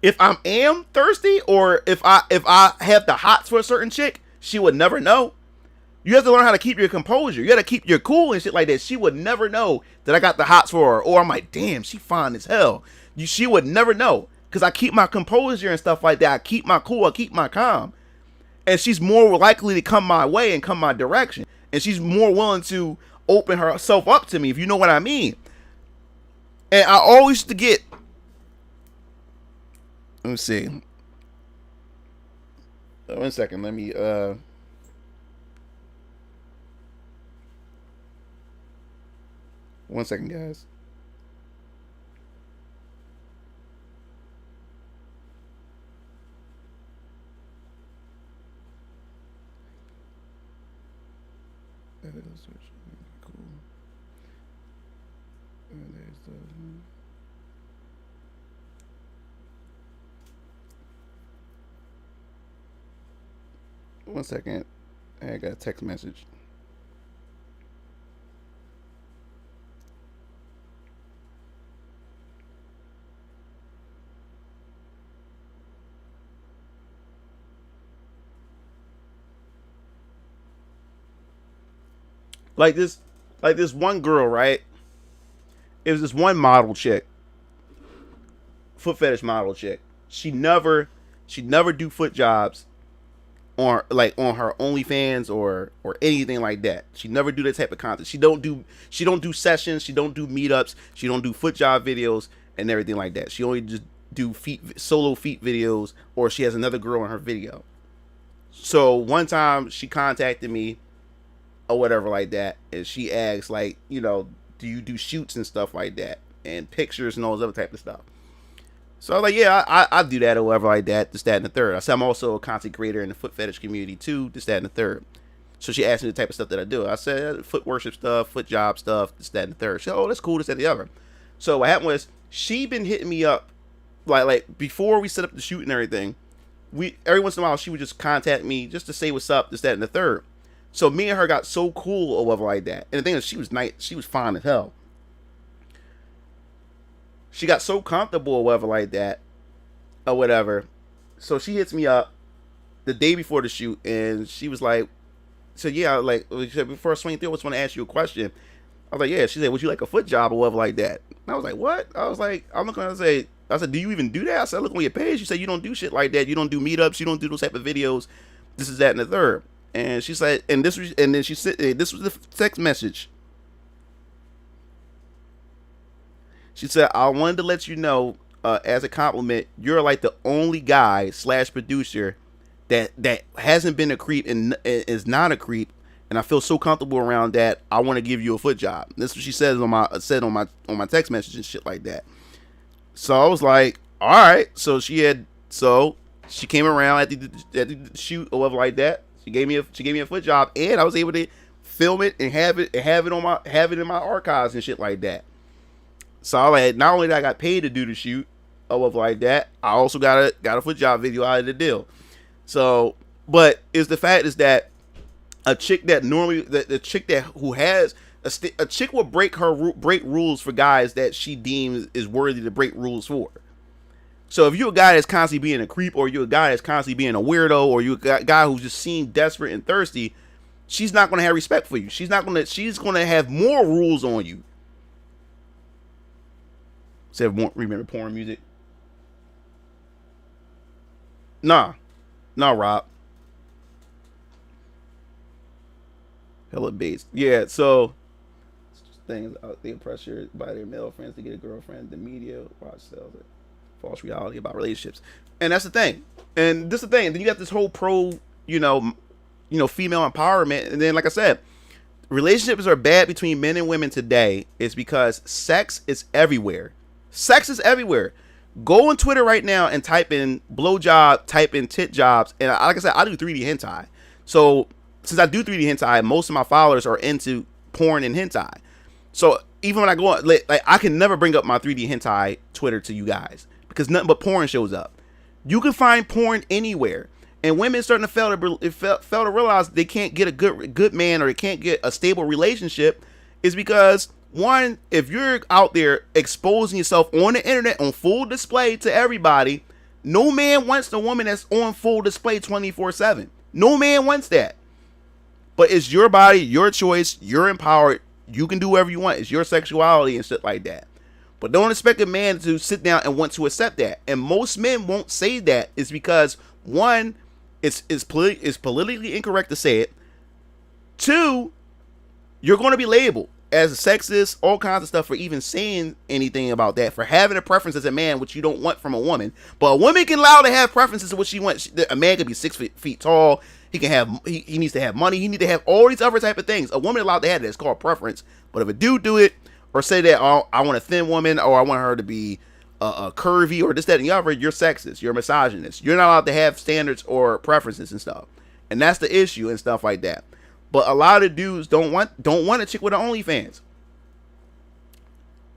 If I am thirsty, or if I have the hots for a certain chick, she would never know. You have to learn how to keep your composure. You got to keep your cool and shit like that. She would never know that I got the hots for her. Or I'm like, damn, she fine as hell. She would never know because I keep my composure and stuff like that. I keep my cool. I keep my calm. And she's more likely to come my way and come my direction. And she's more willing to open herself up to me, if you know what I mean. And I always used to get... Let me see. 1 second. Let me... 1 second, guys. Cool. There's the... 1 second. I got a text message. like this one girl, right? It was this one model chick, foot fetish model chick. She never do foot jobs on her OnlyFans or anything like that. She never do that type of content. She don't do sessions. She don't do meetups. She don't do foot job videos and everything like that. She only just do solo feet videos, or she has another girl in her video. So one time she contacted me or whatever like that, and she asked, like, you know, do you do shoots and stuff like that, and pictures and all this other type of stuff. So I was like, yeah, I do that or whatever like that, this, that, and the third. I said I'm also a content creator in the foot fetish community too, this, that, and the third. So she asked me the type of stuff that I do. I said foot worship stuff, foot job stuff, this, that, and the third. She said, oh, that's cool, this, that, and the other. So what happened was, she been hitting me up like before we set up the shoot and everything. Every once in a while she would just contact me just to say what's up, this, that, and the third. So me and her got so cool or whatever like that. And the thing is, she was nice, she was fine as hell. She got so comfortable or whatever like that or whatever. So she hits me up the day before the shoot, and she was like, so yeah, like, before I swing through, I just want to ask you a question. I was like, yeah. She said, would you like a foot job or whatever like that? And I was like, what? I was like, I'm looking at her, I said, do you even do that? I said, look on your page. You said you don't do shit like that. You don't do meetups. You don't do those type of videos. This is that and the third. And she said, and then she said, this was the text message. She said, I wanted to let you know, as a compliment, you're like the only guy / producer that hasn't been a creep and is not a creep, and I feel so comfortable around that. I want to give you a foot job. This is what she said on my text message and shit like that. So I was like, all right. So she came around at the shoot or whatever like that. She gave me a foot job, and I was able to film it and have it in my archives and shit like that. So I like, not only did I got paid to do the shoot or whatever like that, I also got a foot job video out of the deal. So, but it's the fact is that a chick that normally the chick that who has a chick will break rules for guys that she deems is worthy to break rules for. So if you're a guy that's constantly being a creep, or you're a guy that's constantly being a weirdo, or you're a guy who's just seen desperate and thirsty, she's not going to have respect for you. She's going to have more rules on you. Remember porn music? Nah, Rob. Hella bass. Yeah, so things they pressure by their male friends to get a girlfriend. The media watch sells it. False reality about relationships, and that's the thing. And this is the thing. Then you got this whole pro, female empowerment, and then like I said, relationships are bad between men and women today. Is because sex is everywhere. Sex is everywhere. Go on Twitter right now and type in blowjob, type in tit jobs, and like I said, I do 3D hentai. So since I do 3D hentai, most of my followers are into porn and hentai. So even when I go on, like I can never bring up my 3D hentai Twitter to you guys because nothing but porn shows up. You can find porn anywhere, and women starting to fail to realize they can't get a good man, or they can't get a stable relationship, is because, one, if you're out there exposing yourself on the internet on full display to everybody, no man wants the woman that's on full display 24/7. No man wants that. But it's your body, your choice, you're empowered. You can do whatever you want. It's your sexuality and shit like that. But don't expect a man to sit down and want to accept that. And most men won't say that. It's because, one, it's politically incorrect to say it. Two, you're going to be labeled as a sexist, all kinds of stuff for even saying anything about that, for having a preference as a man, which you don't want from a woman. But a woman can allow to have preferences of what she wants. A man can be 6 feet tall. He can have. He needs to have money. He needs to have all these other type of things. A woman allowed to have that. It's called preference. But if a dude do it, or say that, oh, I want a thin woman, or I want her to be curvy, or this, that, and the other, you're sexist. You're misogynist. You're not allowed to have standards or preferences and stuff. And that's the issue and stuff like that. But a lot of dudes don't want a chick with an OnlyFans.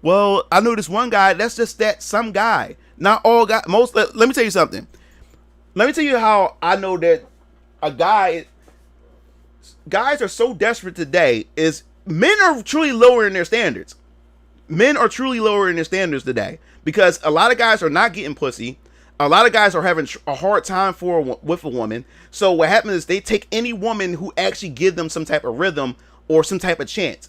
Well, I know this one guy. That's just that some guy. Not all guys. Most. Let me tell you something. Let me tell you how I know that guys are so desperate today. Is men are truly lowering their standards. Men are truly lowering their standards today because a lot of guys are not getting pussy. A lot of guys are having a hard time with a woman. So what happens is they take any woman who actually give them some type of rhythm or some type of chance.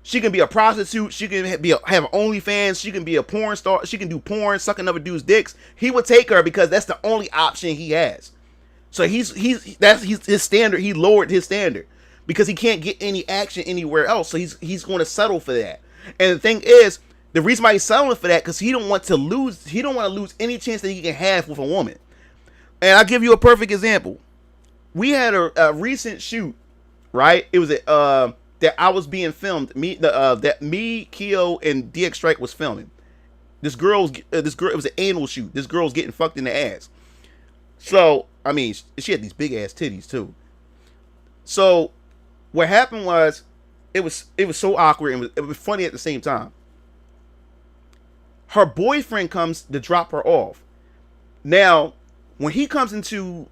She can be a prostitute. She can have OnlyFans. She can be a porn star. She can do porn, suck another dude's dicks. He would take her because that's the only option he has. So that's his standard. He lowered his standard because he can't get any action anywhere else. So he's going to settle for that. And the thing is, the reason why he's settling for that because he don't want to lose. He don't want to lose any chance that he can have with a woman. And I'll give you a perfect example. We had a recent shoot, right? It was that I was being filmed. That Keo, and DX Strike was filming. This girl, it was an anal shoot. This girl's getting fucked in the ass. So, I mean, she had these big ass titties too. So, what happened was, it was so awkward and it was funny at the same time. Her boyfriend comes to drop her off. Now, when he comes into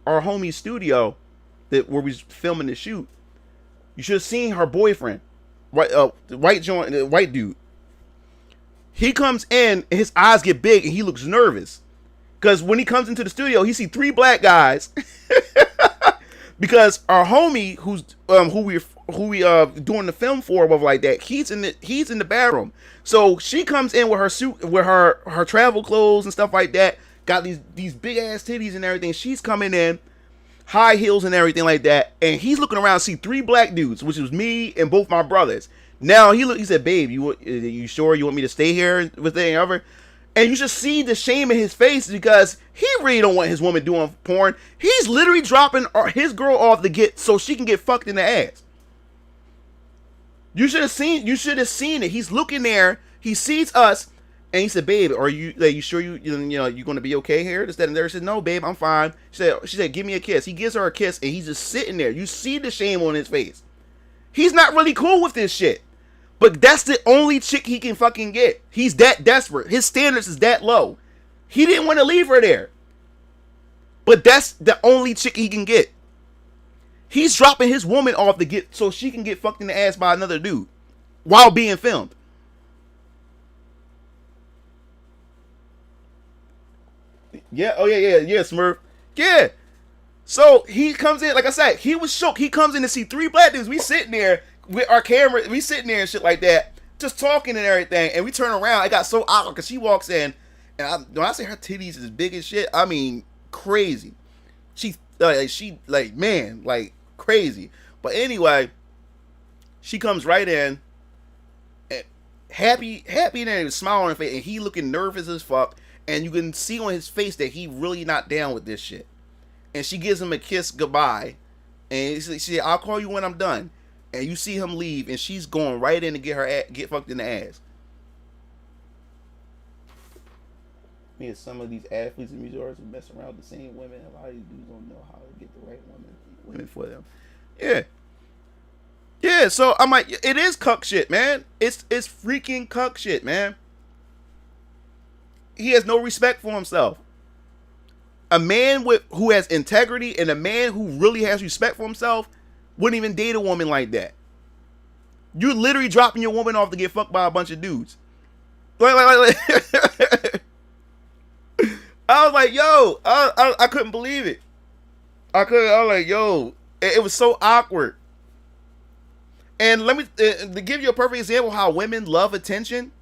our homie's studio, where we was filming the shoot, you should have seen her boyfriend, white dude. He comes in and his eyes get big and he looks nervous because when he comes into the studio, he see 3 black guys. Because our homie, who we doing the film for, whatever like that, he's in the bathroom. So she comes in with her suit, with her travel clothes and stuff like that. Got these big ass titties and everything. She's coming in. High heels and everything like that, and he's looking around, see 3 black dudes, which was me and both my brothers. Now he said, "Babe, you sure you want me to stay here with anything ever?" And you just see the shame in his face because he really don't want his woman doing porn. He's literally dropping his girl off to get so she can get fucked in the ass. You should have seen it. He's looking there. He sees us. And he said, "Babe, are you sure you're going to be okay here?" This, that, and there. She said, "No, babe, I'm fine." She said, "Give me a kiss." He gives her a kiss, and he's just sitting there. You see the shame on his face. He's not really cool with this shit. But that's the only chick he can fucking get. He's that desperate. His standards is that low. He didn't want to leave her there. But that's the only chick he can get. He's dropping his woman off to get so she can get fucked in the ass by another dude while being filmed. Yeah, oh yeah, Smurf. Yeah. So he comes in, like I said, he was shook. He comes in to see 3 black dudes. We sitting there with our camera, we sitting there and shit like that, just talking and everything. And we turn around. It got so awkward because she walks in, and when I say her titties is big as shit, I mean crazy. She man, like crazy. But anyway, she comes right in, and happy, and a smile on her face, and he looking nervous as fuck. And you can see on his face that he really not down with this shit. And she gives him a kiss goodbye. And she said, "I'll call you when I'm done." And you see him leave, and she's going right in to get fucked in the ass. Me and some of these athletes and musicians who mess around with the same women. A lot of these dudes don't know how to get the right women for them. Yeah. Yeah, so I'm like, it is cuck shit, man. It's freaking cuck shit, man. He has no respect for himself. A man who has integrity and a man who really has respect for himself wouldn't even date a woman like that. You're literally dropping your woman off to get fucked by a bunch of dudes. I was like, yo, I couldn't believe it. I was like, yo, it was so awkward. And let me to give you a perfect example of how women love attention.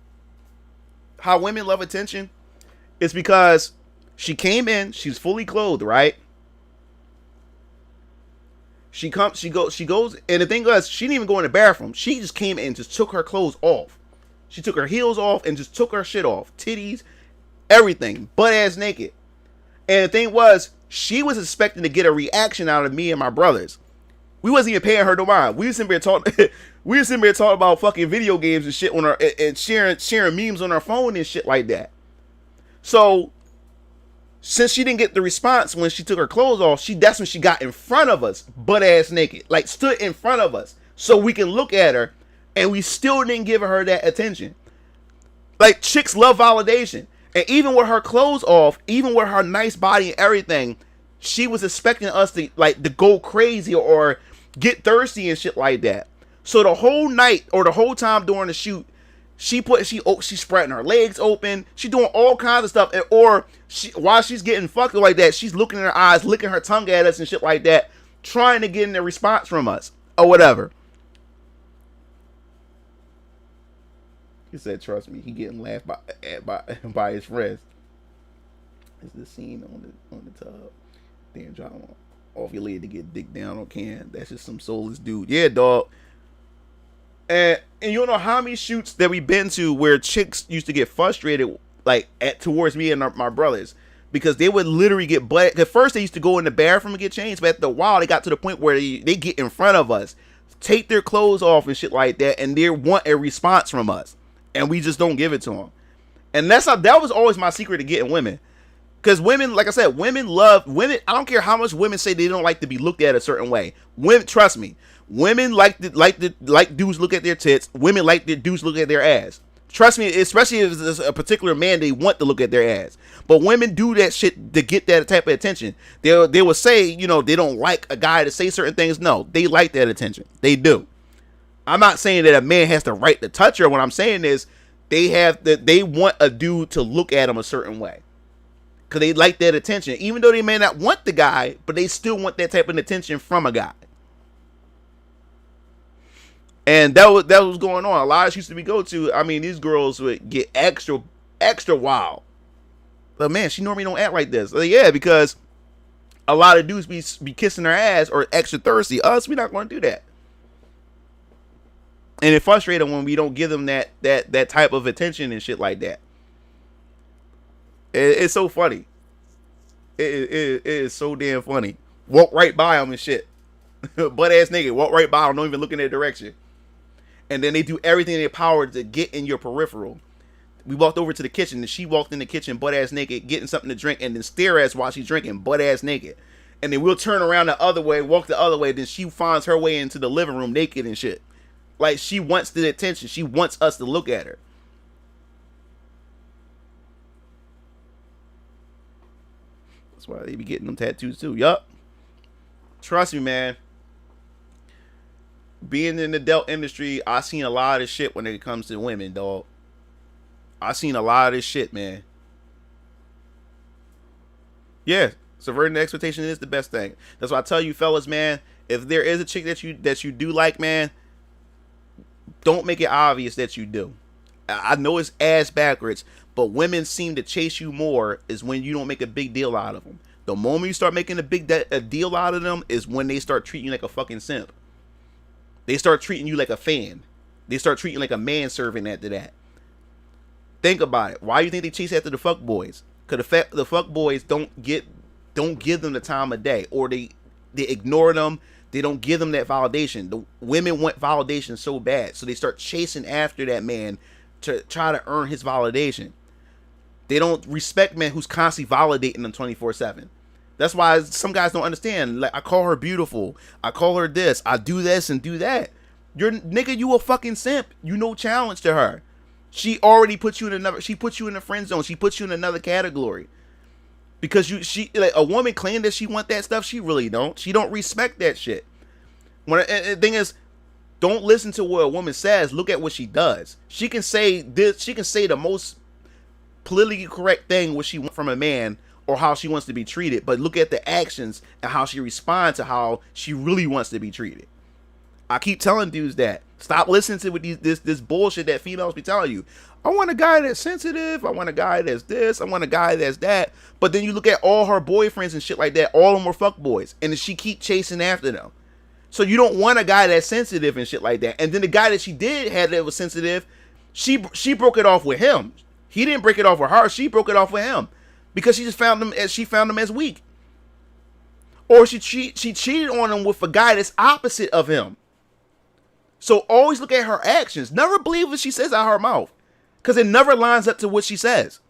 It's because she came in, she's fully clothed, right? She goes, and the thing was, she didn't even go in the bathroom. She just came in and just took her clothes off. She took her heels off and just took her shit off. Titties, everything, butt ass naked. And the thing was, she was expecting to get a reaction out of me and my brothers. We wasn't even paying her no mind. We were sitting there talking about fucking video games and shit on our and sharing memes on our phone and shit like that. So, since she didn't get the response when she took her clothes off, that's when she got in front of us, butt ass naked, like stood in front of us, so we can look at her, and we still didn't give her that attention. Like, chicks love validation, and even with her clothes off, even with her nice body and everything, she was expecting us to go crazy or get thirsty and shit like that. So the whole night or the whole time during the shoot, she's spreading her legs open. She's doing all kinds of stuff. While she's getting fucked like that, she's looking in her eyes, licking her tongue at us and shit like that, trying to get in a response from us or whatever. He said, "Trust me, he getting laughed by his friends." It's the scene on the tub. Damn, drop off your lid to get dick down on can. That's just some soulless dude. Yeah, dog. And you don't know how many shoots that we've been to where chicks used to get frustrated, like towards me and my brothers, because they would literally get butt. At first, they used to go in the bathroom and get changed, but after a while, they got to the point where they get in front of us, take their clothes off and shit like that, and they want a response from us, and we just don't give it to them. And that was always my secret to getting women. Because women, like I said, women love women. I don't care how much women say they don't like to be looked at a certain way. Women, trust me, women like dudes look at their tits. Women like their dudes look at their ass. Trust me, especially if it's a particular man they want to look at their ass. But women do that shit to get that type of attention. They will say, you know, they don't like a guy to say certain things. No, they like that attention. They do. I'm not saying that a man has the right to touch her. What I'm saying is they want a dude to look at them a certain way. Because they like that attention. Even though they may not want the guy, but they still want that type of attention from a guy. And that was going on. A lot of shoots that we go to, I mean, these girls would get extra wild. But man, she normally don't act like this. Like, yeah, because a lot of dudes be kissing her ass or extra thirsty. Us, we're not going to do that. And it frustrates them when we don't give them that type of attention and shit like that. It's so funny. It is so damn funny. Walk right by them and shit. Butt ass nigga. Walk right by them. Don't even look in their direction. And then they do everything in their power to get in your peripheral. We walked over to the kitchen and she walked in the kitchen butt ass naked, getting something to drink, and then stare at us while she's drinking butt ass naked. And then we'll turn around the other way, walk the other way. Then she finds her way into the living room naked and shit. Like she wants the attention. She wants us to look at her. That's why they be getting them tattoos too. Yup. Trust me, man. Being in the adult industry, I seen a lot of shit when it comes to women, dog. I seen a lot of this shit, man. Yeah, subverting the expectation is the best thing. That's why I tell you, fellas, man. If there is a chick that you do like, man, don't make it obvious that you do. I know it's ass backwards, but women seem to chase you more is when you don't make a big deal out of them. The moment you start making a deal out of them is when they start treating you like a fucking simp. They start treating you like a fan. They start treating you like a manservant after that. Think about it. Why do you think they chase after the fuck boys? Because the fuck boys don't give them the time of day, or they ignore them. They don't give them that validation. The women want validation so bad, so they start chasing after that man to try to earn his validation. They don't respect men who's constantly validating them 24/7. That's why some guys don't understand. Like, I call her beautiful. I call her this. I do this and do that. You're nigga, you a fucking simp. You no challenge to her. She already puts you in another. She puts you in the friend zone. She puts you in another category. Because she like a woman claim that she want that stuff. She really don't. She don't respect that shit. The thing is, don't listen to what a woman says. Look at what she does. She can say this. She can say the most politically correct thing what she wants from a man or how she wants to be treated. But look at the actions and how she responds to how she really wants to be treated. I keep telling dudes that. Stop listening to what this bullshit that females be telling you. I want a guy that's sensitive. I want a guy that's this. I want a guy that's that. But then you look at all her boyfriends and shit like that. All of them were fuckboys. And she keep chasing after them. So you don't want a guy that's sensitive and shit like that. And then the guy that she did have that was sensitive, she broke it off with him. He didn't break it off with her. She broke it off with him. Because she found him as weak. Or she cheated on him with a guy that's opposite of him. So always look at her actions. Never believe what she says out her mouth. Because it never lines up to what she says.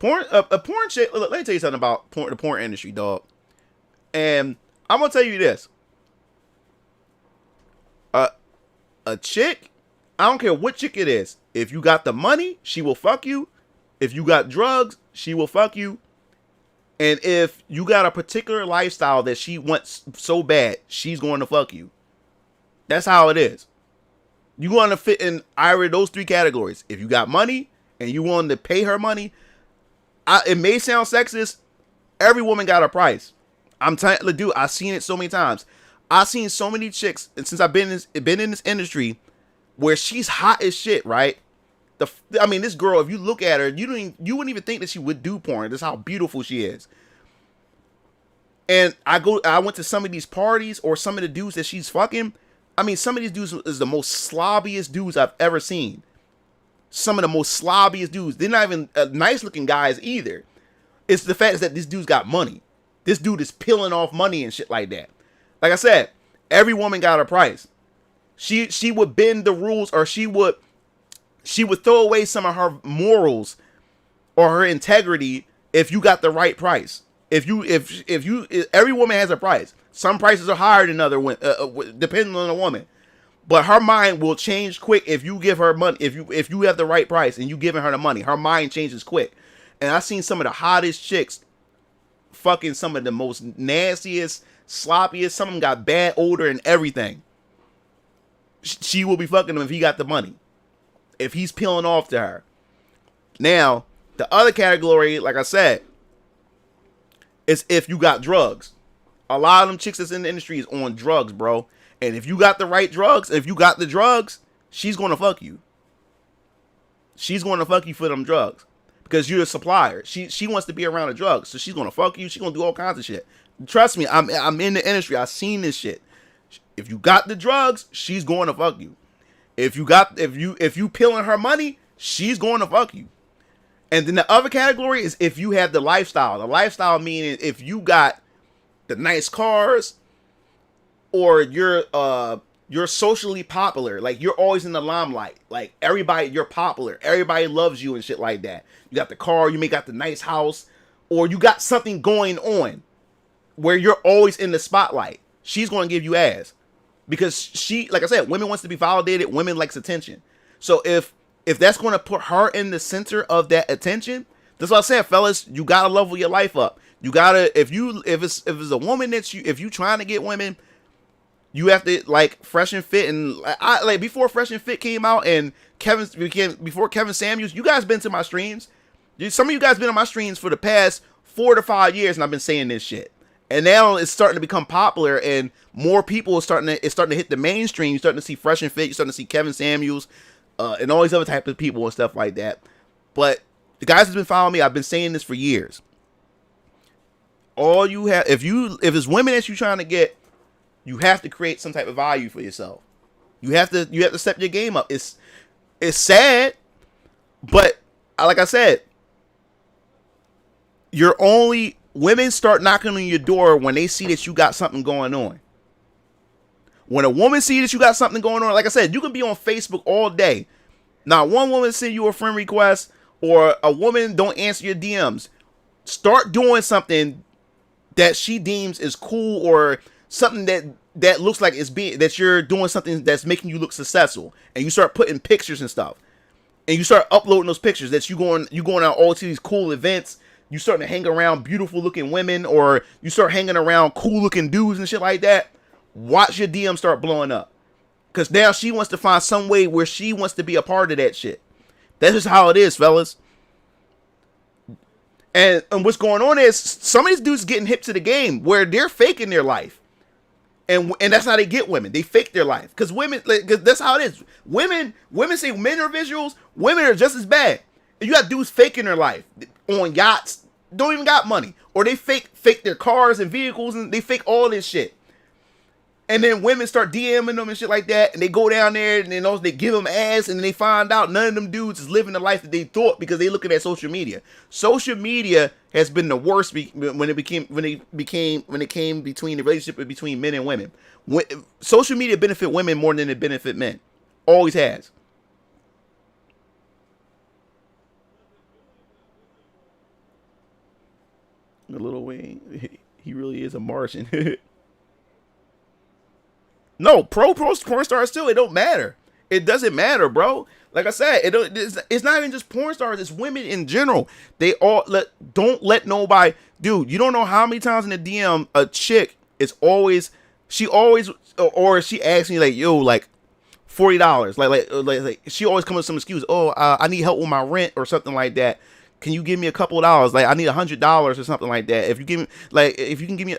A porn chick. Let me tell you something about the porn industry, dog. And I'm going to tell you this. A chick, I don't care what chick it is. If you got the money, she will fuck you. If you got drugs, she will fuck you. And if you got a particular lifestyle that she wants so bad, she's going to fuck you. That's how it is. You're going to fit in either of those three categories. If you got money and you want to pay her money, it may sound sexist. Every woman got a price. I'm telling you, dude, I've seen it so many times. I've seen so many chicks, and since I've been in this industry, where she's hot as shit, right? I mean, this girl, if you look at her, you wouldn't even think that she would do porn. That's how beautiful she is. And I went to some of these parties, or some of the dudes that she's fucking. I mean, some of these dudes is the most slobbiest dudes I've ever seen. Some of the most slobbiest dudes. They're not even nice looking guys either. It's the fact that this dude's got money. This dude is peeling off money and shit like that. Like I said, every woman got her price. She would bend the rules, or she would throw away some of her morals or her integrity if you got the right price. If every woman has a price. Some prices are higher than other women, depending on the woman. But her mind will change quick if you give her money. If you have the right price and you giving her the money, her mind changes quick. And I've seen some of the hottest chicks fucking some of the most nastiest, sloppiest. Some of them got bad odor and everything. She will be fucking him if he got the money. If he's peeling off to her. Now, the other category, like I said, is if you got drugs. A lot of them chicks that's in the industry is on drugs, bro. And if you got the right drugs, if you got the drugs, she's going to fuck you. She's going to fuck you for them drugs. Because you're the supplier. She wants to be around the drugs. So she's going to fuck you. She's going to do all kinds of shit. Trust me, I'm in the industry. I've seen this shit. If you got the drugs, she's going to fuck you. If you peeling her money, she's going to fuck you. And then the other category is if you have the lifestyle. The lifestyle meaning if you got the nice cars, or you're socially popular, like you're always in the limelight, like you're popular, everybody loves you and shit like that. You got the car, you may got the nice house, or you got something going on where you're always in the spotlight. She's going to give you ass because she, like I said, women wants to be validated. Women likes attention. So if that's going to put her in the center of that attention, that's what I said, fellas. You gotta level your life up. You gotta if it's a woman that if you trying to get women, you have to like Fresh and Fit, and I like before Fresh and Fit came out and before Kevin Samuels. You guys been to my streams. Some of you guys been on my streams for the past 4 to 5 years, and I've been saying this shit. And now it's starting to become popular, and more people are starting to hit the mainstream. You're starting to see Fresh and Fit. You're starting to see Kevin Samuels, and all these other types of people and stuff like that. But the guys that's been following me, I've been saying this for years. All you have, if it's women that you're trying to get, you have to create some type of value for yourself. You have to step your game up. It's sad, but like I said, women start knocking on your door when they see that you got something going on. When a woman see that you got something going on, like I said, you can be on Facebook all day. Not one woman send you a friend request, or a woman don't answer your DMs. Start doing something that she deems is cool, or something that looks like that you're doing something that's making you look successful, and you start putting pictures and stuff, and you start uploading those pictures that you going out all to these cool events. You starting to hang around beautiful looking women, or you start hanging around cool looking dudes and shit like that. Watch your DM start blowing up, because now she wants to find some way where she wants to be a part of that shit. That's just how it is, fellas. And what's going on is some of these dudes getting hip to the game where they're faking their life. And that's how they get women. They fake their life. Because women, cause that's how it is. Women say men are visuals. Women are just as bad. And you got dudes faking their life on yachts, don't even got money. Or they fake their cars and vehicles, and they fake all this shit. And then women start DMing them and shit like that, and they go down there and they give them ass, and then they find out none of them dudes is living the life that they thought because they looking at social media. Social media has been the worst when it came between the relationship between men and women. Social media benefit women more than it benefit men. Always has. The Little Wayne, he really is a Martian. No, porn stars still, it don't matter. It doesn't matter, bro. Like I said, it's not even just porn stars. It's women in general. They all don't let nobody. Dude, you don't know how many times in the DM a chick is always she asks me like, yo, like $40. Like she always comes with some excuse. Oh, I need help with my rent or something like that. can you give me a couple of dollars? Like, I need $100 or something like that. If you give me, like, if you give me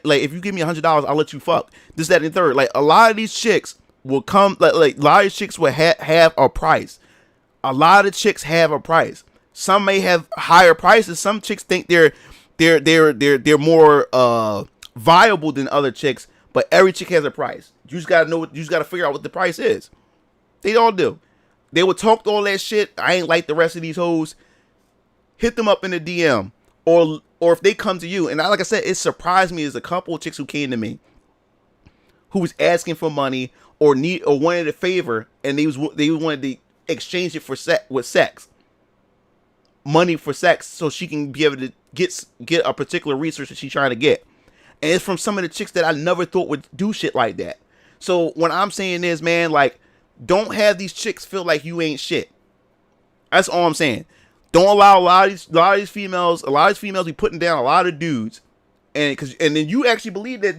$100, I'll let you fuck. This, that, and the third. Like, a lot of these chicks will come, like a lot of these chicks will have a price. A lot of chicks have a price. Some may have higher prices. Some chicks think they're more viable than other chicks, but every chick has a price. You just gotta know. You just gotta figure out what the price is. They all do. They would talk all that shit. I ain't like the rest of these hoes. Hit them up in the DM, or if they come to you. And like I said, it surprised me. There's a couple of chicks who came to me, who was asking for money or wanted a favor, and they wanted to exchange it for sex, money for sex, so she can be able to get a particular research that she's trying to get. And it's from some of the chicks that I never thought would do shit like that. So what I'm saying is, man, like, don't have these chicks feel like you ain't shit. That's all I'm saying. Don't allow a lot of these females be putting down a lot of dudes, and then you actually believe that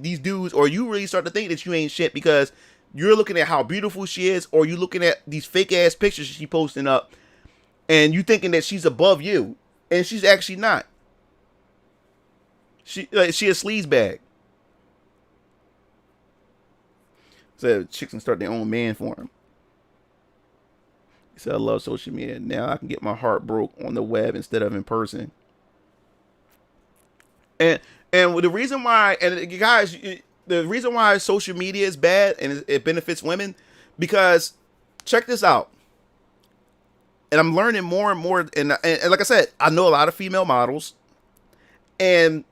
these dudes, or you really start to think that you ain't shit because you're looking at how beautiful she is, or you looking at these fake ass pictures she posting up, and you thinking that she's above you, and she's actually not. She a sleaze bag. So chicks can start their own man for him. He said, I love social media. Now I can get my heart broke on the web instead of in person. And the reason why, and guys, the reason why social media is bad and it benefits women, because check this out. And I'm learning more and more. And like I said, I know a lot of female models, and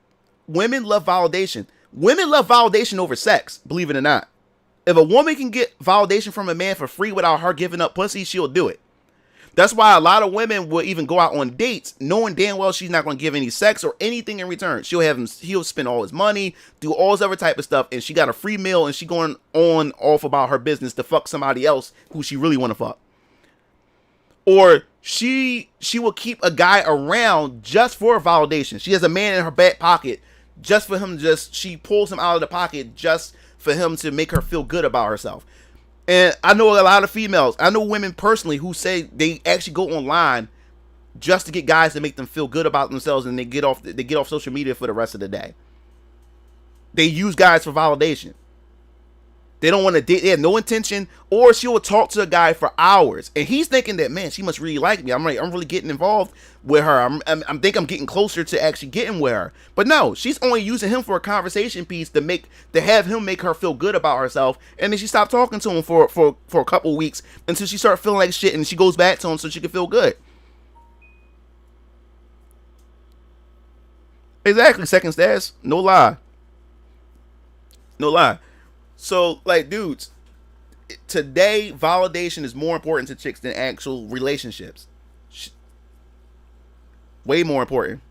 women love validation. Women love validation over sex, believe it or not. If a woman can get validation from a man for free without her giving up pussy, she'll do it. That's why a lot of women will even go out on dates knowing damn well she's not going to give any sex or anything in return. He'll spend all his money, do all this other type of stuff, and she got a free meal, and she going on off about her business to fuck somebody else who she really want to fuck. Or she will keep a guy around just for validation. She has a man in her back pocket just for him. She pulls him out of the pocket just for him to make her feel good about herself. And I know a lot of females, I know women personally who say they actually go online just to get guys to make them feel good about themselves, and they get off social media for the rest of the day. They use guys for validation. They don't want to date. They have no intention. Or she will talk to a guy for hours, and he's thinking that, man, she must really like me. I'm really getting involved with her. I'm getting closer to actually getting with her. But no, she's only using him for a conversation piece to have him make her feel good about herself. And then she stopped talking to him for a couple weeks until she started feeling like shit, and she goes back to him so she can feel good. Exactly, second status. No lie. No lie. So, like, dudes, today, validation is more important to chicks than actual relationships. Way more important.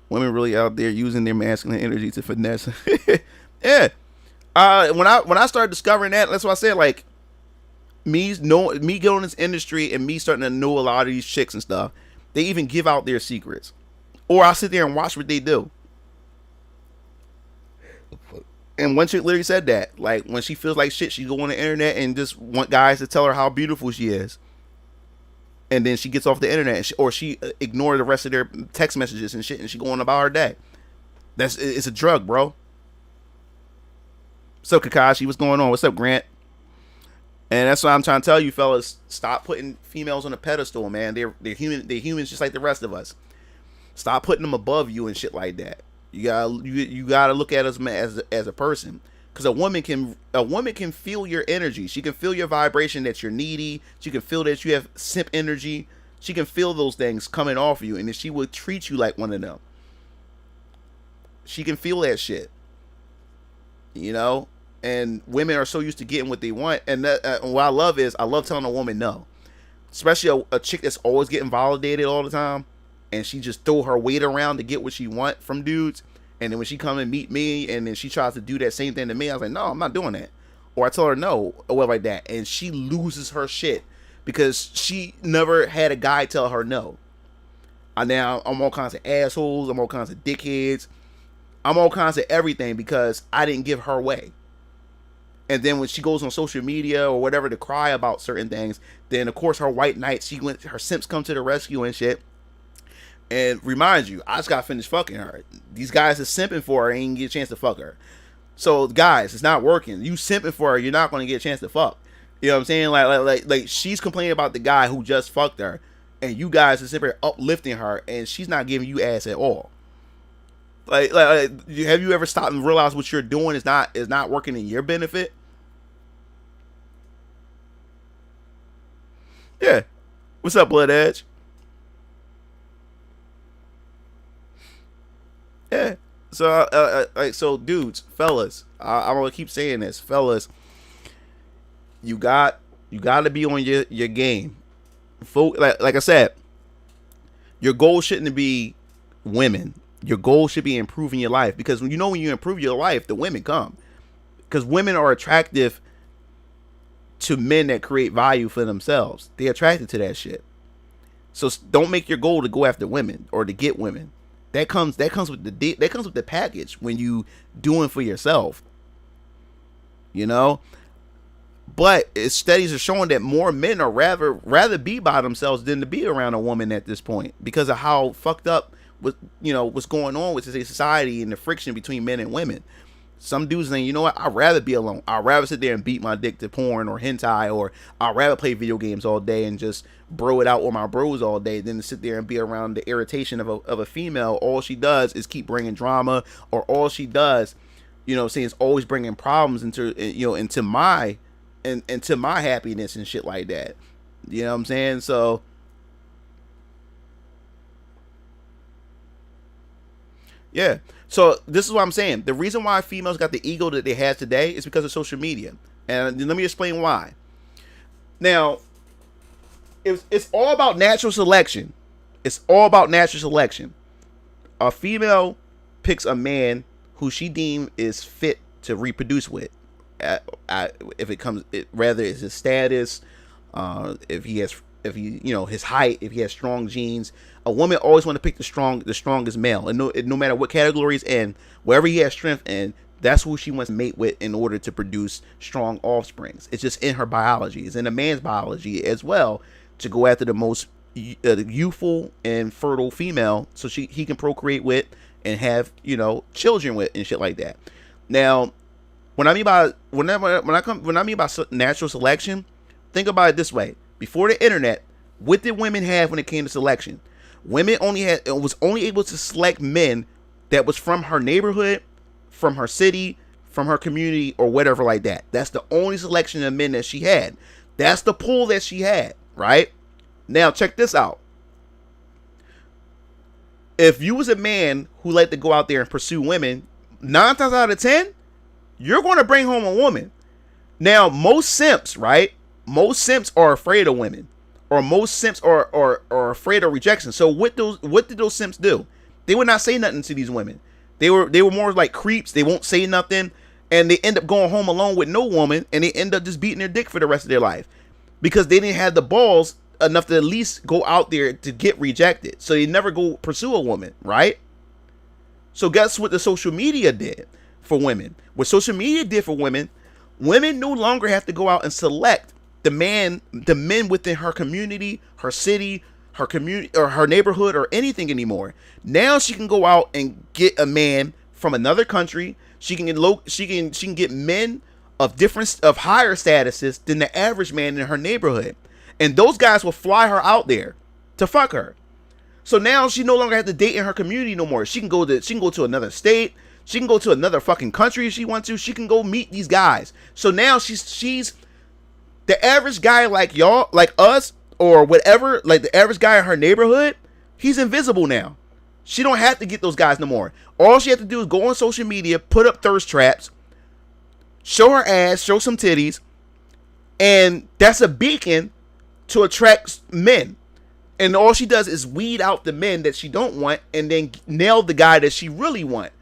Women really out there using their masculine energy to finesse. Yeah. When I started discovering that, that's why I said, like, me getting in this industry and me starting to know a lot of these chicks and stuff, they even give out their secrets. Or I'll sit there and watch what they do. And one chick literally said that, like, when she feels like shit, she go on the internet and just want guys to tell her how beautiful she is, and then she gets off the internet, or she ignore the rest of their text messages and shit, and she go on about her day. It's a drug, bro. What's up, Kakashi? What's going on? What's up, Grant? And that's why I'm trying to tell you, fellas, stop putting females on a pedestal, man. They're humans just like the rest of us. Stop putting them above you and shit like that. You gotta look at us as a person, because a woman can feel your energy. She can feel your vibration that you're needy. She can feel that you have simp energy. She can feel those things coming off of you, and then she will treat you like one of them. She can feel that shit, you know. And women are so used to getting what they want, and what I love is I love telling a woman no, especially a chick that's always getting validated all the time. And she just throw her weight around to get what she want from dudes. And then when she come and meet me, and then she tries to do that same thing to me, I was like, no, I'm not doing that. Or I tell her no, or whatever like that. And she loses her shit because she never had a guy tell her no. I'm all kinds of assholes. I'm all kinds of dickheads. I'm all kinds of everything because I didn't give her way. And then when she goes on social media or whatever to cry about certain things, then of course her white knights, her simps come to the rescue and shit. And remind you, I just got finished fucking her. These guys are simping for her and ain't get a chance to fuck her. So guys, it's not working. You simping for her, you're not going to get a chance to fuck. You know what I'm saying? Like she's complaining about the guy who just fucked her, and you guys are simply uplifting her, and she's not giving you ass at all. Like have you ever stopped and realized what you're doing is not working in your benefit? Yeah. What's up, Blood Edge? Yeah. So dudes, fellas, I'm gonna keep saying this, fellas. You got to be on your game. Like I said, your goal shouldn't be women. Your goal should be improving your life, because when you improve your life, the women come. Because women are attractive to men that create value for themselves. They're attracted to that shit. So don't make your goal to go after women or to get women. That comes with the package when you doing for yourself. You know? But studies are showing that more men are rather be by themselves than to be around a woman at this point, because of how fucked up what's going on with today's society and the friction between men and women. Some dudes saying, you know what, I'd rather be alone. I'd rather sit there and beat my dick to porn or hentai, or I'd rather play video games all day and just bro it out with my bros all day than to sit there and be around the irritation of a female. All she does is keep bringing drama, or all she does, is always bringing problems into my happiness and shit like that. You know what I'm saying? So yeah. So this is what I'm saying. The reason why females got the ego that they have today is because of social media. And let me explain why. Now, it's all about natural selection. It's all about natural selection. A female picks a man who she deems is fit to reproduce with. If it comes, rather it's his status, if he his height, if he has strong genes. A woman always want to pick the strongest male, and no matter what category he's in, wherever he has strength in, that's who she wants to mate with in order to produce strong offsprings. It's just in her biology. It's in a man's biology as well to go after the most youthful and fertile female, so he can procreate with and have children with and shit like that. Now, when I mean by natural selection, think about it this way: before the internet, what did women have when it came to selection? Women was only able to select men that was from her neighborhood, from her city, from her community, or whatever like that. That's the only selection of men that she had. That's the pool that she had, right? Now check this out. If you was a man who liked to go out there and pursue women, 9 times out of 10, you're going to bring home a woman. Now, most simps, right? Most simps are afraid of women. Or most simps are afraid of rejection. So what did those simps do? They would not say nothing to these women. They were more like creeps. They won't say nothing, and they end up going home alone with no woman, and they end up just beating their dick for the rest of their life because they didn't have the balls enough to at least go out there to get rejected. So they never go pursue a woman, right? So guess what the social media did for women? What social media did for women no longer have to go out and select the men within her community, her city, her community, or her neighborhood, or anything anymore. Now she can go out and get a man from another country. She can get men of higher statuses than the average man in her neighborhood, and those guys will fly her out there to fuck her. So now she no longer has to date in her community no more. She can go to another state. She can go to another fucking country if she wants to. She can go meet these guys. So now she's the average guy like y'all, like us, or whatever, like the average guy in her neighborhood, he's invisible now. She don't have to get those guys no more. All she has to do is go on social media, put up thirst traps, show her ass, show some titties, and that's a beacon to attract men. And all she does is weed out the men that she don't want and then nail the guy that she really want.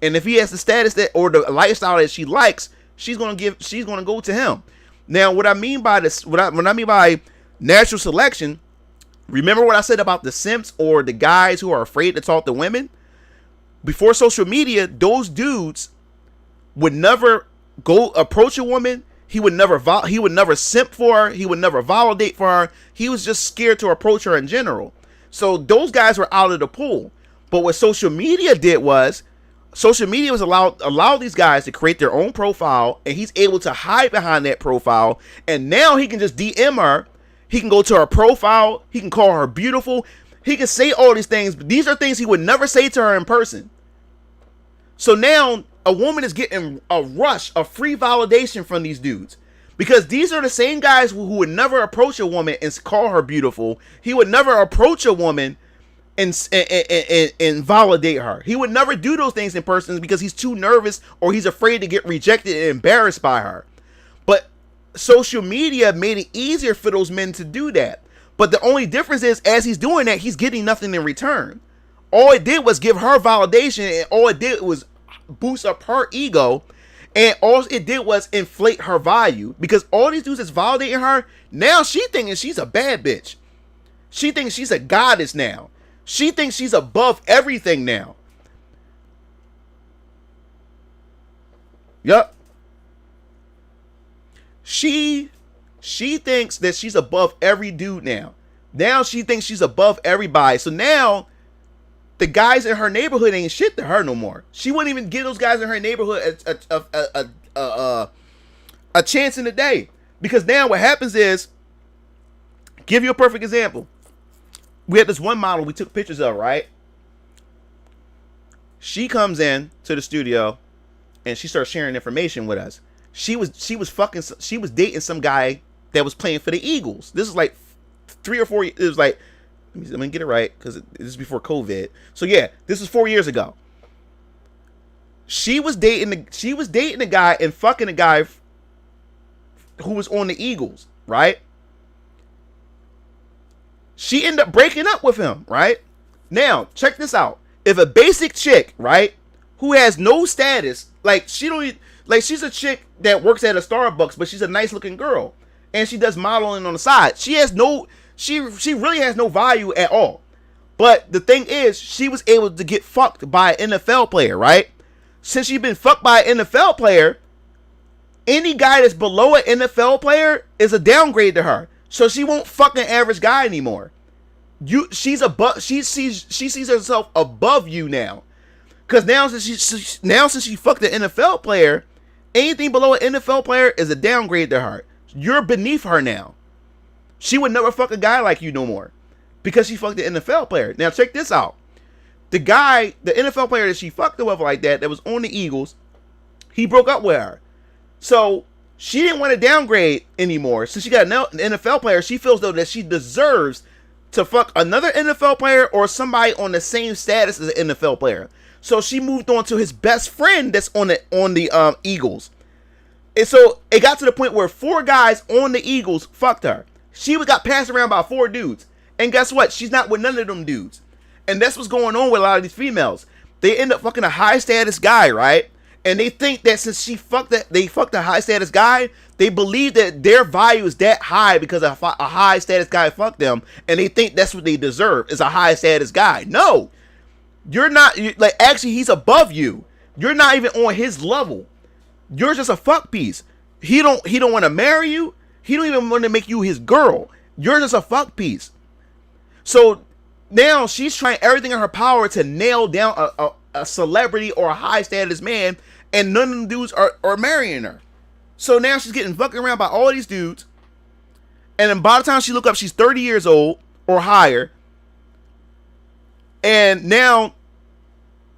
And if he has the status that or the lifestyle that she likes, she's gonna go to him. Now, what I mean by this, what I mean by natural selection, remember what I said about the simps or the guys who are afraid to talk to women? Before social media, those dudes would never go approach a woman. He would never simp for her. He would never validate for her. He was just scared to approach her in general. So those guys were out of the pool. But what social media did was, social media was allow these guys to create their own profile, and he's able to hide behind that profile. And now he can just DM her. He can go to her profile. He can call her beautiful. He can say all these things. But these are things he would never say to her in person. So now a woman is getting a rush of free validation from these dudes, because these are the same guys who would never approach a woman and call her beautiful. He would never approach a woman and validate her. He would never do those things in person because he's too nervous or he's afraid to get rejected and embarrassed by her. But social media made it easier for those men to do that. But the only difference is, as he's doing that, he's getting nothing in return. All it did was give her validation, and all it did was boost up her ego, and all it did was inflate her value, because all these dudes is validating her. Now she thinking she's a bad bitch. She thinks she's a goddess now. She thinks she's above everything now. Yup. She thinks that she's above every dude now. Now she thinks she's above everybody. So now the guys in her neighborhood ain't shit to her no more. She wouldn't even give those guys in her neighborhood a chance in the day. Because now what happens is, give you a perfect example. We had this one model we took pictures of, right? She comes in to the studio and she starts sharing information with us. She was dating some guy that was playing for the Eagles. This is like 3 or 4. It was like, let me get it right, because this is before COVID. So yeah, this is 4 years ago. She was dating the guy and fucking the guy who was on the Eagles, right? She ended up breaking up with him, right? Now, check this out. If a basic chick, right, who has no status, like she's a chick that works at a Starbucks, but she's a nice looking girl, and she does modeling on the side. She really has no value at all. But the thing is, she was able to get fucked by an NFL player, right? Since she's been fucked by an NFL player, any guy that's below an NFL player is a downgrade to her. So she won't fuck an average guy anymore. She sees herself above you now. Because now since she fucked an NFL player, anything below an NFL player is a downgrade to her. You're beneath her now. She would never fuck a guy like you no more, because she fucked the NFL player. Now check this out. The NFL player that she fucked with like that was on the Eagles, he broke up with her. So she didn't want to downgrade anymore. Since she got an NFL player, she feels though that she deserves to fuck another NFL player or somebody on the same status as an NFL player. So she moved on to his best friend that's on the Eagles. And so it got to the point where 4 guys on the Eagles fucked her. She got passed around by 4 dudes. And guess what? She's not with none of them dudes. And that's what's going on with a lot of these females. They end up fucking a high status guy, right? And they think that since they fucked a high status guy, they believe that their value is that high because a high status guy fucked them, and they think that's what they deserve, is a high status guy. No, you're not. Actually, he's above you. You're not even on his level. You're just a fuck piece. He don't want to marry you. He don't even want to make you his girl. You're just a fuck piece. So now she's trying everything in her power to nail down a celebrity or a high status man, and none of them dudes are marrying her. So now she's getting fucked around by all these dudes, and then by the time she look up, she's 30 years old or higher, and now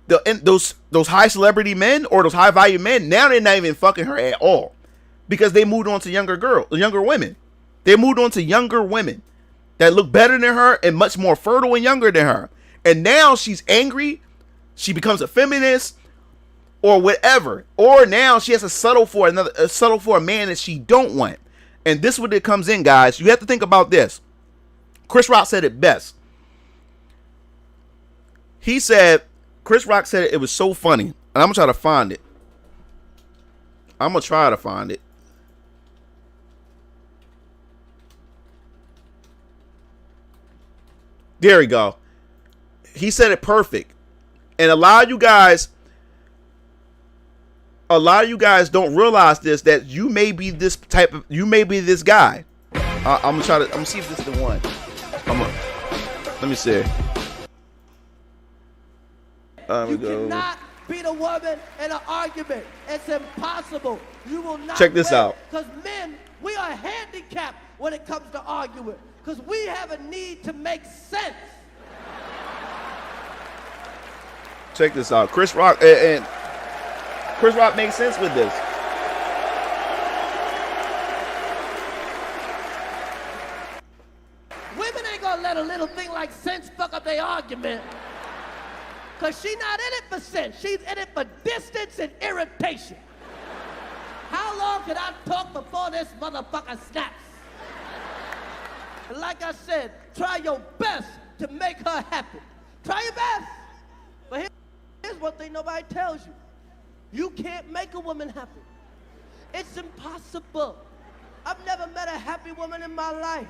those high celebrity men or those high value men, now they're not even fucking her at all, because they moved on to younger women. They moved on to younger women that look better than her and much more fertile and younger than her. And now she's angry. She becomes a feminist or whatever. Or now she has to settle for a man that she don't want. And this is what it comes in, guys. You have to think about this. Chris Rock said it best. Chris Rock said it was so funny. And I'm going to try to find it. There we go. He said it perfect. And a lot of you guys, a lot of you guys don't realize this, that you may be this type of, you may be this guy. I'm gonna see if this is the one. Let me see. You cannot beat a woman in an argument. It's impossible. You will not. Check this out. Because men, we are handicapped when it comes to arguing. Because we have a need to make sense. Check this out. Chris Rock and Chris Rock makes sense with this. Women ain't gonna let a little thing like sense fuck up their argument. Cause she not in it for sense. She's in it for distance and irritation. How long can I talk before this motherfucker snaps? And like I said, try your best to make her happy. Try your best. But here's one thing nobody tells you. You can't make a woman happy. It's impossible. I've never met a happy woman in my life.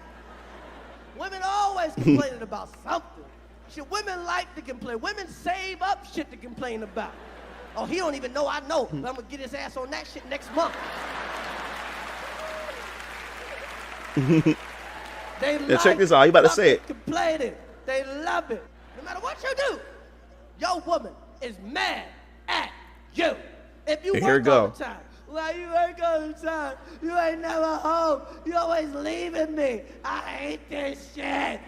Women always complaining about something. Shit, women like to complain. Women save up shit to complain about. Oh, he don't even know I know, but I'm gonna get his ass on that shit next month. They Yeah, check this out. You about to say it. Complaining. They love it. No matter what you do, your woman is mad at you. If you Here work we go. all the time, why you work all the time? You ain't never home. You always leaving me. I hate this shit.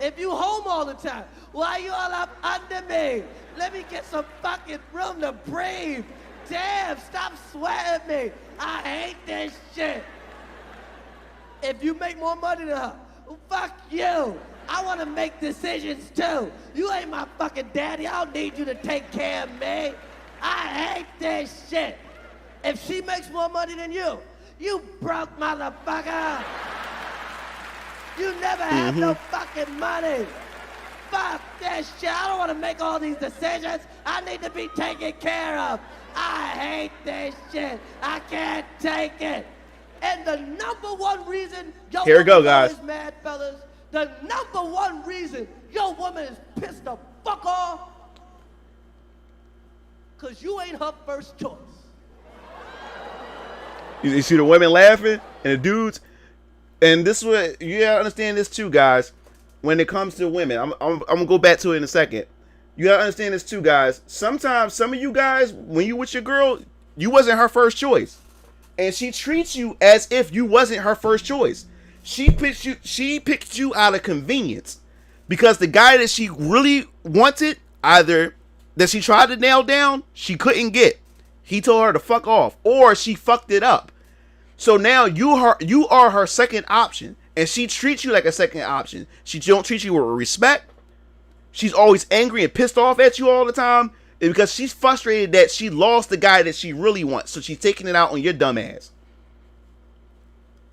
If you home all the time, why you all up under me? Let me get some fucking room to breathe. Damn, stop sweating me. I hate this shit. If you make more money than her, fuck you. I want to make decisions too. You ain't my fucking daddy. I don't need you to take care of me. I hate this shit. If she makes more money than you broke motherfucker. You never have no fucking money. Fuck this shit. I don't want to make all these decisions. I need to be taken care of. I hate this shit. I can't take it. And the number one reason your Here we go, woman guys. is mad, fellas, the number one reason your woman is pissed the fuck off, because you ain't her first choice. You see the women laughing and the dudes, and this is what you gotta understand this too, guys. When it comes to women, I'm gonna go back to it in a second. You gotta understand this too, guys. Sometimes some of you guys, when you with your girl, you wasn't her first choice, and she treats you as if you wasn't her first choice. She picked you out of convenience because the guy that she really wanted, either that she tried to nail down, she couldn't get. He told her to fuck off, or she fucked it up. So now you are her second option, and she treats you like a second option. She don't treat you with respect. She's always angry and pissed off at you all the time because she's frustrated that she lost the guy that she really wants. So she's taking it out on your dumb ass.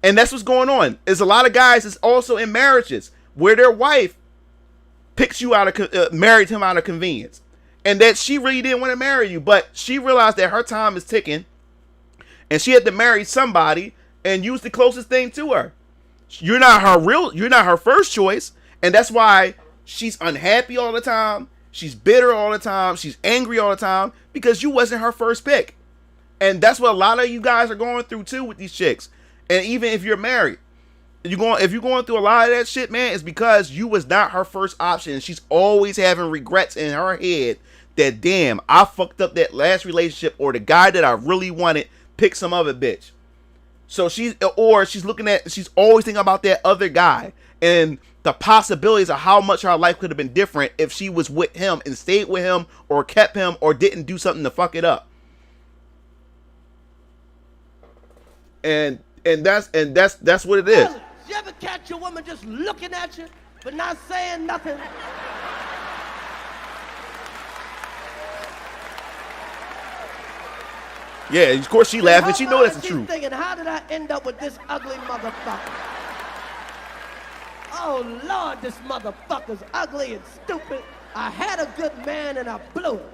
And that's what's going on. There's a lot of guys that's also in marriages where their wife picks you out of married him out of convenience, and that she really didn't want to marry you, but she realized that her time is ticking, and she had to marry somebody and use the closest thing to her. You're not her first choice, and that's why she's unhappy all the time. She's bitter all the time. She's angry all the time because you wasn't her first pick. And that's what a lot of you guys are going through too with these chicks. And even if you're married, if you're going through a lot of that shit, man, it's because you was not her first option. And she's always having regrets in her head that, damn, I fucked up that last relationship, or the guy that I really wanted picked some other bitch. So she's always thinking about that other guy and the possibilities of how much her life could have been different if she was with him and stayed with him or kept him or didn't do something to fuck it up. And that's what it is. You ever catch a woman just looking at you but not saying nothing? Yeah, of course she laughing. She know that's the truth. Thinking, how did I end up with this ugly motherfucker? Oh Lord, this motherfucker's ugly and stupid. I had a good man and I blew it.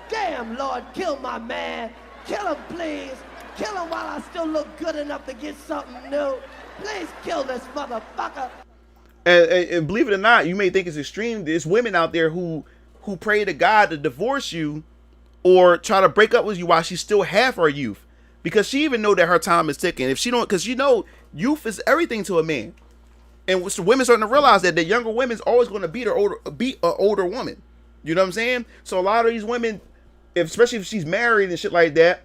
Damn, Lord, kill my man. Kill him, please. Kill him while I still look good enough to get something new. Please kill this motherfucker. And believe it or not, you may think it's extreme. There's women out there who pray to God to divorce you, or try to break up with you while she still have her youth, because she even know that her time is ticking. If she don't, because youth is everything to a man, and so women starting to realize that the younger women's always going to beat an older woman. You know what I'm saying? So a lot of these women, especially if she's married and shit like that,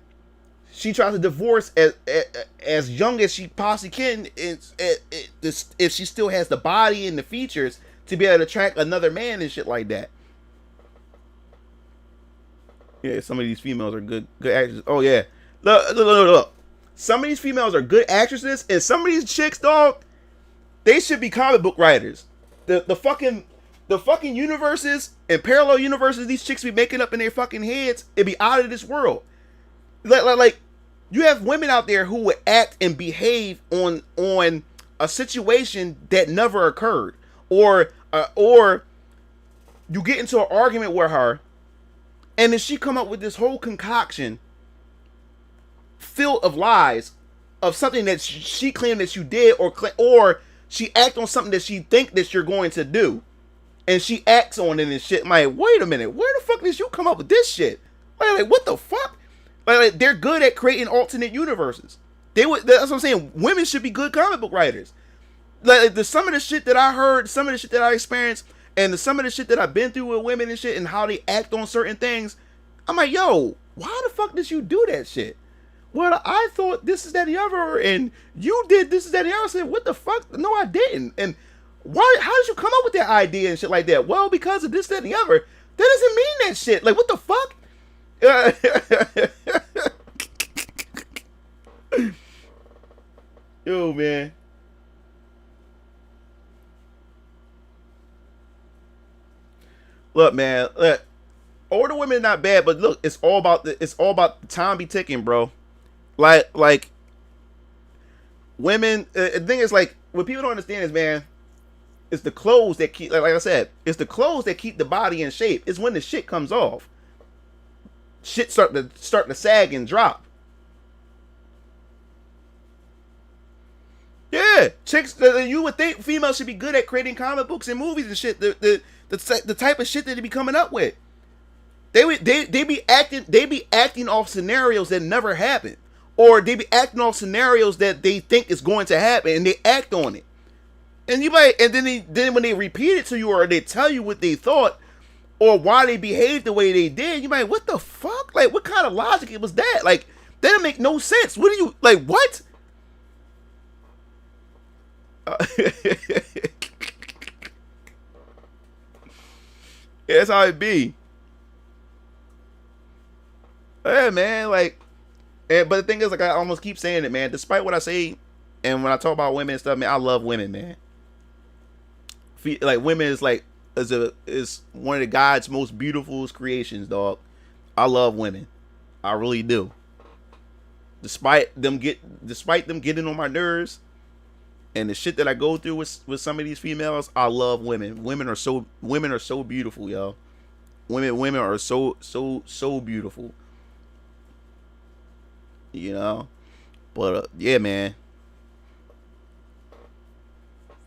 she tries to divorce as young as she possibly can, if she still has the body and the features to be able to attract another man and shit like that. Yeah, some of these females are good actresses. Oh yeah, look. Some of these females are good actresses, and some of these chicks, dog, they should be comic book writers. The fucking universes and parallel universes these chicks be making up in their fucking heads, it be out of this world. Like you have women out there who would act and behave on a situation that never occurred, or you get into an argument with her, and then she come up with this whole concoction filled of lies of something that she claimed that you did, or she act on something that she think that you're going to do, and she acts on it and shit. I'm like, wait a minute, where the fuck did you come up with this shit? Like what the fuck? Like they're good at creating alternate universes. That's what I'm saying. Women should be good comic book writers. Like some of the shit that I heard, some of the shit that I experienced, and some of the shit that I've been through with women and shit, and how they act on certain things, I'm like, yo, why the fuck did you do that shit? Well, I thought this is that the other, and you did this is that the other. I said, what the fuck? No, I didn't. And why? How did you come up with that idea and shit like that? Well, because of this, that, and the other. That doesn't mean that shit. Like, what the fuck? Yo, man. Look, man. Look, older women not bad, but look, it's all about the time be ticking, bro. Like women. The thing is, like, what people don't understand is, man, it's the clothes that keep. Like I said, it's the clothes that keep the body in shape. It's when the shit comes off. Shit start to sag and drop. Yeah, chicks. You would think females should be good at creating comic books and movies and shit. The type of shit that they be coming up with. They be acting off scenarios that never happen, or they be acting off scenarios that they think is going to happen, and they act on it. And then when they repeat it to you, or they tell you what they thought, or why they behaved the way they did, you might, what the fuck? Like, what kind of logic was that? Like, that didn't make no sense. What do you, like, what? Yeah, that's how it be. Yeah, man, like, but the thing is, like, I almost keep saying it, man. Despite what I say, and when I talk about women and stuff, man, I love women, man. Like, women is like, is one of the God's most beautiful creations, dog. I love women, I really do. Despite them getting on my nerves, and the shit that I go through with some of these females, I love women. Women are so beautiful, y'all. Women are so beautiful. You know, but yeah, man,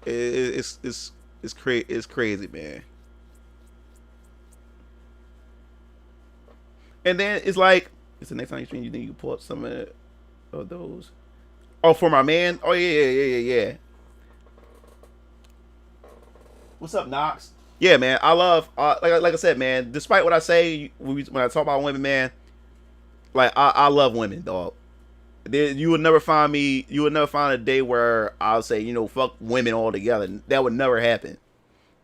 it's crazy, man. And then it's like, it's the next time you stream, you think you can pull up some of those. Oh, for my man. Oh yeah. What's up, Knox? Yeah, man. I love like I said, man. Despite what I say when I talk about women, man, like I love women, dog. You would never find a day where I'll say, you know, fuck women altogether. That would never happen.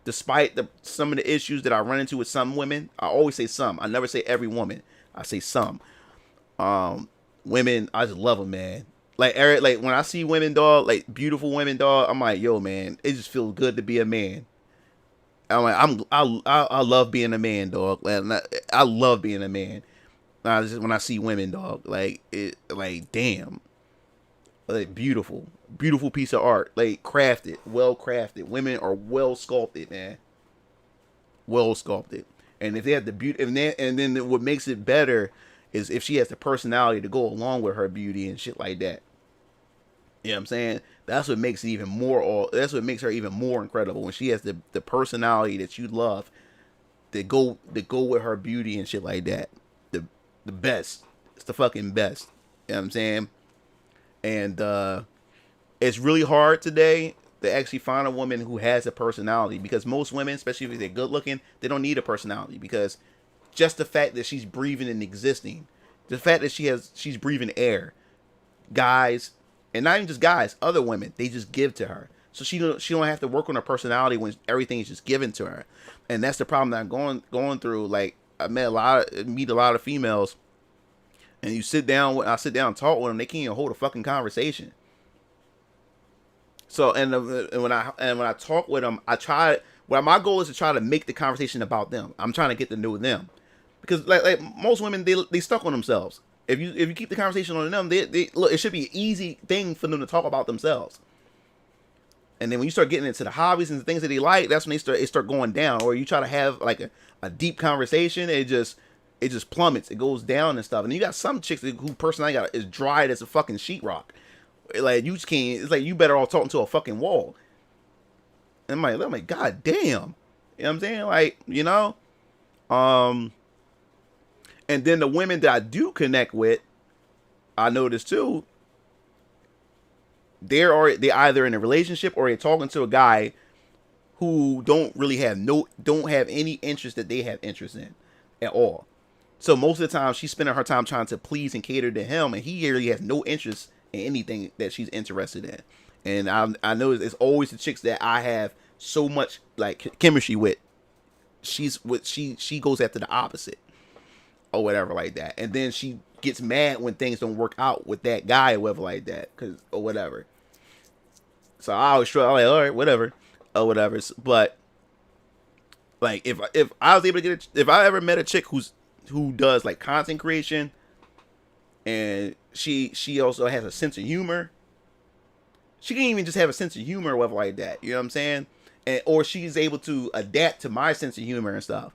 Despite some of the issues that I run into with some women, I always say some. I never say every woman. I say some. Women, I just love them, man. Like Eric, like when I see women, dog, like beautiful women, dog, I'm like, yo, man, it just feels good to be a man. I'm like, I love being a man, dog. Like, I love being a man. Just when I see women, dog, like it, like damn, like beautiful piece of art, like crafted, well crafted. Women are well sculpted, man. Well sculpted, and if they have the beauty, and then what makes it better is if she has the personality to go along with her beauty and shit like that. You know what I'm saying? That's what makes it even more. That's what makes her even more incredible, when she has the personality that you love to go with her beauty and shit like that. the best. It's the fucking best. You know what I'm saying? And it's really hard today to actually find a woman who has a personality, because most women, especially if they're good looking, they don't need a personality, because just the fact that she's breathing and existing, the fact that she's breathing air, guys, and not even just guys, other women, they just give to her. So she don't have to work on her personality when everything is just given to her. And that's the problem that I'm going through. Like, I meet a lot of females, and I sit down and talk with them, they can't even hold a fucking conversation. So and when I talk with them, my goal is to try to make the conversation about them. I'm trying to get to know them, because like most women, they stuck on themselves. If you keep the conversation on them, they look, it should be an easy thing for them to talk about themselves. And then when you start getting into the hobbies and the things that they like, that's when it start going down. Or you try to have like a deep conversation, it just plummets. It goes down and stuff. And you got some chicks who personality is dry as a fucking sheetrock. Like, you just can't. It's like you better off talking to a fucking wall. And I'm like, God damn. You know what I'm saying? Like, you know. And then the women that I do connect with, I notice too, they're either in a relationship or they're talking to a guy who don't have any interest that they have interest in at all. So most of the time she's spending her time trying to please and cater to him, and he really has no interest in anything that she's interested in. And I know it's always the chicks that I have so much like chemistry with. She goes after the opposite or whatever like that, and then she gets mad when things don't work out with that guy or whatever like that, or whatever. So I always try, I'm like, all right, whatever, or whatever. But like, if I was able to if I ever met a chick who does like content creation, and she also has a sense of humor. She can even just have a sense of humor or whatever like that. You know what I'm saying? Or she's able to adapt to my sense of humor and stuff.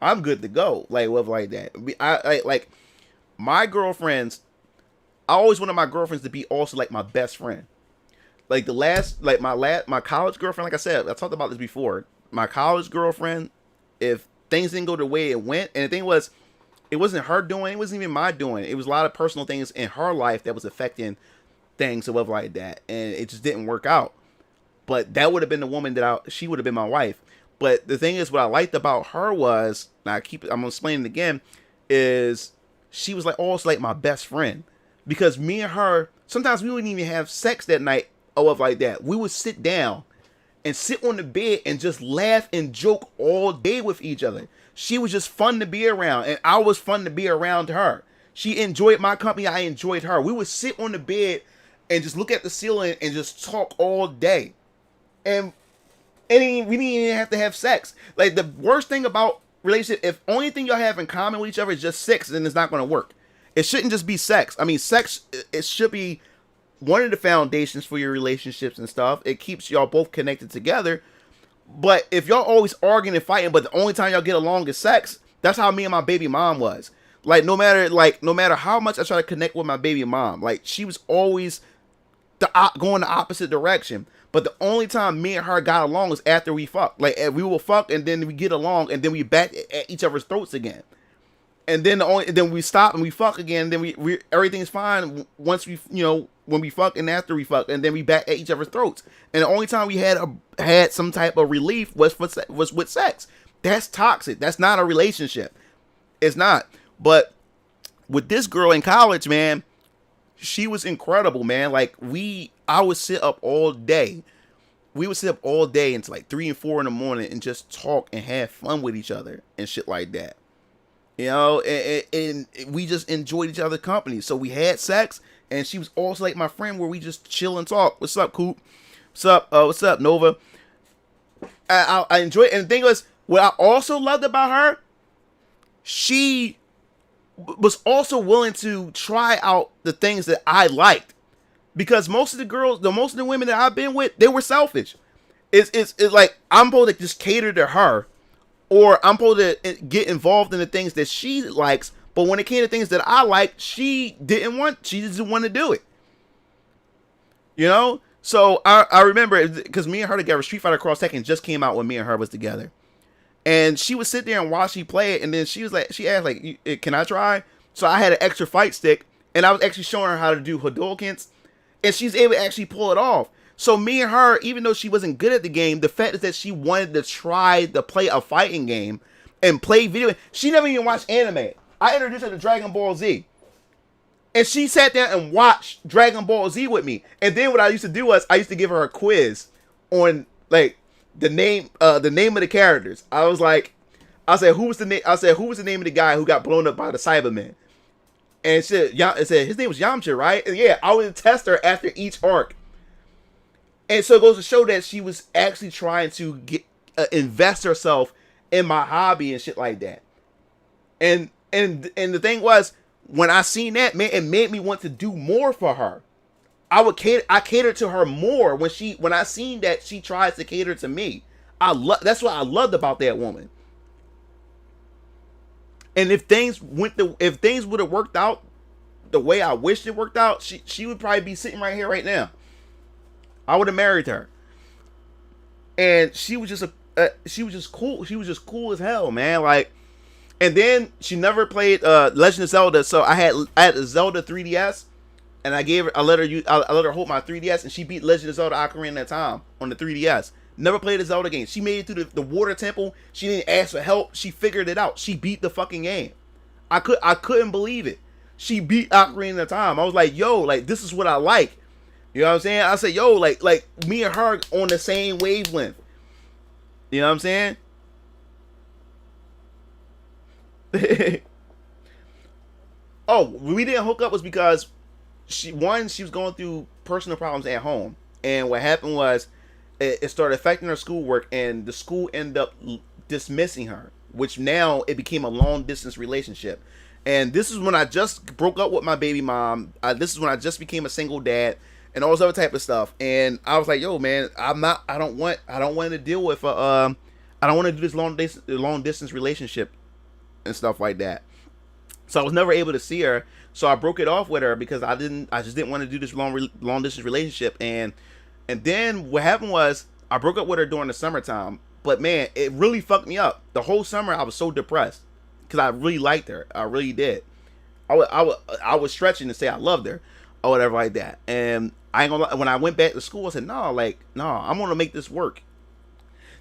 I'm good to go. Like, whatever like that. I like my girlfriends. I always wanted my girlfriends to be also like my best friend. Like my college girlfriend. Like I said, I talked about this before. My college girlfriend. If things didn't go the way it went, and the thing was, it wasn't her doing. It wasn't even my doing. It was a lot of personal things in her life that was affecting things or whatever like that, and it just didn't work out. But that would have been the woman she would have been my wife. But the thing is, what I liked about her was, I'm gonna explain it again, is she was like also like my best friend, because me and her, sometimes we wouldn't even have sex that night or whatever like that. We would sit down and sit on the bed and just laugh and joke all day with each other. She was just fun to be around, and I was fun to be around her. She enjoyed my company, I enjoyed her. We would sit on the bed and just look at the ceiling and just talk all day. And we didn't even have to have sex. Like, the worst thing about relationship, if only thing y'all have in common with each other is just sex, then it's not going to work. It shouldn't just be sex. I mean, sex, it should be one of the foundations for your relationships and stuff. It keeps y'all both connected together. But if y'all always arguing and fighting, but the only time y'all get along is sex, that's how me and my baby mom was. Like, no matter how much I try to connect with my baby mom, like, she was always going the opposite direction. But the only time me and her got along was after we fucked. Like, we will fuck, and then we get along, and then we back at each other's throats again. And then then we stop and we fuck again. And then we everything's fine once we, when we fuck and after we fuck, and then we back at each other's throats. And the only time we had some type of relief was with sex. That's toxic. That's not a relationship. It's not. But with this girl in college, man, she was incredible, man. Like, I would sit up all day. We would sit up all day until like 3 and 4 in the morning and just talk and have fun with each other and shit like that. And we just enjoyed each other's company. So we had sex, and she was also like my friend, where we just chill and talk. What's up, Coop? What's up, Nova? I enjoyed it. And the thing was, what I also loved about her, she was also willing to try out the things that I liked. Because most of the women that I've been with, they were selfish. It's like, I'm supposed to just cater to her, or I'm supposed to get involved in the things that she likes. But when it came to things that I like, she didn't want to do it. So I remember, because me and her together, Street Fighter Cross Tekken just came out when me and her was together. And she would sit there and watch me play it, and then she asked, like, can I try? So I had an extra fight stick, and I was actually showing her how to do Hadoukens, and she's able to actually pull it off. So me and her, even though she wasn't good at the game, the fact is that she wanted to try to play a fighting game and play video. She never even watched anime. I introduced her to Dragon Ball Z. And she sat down and watched Dragon Ball Z with me. And then what I used to do was I used to give her a quiz on like the name of the characters. I said, who was the name of the guy who got blown up by the Cybermen? And it said his name was Yamcha, right? And yeah, I would test her after each arc. And so it goes to show that she was actually trying to invest herself in my hobby and shit like that. And the thing was, when I seen that, man, it made me want to do more for her. I catered to her more when I seen that she tries to cater to me. That's what I loved about that woman. And if things would have worked out the way I wished it worked out, she would probably be sitting right here right now. I would have married her. And she was just cool. She was just cool as hell, man. Like, and then she never played Legend of Zelda. So I had a Zelda 3DS, and I let her hold my 3DS, and she beat Legend of Zelda Ocarina of Time on the 3DS. Never played a Zelda game. She made it through the water temple. She didn't ask for help. She figured it out. She beat the fucking game. I couldn't believe it. She beat Ocarina of Time. I was like, yo, like, this is what I like. You know what I'm saying? I said, yo, like me and her on the same wavelength. You know what I'm saying? Oh, we didn't hook up was because she was going through personal problems at home. And what happened was it started affecting her schoolwork, and the school ended up dismissing her, which now it became a long distance relationship. And this is when I just broke up with my baby mom. This is when I just became a single dad and all this other type of stuff. And I was like, yo, man, I don't want to deal with I don't want to do this long distance relationship and stuff like that. So I was never able to see her. So I broke it off with her because I just didn't want to do this long distance relationship. And then what happened was I broke up with her during the summertime. But man, it really fucked me up. The whole summer I was so depressed because I really liked her. I really did. I was stretching to say I loved her or whatever like that. And I ain't gonna lie, when I went back to school, I said, no, I'm gonna make this work.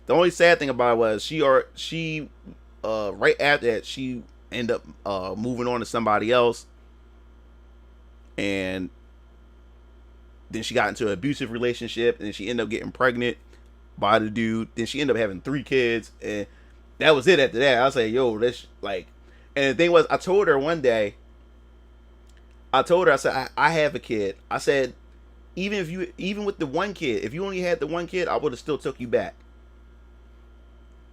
The only sad thing about it was she right after that, she ended up moving on to somebody else. And then she got into an abusive relationship, and then she ended up getting pregnant by the dude. Then she ended up having 3 kids, and that was it after that. I was like, yo, this like, and the thing was, I told her one day, I said, I have a kid. I said, even with the one kid, if you only had the one kid, I would have still took you back.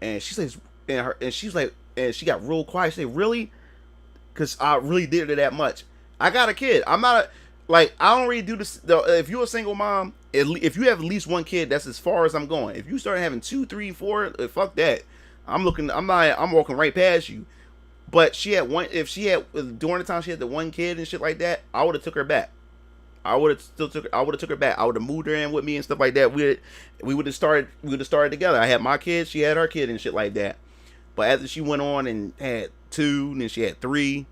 And she says, and she got real quiet. She said, really? Because I really did it that much. I got a kid. I'm not I don't really do this. If you're a single mom, if you have at least one kid, that's as far as I'm going. If you start having 2, 3, 4, fuck that. I'm walking right past you. But she had one. If she had during the time she had the one kid and shit like that, I would have took her back. I would have took her back. I would have moved her in with me and stuff like that. We would have started together. I had my kid, she had her kid and shit like that. But after she went on and had 2, and then she had 3,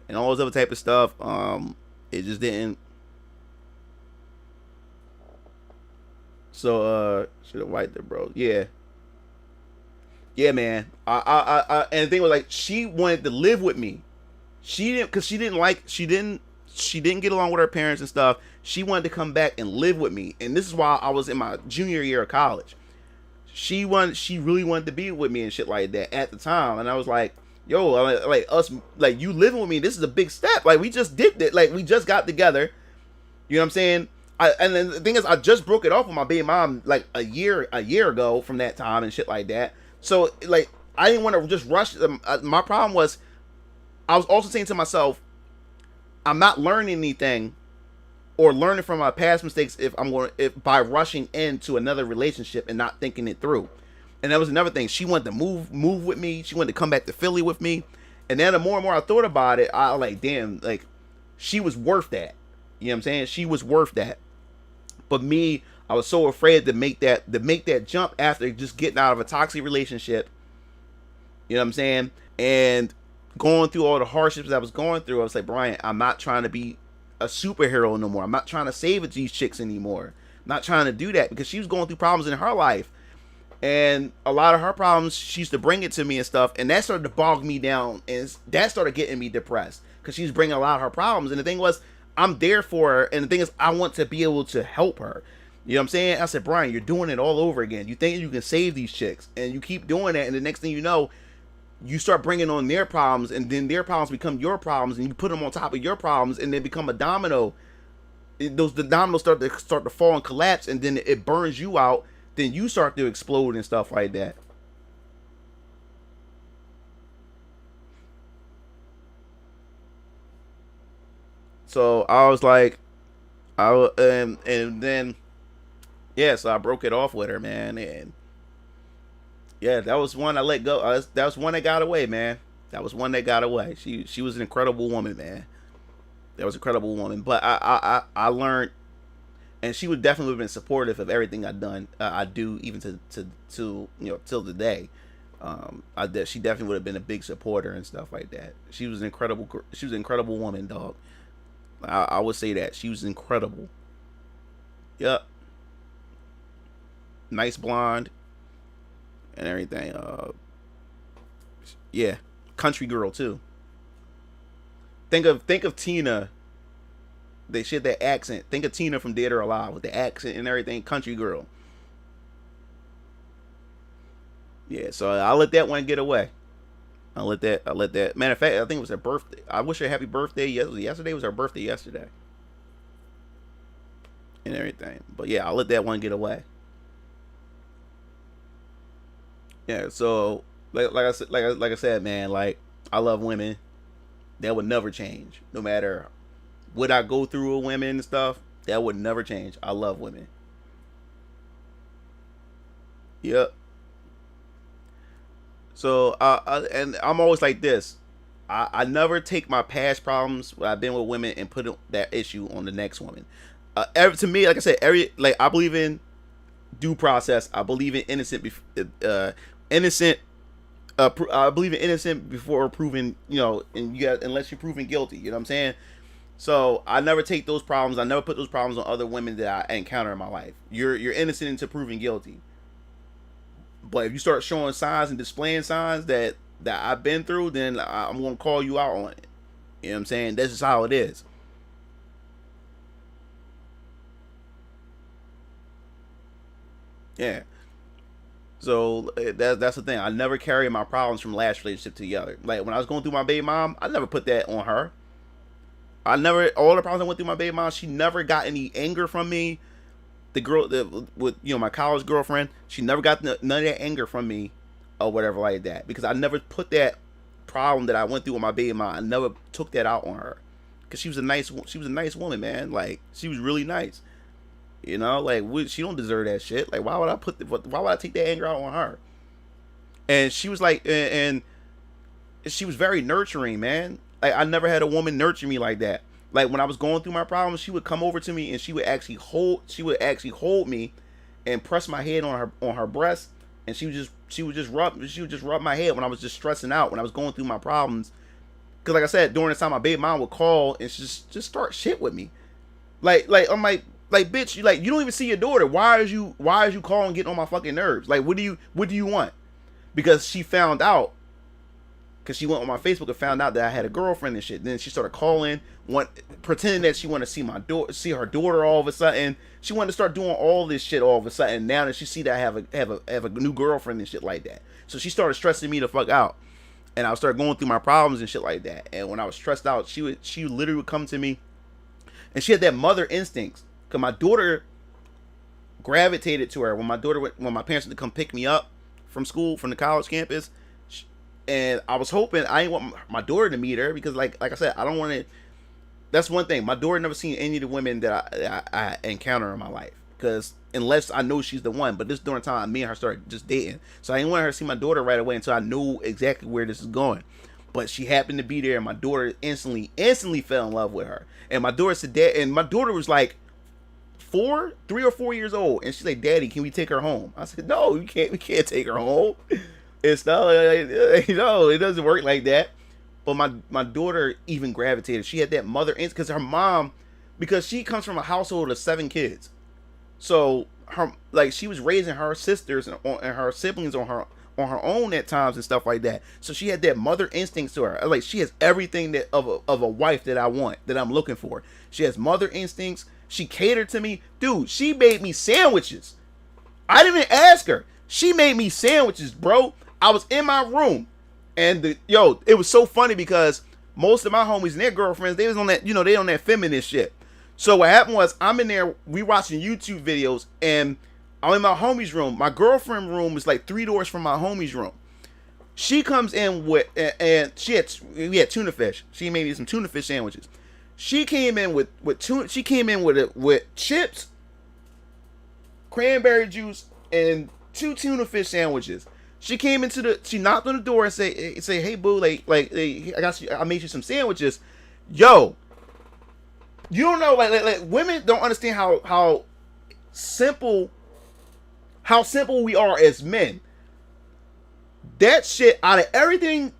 and all this other type of stuff, it just didn't. So should have wiped it, bro. Yeah, man. I and the thing was, like, she wanted to live with me. She didn't get along with her parents and stuff. She wanted to come back and live with me, and this is why I was in my junior year of college. She really wanted to be with me and shit like that at the time, and I was like, yo, like us, like, you living with me, this is a big step. Like, we just did it. Like, we just got together. You know what I'm saying? And then the thing is, I just broke it off with my baby mom like a year ago from that time and shit like that. So, like, I didn't want to just rush. My problem was, I was also saying to myself, I'm not learning anything or learning from my past mistakes if by rushing into another relationship and not thinking it through. And that was another thing. She wanted to move with me. She wanted to come back to Philly with me. And then the more and more I thought about it, I was like, damn, like, she was worth that. You know what I'm saying? She was worth that. But me, I was so afraid to make that jump after just getting out of a toxic relationship. You know what I'm saying? And going through all the hardships I was going through, I was like, Brian, I'm not trying to be a superhero no more. I'm not trying to save it to these chicks anymore. I'm not trying to do that, because she was going through problems in her life. And a lot of her problems, she used to bring it to me and stuff. And that started to bog me down. And that started getting me depressed, because she was bringing a lot of her problems. And the thing was, I'm there for her. And the thing is, I want to be able to help her. You know what I'm saying? I said, Brian, you're doing it all over again. You think you can save these chicks. And you keep doing that. And the next thing you know, you start bringing on their problems. And then their problems become your problems. And you put them on top of your problems. And they become a domino. The dominoes start to fall and collapse. And then it burns you out. Then you start to explode and stuff like that. So I was like, and then, yeah, so I broke it off with her, man. And yeah, that was one I let go. That was one that got away, man. That was one that got away. She was an incredible woman, man. That was an incredible woman. But I learned, and she would definitely have been supportive of everything I've done. I do, even to till today. She definitely would have been a big supporter and stuff like that. She was an incredible woman, dog. I would say that she was incredible. Yep. Nice blonde and everything. Yeah, country girl too. Think of Tina. She had that accent. Think of Tina from Dead or Alive with the accent and everything. Country girl. Yeah, so I let that one get away. I let that. Matter of fact, I think it was her birthday. I wish her happy birthday. Yesterday was her birthday yesterday. And everything. But yeah, I let that one get away. Yeah, so like I said, man, like, I love women. That would never change. No matter what I go through with women and stuff, that would never change. I love women. Yep. So and I'm always like this. I never take my past problems when I've been with women and put that issue on the next woman. To me, like I said, I believe in due process. I believe in innocent. I believe in innocent before proven. And unless you're proven guilty. You know what I'm saying? So I never take those problems. I never put those problems on other women that I encounter in my life. You're innocent until proven guilty. But if you start showing signs and displaying signs that I've been through, then I'm gonna call you out on it. You know what I'm saying? That's just how it is. Yeah. So that's the thing. I never carry my problems from last relationship to the other. Like when I was going through my baby mom, I never put that on her. All the problems I went through my baby mom, she never got any anger from me. The girl with my college girlfriend, she never got none of that anger from me or whatever like that, because I never put that problem that I went through with my baby mom, I never took that out on her, because she was a nice woman, man. Like, she was really nice, like, she don't deserve that shit. Like, why would I take that anger out on her? And she was like, and she was very nurturing, man. Like, I never had a woman nurture me like that. Like, when I was going through my problems, she would come over to me and she would actually hold me and press my head on her breast, and she would just rub my head when I was just stressing out, when I was going through my problems. Cause like I said, during the time my baby mom would call and just start shit with me. Like I'm like bitch, you don't even see your daughter. Why is you calling, getting on my fucking nerves? Like, what do you want? Because she found out. Because she went on my Facebook and found out that I had a girlfriend and shit. Then she started calling, pretending that she wanted to see her daughter all of a sudden. She wanted to start doing all this shit all of a sudden. Now that she see that I have a new girlfriend and shit like that. So she started stressing me the fuck out. And I started going through my problems and shit like that. And when I was stressed out, she literally would come to me. And she had that mother instincts. Because my daughter gravitated to her. When my parents would come pick me up from school, from the college campus, and I was hoping, I didn't want my daughter to meet her, because like I said, I don't want to. That's one thing. My daughter never seen any of the women that I encounter in my life, because unless I know she's the one. But this during the time me and her started just dating, so I didn't want her to see my daughter right away until I knew exactly where this is going. But she happened to be there, and my daughter instantly fell in love with her. And my daughter said, "Dad," and my daughter was like 3 or 4 years old, and she's like, "Daddy, can we take her home?" I said, "No, we can't take her home." It's not, it doesn't work like that. But my daughter even gravitated. She had that mother instinct because her mom, because she comes from a household of 7 kids, so her like she was raising her sisters and her siblings on her own at times and stuff like that. So she had that mother instincts to her. Like she has everything that of a wife that I want, that I'm looking for. She has mother instincts. She catered to me, dude. She made me sandwiches. I didn't even ask her. She made me sandwiches, bro. I was in my room, and it was so funny because most of my homies and their girlfriends, they was on that, they on that feminist shit. So what happened was, I'm in there, we watching YouTube videos, and I'm in my homie's room. My girlfriend room is like 3 doors from my homie's room. She comes in with, and we had tuna fish. She made me some tuna fish sandwiches. She came in with tuna. She came in with chips, cranberry juice, and 2 tuna fish sandwiches. She came she knocked on the door and say, "Hey boo, I made you some sandwiches." Yo, you don't know, like women don't understand how simple we are as men. That shit, out of everything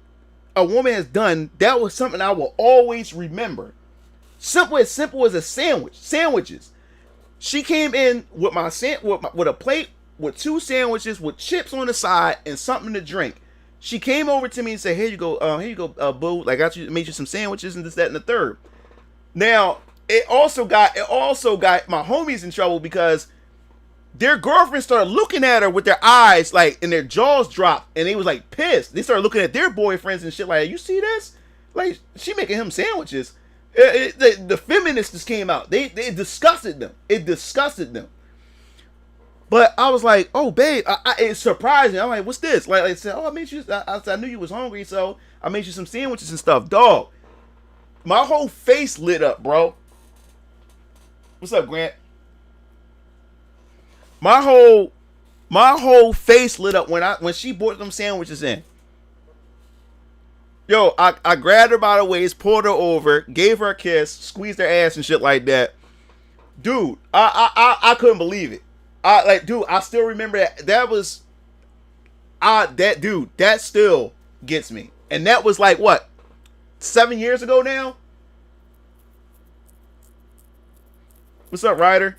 a woman has done, that was something I will always remember. Simple as a sandwiches. She came in with with a plate with 2 sandwiches with chips on the side and something to drink. She came over to me and said, here you go, boo. Like, made you some sandwiches and this, that, and the third. Now, it also got my homies in trouble because their girlfriends started looking at her with their eyes, like, and their jaws dropped, and they was like pissed. They started looking at their boyfriends and shit like, you see this? Like, she making him sandwiches. The feminists just came out. It disgusted them. It disgusted them. But I was like, oh, babe, it's surprising. I'm like, what's this? Like I said, I made you, I knew you was hungry, so I made you some sandwiches and stuff. Dog, my whole face lit up, bro. What's up, Grant? My whole face lit up when she brought them sandwiches in. Yo, I grabbed her by the waist, pulled her over, gave her a kiss, squeezed her ass and shit like that. Dude, I couldn't believe it. I still remember that. That still gets me. And that was like, what, 7 years ago now? What's up, Ryder?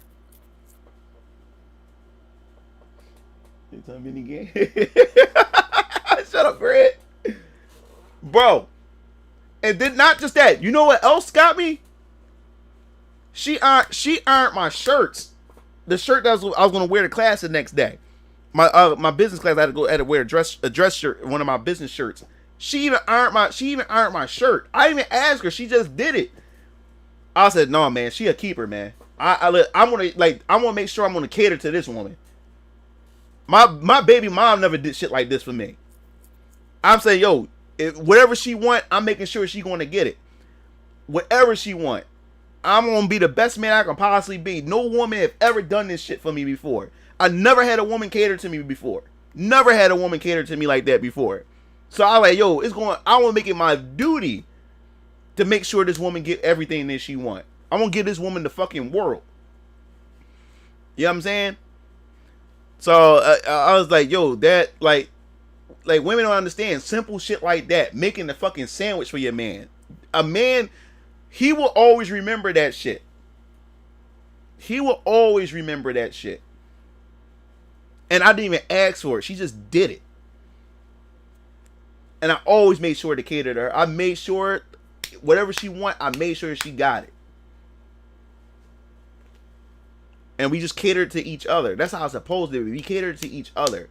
You tell me again? Shut up, Grant. Bro. And then not just that. You know what else got me? She ironed my shirts. The shirt that I was going to wear to class the next day. My business class, I had to wear a dress shirt, one of my business shirts. She even ironed my shirt. I didn't even ask her. She just did it. I said, no, man, she a keeper, man. I want to make sure I'm going to cater to this woman. My baby mom never did shit like this for me. I'm saying, yo, whatever she want, I'm making sure she going to get it. Whatever she want, I'm going to be the best man I can possibly be. No woman have ever done this shit for me before. I never had a woman cater to me before. Never had a woman cater to me like that before. So I like, yo, I want to make it my duty to make sure this woman get everything that she want. I'm going to give this woman the fucking world. You know what I'm saying? So I was like, yo, that, like women don't understand simple shit like that. Making the fucking sandwich for your man. A man, he will always remember that shit. He will always remember that shit. And I didn't even ask for it. She just did it. And I always made sure to cater to her. I made sure whatever she want, I made sure she got it. And we just catered to each other. That's how it's supposed to be. We catered to each other.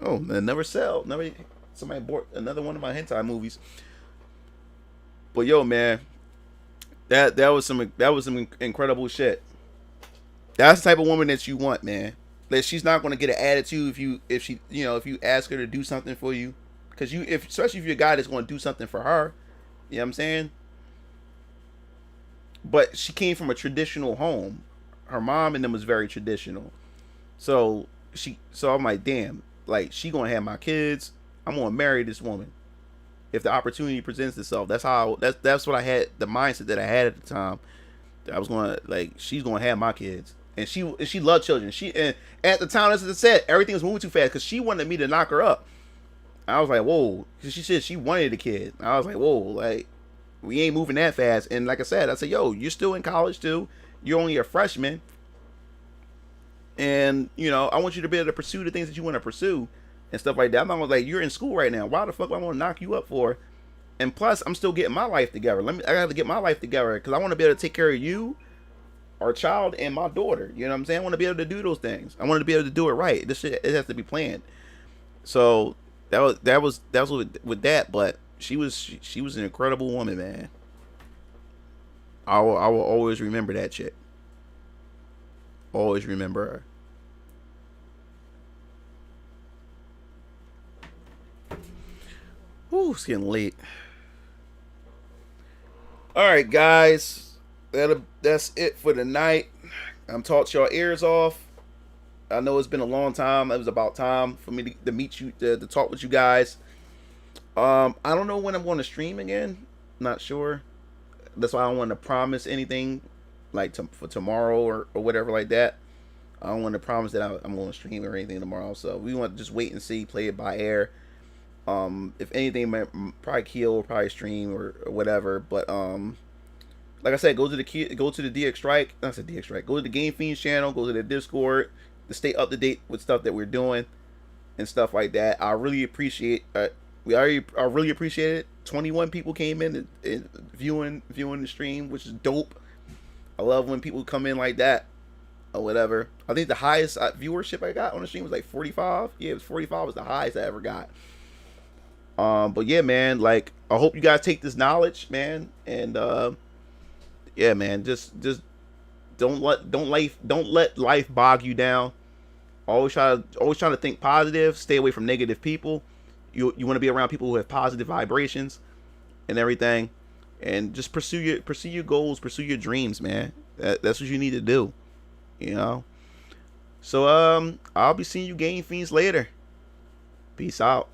Oh, never sell. Somebody bought another one of my hentai movies. But yo, man, that was some incredible shit. That's the type of woman that you want, man. That she's not going to get an attitude if you ask her to do something for you, because especially if you're a guy that's going to do something for her. You know what I'm saying? But she came from a traditional home. Her mom and them was very traditional. So I'm like, damn, like she gonna have my kids. I'm gonna marry this woman if the opportunity presents itself. That's what I had, the mindset that I had at the time. I was gonna like she's gonna have my kids, and she loved children. And at the time, as I said, everything was moving too fast because she wanted me to knock her up. I was like, whoa, because she said she wanted a kid. I was like, whoa, like we ain't moving that fast. And like I said, yo, you're still in college too. You're only a freshman, and I want you to be able to pursue the things that you want to pursue and stuff like that. I was like, you're in school right now. Why the fuck would I want to knock you up for? And plus, I'm still getting my life together. I got to get my life together because I want to be able to take care of you, our child, and my daughter. You know what I'm saying? I want to be able to do those things. I want to be able to do it right. This shit, it has to be planned. So that was with that. But she was an incredible woman, man. I will always remember that chick. Always remember her. Whew, it's getting late. Alright, guys. That's it for tonight. I'm taught y'all ears off. I know it's been a long time. It was about time for me to meet you, to talk with you guys. I don't know when I'm going to stream again. Not sure. That's why I don't want to promise anything like for tomorrow or whatever like that. I don't want to promise that I'm going to stream or anything tomorrow. So we want to just wait and see, play it by air. If anything, probably Keel, probably stream or whatever. But like I said, go to the DX Strike. Not the DX Strike. Go to the Game Fiends channel. Go to the Discord to stay up to date with stuff that we're doing and stuff like that. I really appreciate. I really appreciate it. 21 people came in and viewing the stream, which is dope. I love when people come in like that or whatever. I think the highest viewership I got on the stream was like 45. Yeah, it was 45 was the highest I ever got. But yeah, man, like I hope you guys take this knowledge, man, and yeah, man, just don't let life bog you down. Always try to think positive. Stay away from negative people. You want to be around people who have positive vibrations and everything, and just pursue your goals, pursue your dreams, man. That's what you need to do, So I'll be seeing you Game Fiends later. Peace out.